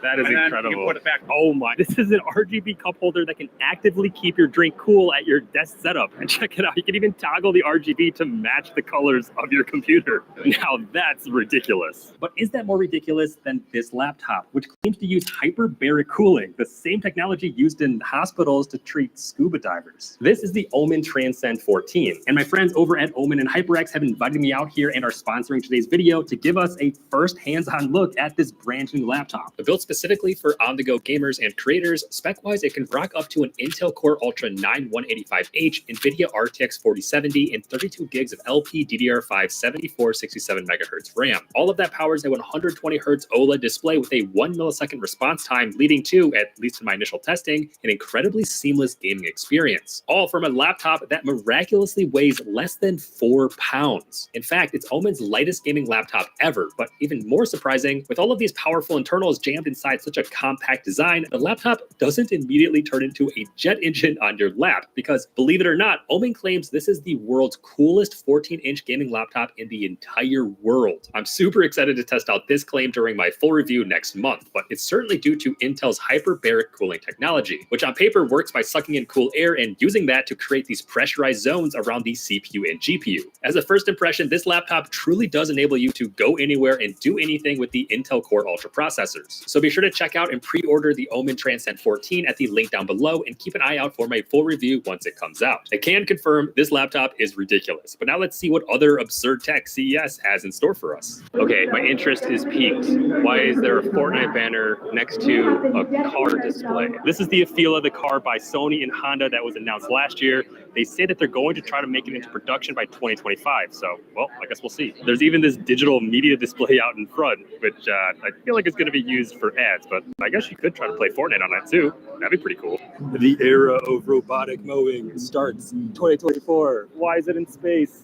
[SPEAKER 5] That is
[SPEAKER 24] And then
[SPEAKER 5] incredible.
[SPEAKER 24] you put it back.
[SPEAKER 5] Oh my, this is an RGB cup holder that can actively keep your drink cool at your desk setup. And check it out, you can even toggle the RGB to match the colors of your computer. Now that's ridiculous. But is that more ridiculous than this laptop, which claims to use hyperbaric cooling, the same technology used in hospitals to treat scuba divers? This is the Omen Transcend 14. And my friends over at Omen and HyperX have invited me out here and are sponsoring today's video to give us a first hands-on look at this brand new laptop. Built specifically for on-the-go gamers and creators, spec-wise, it can rock up to an Intel Core Ultra 9185H, NVIDIA RTX 4070, and 32 gigs of LPDDR5 7467 MHz RAM. All of that powers a 120Hz OLED display with a 1 millisecond response time, leading to, at least in my initial testing, an incredibly seamless gaming experience. All from a laptop that miraculously weighs less than 4 pounds. In fact, it's Omen's lightest gaming laptop ever, but even more surprising, with all of these powerful internals jammed inside such a compact design, the laptop doesn't immediately turn into a jet engine on your lap, because believe it or not, Omen claims this is the world's coolest 14-inch gaming laptop in the entire world. I'm super excited to test out this claim during my full review next month, but it's certainly due to Intel's hyperbaric cooling technology, which on paper works by sucking in cool air and using that to create these pressurized zones around the CPU and GPU. As a first impression, this laptop truly does enable you to go anywhere and do anything with the Intel Core Ultra processors. So be sure to check out and pre-order the Omen Transcend 14 at the link down below, and keep an eye out for my full review once it comes out. I can confirm this laptop is ridiculous, but now let's see what other absurd tech CES has in store for us. Okay, my interest is piqued. Why is there a Fortnite banner next to a car display? This is the Afeela, the car by Sony and Honda that was announced last year. They say that they're going to try to make it into production by 2025, so, well, I guess we'll see. There's even this digital media display out in front, which I feel like is going to be used for ads, but I guess you could try to play Fortnite on that too. That'd be pretty cool. The era of robotic mowing starts 2024. Why is it in space?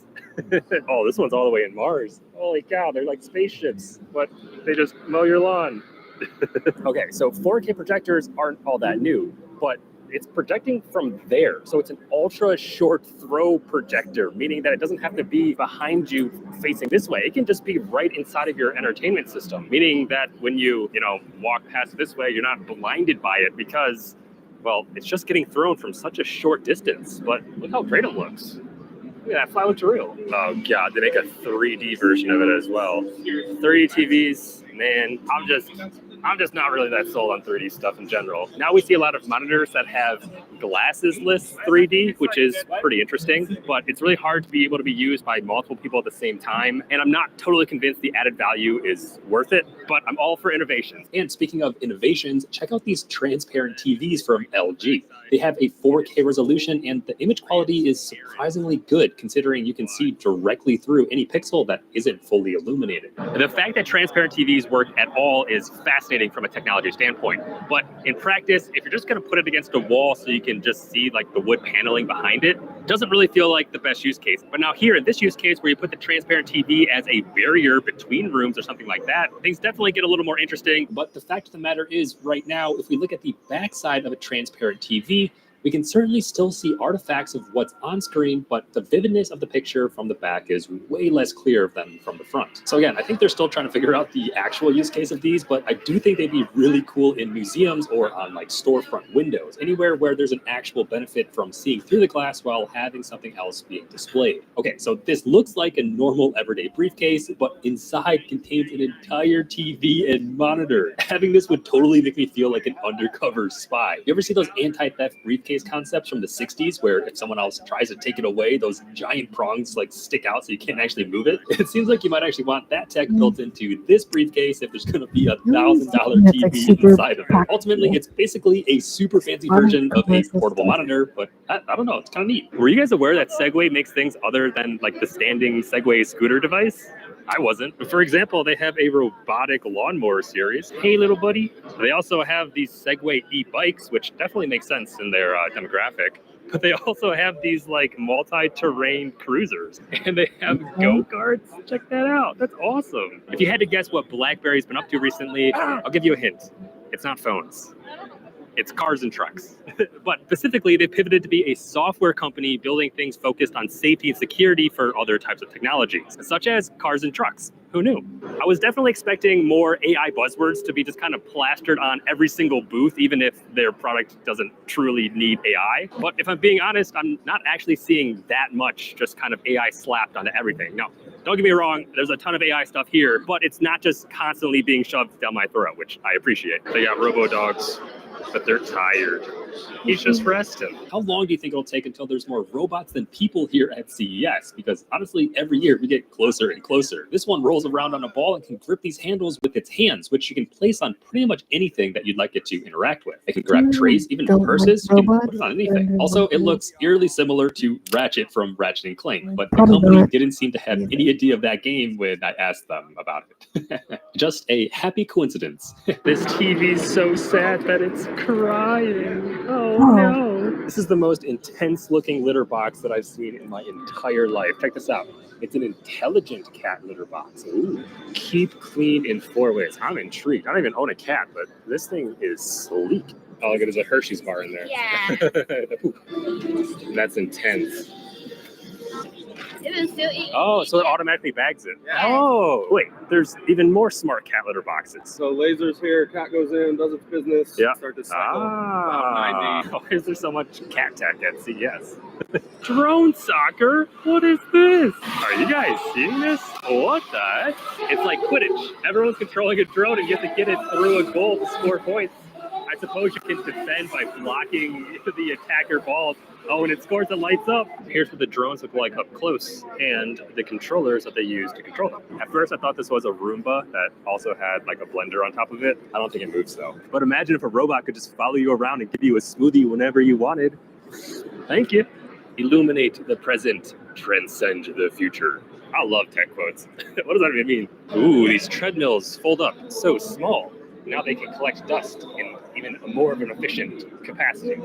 [SPEAKER 5] Oh, this one's all the way in Mars. Holy cow, they're like spaceships, but they just mow your lawn. Okay, so 4K projectors aren't all that new, but it's projecting from there. So it's an ultra short throw projector, meaning that it doesn't have to be behind you facing this way. It can just be right inside of your entertainment system, meaning that when you walk past this way, you're not blinded by it because, well, it's just getting thrown from such a short distance. But look how great it looks. Look at that, fly to real. Oh god, they make a 3D version of it as well. 3D TVs, man, I'm just not really that sold on 3D stuff in general. Now we see a lot of monitors that have glasses-less 3D, which is pretty interesting, but it's really hard to be able to be used by multiple people at the same time, and I'm not totally convinced the added value is worth it, but I'm all for innovations.
[SPEAKER 3] And speaking of innovations, check out these transparent TVs from LG. They have a 4K resolution, and the image quality is surprisingly good, considering you can see directly through any pixel that isn't fully illuminated.
[SPEAKER 5] The fact that transparent TVs work at all is fascinating from a technology standpoint, but in practice, if you're just going to put it against a wall so you can just see like the wood paneling behind it, doesn't really feel like the best use case. But now here in this use case where you put the transparent TV as a barrier between rooms or something like that, things definitely get a little more interesting.
[SPEAKER 3] But the fact of the matter is, right now, if we look at the backside of a transparent TV, we can certainly still see artifacts of what's on screen, but the vividness of the picture from the back is way less clear than from the front. So again, I think they're still trying to figure out the actual use case of these, but I do think they'd be really cool in museums or on like storefront windows, anywhere where there's an actual benefit from seeing through the glass while having something else being displayed. Okay, so this looks like a normal everyday briefcase, but inside contains an entire TV and monitor. Having this would totally make me feel like an undercover spy. You ever see those anti-theft briefcases concepts from the 60s where if someone else tries to take it away, those giant prongs like stick out so you can't actually move it? It seems like you might actually want that tech built into this briefcase if there's going to be $1,000 TV inside of it. Ultimately, it's basically a super fancy version of a portable monitor, but I don't know, it's kind of neat.
[SPEAKER 5] Were you guys aware that Segway makes things other than like the standing Segway scooter device? I wasn't. For example, they have a robotic lawnmower series. Hey, little buddy. They also have these Segway e-bikes, which definitely makes sense in their demographic. But they also have these like multi-terrain cruisers, and they have go-karts. Check that out. That's awesome. If you had to guess what BlackBerry's been up to recently, I'll give you a hint. It's not phones. It's cars and trucks. But specifically, they pivoted to be a software company building things focused on safety and security for other types of technologies, such as cars and trucks. Who knew? I was definitely expecting more AI buzzwords to be just kind of plastered on every single booth, even if their product doesn't truly need AI. But if I'm being honest, I'm not actually seeing that much just kind of AI slapped onto everything. No, don't get me wrong, there's a ton of AI stuff here, but it's not just constantly being shoved down my throat, which I appreciate. They got robo-dogs, but they're tired. He's just resting.
[SPEAKER 3] How long do you think it'll take until there's more robots than people here at CES? Because honestly, every year we get closer and closer. This one rolls around on a ball and can grip these handles with its hands, which you can place on pretty much anything that you'd like it to interact with. It can grab trays, even purses. You can put it on anything. Also, it looks eerily similar to Ratchet from Ratchet & Clank, but the company didn't seem to have any idea of that game when I asked them about it. Just a happy coincidence.
[SPEAKER 5] This TV's so sad that it's crying. Oh no. This is the most intense looking litter box that I've seen in my entire life. Check this out. It's an intelligent cat litter box. Ooh. Keep clean in 4 ways. I'm intrigued. I don't even own a cat, but this thing is sleek. Oh, look, there's a Hershey's bar in there.
[SPEAKER 13] Yeah.
[SPEAKER 5] That's intense.
[SPEAKER 13] It is still eating.
[SPEAKER 5] Oh, so it automatically bags it. Yeah. Oh, wait, there's even more smart cat litter boxes.
[SPEAKER 15] So lasers here, cat goes in, does its business,
[SPEAKER 5] yeah.
[SPEAKER 15] Start to cycle. About 90.
[SPEAKER 5] Why is there so much cat tech at CES? Drone soccer? What is this? Are you guys seeing this? What the heck? It's like Quidditch. Everyone's controlling a drone and you have to get it through a goal to score points. I suppose you can defend by blocking the attacker ball. Oh, and it scores and lights up. Here's what the drones look like up close and the controllers that they use to control them. At first, I thought this was a Roomba that also had like a blender on top of it. I don't think it moves though. But imagine if a robot could just follow you around and give you a smoothie whenever you wanted. Thank you. Illuminate the present, transcend the future. I love tech quotes. What does that even mean? Ooh, these treadmills fold up so small. Now they can collect dust in even more of an efficient capacity.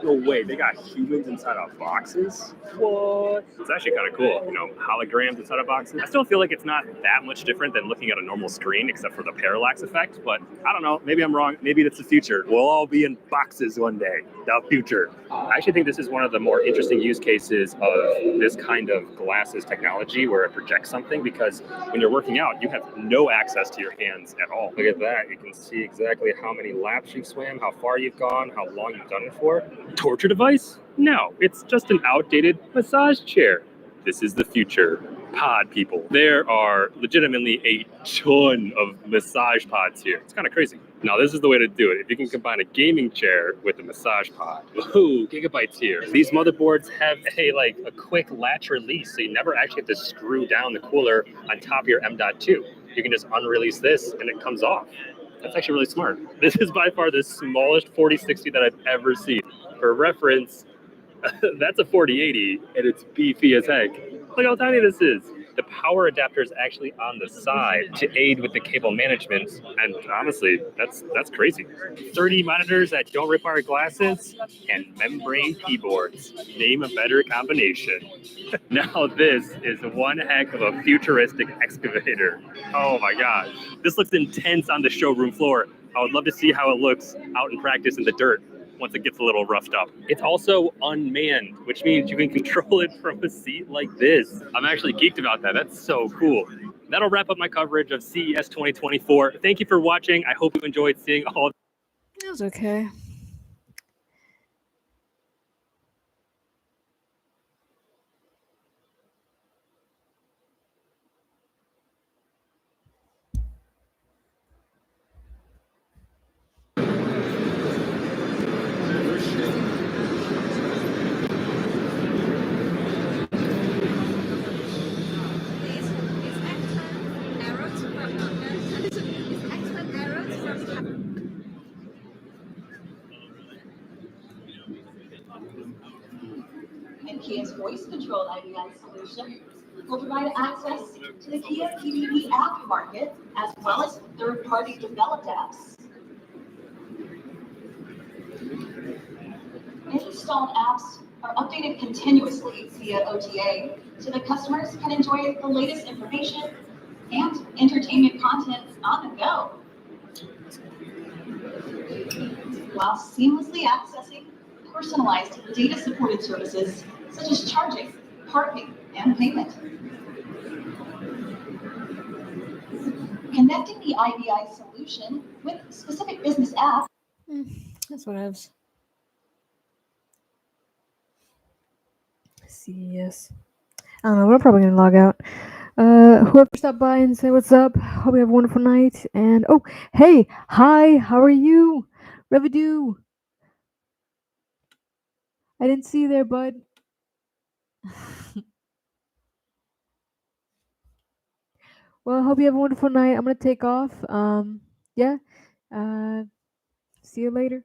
[SPEAKER 5] No way, they got humans inside of boxes? What? It's actually kind of cool, holograms inside of boxes. I still feel like it's not that much different than looking at a normal screen, except for the parallax effect, but I don't know, maybe I'm wrong. Maybe that's the future. We'll all be in boxes one day. The future. I actually think this is one of the more interesting use cases of this kind of glasses technology where it projects something, because when you're working out, you have no access to your hands at all. Look at that. You can see exactly how many laps you've swam, how far you've gone, how long you've done it for. Torture device? No, it's just an outdated massage chair. This is the future. Pod people. There are legitimately a ton of massage pods here. It's kind of crazy. Now, this is the way to do it. If you can combine a gaming chair with a massage pod. Ooh, gigabytes here. These motherboards have a quick latch release, so you never actually have to screw down the cooler on top of your M.2. You can just unrelease this and it comes off. That's actually really smart. This is by far the smallest 4060 that I've ever seen. For reference, that's a 4080 and it's beefy as heck. Look how tiny this is. The power adapter is actually on the side to aid with the cable management, and honestly, that's crazy. 30 monitors that don't require glasses and membrane keyboards. Name a better combination. Now this is one heck of a futuristic excavator. Oh my gosh. This looks intense on the showroom floor. I would love to see how it looks out in practice in the dirt once it gets a little roughed up. It's also unmanned, which means you can control it from a seat like this. I'm actually geeked about that. That's so cool. That'll wrap up my coverage of CES 2024. Thank you for watching. I hope you enjoyed seeing all.
[SPEAKER 1] It was okay.
[SPEAKER 14] And Kia's voice-controlled IVI solution will provide access to the Kia PPE app market as well as third-party developed apps. Installed apps are updated continuously via OTA, so that customers can enjoy the latest information and entertainment content on the go, while seamlessly accessing personalized data-supported services such as charging, parking, and payment. Connecting the IVI solution with specific business apps.
[SPEAKER 1] That's what I was. CES. I don't know. We're probably gonna log out. Whoever stopped by and say what's up. Hope you have a wonderful night. And oh, hey, hi, how are you, Revidoo? I didn't see you there, bud. Well, I hope you have a wonderful night. I'm gonna take off. Yeah. See you later.